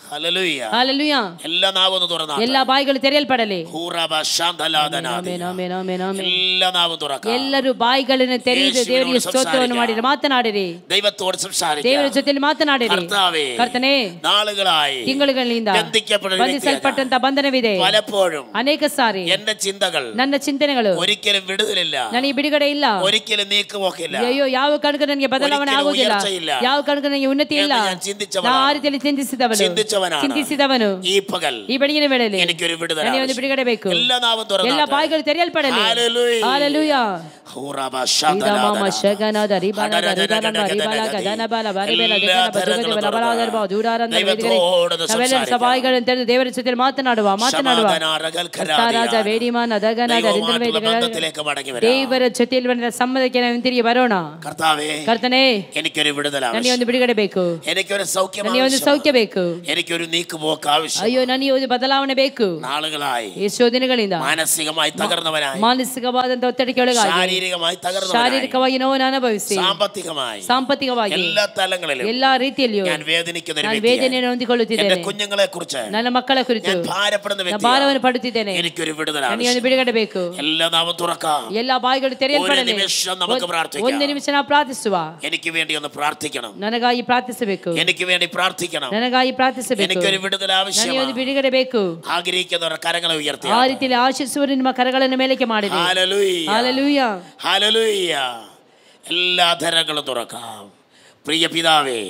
[SPEAKER 1] Hallelujah,
[SPEAKER 2] hallelujah.
[SPEAKER 1] എല്ലാ നാവും തുറന്നാട്ടെ.
[SPEAKER 2] എല്ലാ ಬಾಯಿಗಳು ತೆರೆಯಲ್ಪಡಲಿ.
[SPEAKER 1] ഹൂറബ ശാന്തലാദനാദി.
[SPEAKER 2] Amen, amen, amen, amen.
[SPEAKER 1] എല്ലാ നാവും തുറക്കാം.
[SPEAKER 2] ಎಲ್ಲರೂ ಬಾಯಿಗಳನ್ನು ತೆರೆದು ದೇವರಿಗೆ ಸ್ತೋತ್ರವನ್ನು ಮಾಡಿರಿ, ಮಾತನಾಡಿರಿ,
[SPEAKER 1] ദൈവത്തോട് സംസാരിക്കുക,
[SPEAKER 2] ದೇವರ ಜೊತೆಯಲ್ಲಿ ಮಾತನಾಡಿರಿ.
[SPEAKER 1] കർത്താവേ,
[SPEAKER 2] ಕರ್ತನೇ,
[SPEAKER 1] നാളുകളായി
[SPEAKER 2] ತಿಂಗಳುಗಳಿಂದ ಬಂಧಿಸಲ್ಪಟ್ಟಂತ ಬಂಧನವಿದೆ.
[SPEAKER 1] പലപ്പോഴും
[SPEAKER 2] ಅನೇಕ ಸಾರಿ
[SPEAKER 1] എന്റെ ചിന്തകൾ,
[SPEAKER 2] ನನ್ನ ಚಿಂತನೆಗಳು
[SPEAKER 1] ഒരിക്കലും വിടുതലില്ല,
[SPEAKER 2] ನನಗೆ ಬಿಡುಗಡೆ ಇಲ್ಲ,
[SPEAKER 1] ഒരിക്കലും നീക്കുപോക്കില്ല.
[SPEAKER 2] ಅಯ್ಯೋ, ಯಾವ ಕಣಕ್ಕೆ ನನಗೆ ಬದಲಾವಣೆ ಆಗುವುದಿಲ್ಲ, ಯಾವ ಕಣಕ್ಕೆ ನನಗೆ ಉನ್ನತಿ ಇಲ್ಲ. ನಾನು ಆ ರೀತಿಯಲ್ಲಿ ಚಿಂತಿಸಿದವನು
[SPEAKER 1] ಈ ಪಗಲ್,
[SPEAKER 2] ಈ ಬೆಳಗಿನ ವೇಳೆಯಲ್ಲಿ
[SPEAKER 1] എനിക്കൊരു വിടുതൽ,
[SPEAKER 2] ನನಗೆ ಒಂದು ಬಿಡುಗಡೆ ಬೇಕು.
[SPEAKER 1] എല്ലാ നാവും തുറന്നാട്ടെ.
[SPEAKER 2] ಎಲ್ಲ ಬಾಯಿಗಳು ತೆರೆಯಲ್ಪಡಲಿ. ಹಲ್ಲೆಲೂಯಾ.
[SPEAKER 1] ഹൂറബ
[SPEAKER 2] ಮಾಮ ಶಗನದ ರಿಬನದ ರಿಬನದ ರಿಬಲ ಗದನ ಬಲ ಬರಿಬೆಲ ಗದನ ಬಜಗದ ಬಲ ಬಲಾದರ ಬಾ ದೂರಾರಂದ ವೇದಿಗರೆ ನಾವೆಲ್ಲರೂ ಸಭಾಯಿಗಳನ್ನು ತೆರೆದು ದೇವರ ಜೊತೆಯಲ್ಲಿ ಮಾತನಾಡುವ ರಾಜ ವೇದಿಮಾನ ದಗನದ ರಿಂದನ ವೇದಿಗಳ ದೇವರ ಜೊತೆಯಲ್ಲಿ ಬಂದ ಸಮ್ಮತಕ್ಕೆ ನಾವು ತಿರುಗಿ ಬರೋಣ. ಕರ್ತನೇ,
[SPEAKER 1] എനിക്കൊരു വിടുതൽ,
[SPEAKER 2] ನನಗೆ ಒಂದು ಬಿಡುಗಡೆ ಬೇಕು,
[SPEAKER 1] എനിക്കൊരു സൗഖ്യം,
[SPEAKER 2] ನನಗೆ ಒಂದು ಸೌಖ್ಯ ಬೇಕು,
[SPEAKER 1] എനിക്കൊരു നീക്കുപോക്ക് ആവശ്യം.
[SPEAKER 2] ಅಯ್ಯೋ, ನನಗೆ ಒಂದು ಬದಲಾವಣೆ ಬೇಕು.
[SPEAKER 1] നാളുകളായി
[SPEAKER 2] ಎಷ್ಟೋ ದಿನಗಳಿಂದ
[SPEAKER 1] മാനസികമായി തകർന്നവനായി,
[SPEAKER 2] ಮಾನಸಿಕವಾದಂತ ಒತ್ತಡಕ್ಕೆ ಒಳಗಾಗಿ, ಶಾರೀರಿಕವಾಗಿ ನೋವನ್ನು ಅನುಭವಿಸಿ, ಸಾಂಪತ್ತಿಕವಾಗಿ
[SPEAKER 1] എല്ലാ തലങ്ങളിലും
[SPEAKER 2] ಎಲ್ಲಾ ರೀತಿಯಲ್ಲಿಯೂ
[SPEAKER 1] ഞാൻ വേദനിക്കുന്ന
[SPEAKER 2] ನಾನು ವೇದನೆಯನ್ನು ಹೊಂದಿಕೊಳ್ಳುತ್ತಿದ್ದೇನೆ.
[SPEAKER 1] കുഞ്ഞുങ്ങളെ കുറിച്ച്,
[SPEAKER 2] ನನ್ನ ಮಕ್ಕಳ ಕುರಿತು ಭಾರವನ್ನು ಪಡುತ್ತಿದ್ದೇನೆ.
[SPEAKER 1] എനിക്കൊരു വിടുതൽ,
[SPEAKER 2] ನನಗೆ ಒಂದು ಬಿಡುಗಡೆ ಬೇಕು.
[SPEAKER 1] എല്ലാ നാവും തുറക്കാം.
[SPEAKER 2] ಎಲ್ಲಾ ಬಾಯಿಗಳು ತೆರೆಯಲ್ಪಡಲಿ. ಒಂದು ನಿಮಿಷ ನಾವು ಪ್ರಾರ್ಥಿಸುವ.
[SPEAKER 1] എനിക്ക് വേണ്ടി ഒന്ന് പ്രാർത്ഥിക്കണം.
[SPEAKER 2] ನನಗಾಗಿ ಪ್ರಾರ್ಥಿಸಬೇಕು.
[SPEAKER 1] എനിക്ക് വേണ്ടി പ്രാർത്ഥിക്കണം.
[SPEAKER 2] ನನಗಾಗಿ ಪ್ರಾರ್ಥಿಸಬೇಕು.
[SPEAKER 1] എനിക്കൊരു വിടുതൽ ആവശ്യമാണ്.
[SPEAKER 2] ನನಗೆ ಒಂದು ಬಿಡುಗಡೆ ಬೇಕು.
[SPEAKER 1] ആഗ്രഹിക്കുന്നവർ കരങ്ങളെ ഉയർത്തി
[SPEAKER 2] ಆ ರೀತಿಯಲ್ಲಿ ಆಶಿಸುವ ನಿಮ್ಮ ಕರಗಳನ್ನು ಮೇಲಕ್ಕೆ ಮಾಡಿರಿ.
[SPEAKER 1] Hallelujah,
[SPEAKER 2] hallelujah,
[SPEAKER 1] hallelujah. എല്ലാ ധരങ്ങളും തുറക്കാം. പ്രിയ പിതാവേ,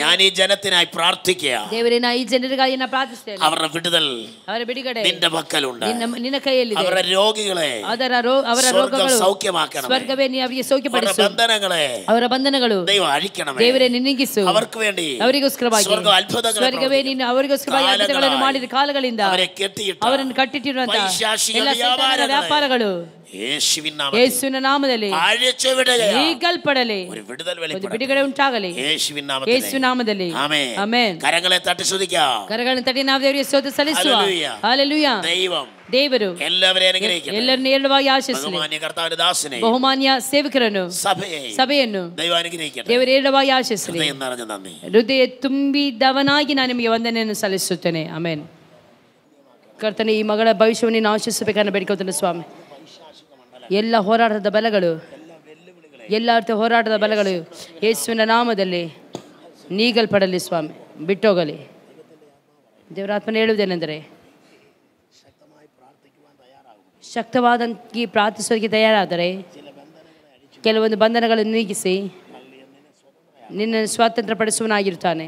[SPEAKER 1] ഞാൻ ഈ ജനത്തിനായി പ്രാർത്ഥിക്കുക.
[SPEAKER 2] ದೇವರೇ, ನಾನು ಈ ಜನರಿಗಾಗಿ ನಾನು ಪ್ರಾರ್ಥಿಸುತ್ತೇನೆ.
[SPEAKER 1] അവരുടെ വിടുതൽ,
[SPEAKER 2] ಅವರ ಬಿಡುಗಡೆ
[SPEAKER 1] നിന്റെ പക്കലുണ്ട്.
[SPEAKER 2] ನಿನ್ನ ಕೈಯಲ್ಲಿ
[SPEAKER 1] അവരുടെ രോഗികളെ
[SPEAKER 2] ಅವರ ರೋಗಗಳು
[SPEAKER 1] സൗഖ്യമാക്കണം.
[SPEAKER 2] ಸ್ವರ್ಗವೇ ಅವರಿಗೆ ಸೌಖ್ಯಪಡಿಸು.
[SPEAKER 1] ಬಂಧನങ്ങളെ,
[SPEAKER 2] ಅವರ ಬಂಧನಗಳು
[SPEAKER 1] ദൈവം അഴിക്കണം.
[SPEAKER 2] ದೇವರೇ, ನಿನಗಿಸು.
[SPEAKER 1] അവർക്ക് വേണ്ടി
[SPEAKER 2] ಅವರಿಗೋಸ್ಕರವಾಗಿ
[SPEAKER 1] ಸ್ವರ್ಗವೇ
[SPEAKER 2] ನೀನು ಅವರಿಗೋಸ್ಕರವಾಗಿ ಅದ್ಭುತಗಳನ್ನು ಮಾಡಿದ ಕಾಲಗಳಿಂದ ಅವರನ್ನು ಕಟ್ಟಿಟ್ಟಿರುವಂತ ಎಲ್ಲ ಸೈತಾನನ ವ್ಯಾಪಾರಗಳು ಯೇಸುವಿನ ನಾಮದಲ್ಲಿ ನೀಗಲ್ಪಡಲಿ. ಒಂದು ಬಿಡುಗಡೆ ಉಂಟಾಗಲಿ ಯೇಸುವಿನ ನಾಮದಲ್ಲಿ. ಆಮೆನ್.
[SPEAKER 1] കരങ്ങളെ തട്ടി സ്തുതിക്കാം.
[SPEAKER 2] ಕರಗಳನ್ನು ತಟ್ಟಿ ನಾವು ದೇವರಿಗೆ ಸ್ತೋತ್ರ ಸಲ್ಲಿಸುವ. ಹಲ್ಲೆಲೂಯ. ದೇವರು ಎಲ್ಲರನ್ನು ಏರಳವಾಗಿ ಆಶಿಸಲಿ. ಬಹುಮಾನ್ಯ ಸೇವಕರನ್ನು, ಸಭೆಯನ್ನು ದೇವರು ಏರಳವಾಗಿ ಆಶಿಸಲಿ. ಹೃದಯ ತುಂಬಿದವನಾಗಿ ನಾನು ನಿಮಗೆ ವಂದನೆಯನ್ನು ಸಲ್ಲಿಸುತ್ತೇನೆ. ಆಮೆನ್. ಕರ್ತನೆ, ಈ ಮಗಳ ಭವಿಷ್ಯವನ್ನು ನೀನು ಆಶಿಸಬೇಕನ್ನು ಬೇಡಿಕೊಳ್ತೇನೆ ಸ್ವಾಮಿ. ಎಲ್ಲ ಹೋರಾಟದ ಬಲಗಳು, ಎಲ್ಲ ಅರ್ಥ ಹೋರಾಟದ ಬಲಗಳು ಯೇಸುವಿನ ನಾಮದಲ್ಲಿ ನೀಗಲ್ಪಡಲಿ ಸ್ವಾಮಿ, ಬಿಟ್ಟೋಗಲಿ. ದೇವರಾತ್ಮನ ಹೇಳುವುದೇನೆಂದರೆ, ಶಕ್ತವಾದಂಗೆ ಪ್ರಾರ್ಥಿಸೋದಕ್ಕೆ ತಯಾರಾದರೆ ಕೆಲವೊಂದು ಬಂಧನಗಳನ್ನು ನೀಗಿಸಿ ನಿನ್ನನ್ನು ಸ್ವಾತಂತ್ರ್ಯ ಪಡಿಸುವನಾಗಿರ್ತಾನೆ.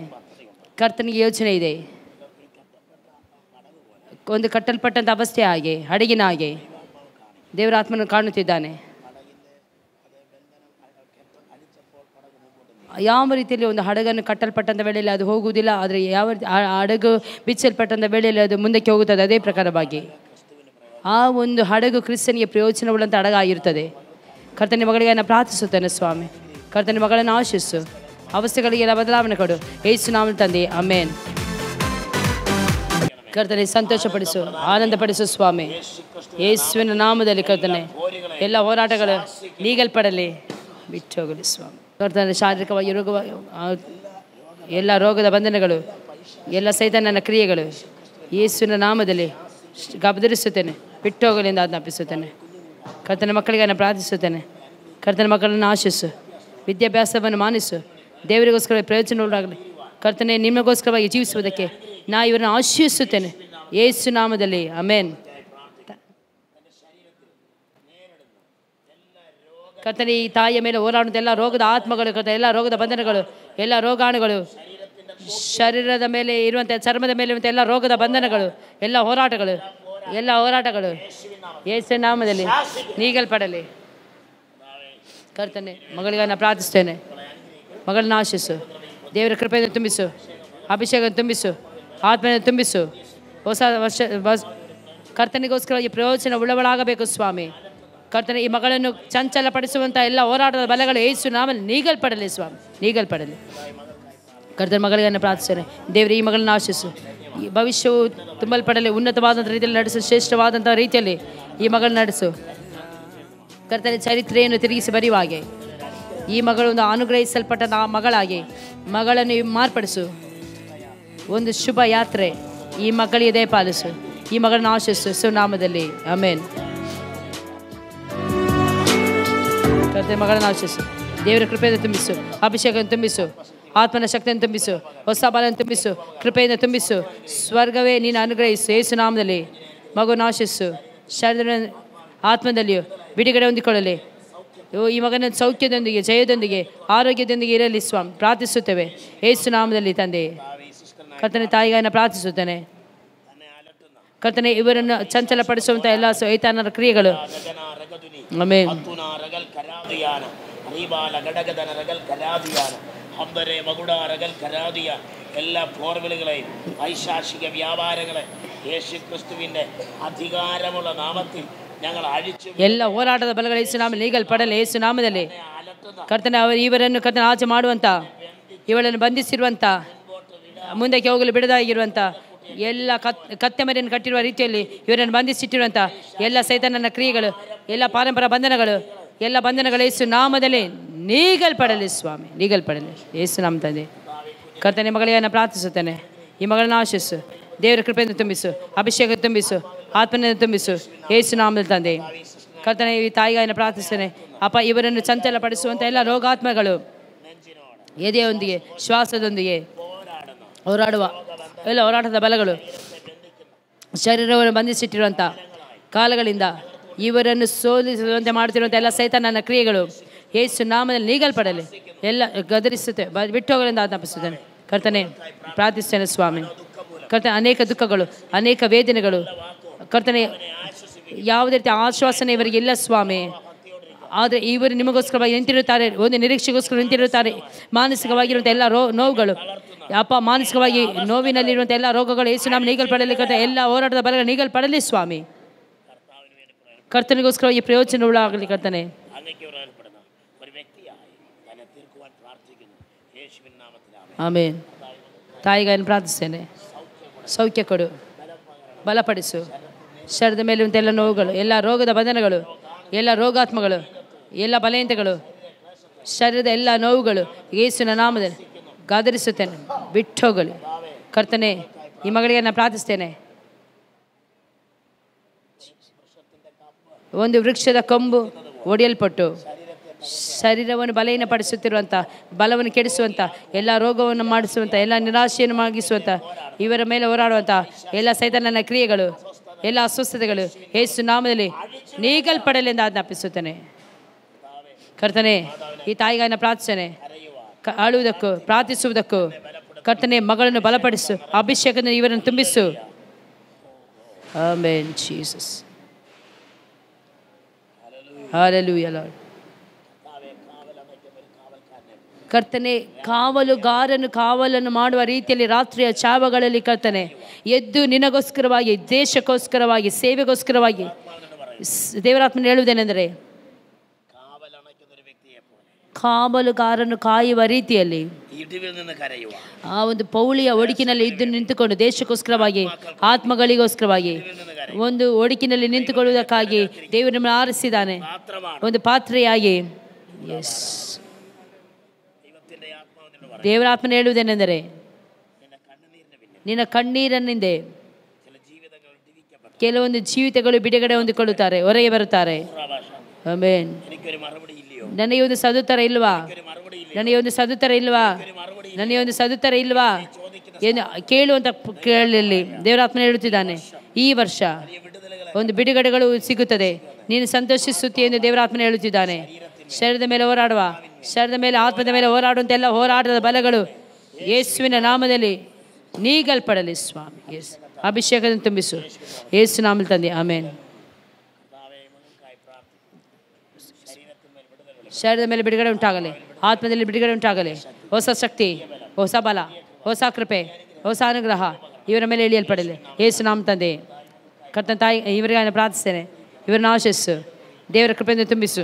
[SPEAKER 2] ಕರ್ತನಿಗೆ ಯೋಚನೆ ಇದೆ. ಒಂದು ಕಟ್ಟಲ್ಪಟ್ಟಂಥ ಅವಸ್ಥೆ ಹಾಗೆ, ಹಡಗಿನ ಹಾಗೆ ದೇವರ ಆತ್ಮನ ಕಾಣುತ್ತಿದ್ದಾನೆ. ಯಾವ ರೀತಿಯಲ್ಲಿ ಒಂದು ಹಡಗನ್ನು ಕಟ್ಟಲ್ಪಟ್ಟಂಥ ವೇಳೆಯಲ್ಲಿ ಅದು ಹೋಗುವುದಿಲ್ಲ, ಆದರೆ ಯಾವ ಹಡಗು ಬಿಚ್ಚಲ್ಪಟ್ಟಂಥ ವೇಳೆಯಲ್ಲಿ ಅದು ಮುಂದಕ್ಕೆ ಹೋಗುತ್ತದೆ. ಅದೇ ಪ್ರಕಾರವಾಗಿ ಆ ಒಂದು ಹಡಗು ಕ್ರಿಸ್ತನಿಗೆ ಪ್ರಯೋಜನವುಳ್ಳಂಥ ಹಡಗಾಗಿರುತ್ತದೆ. ಕರ್ತನ ಮಗಳಿಗೆ ನಾನು ಪ್ರಾರ್ಥಿಸುತ್ತೇನೆ ಸ್ವಾಮಿ. ಕರ್ತನ ಮಗಳನ್ನು ಆಶಿಸು, ಅವಸ್ಥೆಗಳಿಗೆಲ್ಲ ಬದಲಾವಣೆ ಕೊಡು ಯೇಸು ನಾಮದಲ್ಲಿ ತಂದೆ. ಆಮೆನ್. ಕರ್ತನೆ, ಸಂತೋಷಪಡಿಸು, ಆನಂದಪಡಿಸು ಸ್ವಾಮಿ. ಯೇಸುವಿನ ನಾಮದಲ್ಲಿ ಕರ್ತನೆ, ಎಲ್ಲ ಹೋರಾಟಗಳು ನೀಗಲ್ಪಡಲಿ, ಬಿಟ್ಟು ಹೋಗಲಿ ಸ್ವಾಮಿ. ಕರ್ತನೆ, ಶಾರೀರಿಕವಾಗಿ ಎಲ್ಲ ರೋಗದ ಬಂಧನಗಳು, ಎಲ್ಲ ಸೈತಾನನ ಕ್ರಿಯೆಗಳು ಯೇಸುವಿನ ನಾಮದಲ್ಲಿ ಗಬದರಿಸುತ್ತೇನೆ, ಬಿಟ್ಟು ಹೋಗಲಿ ಎಂದು ಆಜ್ಞಾಪಿಸುತ್ತೇನೆ. ಕರ್ತನ ಮಕ್ಕಳಿಗೆ ನಾನು ಪ್ರಾರ್ಥಿಸುತ್ತೇನೆ. ಕರ್ತನ ಮಕ್ಕಳನ್ನು ಆಶಿಸು, ವಿದ್ಯಾಭ್ಯಾಸವನ್ನು ಮಾನಿಸು, ದೇವರಿಗೋಸ್ಕರ ಪ್ರಯೋಜನವಾಗಲಿ. ಕರ್ತನೆ, ನಿಮಗೋಸ್ಕರವಾಗಿ ಜೀವಿಸುವುದಕ್ಕೆ ನಾ ಇವರನ್ನು ಆಶೀರ್ವಿಸುತ್ತೇನೆ ಯೇಸು ನಾಮದಲ್ಲಿ. ಆಮೆನ್. ಕರ್ತನೆ, ಈ ತಾಯಿಯ ಮೇಲೆ ಹೋರಾಡುವಂಥ ಎಲ್ಲ ರೋಗದ ಆತ್ಮಗಳು, ಕರ್ತನೆ, ಎಲ್ಲ ರೋಗದ ಬಂಧನಗಳು, ಎಲ್ಲ ರೋಗಾಣುಗಳು, ಶರೀರದ ಮೇಲೆ ಇರುವಂಥ, ಚರ್ಮದ ಮೇಲೆ ಇರುವಂಥ ಎಲ್ಲ ರೋಗದ ಬಂಧನಗಳು, ಎಲ್ಲ ಹೋರಾಟಗಳು ಯೇಸು ನಾಮದಲ್ಲಿ ನೀಗಲ್ಪಡಲಿ. ಕರ್ತನೆ, ಮಗಳಿಗನ್ನು ಪ್ರಾರ್ಥಿಸ್ತೇನೆ. ಮಗಳನ್ನ ಆಶಿಸು, ದೇವರ ಕೃಪೆಯನ್ನು ತುಂಬಿಸು, ಅಭಿಷೇಕವನ್ನು ತುಂಬಿಸು, ಆತ್ಮವನ್ನು ತುಂಬಿಸು. ಹೊಸ ವರ್ಷ ಕರ್ತನಿಗೋಸ್ಕರ ಈ ಪ್ರಯೋಜನ ಉಳ್ಳವಳಾಗಬೇಕು ಸ್ವಾಮಿ. ಕರ್ತನೆ, ಈ ಮಗಳನ್ನು ಚಂಚಲಪಡಿಸುವಂಥ ಎಲ್ಲ ಹೋರಾಟದ ಬಲಗಳು ಯೇಸು ನಾಮದಲ್ಲಿ ನೀಗಲ್ಪಡಲಿ ಸ್ವಾಮಿ, ನೀಗಲ್ಪಡಲಿ. ಕರ್ತನ, ಮಗಳಿಗನ್ನು ಪ್ರಾರ್ಥಿಸ್ತೇನೆ. ದೇವರ ಈ ಮಗಳನ್ನ ಆಶಿಸು, ಈ ಭವಿಷ್ಯವು ತುಂಬಲ್ಪಡಲಿ. ಉನ್ನತವಾದಂಥ ರೀತಿಯಲ್ಲಿ ನಡೆಸು, ಶ್ರೇಷ್ಠವಾದಂಥ ರೀತಿಯಲ್ಲಿ ಈ ಮಗಳನ್ನ ನಡೆಸು. ಕರ್ತನೆ, ಚರಿತ್ರೆಯನ್ನು ತಿರುಗಿಸಿ ಬರೆಯುವ ಹಾಗೆ ಈ ಮಗಳು ಒಂದು ಅನುಗ್ರಹಿಸಲ್ಪಟ್ಟ ಮಗಳಾಗಿ ಮಗಳನ್ನು ಮಾರ್ಪಡಿಸು. ಒಂದು ಶುಭ ಯಾತ್ರೆ ಈ ಮಗಳಿಗೆ ದಯಪಾಲಿಸು. ಈ ಮಗಳನ್ನ ಆಶಿಸು ಸುನಾಮದಲ್ಲಿ. ಆಮೆನ್. ಕರ್ತನೆ, ಮಗಳನ್ನ ಆಶಿಸು, ದೇವರ ಕೃಪೆಯನ್ನು ತುಂಬಿಸು, ಅಭಿಷೇಕವನ್ನು ತುಂಬಿಸು, ಆತ್ಮನ ಶಕ್ತಿಯನ್ನು ತುಂಬಿಸು, ಹೊಸ ಬಲವನ್ನು ತುಂಬಿಸು, ಕೃಪೆಯನ್ನು ತುಂಬಿಸು. ಸ್ವರ್ಗವೇ ನೀನು ಅನುಗ್ರಹಿಸು ಯೇಸು ನಾಮದಲ್ಲಿ. ಮಗುವನ್ನು ಆಶಿಸು, ಶರೀರ ಆತ್ಮದಲ್ಲಿಯೂ ಬಿಡುಗಡೆ ಹೊಂದಿಕೊಳ್ಳಲಿ. ಈ ಮಗನ ಸೌಖ್ಯದೊಂದಿಗೆ, ಜಯದೊಂದಿಗೆ, ಆರೋಗ್ಯದೊಂದಿಗೆ ಇರಲಿ ಸ್ವಾಮಿ, ಪ್ರಾರ್ಥಿಸುತ್ತೇವೆ ಯೇಸು ನಾಮದಲ್ಲಿ ತಂದೆ. ಕರ್ತನೆ, ತಾಯಿಗಾಯನ್ನ ಪ್ರಾರ್ಥಿಸುತ್ತೇನೆ. ಕರ್ತನೆ, ಇವರನ್ನು ಚಂಚಲಪಡಿಸುವಂಥ ಎಲ್ಲ ಸೈತಾನರ ಕ್ರಿಯೆಗಳು ಆಮೆನ್.
[SPEAKER 1] ഹംബരെ മകുട റഗൽ കരാദിയ എല്ലാ പോർവിളികളെയും പൈശാചിക വ്യാപാരങ്ങളെ യേശു ക്രിസ്തുവിൻ്റെ അധികാരമുള്ള നാമത്തിൽ ഞങ്ങൾ അഴിച്ചു.
[SPEAKER 2] ಎಲ್ಲ ಹೋರಾಟದ ಬಲಗಳು ಯೇಸು ನಾಮದಲ್ಲಿ ನೀಗಲ್ಪಡಲಿ ಯೇಸು ನಾಮದಲ್ಲಿ. ಕರ್ತನೆ, ಇವರನ್ನು ಕರ್ತನೆ ಆಚೆ ಮಾಡುವಂಥ, ಇವಳನ್ನು ಬಂಧಿಸಿರುವಂಥ, ಮುಂದಕ್ಕೆ ಹೋಗಲು ಬಿಡದಾಗಿರುವಂಥ ಎಲ್ಲ ಕತ್ತೆಮರಿಯನ್ನು ಕಟ್ಟಿರುವ ರೀತಿಯಲ್ಲಿ ಇವರನ್ನು ಬಂಧಿಸಿಟ್ಟಿರುವಂಥ ಎಲ್ಲ ಸೈತಾನನ ಕ್ರಿಯೆಗಳು, ಎಲ್ಲ ಪಾರಂಪರ ಬಂಧನಗಳು, ಎಲ್ಲ ಬಂಧನಗಳು ಯೇಸು ನಾಮದಲ್ಲಿ ನೀಗಲ್ಪಡಲಿ ಸ್ವಾಮಿ, ನೀಗಲ್ಪಡಲಿ ಯೇಸು ನಾಮ ತಂದೆ. ಕರ್ತನೆ, ಮಗಳಿಗೆಯನ್ನು ಪ್ರಾರ್ಥಿಸುತ್ತೇನೆ. ಈ ಮಗಳನ್ನ ಆಶಿಸು, ದೇವರ ಕೃಪೆಯನ್ನು ತುಂಬಿಸು, ಅಭಿಷೇಕ ತುಂಬಿಸು, ಆತ್ಮನೆಯನ್ನು ತುಂಬಿಸು ಯೇಸು ನಾಮದಲ್ಲಿ ತಂದೆ. ಕರ್ತನೆ, ಈ ತಾಯಿಗಾಯನ್ನು ಪ್ರಾರ್ಥಿಸ್ತೇನೆ. ಅಪ್ಪ, ಇವರನ್ನು ಚಂಚಲಪಡಿಸುವಂಥ ಎಲ್ಲ ರೋಗಾತ್ಮಗಳು ಎದೆಯೊಂದಿಗೆ, ಶ್ವಾಸದೊಂದಿಗೆ ಹೋರಾಡುವ ಎಲ್ಲ ಹೋರಾಟದ ಬಲಗಳು, ಶರೀರವನ್ನು ಬಂಧಿಸಿಟ್ಟಿರುವಂಥ ಕಾಲಗಳಿಂದ ಇವರನ್ನು ಸೋಲಿಸುವಂತೆ ಮಾಡ್ತಿರುವಂಥ ಎಲ್ಲ ಸೈತಾನನ ಕ್ರಿಯೆಗಳು ಯೇಸು ನಾಮದಲ್ಲಿ ನೀಗಲ್ಪಡಲಿ. ಎಲ್ಲ ಗದರಿಸುತ್ತೆ, ಬಿಟ್ಟೋಗಲಿಂದ ಆಜ್ಞಾಪಿಸುತ್ತೇನೆ. ಕರ್ತನೆ, ಪ್ರಾರ್ಥಿಸ್ತೇನೆ ಸ್ವಾಮಿ. ಕರ್ತನೆ, ಅನೇಕ ದುಃಖಗಳು, ಅನೇಕ ವೇದನೆಗಳು, ಕರ್ತನೆ, ಯಾವುದೇ ರೀತಿಯ ಆಶ್ವಾಸನೆ ಇವರಿಗೆ ಇಲ್ಲ ಸ್ವಾಮಿ. ಆದರೆ ಇವರು ನಿಮಗೋಸ್ಕರವಾಗಿ ನಿಂತಿರುತ್ತಾರೆ, ಒಂದು ನಿರೀಕ್ಷೆಗೋಸ್ಕರ ನಿಂತಿರುತ್ತಾರೆ. ಮಾನಸಿಕವಾಗಿರುವಂಥ ಎಲ್ಲ ನೋವುಗಳು ಅಪ್ಪ, ಮಾನಸಿಕವಾಗಿ ನೋವಿನಲ್ಲಿರುವಂಥ ಎಲ್ಲ ರೋಗಗಳು ಯೇಸು ನಾಮ ನೀಗಲ್ಪಡಲಿ. ಕರ್ತನೆ, ಎಲ್ಲ ಹೋರಾಟದ ಬಲಗಳು ನೀಗಲ್ಪಡಲಿ ಸ್ವಾಮಿ. ಕರ್ತನಿಗೋಸ್ಕರ ಈ ಪ್ರಯೋಜನಗಳಾಗಲಿ ಕರ್ತನೆ. ಆಮೆನ್. ತಾಯಿಗಾಯನ್ನು ಪ್ರಾರ್ಥಿಸ್ತೇನೆ. ಸೌಖ್ಯ ಕೊಡು, ಬಲಪಡಿಸು. ಶರೀರದ ಮೇಲೆ ಉಂಟ ಎಲ್ಲ ನೋವುಗಳು, ಎಲ್ಲ ರೋಗದ ಬಂಧನಗಳು, ಎಲ್ಲ ರೋಗಾತ್ಮಗಳು, ಎಲ್ಲ ಬಲಹೀನತೆಗಳು, ಶರೀರದ ಎಲ್ಲ ನೋವುಗಳು ಯೇಸುವಿನ ನಾಮದಲ್ಲಿ ಗಾದರಿಸುತ್ತೇನೆ, ಬಿಟ್ಟೋಗಲಿ. ಕರ್ತನೆ, ಈ ಮಗಳಿಗೆ ನಾನು ಪ್ರಾರ್ಥಿಸ್ತೇನೆ. ಒಂದು ವೃಕ್ಷದ ಕೊಂಬು ಒಡೆಯಲ್ಪಟ್ಟು ಶರೀರವನ್ನು ಬಲಹೀನಪಡಿಸುತ್ತಿರುವಂಥ, ಬಲವನ್ನು ಕೆಡಿಸುವಂಥ, ಎಲ್ಲ ರೋಗವನ್ನು ಮಾಡಿಸುವಂಥ, ಎಲ್ಲ ನಿರಾಶೆಯನ್ನು ಮಾಗಿಸುವಂಥ, ಇವರ ಮೇಲೆ ಹೋರಾಡುವಂಥ ಎಲ್ಲ ಸೈತಾನನ ಕ್ರಿಯೆಗಳು, ಎಲ್ಲ ಅಸ್ವಸ್ಥತೆಗಳು ಯೇಸು ನಾಮದಲ್ಲಿ ನೀಗಲ್ಪಡಲಿ ಎಂದು ಆಜ್ಞಾಪಿಸುತ್ತೇನೆ. ಕರ್ತನೆ, ಈ ತಾಯಿಗಾಯನ್ನ ಪ್ರಾರ್ಥಿಸ್ತೇನೆ. ಆಳುವುದಕ್ಕೂ ಪ್ರಾರ್ಥಿಸುವುದಕ್ಕೂ ಕರ್ತನೆ, ಮಗಳನ್ನು ಬಲಪಡಿಸು, ಅಭಿಷೇಕದಿಂದ ಇವರನ್ನು ತುಂಬಿಸು. Amen Jesus. Hallelujah Lord. ಕರ್ತನೆ, ಕಾವಲುಗಾರನು ಕಾವಲನ್ನು ಮಾಡುವ ರೀತಿಯಲ್ಲಿ ರಾತ್ರಿಯ ಚಾವಗಳಲ್ಲಿ ಕರ್ತನೆ ಎದ್ದು ನಿನಗೋಸ್ಕರವಾಗಿ, ದೇಶಕ್ಕೋಸ್ಕರವಾಗಿ, ಸೇವೆಗೋಸ್ಕರವಾಗಿ ದೇವರಾತ್ಮನ ಹೇಳುವುದೇನೆಂದರೆ, ಕಾವಲುಗಾರನು ಕಾಯುವ ರೀತಿಯಲ್ಲಿ ಆ ಒಂದು ಪೌಳಿಯ ಒಡಕಿನಲ್ಲಿ ಇದ್ದು ನಿಂತುಕೊಂಡು ದೇಶಕ್ಕೋಸ್ಕರವಾಗಿ, ಆತ್ಮಗಳಿಗೋಸ್ಕರವಾಗಿ ಒಂದು ಒಡಕಿನಲ್ಲಿ ನಿಂತುಕೊಳ್ಳುವುದಕ್ಕಾಗಿ ದೇವರನ್ನು ಆರಿಸಿದ್ದಾನೆ, ಒಂದು ಪಾತ್ರೆಯಾಗಿ. ಎಸ್, ದೇವರಾತ್ಮನ ಹೇಳುವುದೇನೆಂದರೆ, ನಿನ್ನ ಕಣ್ಣೀರನ್ನಿಂದ ಕೆಲವೊಂದು ಜೀವಿತಗಳು ಬಿಡುಗಡೆ ಹೊಂದಿಕೊಳ್ಳುತ್ತಾರೆ, ಹೊರಗೆ ಬರುತ್ತಾರೆ. ಆಮೆನ್. ನನಗೆ ಒಂದು ಸದುತ್ತರ ಇಲ್ವಾ? ನನಗೆ ಒಂದು ಸದುತ್ತರ ಇಲ್ವಾ? ನನಗೆ ಒಂದು ಸದುತ್ತರ ಇಲ್ವಾ? ಏನು ಕೇಳುವಂತ ಕೇಳಲಿ. ದೇವರಾತ್ಮನ ಹೇಳುತ್ತಿದ್ದಾನೆ, ಈ ವರ್ಷ ಒಂದು ಬಿಡುಗಡೆಗಳು ಸಿಗುತ್ತದೆ, ನೀನು ಸಂತೋಷಿಸುತ್ತಿ ಎಂದು ದೇವರಾತ್ಮನ ಹೇಳುತ್ತಿದ್ದಾನೆ. ಶರೀರದ ಮೇಲೆ ಹೋರಾಡುವ, ಶರೀರದ ಮೇಲೆ ಆತ್ಮದ ಮೇಲೆ ಹೋರಾಡುವಂತೆಲ್ಲ ಹೋರಾಟದ ಬಲಗಳು ಯೇಸುವಿನ ನಾಮದಲ್ಲಿ ನೀಗಲ್ಪಡಲಿ ಸ್ವಾಮಿ. ಯೇಸು ಅಭಿಷೇಕದಿಂದ ತುಂಬಿಸು, ಯೇಸು ನಾಮದಲ್ಲಿ ತಂದೆ, ಆಮೇನ್. ಶರೀರದ ಮೇಲೆ ಬಿಡುಗಡೆ ಉಂಟಾಗಲಿ, ಆತ್ಮದಲ್ಲಿ ಬಿಡುಗಡೆ ಉಂಟಾಗಲಿ. ಹೊಸ ಶಕ್ತಿ, ಹೊಸ ಬಲ, ಹೊಸ ಕೃಪೆ, ಹೊಸ ಅನುಗ್ರಹ ಇವರ ಮೇಲೆ ಇಳಿಯಲ್ಪಡಲಿ, ಯೇಸು ನಾಮ ತಂದೆ. ಕರ್ತನ ತಾಯಿ, ಇವರಿಗೆ ನಾನು ಪ್ರಾರ್ಥಿಸ್ತೇನೆ, ಇವರನ್ನು ಆಶಿಸು, ದೇವರ ಕೃಪೆಯಿಂದ ತುಂಬಿಸು,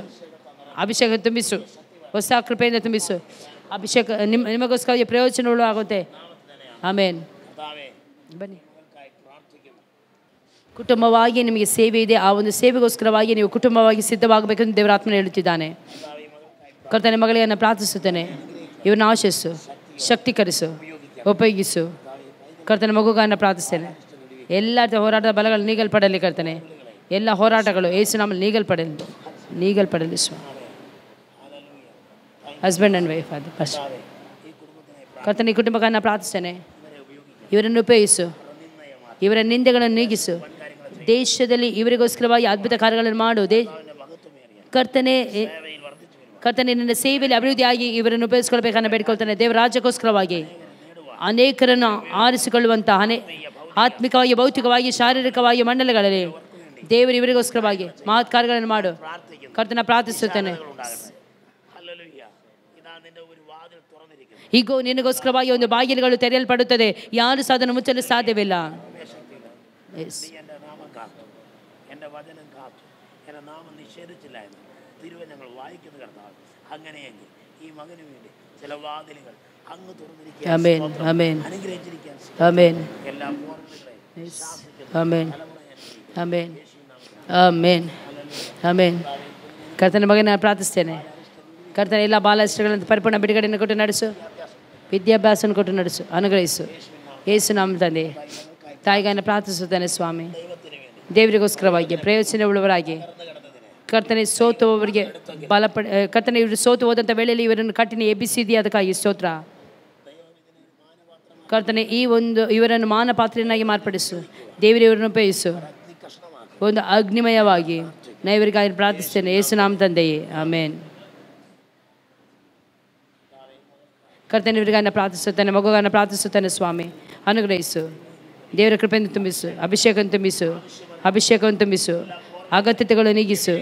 [SPEAKER 2] ಅಭಿಷೇಕ ತುಂಬಿಸು, ಹೊಸ ಕೃಪೆಯಿಂದ ತುಂಬಿಸು. ಅಭಿಷೇಕ ನಿಮಗೋಸ್ಕರ ಪ್ರಯೋಜನಗಳು ಆಗುತ್ತೆ. ಆಮೇನ್. ಬನ್ನಿ. ಕುಟುಂಬವಾಗಿ ನಿಮಗೆ ಸೇವೆ ಇದೆ, ಆ ಒಂದು ಸೇವೆಗೋಸ್ಕರವಾಗಿ ನೀವು ಕುಟುಂಬವಾಗಿ ಸಿದ್ಧವಾಗಬೇಕೆಂದು ದೇವರಾತ್ಮನ ಹೇಳುತ್ತಿದ್ದಾನೆ. ಕರ್ತನ ಮಗಳಿಗೆ ನಾನು ಪ್ರಾರ್ಥಿಸುತ್ತೇನೆ, ಇವ್ರನ್ನ ಆಶಿಸು, ಶಕ್ತೀಕರಿಸು, ಉಪಯೋಗಿಸು. ಕರ್ತನ ಮಗುಗಳನ್ನು ಪ್ರಾರ್ಥಿಸ್ತೇನೆ, ಎಲ್ಲ ಹೋರಾಟದ ಬಲಗಳು ನೀಗಲ್ಪಡಲಿ. ಕರ್ತನೆ, ಎಲ್ಲ ಹೋರಾಟಗಳು ಯೇಸು ನಾಮದಲ್ಲಿ ನೀಗಲ್ಪಡಲಿ ಸ್ವಾಮಿ. ಹಸ್ಬೆಂಡ್ ಆ್ಯಂಡ್ ವೈಫ್ ಅದು ಫಸ್ಟ್. ಕರ್ತನ ಈ ಕುಟುಂಬಗಳನ್ನು ಪ್ರಾರ್ಥಿಸ್ತೇನೆ, ಇವರನ್ನು ಉಪಯೋಗಿಸು, ಇವರ ನಿಂದೆಗಳನ್ನು ನೀಗಿಸು. ದೇಶದಲ್ಲಿ ಇವರಿಗೋಸ್ಕರವಾಗಿ ಅದ್ಭುತ ಕಾರ್ಯಗಳನ್ನು ಮಾಡು. ಕರ್ತನೆ ನಿನ್ನ ಸೇವೆಯಲ್ಲಿ ಅಭಿವೃದ್ಧಿಯಾಗಿ ಇವರನ್ನು ಉಪಯೋಗಿಸ್ಕೊಳ್ಬೇಕನ್ನ ಬೇಡ್ಕೊಳ್ತಾನೆ. ದೇವರ ರಾಜ್ಯಕ್ಕೋಸ್ಕರವಾಗಿ ಅನೇಕರನ್ನು ಆರಿಸಿಕೊಳ್ಳುವಂತಹ ಆತ್ಮಿಕವಾಗಿ, ಭೌತಿಕವಾಗಿ, ಶಾರೀರಿಕವಾಗಿ ಮಂಡಲಗಳಲ್ಲಿ ದೇವರು ಇವರಿಗೋಸ್ಕರವಾಗಿ ಮಹತ್ ಕಾರ್ಯಗಳನ್ನು ಮಾಡು. ಕರ್ತನ ಪ್ರಾರ್ಥಿಸುತ್ತೇನೆ. ಹೀಗೋ ನಿನಗೋಸ್ಕರವಾಗಿ ಒಂದು ಬಾಗಿಲುಗಳು ತೆರೆಯಲ್ಪಡುತ್ತದೆ, ಯಾರು ಸಹ ಅದನ್ನು ಮುಚ್ಚಲು ಸಾಧ್ಯವಿಲ್ಲ. ആമേൻ ആമേൻ ആമേൻ ആമേൻ ആമേൻ ಆಮೇನ್ ಆಮೇನ್. ಕರ್ತನ ಬಗ್ಗೆ ನಾನು ಪ್ರಾರ್ಥಿಸ್ತೇನೆ. ಕರ್ತನ ಎಲ್ಲ ಬಾಲಶ್ರೀಗಳನ್ನು ಪರಿಪೂರ್ಣ ಬಿಡುಗಡೆಯನ್ನು ಕೊಟ್ಟು ನಡೆಸು, ವಿದ್ಯಾಭ್ಯಾಸವನ್ನು ಕೊಟ್ಟು ನಡೆಸು, ಅನುಗ್ರಹಿಸು. ಯೇಸು ನಾಮ ತಂದೆ ತಾಯಿಗಳನ್ನು ಪ್ರಾರ್ಥಿಸುತ್ತೇನೆ ಸ್ವಾಮಿ. ದೇವರಿಗೋಸ್ಕರವಾಗಿ ಪ್ರಯೋಜನವುಳ್ಳವರಾಗಿ ಕರ್ತನೆ ಸೋತುವವರಿಗೆ ಕರ್ತನೆ ಇವರು ಸೋತು ಹೋದಂಥ ವೇಳೆಯಲ್ಲಿ ಇವರನ್ನು ಕಟ್ಟಿನ ಎಬ್ಬಿಸಿದೆಯಾ, ಅದಕ್ಕಾಗಿ ಸ್ತೋತ್ರ. ಕರ್ತನೆ ಇವರನ್ನು ಮಾನಪಾತ್ರೆಯನ್ನಾಗಿ ಮಾರ್ಪಡಿಸು. ದೇವರಿವರನ್ನು ಉಪಯೋಗಿಸು ಒಂದು ಅಗ್ನಿಮಯವಾಗಿ. ನಾ ಇವರಿಗಾಗಿ ಪ್ರಾರ್ಥಿಸ್ತೇನೆ ಯೇಸು ನಾಮ ತಂದೆಯೇ, ಆಮೇನ್. ಕರ್ತನೆ ಇವರಿಗಾಗಿ ಪ್ರಾರ್ಥಿಸುತ್ತೇನೆ, ಮಗುವನ್ನು ಪ್ರಾರ್ಥಿಸುತ್ತೇನೆ ಸ್ವಾಮಿ. ಅನುಗ್ರಹಿಸು, ದೇವರ ಕೃಪೆಯನ್ನು ತುಂಬಿಸು, ಅಭಿಷೇಕವನ್ನು ತುಂಬಿಸು, ಅಭಿಷೇಕವನ್ನು ತುಂಬಿಸು, ಅಗತ್ಯತೆಗಳು ನೀಗಿಸು.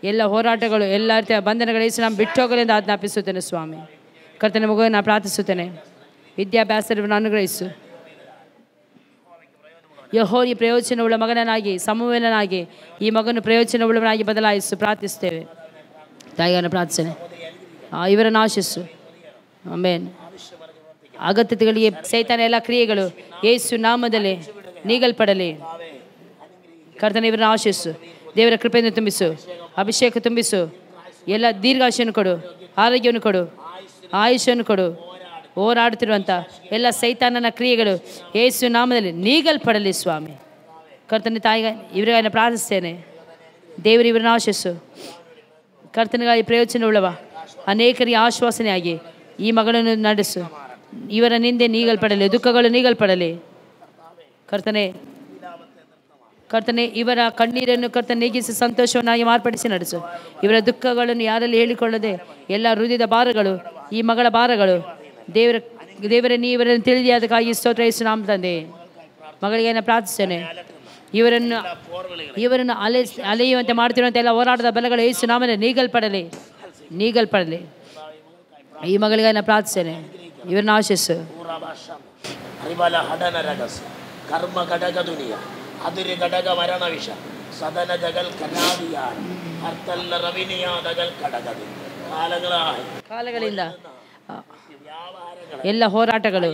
[SPEAKER 2] ಎಲ್ಲ ಹೋರಾಟಗಳು, ಎಲ್ಲ ರೀತಿಯ ಬಂಧನಗಳು ಯೇಸು ನಾಮ ಬಿಟ್ಟು ಹೋಗಲೆಂದು ಆಜ್ಞಾಪಿಸುತ್ತೇನೆ ಸ್ವಾಮಿ. ಕರ್ತನ ಮಗುವನ್ನು ಪ್ರಾರ್ಥಿಸುತ್ತೇನೆ, ವಿದ್ಯಾಭ್ಯಾಸವನ್ನು ಅನುಗ್ರಹಿಸು. ಯೆಹೋವನ ಪ್ರಯೋಜನವುಳ್ಳ ಮಗನನ್ನಾಗಿ, ಸಮುವೇಲನಾಗಿ ಈ ಮಗನು ಪ್ರಯೋಜನವುಳ್ಳವನಾಗಿ ಬದಲಾಯಿಸು. ಪ್ರಾರ್ಥಿಸ್ತೇವೆ. ತಾಯಿಯನ್ನು ಪ್ರಾರ್ಥಿಸ್ತೇನೆ, ಇವರನ್ನು ಆಶಿಸು. ಆಮೇನ್. ಅಗತ್ಯತೆಗಳಿಗೆ ಸೈತಾನ ಎಲ್ಲ ಕ್ರಿಯೆಗಳು ಯೇಸು ನಾಮದಲ್ಲಿ ನೀಗಲ್ಪಡಲಿ. ಕರ್ತನ ಇವರನ್ನು ಆಶಿಸು, ದೇವರ ಕೃಪೆಯನ್ನು ತುಂಬಿಸು, ಅಭಿಷೇಕ ತುಂಬಿಸು. ಎಲ್ಲ ದೀರ್ಘಾಶಯನ್ನು ಕೊಡು, ಆರೋಗ್ಯವನ್ನು ಕೊಡು, ಆಯುಷ್ಯನ್ನು ಕೊಡು. ಹೋರಾಡುತ್ತಿರುವಂಥ ಎಲ್ಲ ಸೈತಾನನ ಕ್ರಿಯೆಗಳು ಯೇಸು ನಾಮದಲ್ಲಿ ನೀಗಲ್ಪಡಲಿ ಸ್ವಾಮಿ. ಕರ್ತನ ತಾಯಿಗ ಇವರಿಗಾಗಿ ಪ್ರಾರ್ಥಿಸ್ತೇನೆ, ದೇವರು ಇವರನ್ನು ಆಶಿಸು. ಕರ್ತನಿಗಾಗಿ ಪ್ರಯೋಜನವುಳ್ಳವ ಅನೇಕರಿಗೆ ಆಶ್ವಾಸನೆಯಾಗಿ ಈ ಮಗಳನ್ನು ನಡೆಸು. ಇವರ ನಿಂದೆ ನೀಗಲ್ಪಡಲಿ, ದುಃಖಗಳು ನೀಗಲ್ಪಡಲಿ. ಕರ್ತನೆ ಇವರ ಕಣ್ಣೀರನ್ನು ಕರ್ತನೆ ನೀಗಿಸಿ ಸಂತೋಷವನ್ನಾಗಿ ಮಾರ್ಪಡಿಸಿ ನಡೆಸು. ಇವರ ದುಃಖಗಳನ್ನು ಯಾರಲ್ಲಿ ಹೇಳಿಕೊಳ್ಳದೆ ಎಲ್ಲ ಹೃದಯದ ಭಾರಗಳು, ಈ ಮಗಳ ಭಾರಗಳು ದೇವರೇ ನೀ ಇವರನ್ನು ತಿಳಿದಿ, ಅದಕ್ಕಾಗಿ ಸ್ತೋತ್ರ ಯೇಸು ನಾಮ ತಂದೆ. ಮಗಳಿಗೆ ನಾನು ಪ್ರಾರ್ಥಿಸ್ತೇನೆ, ಇವರನ್ನು ಅಲೆಯುವಂತೆ ಮಾಡ್ತಿರುವಂತೆ ಎಲ್ಲ ಹೋರಾಟದ ಬಲಗಳು ಯೇಸು ನಾಮದಲ್ಲಿ ನೀಗಲ್ಪಡಲಿ. ಈ ಮಗಳಿಗೆ ನಾನು ಪ್ರಾರ್ಥಿಸ್ತೇನೆ, ಇವರನ್ನು ಆಶಿಸು.
[SPEAKER 1] ಕರ್ಮ ಘಟಕ ದುನಿಯ ಅದುರಿ ಘಟಕ ಮರಣ ವಿಷ ಸದನ ಜಗಲ್ ಕನಾದಿಯಾರ ಅರ್ಥಲ್ಲ ರವಿನಿಯಾದಗಲ್ ಕಡಗದು
[SPEAKER 2] ಕಾಲಗಳಿಂದ ಎಲ್ಲ ಹೋರಾಟಗಳು,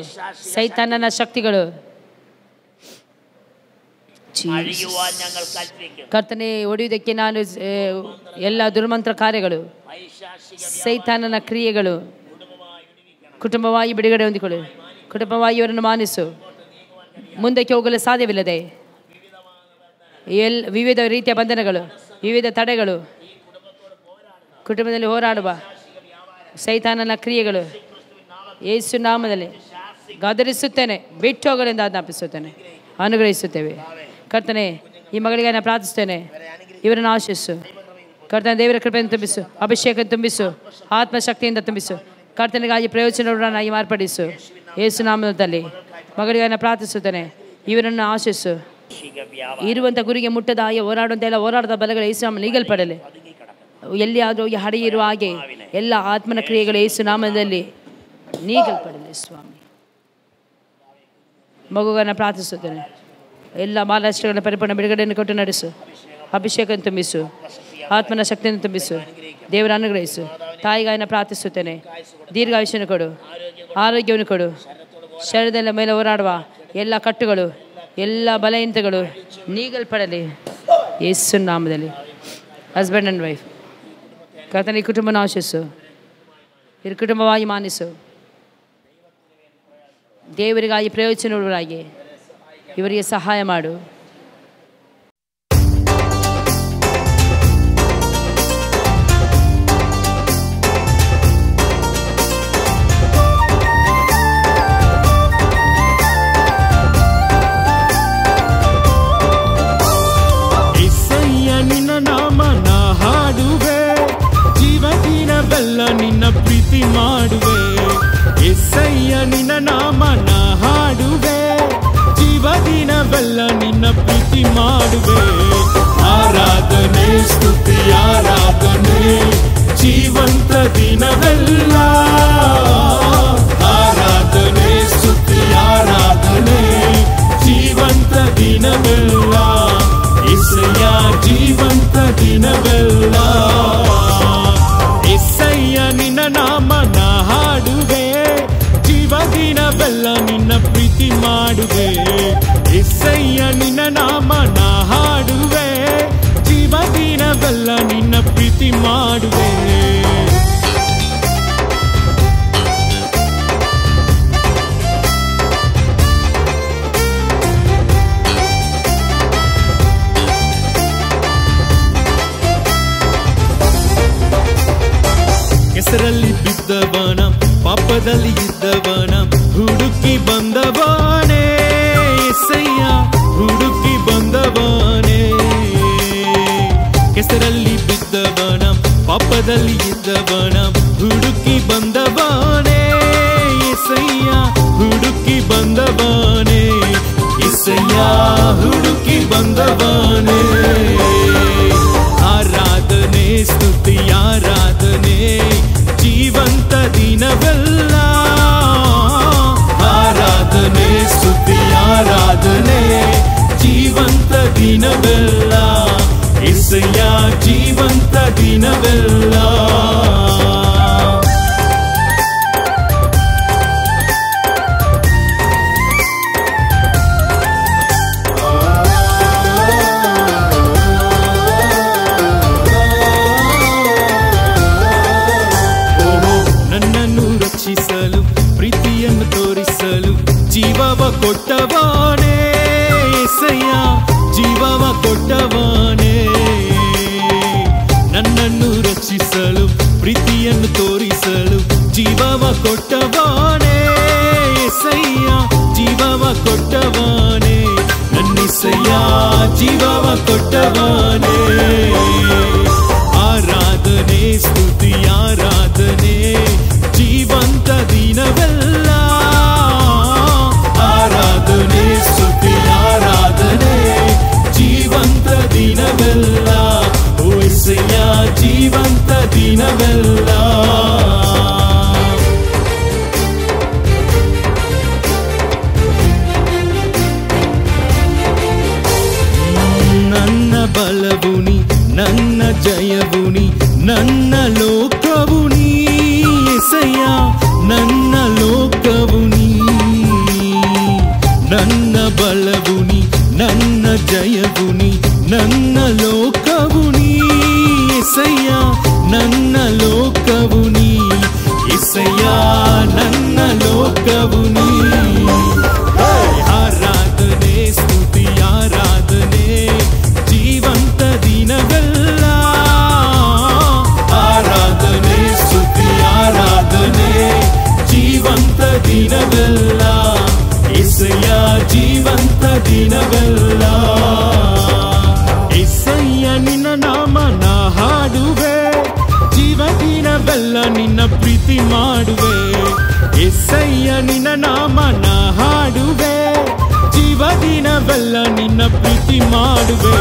[SPEAKER 2] ಸೈತಾನನ ಶಕ್ತಿಗಳು ಕರ್ತನೆ ಹೊಡೆಯುವುದಕ್ಕೆ ನಾನು ಎಲ್ಲ ದುರ್ಮಂತ್ರ ಕಾರ್ಯಗಳು, ಸೈತಾನನ ಕ್ರಿಯೆಗಳು ಕುಟುಂಬವಾಗಿ ಬಿಡುಗಡೆ ಹೊಂದಿಕೊಳ್ಳು. ಕುಟುಂಬವಾಗಿ ಇವರನ್ನು ಮಾನಿಸು. ಮುಂದಕ್ಕೆ ಹೋಗಲು ಸಾಧ್ಯವಿಲ್ಲದೆ ವಿವಿಧ ರೀತಿಯ ಬಂಧನಗಳು, ವಿವಿಧ ತಡೆಗಳು ಕುಟುಂಬದಲ್ಲಿ ಹೋರಾಡುವ ಸೈತಾನನ ಕ್ರಿಯೆಗಳು ಯೇಸು ನಾಮದಲ್ಲಿ ಗದರಿಸುತ್ತೇನೆ, ಬಿಟ್ಟು ಹೋಗಲೆಂದು ಆಜ್ಞಾಪಿಸುತ್ತೇನೆ, ಅನುಗ್ರಹಿಸುತ್ತೇವೆ. ಕರ್ತನೆ, ಈ ಮಗಳಿಗೆ ನಾನು ಪ್ರಾರ್ಥಿಸ್ತೇನೆ, ಇವರನ್ನು ಆಶಿಸು. ಕರ್ತನೆ, ದೇವರ ಕೃಪೆಯನ್ನು ತುಂಬಿಸು, ಅಭಿಷೇಕ ತುಂಬಿಸು, ಆತ್ಮಶಕ್ತಿಯಿಂದ ತುಂಬಿಸು. ಕರ್ತನಿಗಾಗಿ ಪ್ರಯೋಜನವನ್ನಾಗಿ ಮಾರ್ಪಡಿಸು. ಯೇಸು ನಾಮದಲ್ಲಿ ಮಗಳಿಗಾಗಿ ಪ್ರಾರ್ಥಿಸುತ್ತೇನೆ, ಇವರನ್ನು ಆಶಿಸು. ಇರುವಂಥ ಗುರಿಗೆ ಮುಟ್ಟದ ಹಾಗೆ ಹೋರಾಡುವಂಥ ಎಲ್ಲ ಹೋರಾಟದ ಬಲಗಳು ಯೇಸು ನಾಮ ನೀಗಲ್ಪಡಲಿ. ಎಲ್ಲಿಯಾದರೂ ಹಡೆ ಇರುವ ಹಾಗೆ ಎಲ್ಲ ಆತ್ಮನ ಕ್ರಿಯೆಗಳು ಯೇಸು ನಾಮದಲ್ಲಿ ನೀಗಲ್ಪಡಲಿ. ಸ್ವಾಮಿ, ಮಗುವನ್ನು ಪ್ರಾರ್ಥಿಸುತ್ತೇನೆ, ಎಲ್ಲ ಮಾಲಾಷ್ಟಗಳ ಪರಿಪೂರ್ಣ ಬಿಡುಗಡೆಯನ್ನು ಕೊಟ್ಟು ನಡೆಸು. ಅಭಿಷೇಕ ತುಂಬಿಸು, ಆತ್ಮನ ಶಕ್ತಿಯನ್ನು ತುಂಬಿಸು, ದೇವರ ಅನುಗ್ರಹಿಸು. ತಾಯಿಗಾಯನ ಪ್ರಾರ್ಥಿಸುತ್ತೇನೆ, ದೀರ್ಘಾಯುಷ್ಯವನ್ನು ಕೊಡು, ಆರೋಗ್ಯವನ್ನು ಕೊಡು. ಶರೀರದ ಮೇಲೆ ಹೋರಾಡುವ ಎಲ್ಲ ಕಟ್ಟುಗಳು, ಎಲ್ಲ ಬಲಹೀನತೆಗಳು ನೀಗಲ್ಪಡಲಿ ಯೇಸು ನಾಮದಲ್ಲಿ. ಹಸ್ಬೆಂಡ್ ಆ್ಯಂಡ್ ವೈಫ್, ಕರ್ತನ ಈ ಕುಟುಂಬನ ಆಶಿಸು, ಇವರು ಕುಟುಂಬವಾಗಿ ಮಾನಿಸು. ದೇವರಿಗಾಗಿ ಪ್ರಯೋಜನವುಳ್ಳವರಾಗಿ ಇವರಿಗೆ ಸಹಾಯ ಮಾಡು.
[SPEAKER 3] ನಿನ್ನ ಪ್ರೀತಿ ಮಾಡುವೆ ಎಸ್ಸಯ್ಯ, ನಿನ್ನ ನಾಮನ ಹಾಡುವೆ, ಜೀವದಿನವೆಲ್ಲ ನಿನ್ನ ಪ್ರೀತಿ ಮಾಡುವೆ. ಆರಾಧನೆ ಸ್ತುತಿ ಆರಾಧನೆ ಜೀವಂತ ದಿನವೆಲ್ಲ, ಆರಾಧನೆ ಸ್ತುತಿ ಆರಾಧನೆ ಜೀವಂತ ದಿನವೆಲ್ಲ, ಎಸ್ಸಯ್ಯ ಜೀವಂತ ದಿನವೆಲ್ಲ. ಎಸ್ಸಯ್ಯ ನಿನ್ನ ನಾಮನ ಹಾಡುವೆ, ಜೀವದಿನವೆಲ್ಲ ನಿನ್ನ ಪ್ರೀತಿ ಮಾಡುವೆ. ಎಸ್ಸಯ್ಯ ನಿನ್ನ ನಾಮನ ಹಾಡುವೆ, ಜೀವದಿನವೆಲ್ಲ ನಿನ್ನ ಪ್ರೀತಿ ಮಾಡುವೆ. ಕೆಸರಲ್ಲಿ ಬಿದ್ದವನ, ಪಾಪದಲ್ಲಿ ಇದ್ದವನ ಹುಡುಕಿ ಬಂದವನೇ ಎಸ್ಸಯ್ಯ, ಹುಡುಕಿ ಬಂದವನೇ. ಕೆಸರಲ್ಲಿ ಬಿದ್ದವನ, ಪಾಪದಲ್ಲಿ ಇದ್ದವನ ಹುಡುಕಿ ಬಂದವನೇ ಎಸ್ಸಯ್ಯ, ಹುಡುಕಿ ಬಂದವನೇ. ಎಸ್ಸಯ್ಯ ಹುಡುಕಿ ಬಂದವನೇ. ಆರಾಧನೆ ಸ್ತುತಿ ಆರಾಧನೆ ಜೀವಂತ ದಿನವೆಲ್ಲ, ಆರಾಧನೆ ಸ್ತುತಿ ಆರಾಧನೆ ಜೀವಂತ ದಿನವೆಲ್ಲ, ಎಸ್ಸಯ್ಯ ಜೀವಂತ ದಿನವೆಲ್ಲ. ಪ್ರೀತಿಯನ್ನು ತೋರಿಸಲು ಜೀವವ ಕೊಟ್ಟವನೇ ಎಸ್ಸಯ್ಯ, ಜೀವವ ಕೊಟ್ಟವನೇ. ನನ್ನನ್ನು ರಕ್ಷಿಸಲು ಪ್ರೀತಿಯನ್ನು ತೋರಿಸಲು ಜೀವವ ಕೊಟ್ಟವನೇ ಎಸ್ಸಯ್ಯ, ಜೀವವ ಕೊಟ್ಟವನೇ. ನನ್ನೆಸ್ಸಯ್ಯ ಜೀವವ ಕೊಟ್ಟವನೇ. ಆರಾಧನೆ ಸ್ತುತಿ ಆರಾಧನೆ ಜೀವಂತ ದಿನವೆಲ್ಲ, ಆರಾಧನೆ ಸ್ತುತಿ ಆರಾಧನೆ ಜೀವಂತ ದಿನವೆಲ್ಲ, ಓ ಎಸ್ಸಯ್ಯ ಜೀವಂತ ದಿನವೆಲ್ಲ. ನನ್ನ ಬಲವು ನೀ, ನನ್ನ ಜಯವು ನೀ, ನನ್ನ ಲೋಕವು ನೀ ಎಸ್ಸಯ್ಯ, ನನ್ನ ಲೋಕವು ನೀ. ನನ್ನ ಬಲವು ನೀ, ನನ್ನ ಜಯವು ನೀ, ನನ್ನ ಲೋಕವು ನೀ ಎಸ್ಸಯ್ಯ, ನನ್ನ ಲೋಕವು ನೀ. ಎಸ್ಸಯ್ಯ ನನ್ನ ಲೋಕವು ನೀ. ಆರಾಧನೆ ಸ್ತುತಿ ಆರಾಧನೆ ಜೀವಂತ ದಿನವೆಲ್ಲ, ಆರಾಧನೆ ಮಾಡುವೆ ಎಸಯ್ಯ ನಿನ್ನ ನಾಮ ನಾ ಹಾಡುವೆ ಜೀವದಿನವೆಲ್ಲ ನಿನ್ನ ಪ್ರೀತಿ ಮಾಡುವೆ